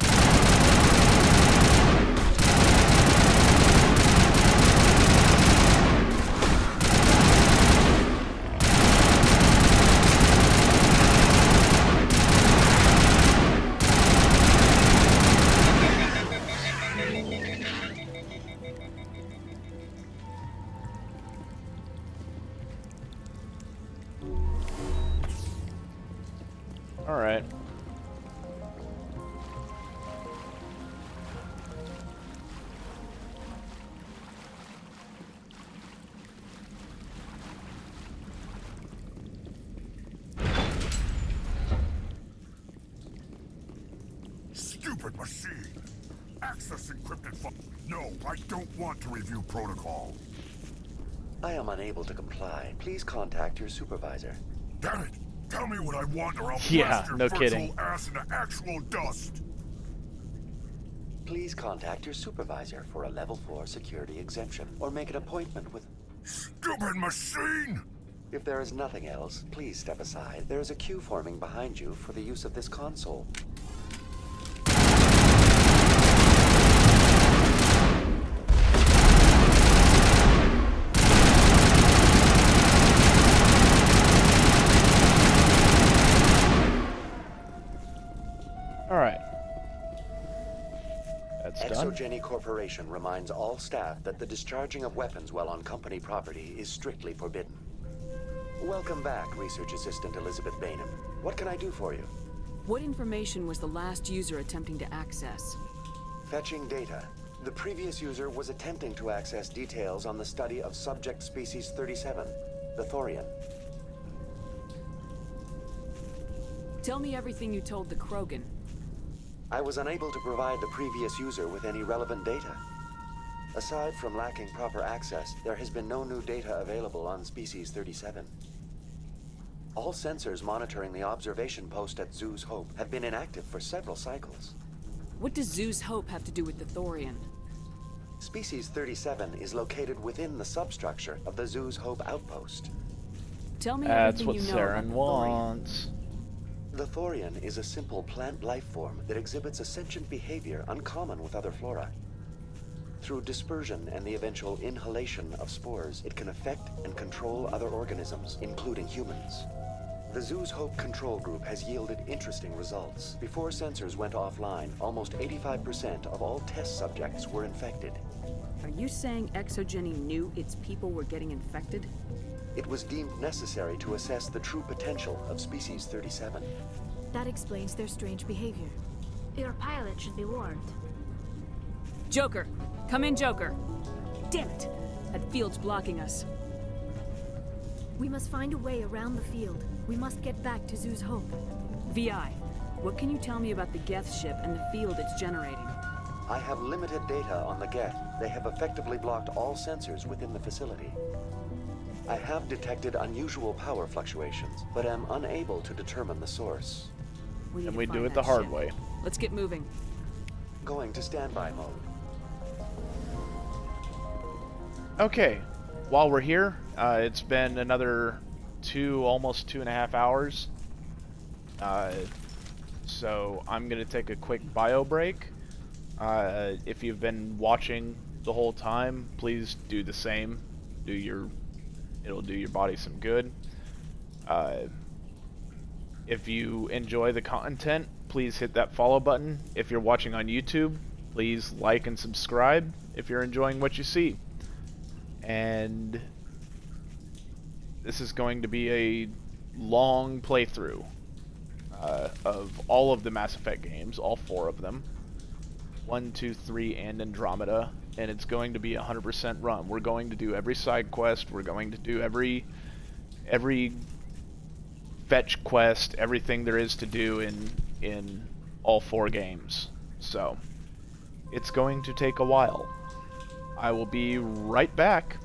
Speaker 1: All right.
Speaker 15: Stupid machine! Access encrypted file. No, I don't want to review protocol.
Speaker 9: I am unable to comply. Please contact your supervisor.
Speaker 15: Damn it! Tell me what I want or I'll
Speaker 1: Yeah,
Speaker 15: blast your
Speaker 1: no
Speaker 15: virtual
Speaker 1: kidding.
Speaker 15: ass into actual dust!
Speaker 9: Please contact your supervisor for a level 4 security exemption, or make an appointment with...
Speaker 15: Stupid machine!
Speaker 9: If there is nothing else, please step aside. There is a queue forming behind you for the use of this console.
Speaker 1: All right. That's done.
Speaker 9: ExoGeni Corporation reminds all staff that the discharging of weapons while on company property is strictly forbidden. Welcome back, Research Assistant Elizabeth Bainham. What can I do for you?
Speaker 3: What information was the last user attempting to access?
Speaker 9: Fetching data. The previous user was attempting to access details on the study of subject species 37, the Thorian.
Speaker 3: Tell me everything you told the Krogan.
Speaker 9: I was unable to provide the previous user with any relevant data. Aside from lacking proper access, there has been no new data available on Species 37. All sensors monitoring the observation post at Zoo's Hope have been inactive for several cycles.
Speaker 3: What does Zoo's Hope have to do with the Thorian?
Speaker 9: Species 37 is located within the substructure of the Zoo's Hope outpost.
Speaker 3: Tell me
Speaker 1: That's
Speaker 3: everything
Speaker 1: what
Speaker 3: you know about
Speaker 1: Saren
Speaker 3: the Thorian.
Speaker 1: wants.
Speaker 9: The Thorian is a simple plant life form that exhibits a sentient behavior uncommon with other flora. Through dispersion and the eventual inhalation of spores, it can affect and control other organisms, including humans. The Zoo's Hope control group has yielded interesting results. Before sensors went offline, almost 85% of all test subjects were infected.
Speaker 3: Are you saying Exogeny knew its people were getting infected?
Speaker 9: It was deemed necessary to assess the true potential of Species 37.
Speaker 14: That explains their strange behavior.
Speaker 8: Your pilot should be warned.
Speaker 3: Joker! Come in, Joker! Damn it! That field's blocking us.
Speaker 14: We must find a way around the field. We must get back to Zoo's Hope.
Speaker 3: VI, what can you tell me about the Geth ship and the field it's generating?
Speaker 9: I have limited data on the Geth. They have effectively blocked all sensors within the facility. I have detected unusual power fluctuations, but am unable to determine the source.
Speaker 1: And we do it the hard way.
Speaker 3: Let's get moving.
Speaker 9: Going to standby mode.
Speaker 1: Okay, while we're here, it's been another almost 2.5 hours. So I'm gonna take a quick bio break. If you've been watching the whole time, please do the same. It'll do your body some good. If you enjoy the content, please hit that follow button. If you're watching on YouTube, please like and subscribe if you're enjoying what you see. And this is going to be a long playthrough of all of the Mass Effect games, all 4 of them. 1, 2, 3, and Andromeda, and it's going to be 100% run. We're going to do every side quest, we're going to do every fetch quest, everything there is to do in all 4 games. So, it's going to take a while. I will be right back.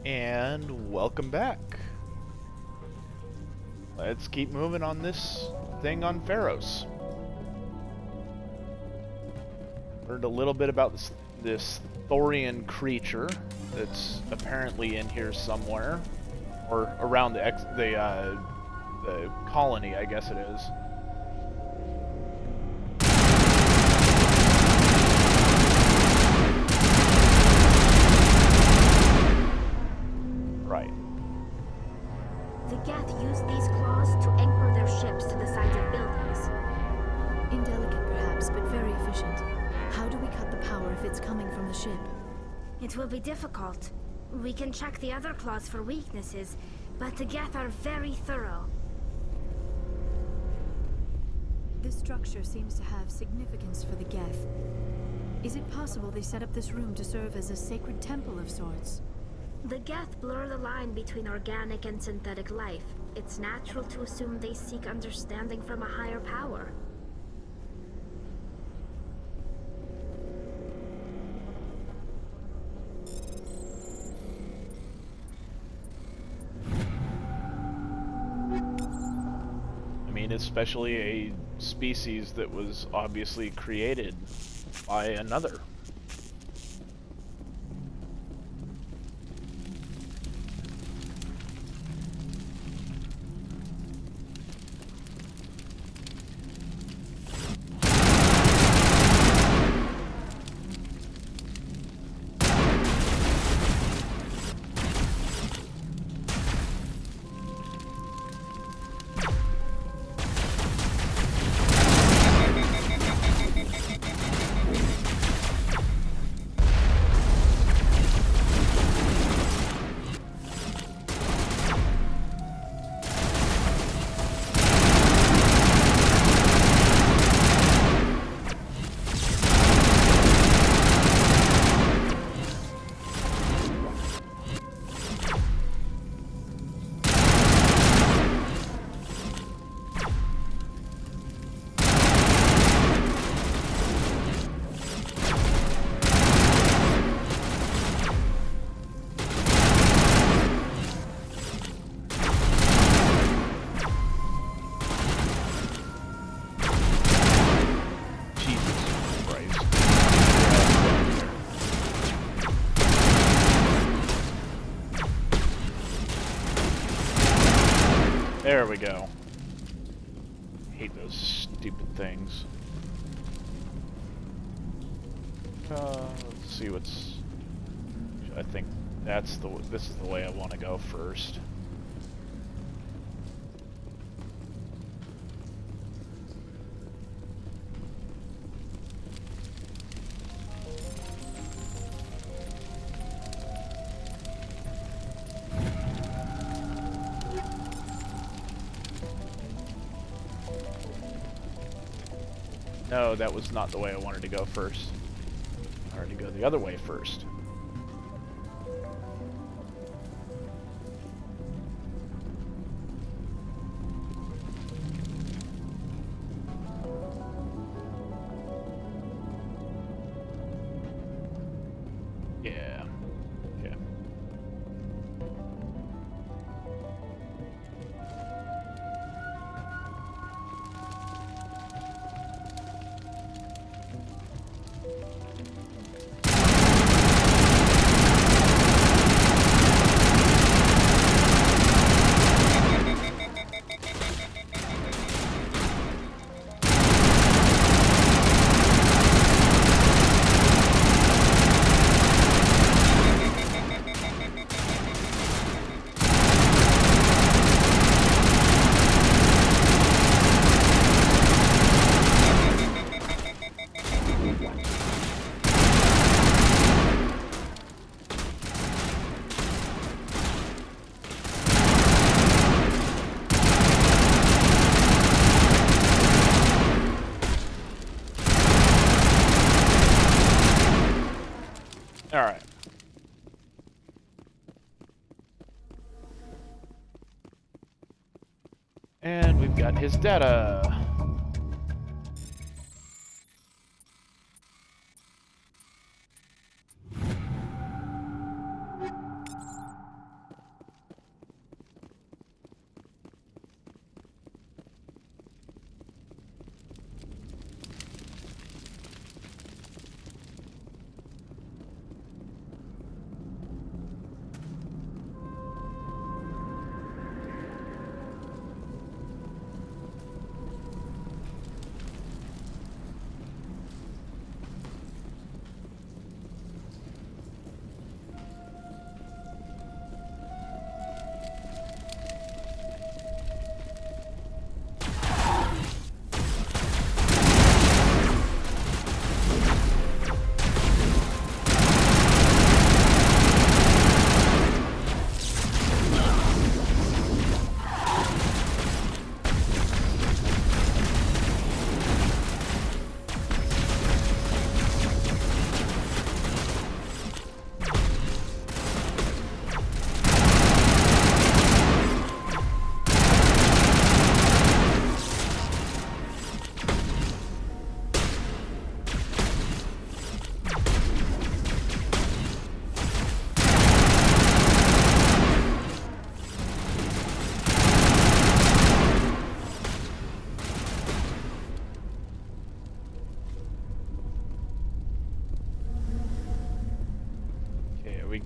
Speaker 1: And welcome back. Let's keep moving on this thing on Pharos. Learned a little bit about this Thorian creature that's apparently in here somewhere, or around the colony, I guess it is. Right.
Speaker 8: The Geth use these claws to anchor their ships to the sides of buildings.
Speaker 14: Indelicate perhaps, but very efficient. How do we cut the power if it's coming from the ship?
Speaker 8: It will be difficult. We can check the other claws for weaknesses, but the Geth are very thorough.
Speaker 14: This structure seems to have significance for the Geth. Is it possible they set up this room to serve as a sacred temple of sorts?
Speaker 8: The Geth blur the line between organic and synthetic life. It's natural to assume they seek understanding from a higher power.
Speaker 1: mean, especially a species that was obviously created by another. There we go. Hate those stupid things. Let's see what's... I think this is the way I want to go first. No, that was not the way I wanted to go first. I wanted to go the other way first. Yeah. Okay. Alright. And we've got his data.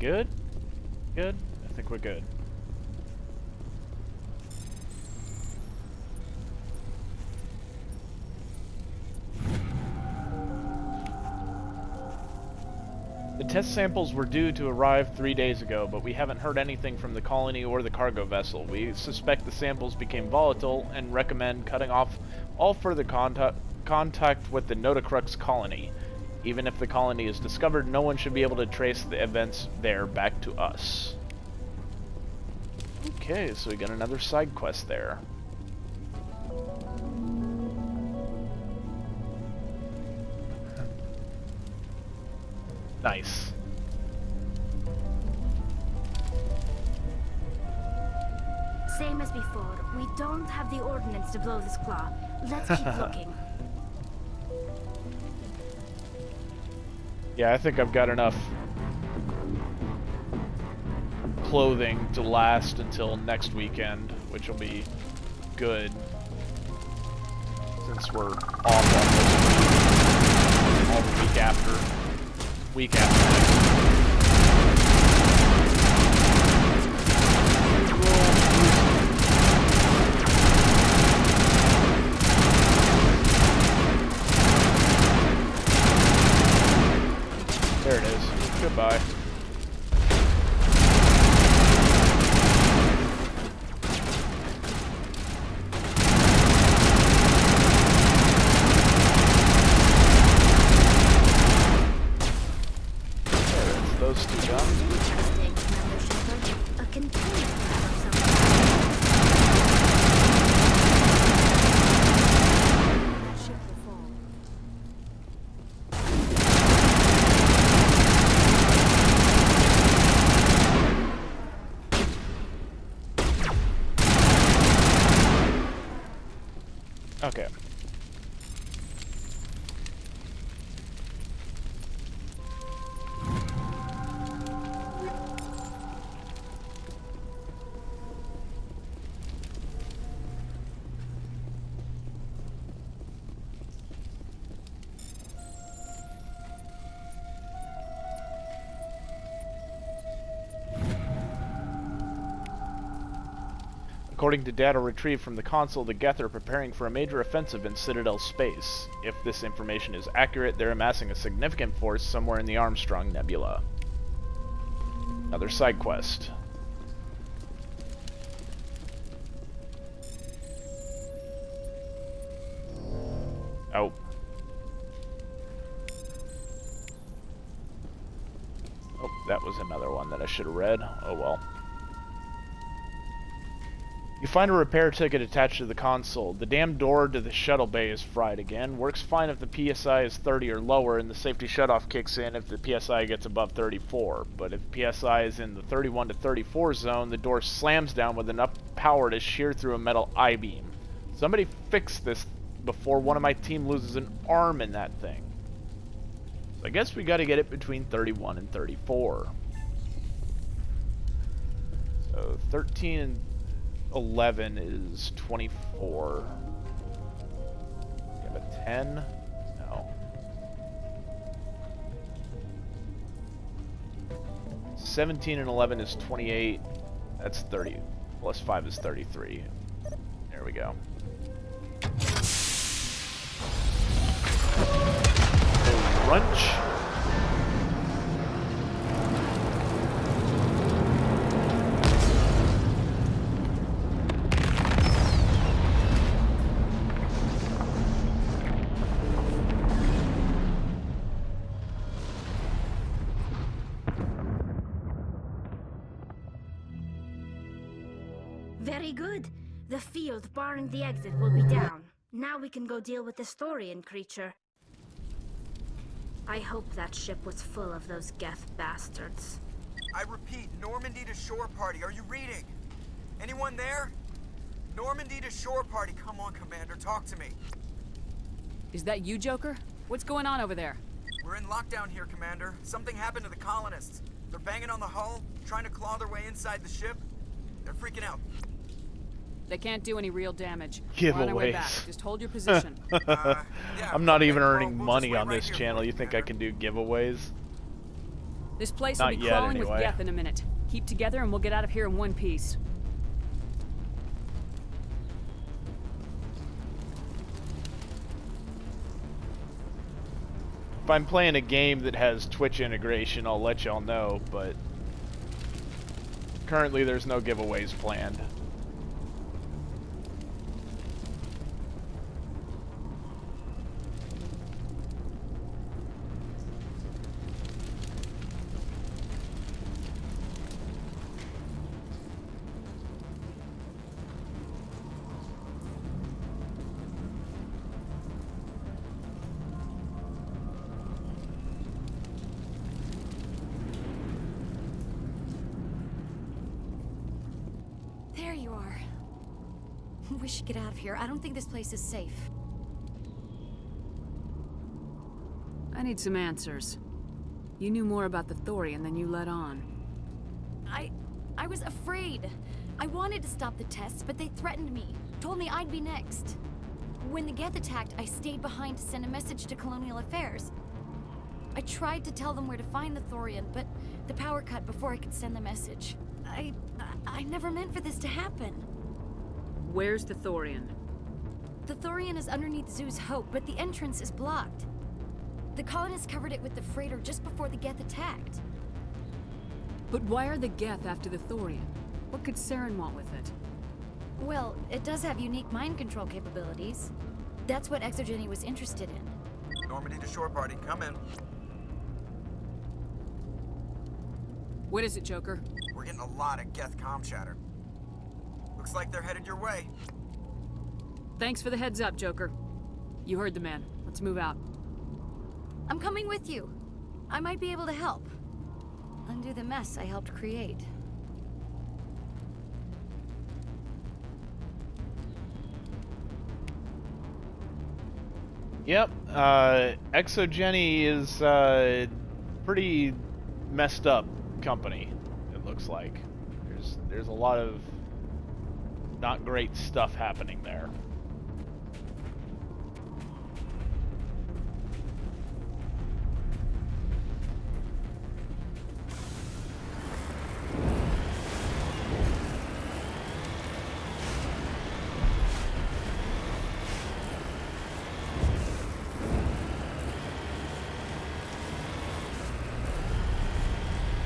Speaker 1: good? Good? I think we're good. The test samples were due to arrive 3 days ago, but we haven't heard anything from the colony or the cargo vessel. We suspect the samples became volatile and recommend cutting off all further contact with the Notacrux colony. Even if the colony is discovered, no one should be able to trace the events there back to us. Okay, so we got another side quest there. Nice.
Speaker 8: Same as before. We don't have the ordnance to blow this claw. Let's keep looking.
Speaker 1: Yeah, I think I've got enough clothing to last until next weekend, which will be good since we're off on this all the week after next. There it is. Goodbye. Those two guns.
Speaker 8: Interesting, Commander Shepard. A container of some kind. That ship will fall.
Speaker 1: Okay. According to data retrieved from the console, the Geth are preparing for a major offensive in Citadel space. If this information is accurate, they're amassing a significant force somewhere in the Armstrong Nebula. Another side quest. Oh. Oh, that was another one that I should have read. Oh well. You find a repair ticket attached to the console. The damn door to the shuttle bay is fried again. Works fine if the PSI is 30 or lower, and the safety shutoff kicks in if the PSI gets above 34. But if PSI is in the 31 to 34 zone, the door slams down with enough power to shear through a metal I-beam. Somebody fix this before one of my team loses an arm in that thing. So I guess we gotta get it between 31 and 34. So 13 and 11 is 24. You have a 10? No. 17 and 11 is 28. That's 30. Plus 5 is 33. There we go. Crunch.
Speaker 8: Very good. The field barring the exit will be down. Now we can go deal with the Storian creature. I hope that ship was full of those Geth bastards.
Speaker 2: I repeat, Normandy to shore party. Are you reading? Anyone there? Normandy to shore party. Come on, Commander. Talk to me.
Speaker 3: Is that you, Joker? What's going on over there?
Speaker 2: We're in lockdown here, Commander. Something happened to the colonists. They're banging on the hull, trying to claw their way inside the ship. They're freaking out.
Speaker 3: They can't do any real damage.
Speaker 1: Giveaways.
Speaker 3: We're on our way back. Just hold your position.
Speaker 1: I'm not even earning money on this channel. You think I can do giveaways?
Speaker 3: This place
Speaker 1: Not
Speaker 3: will be
Speaker 1: yet,
Speaker 3: crawling with
Speaker 1: anyway.
Speaker 3: Geth in a minute. Keep together and we'll get out of here in one piece.
Speaker 1: If I'm playing a game that has Twitch integration, I'll let y'all know, but currently there's no giveaways planned.
Speaker 16: There you are. We should get out of here. I don't think this place is safe.
Speaker 3: I need some answers. You knew more about the Thorian than you let on.
Speaker 16: I was afraid. I wanted to stop the tests, but they threatened me. Told me I'd be next. When the Geth attacked, I stayed behind to send a message to Colonial Affairs. I tried to tell them where to find the Thorian, but the power cut before I could send the message. I never meant for this to happen.
Speaker 3: Where's the Thorian?
Speaker 16: The Thorian is underneath Zoo's Hope, but the entrance is blocked. The colonists covered it with the freighter just before the Geth attacked.
Speaker 3: But why are the Geth after the Thorian? What could Saren want with it?
Speaker 16: Well, it does have unique mind control capabilities. That's what Exogeny was interested in.
Speaker 2: Normandy to shore party, come in.
Speaker 3: What is it, Joker?
Speaker 2: We're getting a lot of Geth comm chatter. Looks like they're headed your way.
Speaker 3: Thanks for the heads up, Joker. You heard the man. Let's move out.
Speaker 16: I'm coming with you. I might be able to help. Undo the mess I helped create.
Speaker 1: Yep, Exogeny is pretty messed up company, it looks like. There's a lot of not great stuff happening there.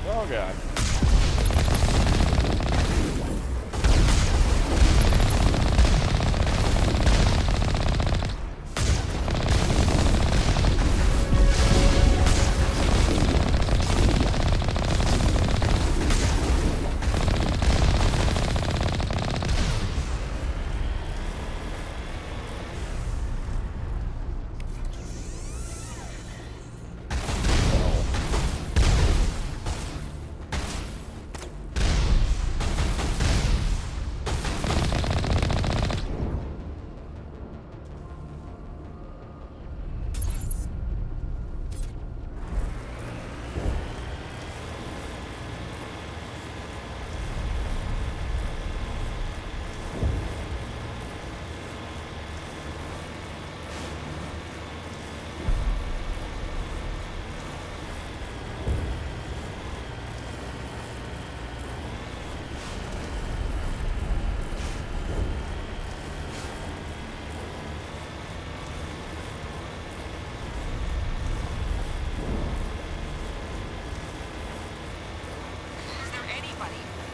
Speaker 1: Oh god.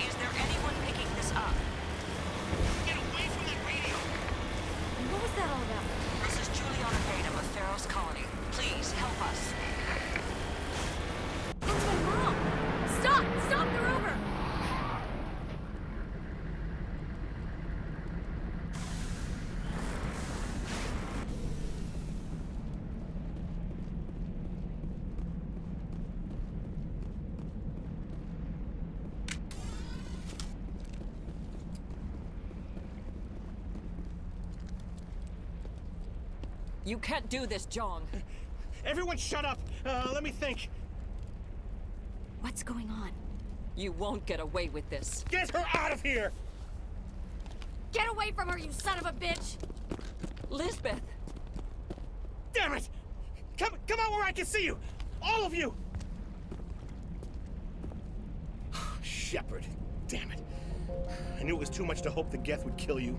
Speaker 4: Is there anyone picking this up?
Speaker 5: Get away from that radio!
Speaker 16: What was that all about?
Speaker 4: This is Juliana Batum of Pharaoh's Colony. Please, help us.
Speaker 16: Things went wrong! Stop! Stop the rover!
Speaker 24: You can't do this, John.
Speaker 10: Everyone shut up! Let me think.
Speaker 16: What's going on?
Speaker 24: You won't get away with this.
Speaker 10: Get her out of here!
Speaker 16: Get away from her, you son of a bitch!
Speaker 24: Lisbeth!
Speaker 10: Damn it! Come out where I can see you! All of you! Shepard. Damn it. I knew it was too much to hope the Geth would kill you.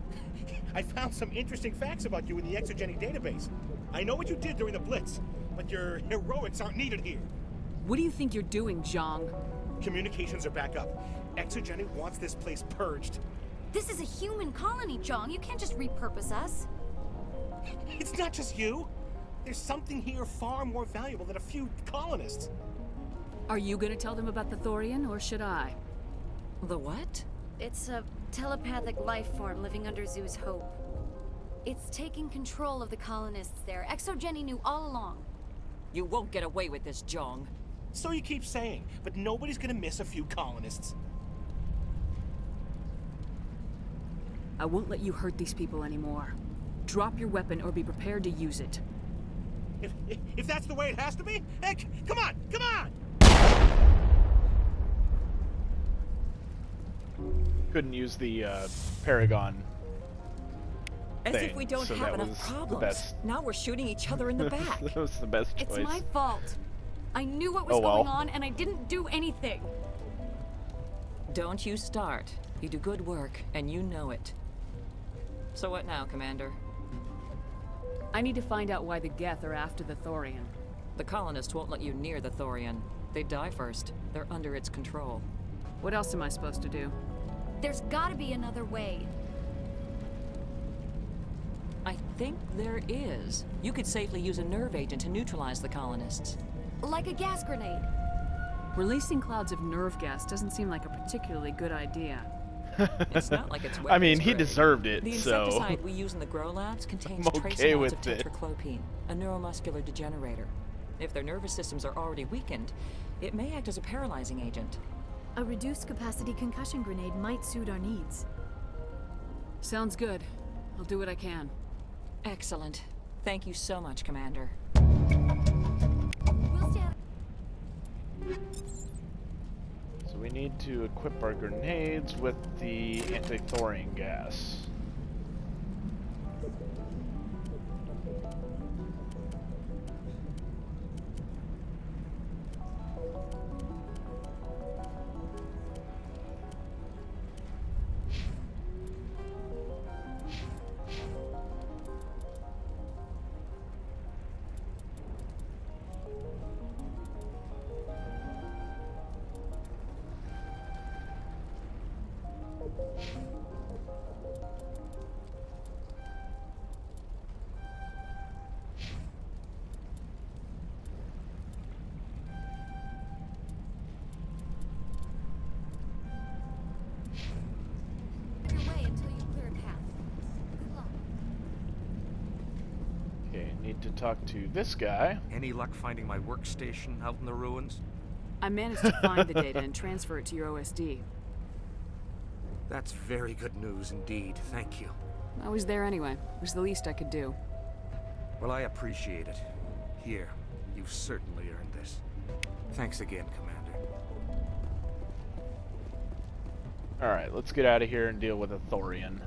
Speaker 10: I found some interesting facts about you in the Exogeny database. I know what you did during the Blitz, but your heroics aren't needed here.
Speaker 3: What do you think you're doing, Zhang?
Speaker 10: Communications are back up. Exogeny wants this place purged.
Speaker 16: This is a human colony, Zhang. You can't just repurpose us.
Speaker 10: It's not just you. There's something here far more valuable than a few colonists.
Speaker 3: Are you gonna tell them about the Thorian, or should I?
Speaker 24: The what?
Speaker 16: It's a telepathic life form living under Zoo's Hope. It's taking control of the colonists there. Exogeny knew all along.
Speaker 24: You won't get away with this, Zhang.
Speaker 10: So you keep saying, but nobody's gonna miss a few colonists.
Speaker 3: I won't let you hurt these people anymore. Drop your weapon or be prepared to use it.
Speaker 10: If that's the way it has to be, heck, come on, come on!
Speaker 1: Couldn't use the Paragon
Speaker 24: As
Speaker 1: thing,
Speaker 24: if we don't
Speaker 1: so
Speaker 24: have
Speaker 1: that
Speaker 24: enough
Speaker 1: was the
Speaker 24: problems.
Speaker 1: best.
Speaker 24: Now we're shooting each other in the back.
Speaker 1: That was the best choice.
Speaker 16: It's my fault. I knew what was
Speaker 1: Oh, well.
Speaker 16: going on, and I didn't do anything.
Speaker 24: Don't you start. You do good work, and you know it. So what now, Commander?
Speaker 3: I need to find out why the Geth are after the Thorian.
Speaker 24: The colonists won't let you near the Thorian. They die first. They're under its control.
Speaker 3: What else am I supposed to do?
Speaker 16: There's gotta be another way.
Speaker 24: I think there is. You could safely use a nerve agent to neutralize the colonists.
Speaker 16: Like a gas grenade.
Speaker 3: Releasing clouds of nerve gas doesn't seem like a particularly good idea.
Speaker 24: It's not like it's
Speaker 1: I mean,
Speaker 24: weapons
Speaker 1: he
Speaker 24: grade.
Speaker 1: deserved it,
Speaker 24: The
Speaker 1: so
Speaker 24: insecticide we use in the grow labs contains
Speaker 1: I'm
Speaker 24: trace
Speaker 1: okay
Speaker 24: amounts
Speaker 1: with
Speaker 24: of
Speaker 1: it.
Speaker 24: tetraclopine, a neuromuscular degenerator. If their nervous systems are already weakened, it may act as a paralyzing agent.
Speaker 14: A reduced capacity concussion grenade might suit our needs.
Speaker 3: Sounds good. I'll do what I can.
Speaker 24: Excellent. Thank you so much, Commander.
Speaker 1: So we need to equip our grenades with the anti-thorium gas.
Speaker 16: Your way until you clear a path. Good luck.
Speaker 1: Okay, need to talk to this guy.
Speaker 11: Any luck finding my workstation out in the ruins?
Speaker 3: I managed to find the data and transfer it to your OSD.
Speaker 11: That's very good news indeed. Thank you.
Speaker 3: I was there anyway. It was the least I could do.
Speaker 11: Well, I appreciate it. Here, you've certainly earned this. Thanks again, Commander.
Speaker 1: Alright, let's get out of here and deal with a Thorian.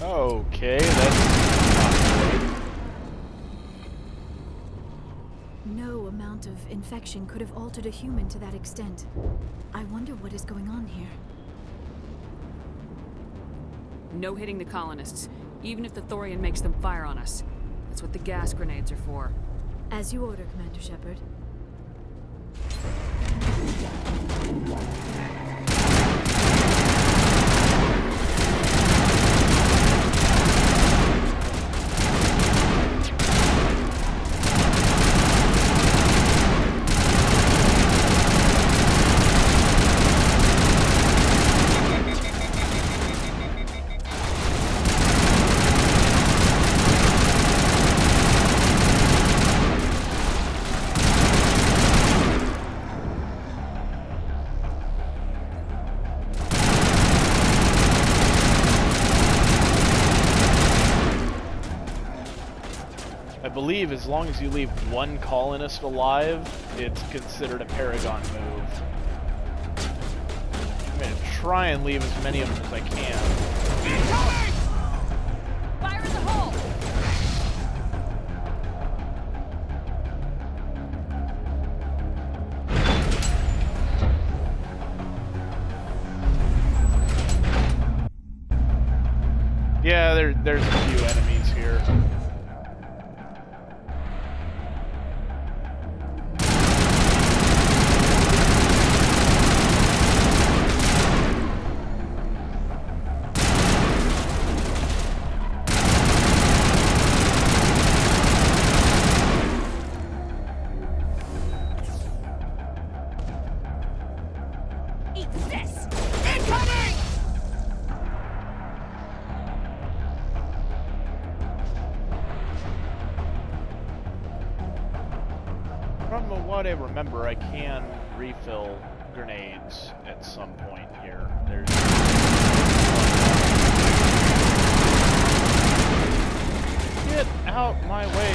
Speaker 1: Okay, that's not great.
Speaker 14: No amount of infection could have altered a human to that extent. I wonder what is going on here.
Speaker 3: No hitting the colonists, even if the Thorian makes them fire on us. That's what the gas grenades are for.
Speaker 14: As you order, Commander Shepard.
Speaker 1: I believe as long as you leave one colonist alive, it's considered a Paragon move. I'm gonna try and leave as many of them as I can.
Speaker 4: Incoming! Fire in the hole!
Speaker 1: Yeah, there's a few enemies here.
Speaker 4: Eat this! Incoming!
Speaker 1: From what I remember, I can refill grenades at some point here. There's... Get out my way!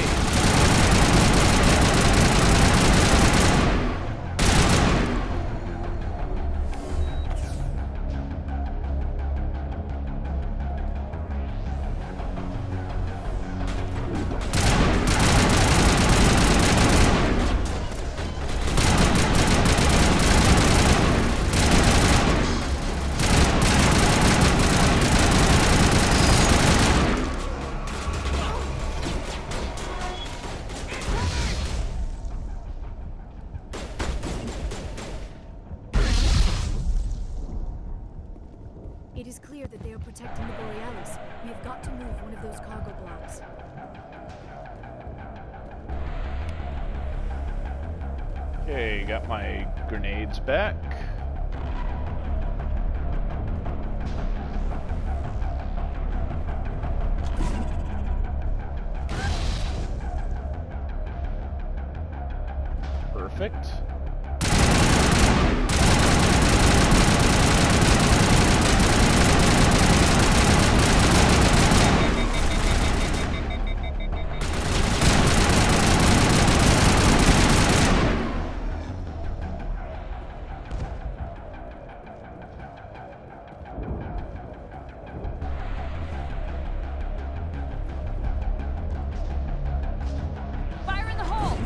Speaker 14: It is clear that they are protecting the Borealis. We have got to move one of those cargo blocks.
Speaker 1: Okay, got my grenades back. Perfect.
Speaker 4: Fire in the hole!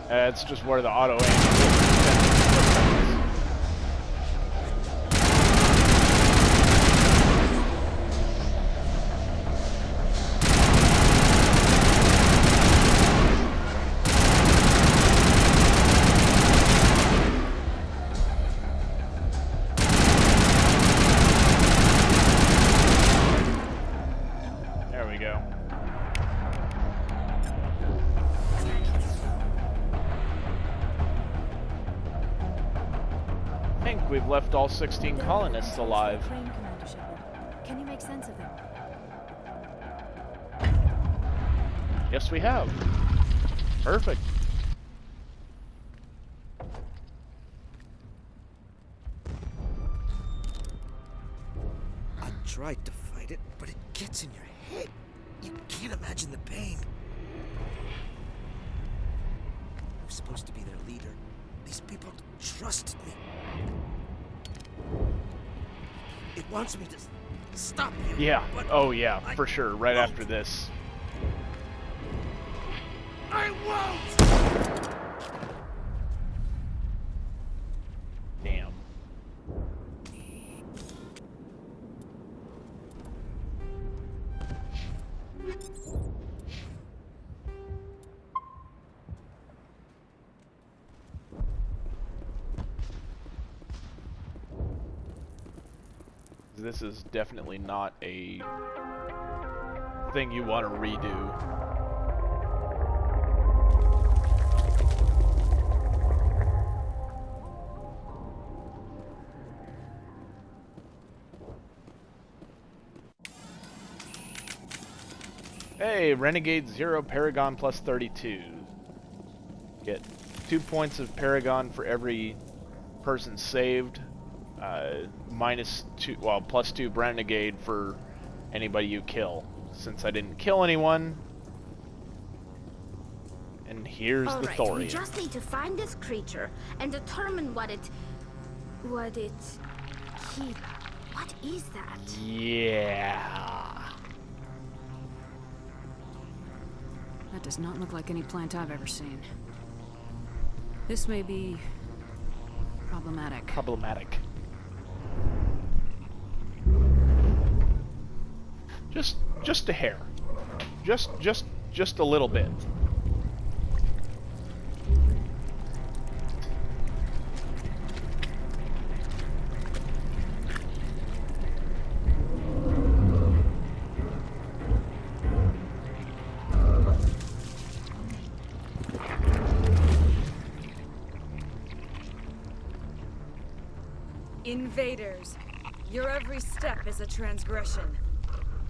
Speaker 1: That's just where the auto aim is. There we go. think we've left all 16 colonists alive.
Speaker 14: Crane, Commander Shepard. Can you make sense of them?
Speaker 1: Yes, we have. Perfect.
Speaker 6: I tried to fight it, but it gets in your head. You can't imagine the pain. I was supposed to be their leader. These people trusted me. It wants me to stop you.
Speaker 1: Yeah.
Speaker 6: But
Speaker 1: Oh, yeah, for sure. Right
Speaker 6: won't.
Speaker 1: after this.
Speaker 6: I won't!
Speaker 1: Damn. This is definitely not a thing you want to redo. Hey, Renegade 0, Paragon plus 32. Get 2 points of Paragon for every person saved. Plus 2 Renegade for anybody you kill. Since I didn't kill anyone. And here's the
Speaker 8: Alright,
Speaker 1: Thorian.
Speaker 8: we just need to find this creature and determine what it is that?
Speaker 1: Yeah.
Speaker 3: That does not look like any plant I've ever seen. This may be problematic.
Speaker 1: Problematic. Just a hair. Just a little bit.
Speaker 7: Invaders, your every step is a transgression.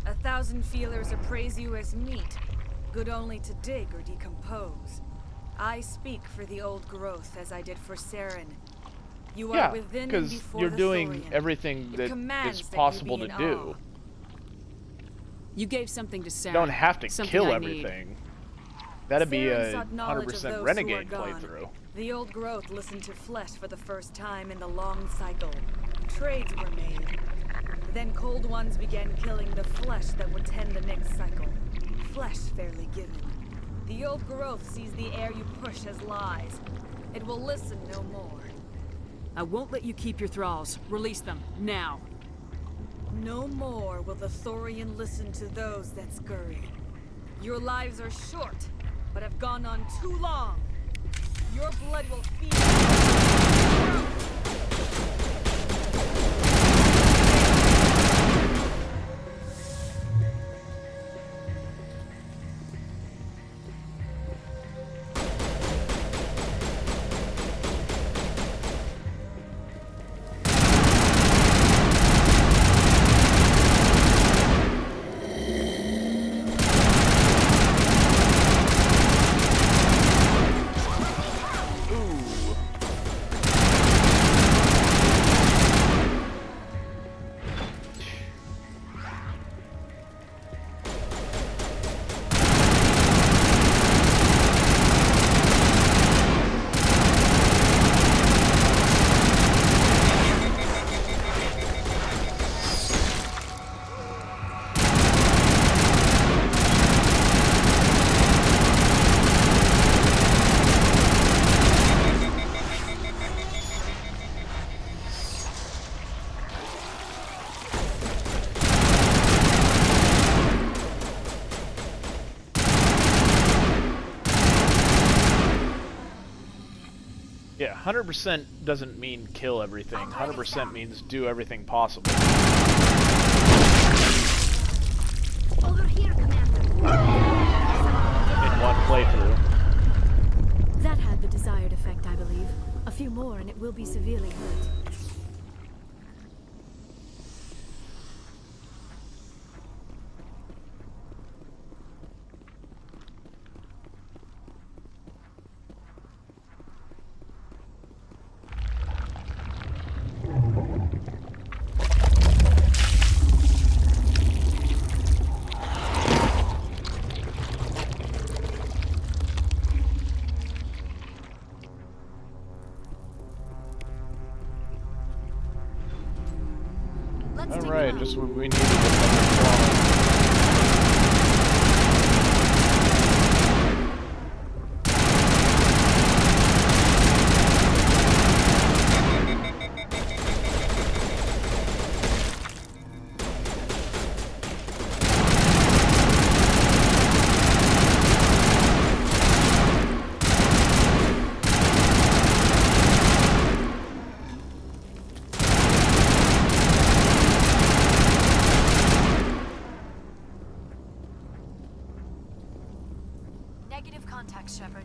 Speaker 7: 1,000 feelers appraise you as meat, good only to dig or decompose. I speak for the old growth as I did for Saren. You are within and
Speaker 1: because
Speaker 7: before
Speaker 1: you're
Speaker 7: the
Speaker 1: doing
Speaker 7: Thorian.
Speaker 1: everything
Speaker 7: It
Speaker 1: that
Speaker 7: commands
Speaker 1: is
Speaker 7: that you
Speaker 1: possible
Speaker 7: be
Speaker 1: to
Speaker 7: in
Speaker 1: do.
Speaker 7: awe.
Speaker 3: You gave something to Saren.
Speaker 1: You don't have to
Speaker 3: something
Speaker 1: kill
Speaker 3: I need.
Speaker 1: everything. That'd be
Speaker 7: Saren
Speaker 1: a
Speaker 7: sought knowledge of
Speaker 1: 100%
Speaker 7: those who
Speaker 1: Renegade
Speaker 7: are gone.
Speaker 1: playthrough.
Speaker 7: The old growth listened to flesh for the first time in the long cycle. Trades were made. Then cold ones began killing the flesh that would tend the next cycle. Flesh fairly given. The old growth sees the air you push as lies. It will listen no more.
Speaker 3: I won't let you keep your thralls. Release them, now.
Speaker 7: No more will the Thorian listen to those that scurry. Your lives are short, but have gone on too long. Your blood will feed.
Speaker 1: Yeah, 100% doesn't mean kill everything. 100% means do everything possible.
Speaker 8: Over here, Commander.
Speaker 1: In one playthrough.
Speaker 14: That had the desired effect, I believe. A few more and it will be severely hurt.
Speaker 1: Alright, just what we needed another claw.
Speaker 14: Negative contact, Shepard.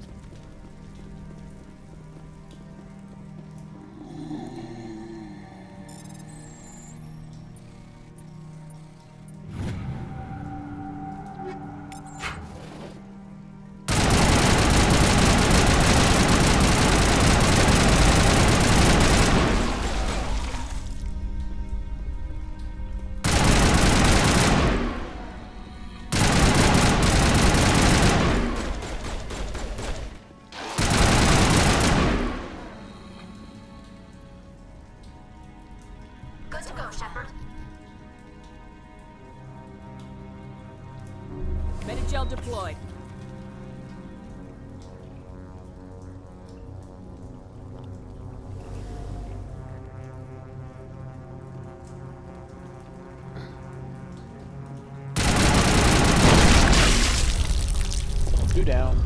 Speaker 8: Good to go, Shepard.
Speaker 3: Metagel deployed.
Speaker 1: Two down.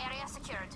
Speaker 8: Area secured.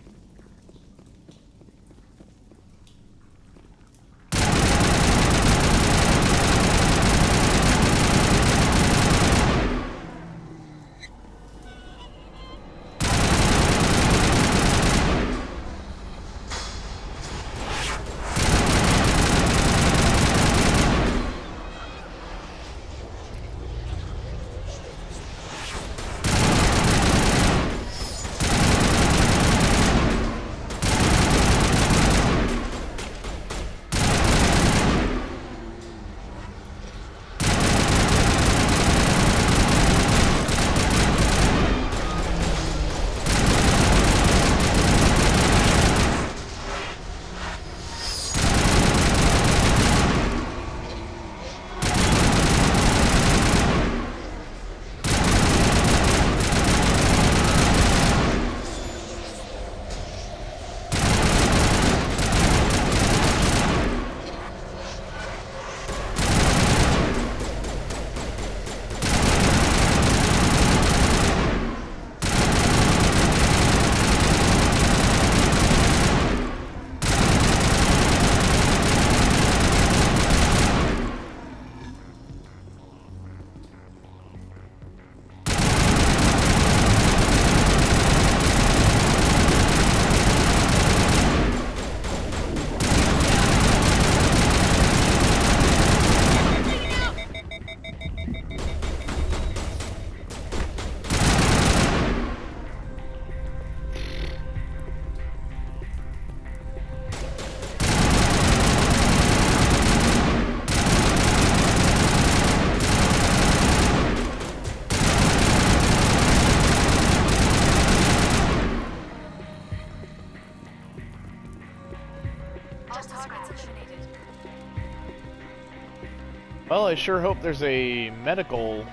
Speaker 1: Well, I sure hope there's a medical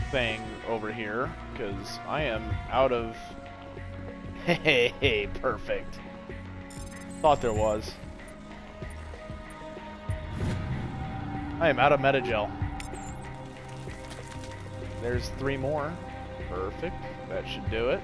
Speaker 1: thing over here, because I am out of... Hey, perfect. Thought there was. I am out of Metagel. There's 3 more. Perfect. That should do it.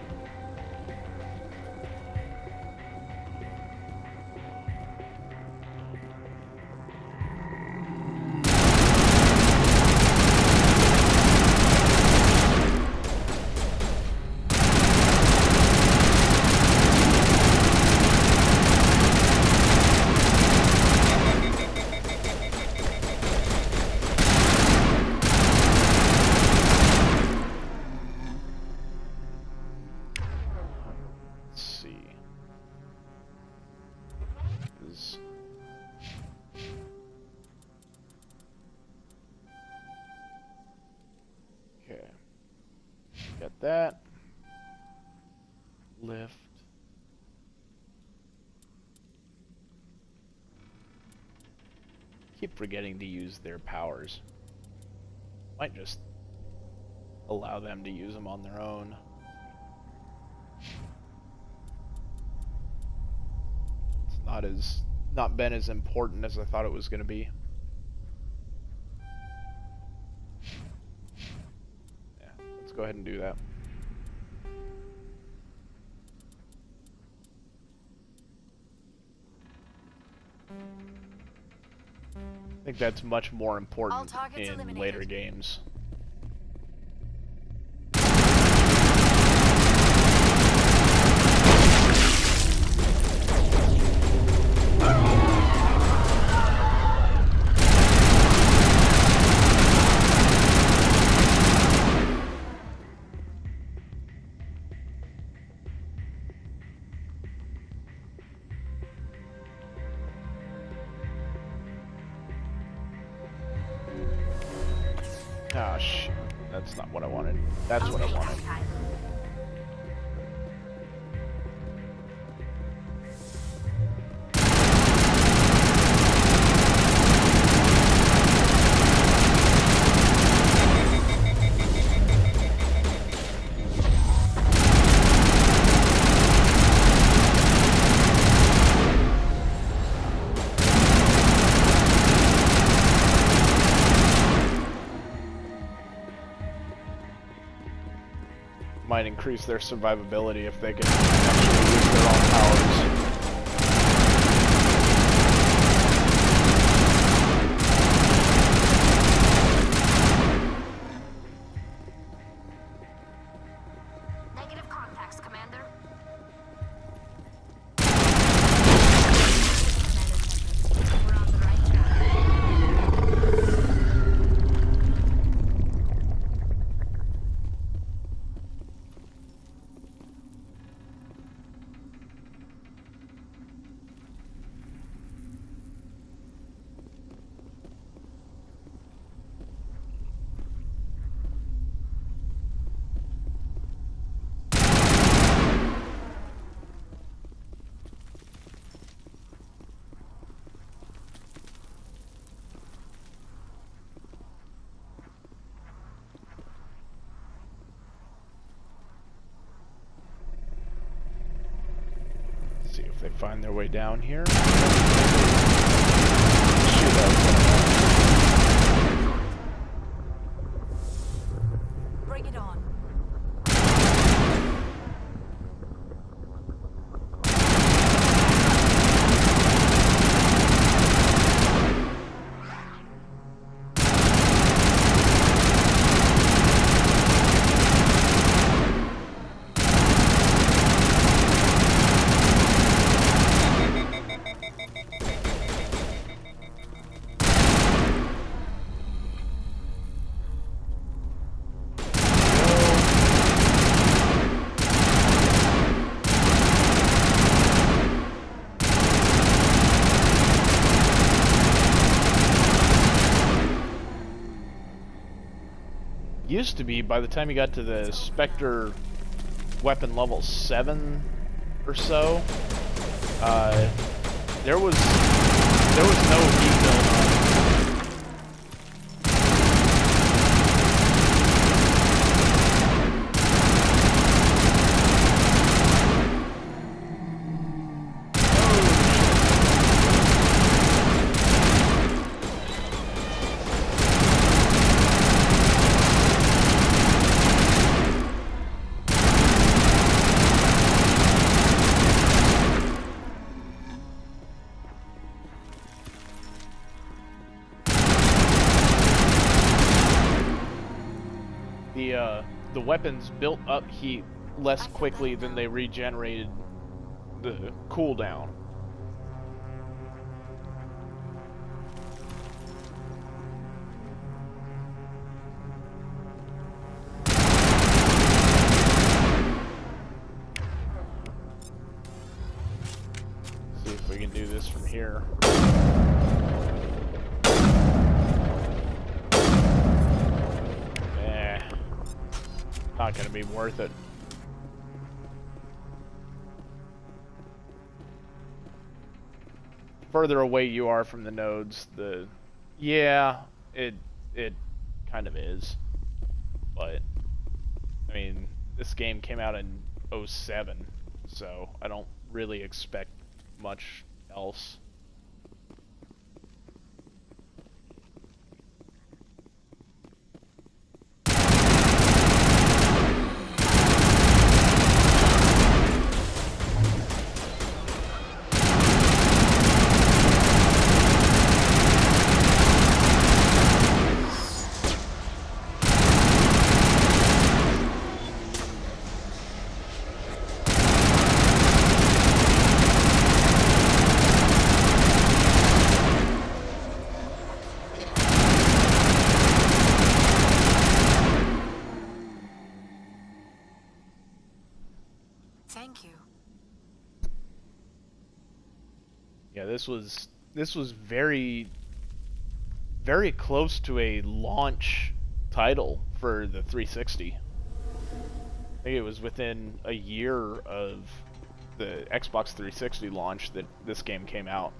Speaker 1: that. Lift. Keep forgetting to use their powers. Might just allow them to use them on their own. It's not been as important as I thought it was going to be. Yeah, let's go ahead and do that. I think that's much more important in later games. Ah, shoot. That's not what I wanted. That's what I wanted. Might increase their survivability if they can actually use their own powers.
Speaker 8: Negative contacts, Commander. We're on the right track.
Speaker 1: See if they find their way down here.
Speaker 7: Bring it on.
Speaker 1: Used to be, by the time you got to the Spectre weapon level 7 or so, there was no rebuild on it. The weapons built up heat less quickly than they regenerated the cooldown. See if we can do this from here. not going to be worth it. Further away you are from the nodes, yeah, it kind of is. But I mean, this game came out in 07, so I don't really expect much else.
Speaker 7: Thank you.
Speaker 1: Yeah, this was very close to a launch title for the 360. I think it was within a year of the Xbox 360 launch that this game came out.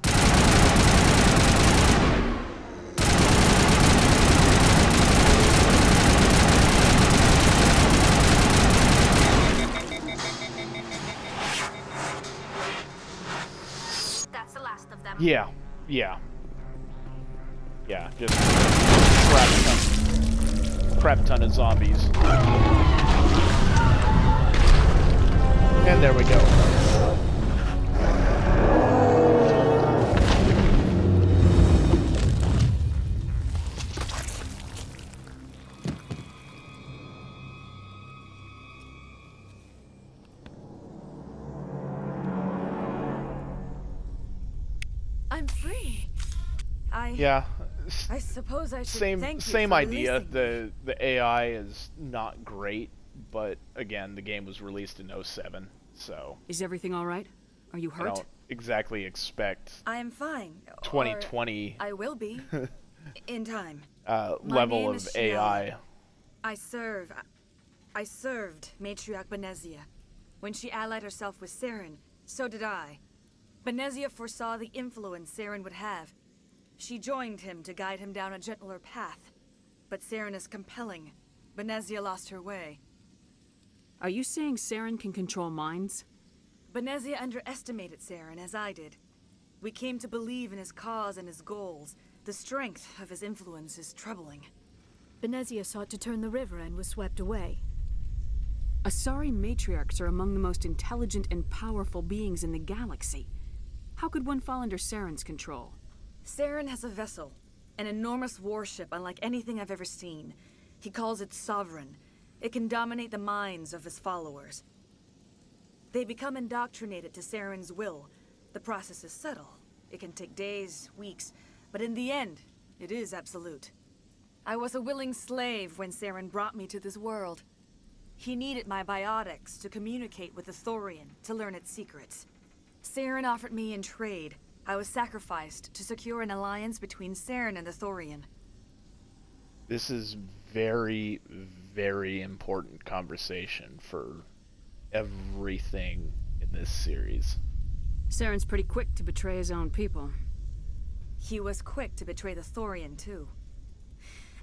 Speaker 1: Yeah, just crap ton of zombies. And there we go.
Speaker 7: I'm free.
Speaker 1: Yeah.
Speaker 7: I suppose I should thank you
Speaker 1: same
Speaker 7: for
Speaker 1: idea.
Speaker 7: releasing me.
Speaker 1: The AI is not great, but again, the game was released in 07, so
Speaker 3: Is everything all right? Are you
Speaker 1: I
Speaker 3: hurt?
Speaker 1: don't exactly expect
Speaker 7: I am fine.
Speaker 1: 2020
Speaker 7: Or I will be. In time. My
Speaker 1: level
Speaker 7: name
Speaker 1: of
Speaker 7: is
Speaker 1: AI.
Speaker 7: I served Matriarch Benezia. When she allied herself with Saren, so did I. Benezia foresaw the influence Saren would have. She joined him to guide him down a gentler path. But Saren is compelling. Benezia lost her way.
Speaker 3: Are you saying Saren can control minds?
Speaker 7: Benezia underestimated Saren, as I did. We came to believe in his cause and his goals. The strength of his influence is troubling.
Speaker 14: Benezia sought to turn the river and was swept away.
Speaker 3: Asari matriarchs are among the most intelligent and powerful beings in the galaxy. How could one fall under Saren's control?
Speaker 7: Saren has a vessel, an enormous warship unlike anything I've ever seen. He calls it Sovereign. It can dominate the minds of his followers. They become indoctrinated to Saren's will. The process is subtle. It can take days, weeks, but in the end, it is absolute. I was a willing slave when Saren brought me to this world. He needed my biotics to communicate with the Thorian, to learn its secrets. Saren offered me in trade. I was sacrificed to secure an alliance between Saren and the Thorian.
Speaker 1: This is very, very important conversation for everything in this series.
Speaker 3: Saren's pretty quick to betray his own people.
Speaker 7: He was quick to betray the Thorian, too.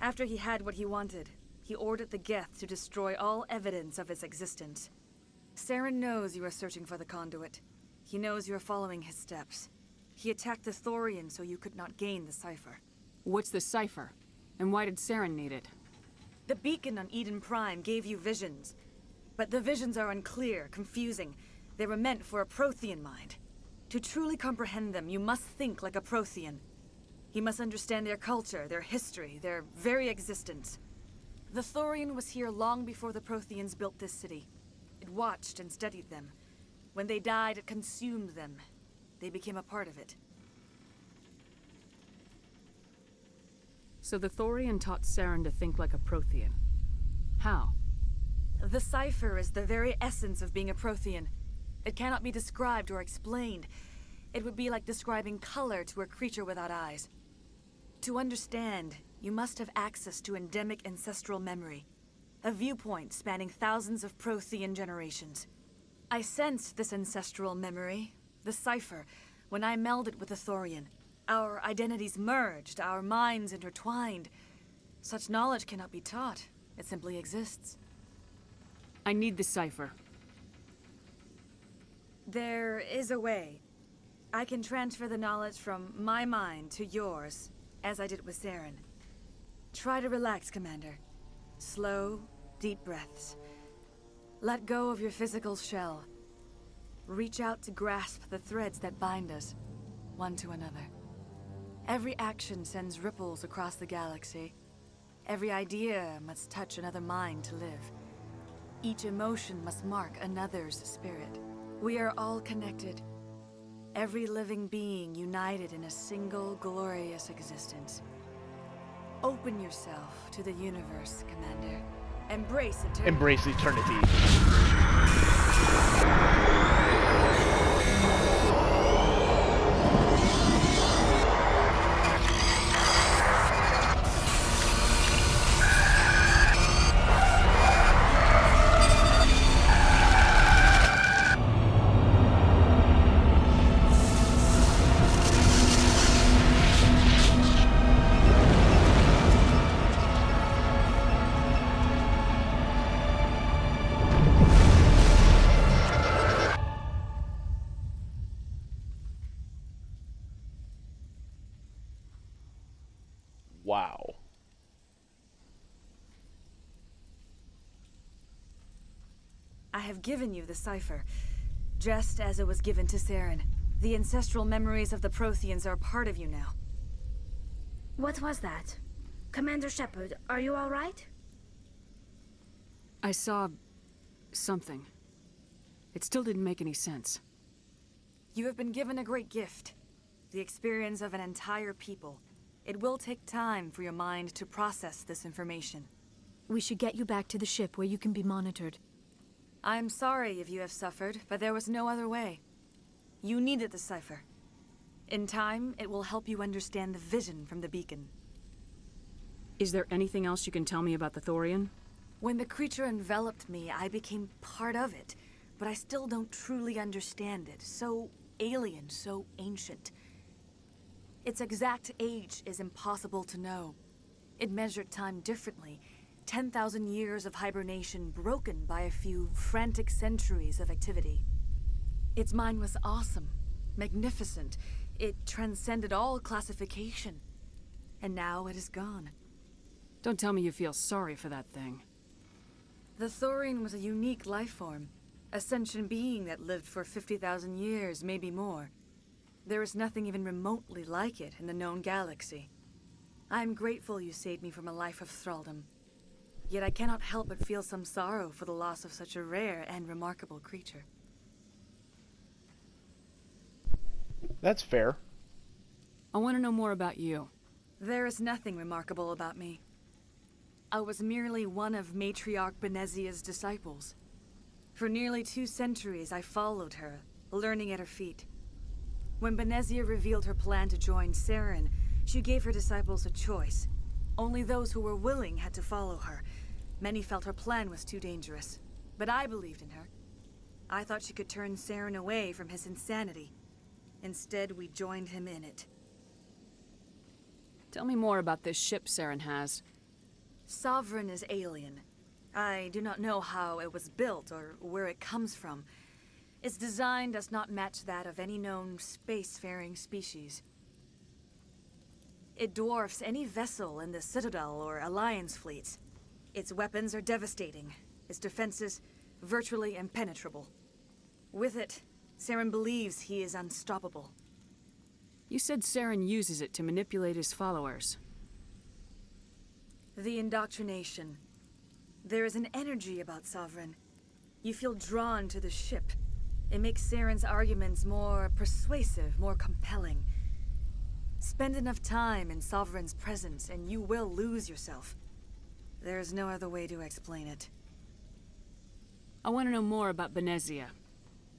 Speaker 7: After he had what he wanted, he ordered the Geth to destroy all evidence of its existence. Saren knows you are searching for the Conduit. He knows you are following his steps. He attacked the Thorian so you could not gain the cipher.
Speaker 3: What's the cipher? And why did Saren need it?
Speaker 7: The beacon on Eden Prime gave you visions. But the visions are unclear, confusing. They were meant for a Prothean mind. To truly comprehend them, you must think like a Prothean. You must understand their culture, their history, their very existence. The Thorian was here long before the Protheans built this city. It watched and studied them. When they died, it consumed them. They became a part of it.
Speaker 3: So the Thorian taught Saren to think like a Prothean. How?
Speaker 7: The cipher is the very essence of being a Prothean. It cannot be described or explained. It would be like describing color to a creature without eyes. To understand, you must have access to endemic ancestral memory. a viewpoint spanning thousands of Prothean generations. I sensed this ancestral memory, the cipher, when I melded with the Thorian. Our identities merged, our minds intertwined. Such knowledge cannot be taught. It simply exists.
Speaker 3: I need the cipher.
Speaker 7: There is a way. I can transfer the knowledge from my mind to yours, as I did with Saren. Try to relax, Commander. Slow, deep breaths. Let go of your physical shell. Reach out to grasp the threads that bind us, one to another. Every action sends ripples across the galaxy. Every idea must touch another mind to live. Each emotion must mark another's spirit. We are all connected. Every living being united in a single glorious existence. Open yourself to the universe, Commander. Embrace eternity.
Speaker 1: Embrace eternity. Wow.
Speaker 7: I have given you the cipher, just as it was given to Saren. The ancestral memories of the Protheans are part of you now.
Speaker 8: What was that? Commander Shepard, are you all right?
Speaker 3: I saw something. It still didn't make any sense.
Speaker 7: You have been given a great gift. The experience of an entire people. It will take time for your mind to process this information.
Speaker 14: We should get you back to the ship where you can be monitored.
Speaker 7: I'm sorry if you have suffered, but there was no other way. You needed the cipher. In time, it will help you understand the vision from the beacon.
Speaker 3: Is there anything else you can tell me about the Thorian?
Speaker 7: When the creature enveloped me, I became part of it, but I still don't truly understand it. So alien, so ancient. Its exact age is impossible to know. It measured time differently. 10,000 years of hibernation broken by a few frantic centuries of activity. Its mind was awesome, magnificent. It transcended all classification. And now it is gone.
Speaker 3: Don't tell me you feel sorry for that thing.
Speaker 7: The Thorian was a unique life form. A sentient being that lived for 50,000 years, maybe more. There is nothing even remotely like it in the known galaxy. I'm grateful you saved me from a life of thraldom. Yet I cannot help but feel some sorrow for the loss of such a rare and remarkable creature.
Speaker 1: That's fair.
Speaker 3: I want to know more about you.
Speaker 7: There is nothing remarkable about me. I was merely one of Matriarch Benezia's disciples. For nearly 2 centuries I followed her, learning at her feet. When Benezia revealed her plan to join Saren, she gave her disciples a choice. Only those who were willing had to follow her. Many felt her plan was too dangerous, but I believed in her. I thought she could turn Saren away from his insanity. Instead, we joined him in it.
Speaker 3: Tell me more about this ship Saren has.
Speaker 7: Sovereign is alien. I do not know how it was built or where it comes from. Its design does not match that of any known spacefaring species. It dwarfs any vessel in the Citadel or Alliance fleets. Its weapons are devastating, its defenses virtually impenetrable. With it, Saren believes he is unstoppable.
Speaker 3: You said Saren uses it to manipulate his followers.
Speaker 7: The indoctrination. There is an energy about Sovereign. You feel drawn to the ship. It makes Saren's arguments more persuasive, more compelling. Spend enough time in Sovereign's presence and you will lose yourself. There is no other way to explain it.
Speaker 3: I want to know more about Benezia.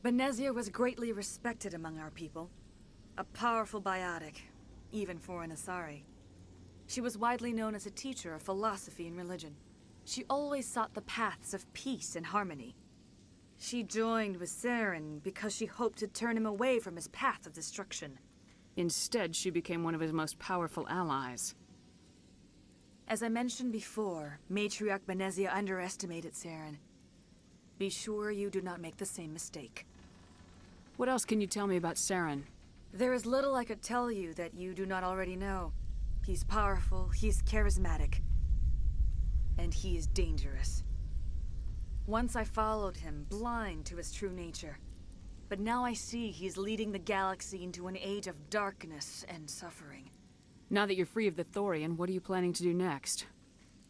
Speaker 7: Benezia was greatly respected among our people. A powerful biotic, even for an Asari. She was widely known as a teacher of philosophy and religion. She always sought the paths of peace and harmony. She joined with Saren because she hoped to turn him away from his path of destruction.
Speaker 3: Instead, she became one of his most powerful allies.
Speaker 7: As I mentioned before, Matriarch Benezia underestimated Saren. Be sure you do not make the same mistake.
Speaker 3: What else can you tell me about Saren?
Speaker 7: There is little I could tell you that you do not already know. He's powerful, he's charismatic, and he is dangerous. Once I followed him, blind to his true nature. But now I see he's leading the galaxy into an age of darkness and suffering.
Speaker 3: Now that you're free of the Thorian, what are you planning to do next?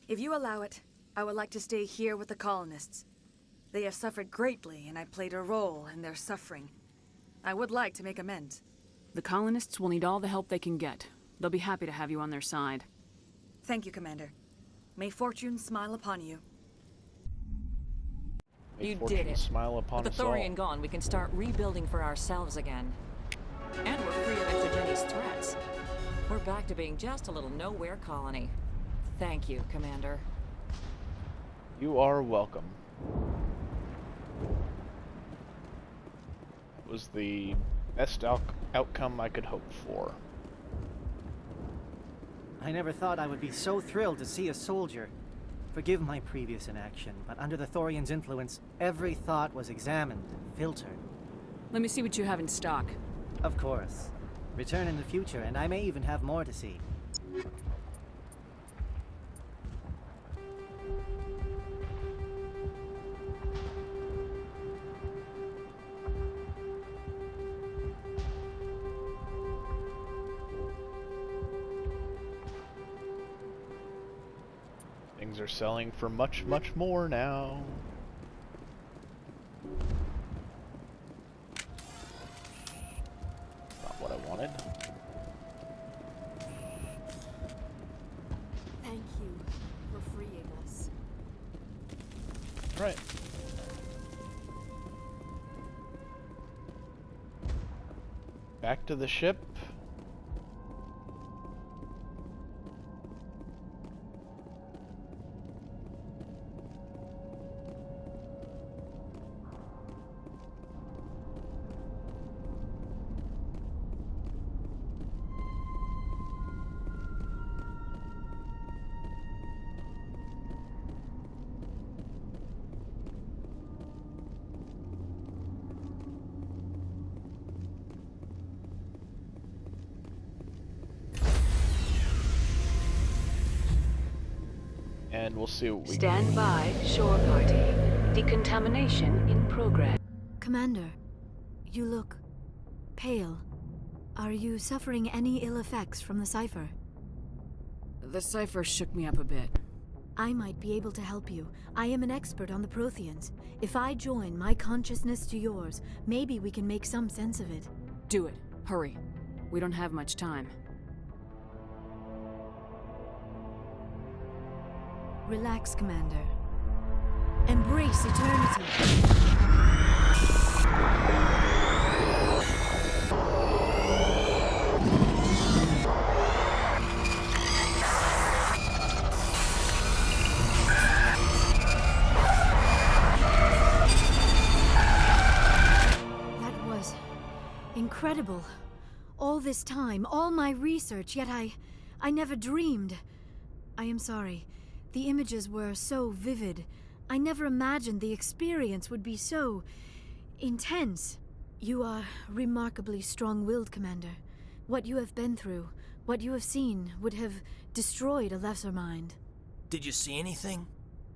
Speaker 7: If you allow it, I would like to stay here with the colonists. They have suffered greatly, and I played a role in their suffering. I would like to make amends.
Speaker 3: The colonists will need all the help they can get. They'll be happy to have you on their side.
Speaker 7: Thank you, Commander. May fortune smile upon you.
Speaker 24: You did it.
Speaker 1: Smile upon
Speaker 24: With the
Speaker 1: us all.
Speaker 24: Thorian gone, we can start rebuilding for ourselves again. And we're free of Exogeni's threats. We're back to being just a little nowhere colony. Thank you, Commander.
Speaker 1: You are welcome. It was the best outcome I could hope for.
Speaker 17: I never thought I would be so thrilled to see a soldier. Forgive my previous inaction, but under the Thorian's influence, every thought was examined and filtered.
Speaker 3: Let me see what you have in stock.
Speaker 17: Of course. Return in the future, and I may even have more to see.
Speaker 1: Things are selling for much, much more now. Not what I wanted.
Speaker 14: Thank you for freeing us.
Speaker 1: Right. Back to the ship. And we'll see what we
Speaker 3: Stand by, shore party. Decontamination in progress.
Speaker 14: Commander, you look pale. Are you suffering any ill effects from the cipher?
Speaker 3: The cipher shook me up a bit.
Speaker 14: I might be able to help you. I am an expert on the Protheans. If I join my consciousness to yours, maybe we can make some sense of it.
Speaker 3: Do it. Hurry. We don't have much time.
Speaker 14: Relax, Commander. Embrace eternity. That was incredible. All this time, all my research, yet I never dreamed. I am sorry. The images were so vivid. I never imagined the experience would be so intense. You are remarkably strong-willed, Commander. What you have been through, what you have seen, would have destroyed a lesser mind.
Speaker 5: Did you see anything?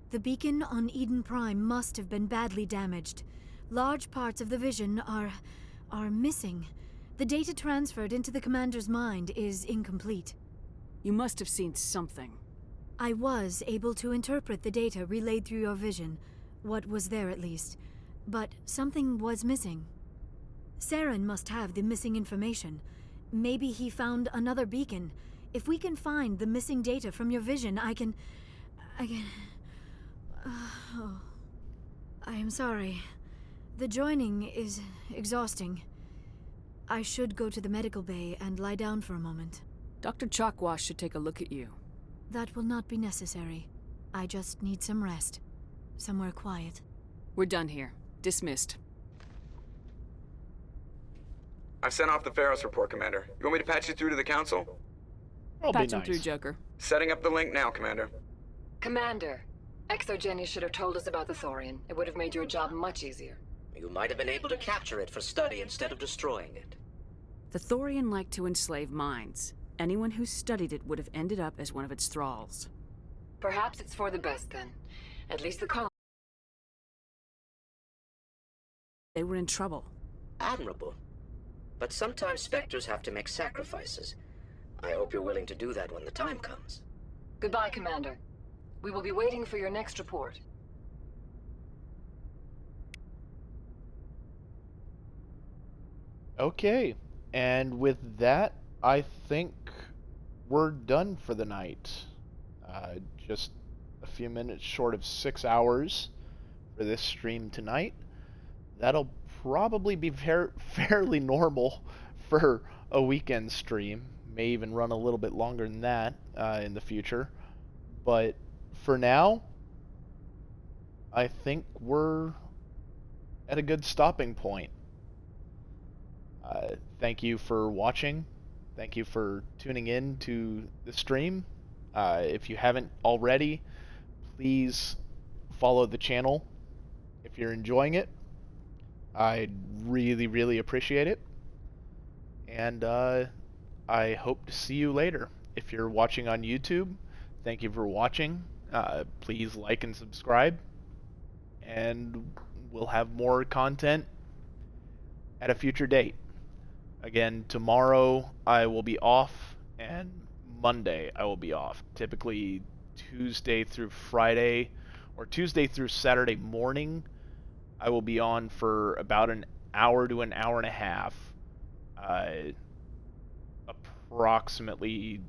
Speaker 14: The beacon on Eden Prime must have been badly damaged. Large parts of the vision are missing. The data transferred into the Commander's mind is incomplete.
Speaker 3: You must have seen something.
Speaker 14: I was able to interpret the data relayed through your vision, what was there at least, but something was missing. Saren must have the missing information. Maybe he found another beacon. If we can find the missing data from your vision, I can... Oh. I am sorry. The joining is exhausting. I should go to the medical bay and lie down for a moment.
Speaker 3: Dr. Chakwas should take a look at you.
Speaker 14: That will not be necessary. I just need some rest. Somewhere quiet.
Speaker 3: We're done here. Dismissed.
Speaker 2: I've sent off the Pharos report, Commander. You want me to patch you through to the Council?
Speaker 3: Patch him through, Joker.
Speaker 2: Setting up the link now, Commander.
Speaker 4: Commander, ExoGeni should have told us about the Thorian. It would have made your job much easier.
Speaker 6: You might have been able to capture it for study instead of destroying it.
Speaker 3: The Thorian liked to enslave minds. Anyone who studied it would have ended up as one of its thralls.
Speaker 4: Perhaps it's for the best then. At least the colony.
Speaker 3: They were in trouble.
Speaker 6: Admirable. But sometimes Spectres have to make sacrifices. I hope you're willing to do that when the time comes.
Speaker 4: Goodbye, Commander. We will be waiting for your next report.
Speaker 1: Okay, and with that, I think we're done for the night. Just a few minutes short of 6 hours for this stream tonight. That'll probably be fairly normal for a weekend stream. May even run a little bit longer than that in the future. But for now, I think we're at a good stopping point. Thank you for watching. Thank you for tuning in to the stream. If you haven't already, please follow the channel if you're enjoying it. I'd really, really appreciate it. And I hope to see you later. If you're watching on YouTube, thank you for watching. Please like and subscribe. And we'll have more content at a future date. Again, tomorrow I will be off, and Monday I will be off. Typically Tuesday through Friday, or Tuesday through Saturday morning, I will be on for about an hour to an hour and a half. Approximately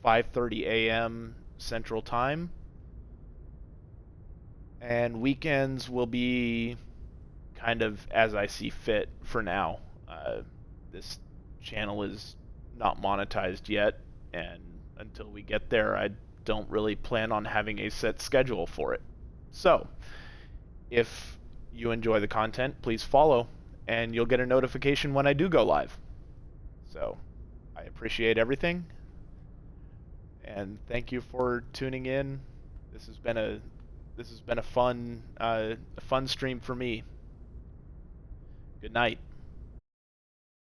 Speaker 1: 5:30 a.m. Central Time. And weekends will be kind of as I see fit for now. This channel is not monetized yet, and until we get there, I don't really plan on having a set schedule for it. So, if you enjoy the content, please follow, and you'll get a notification when I do go live. So, I appreciate everything, and thank you for tuning in. This has been a fun stream for me. Good night.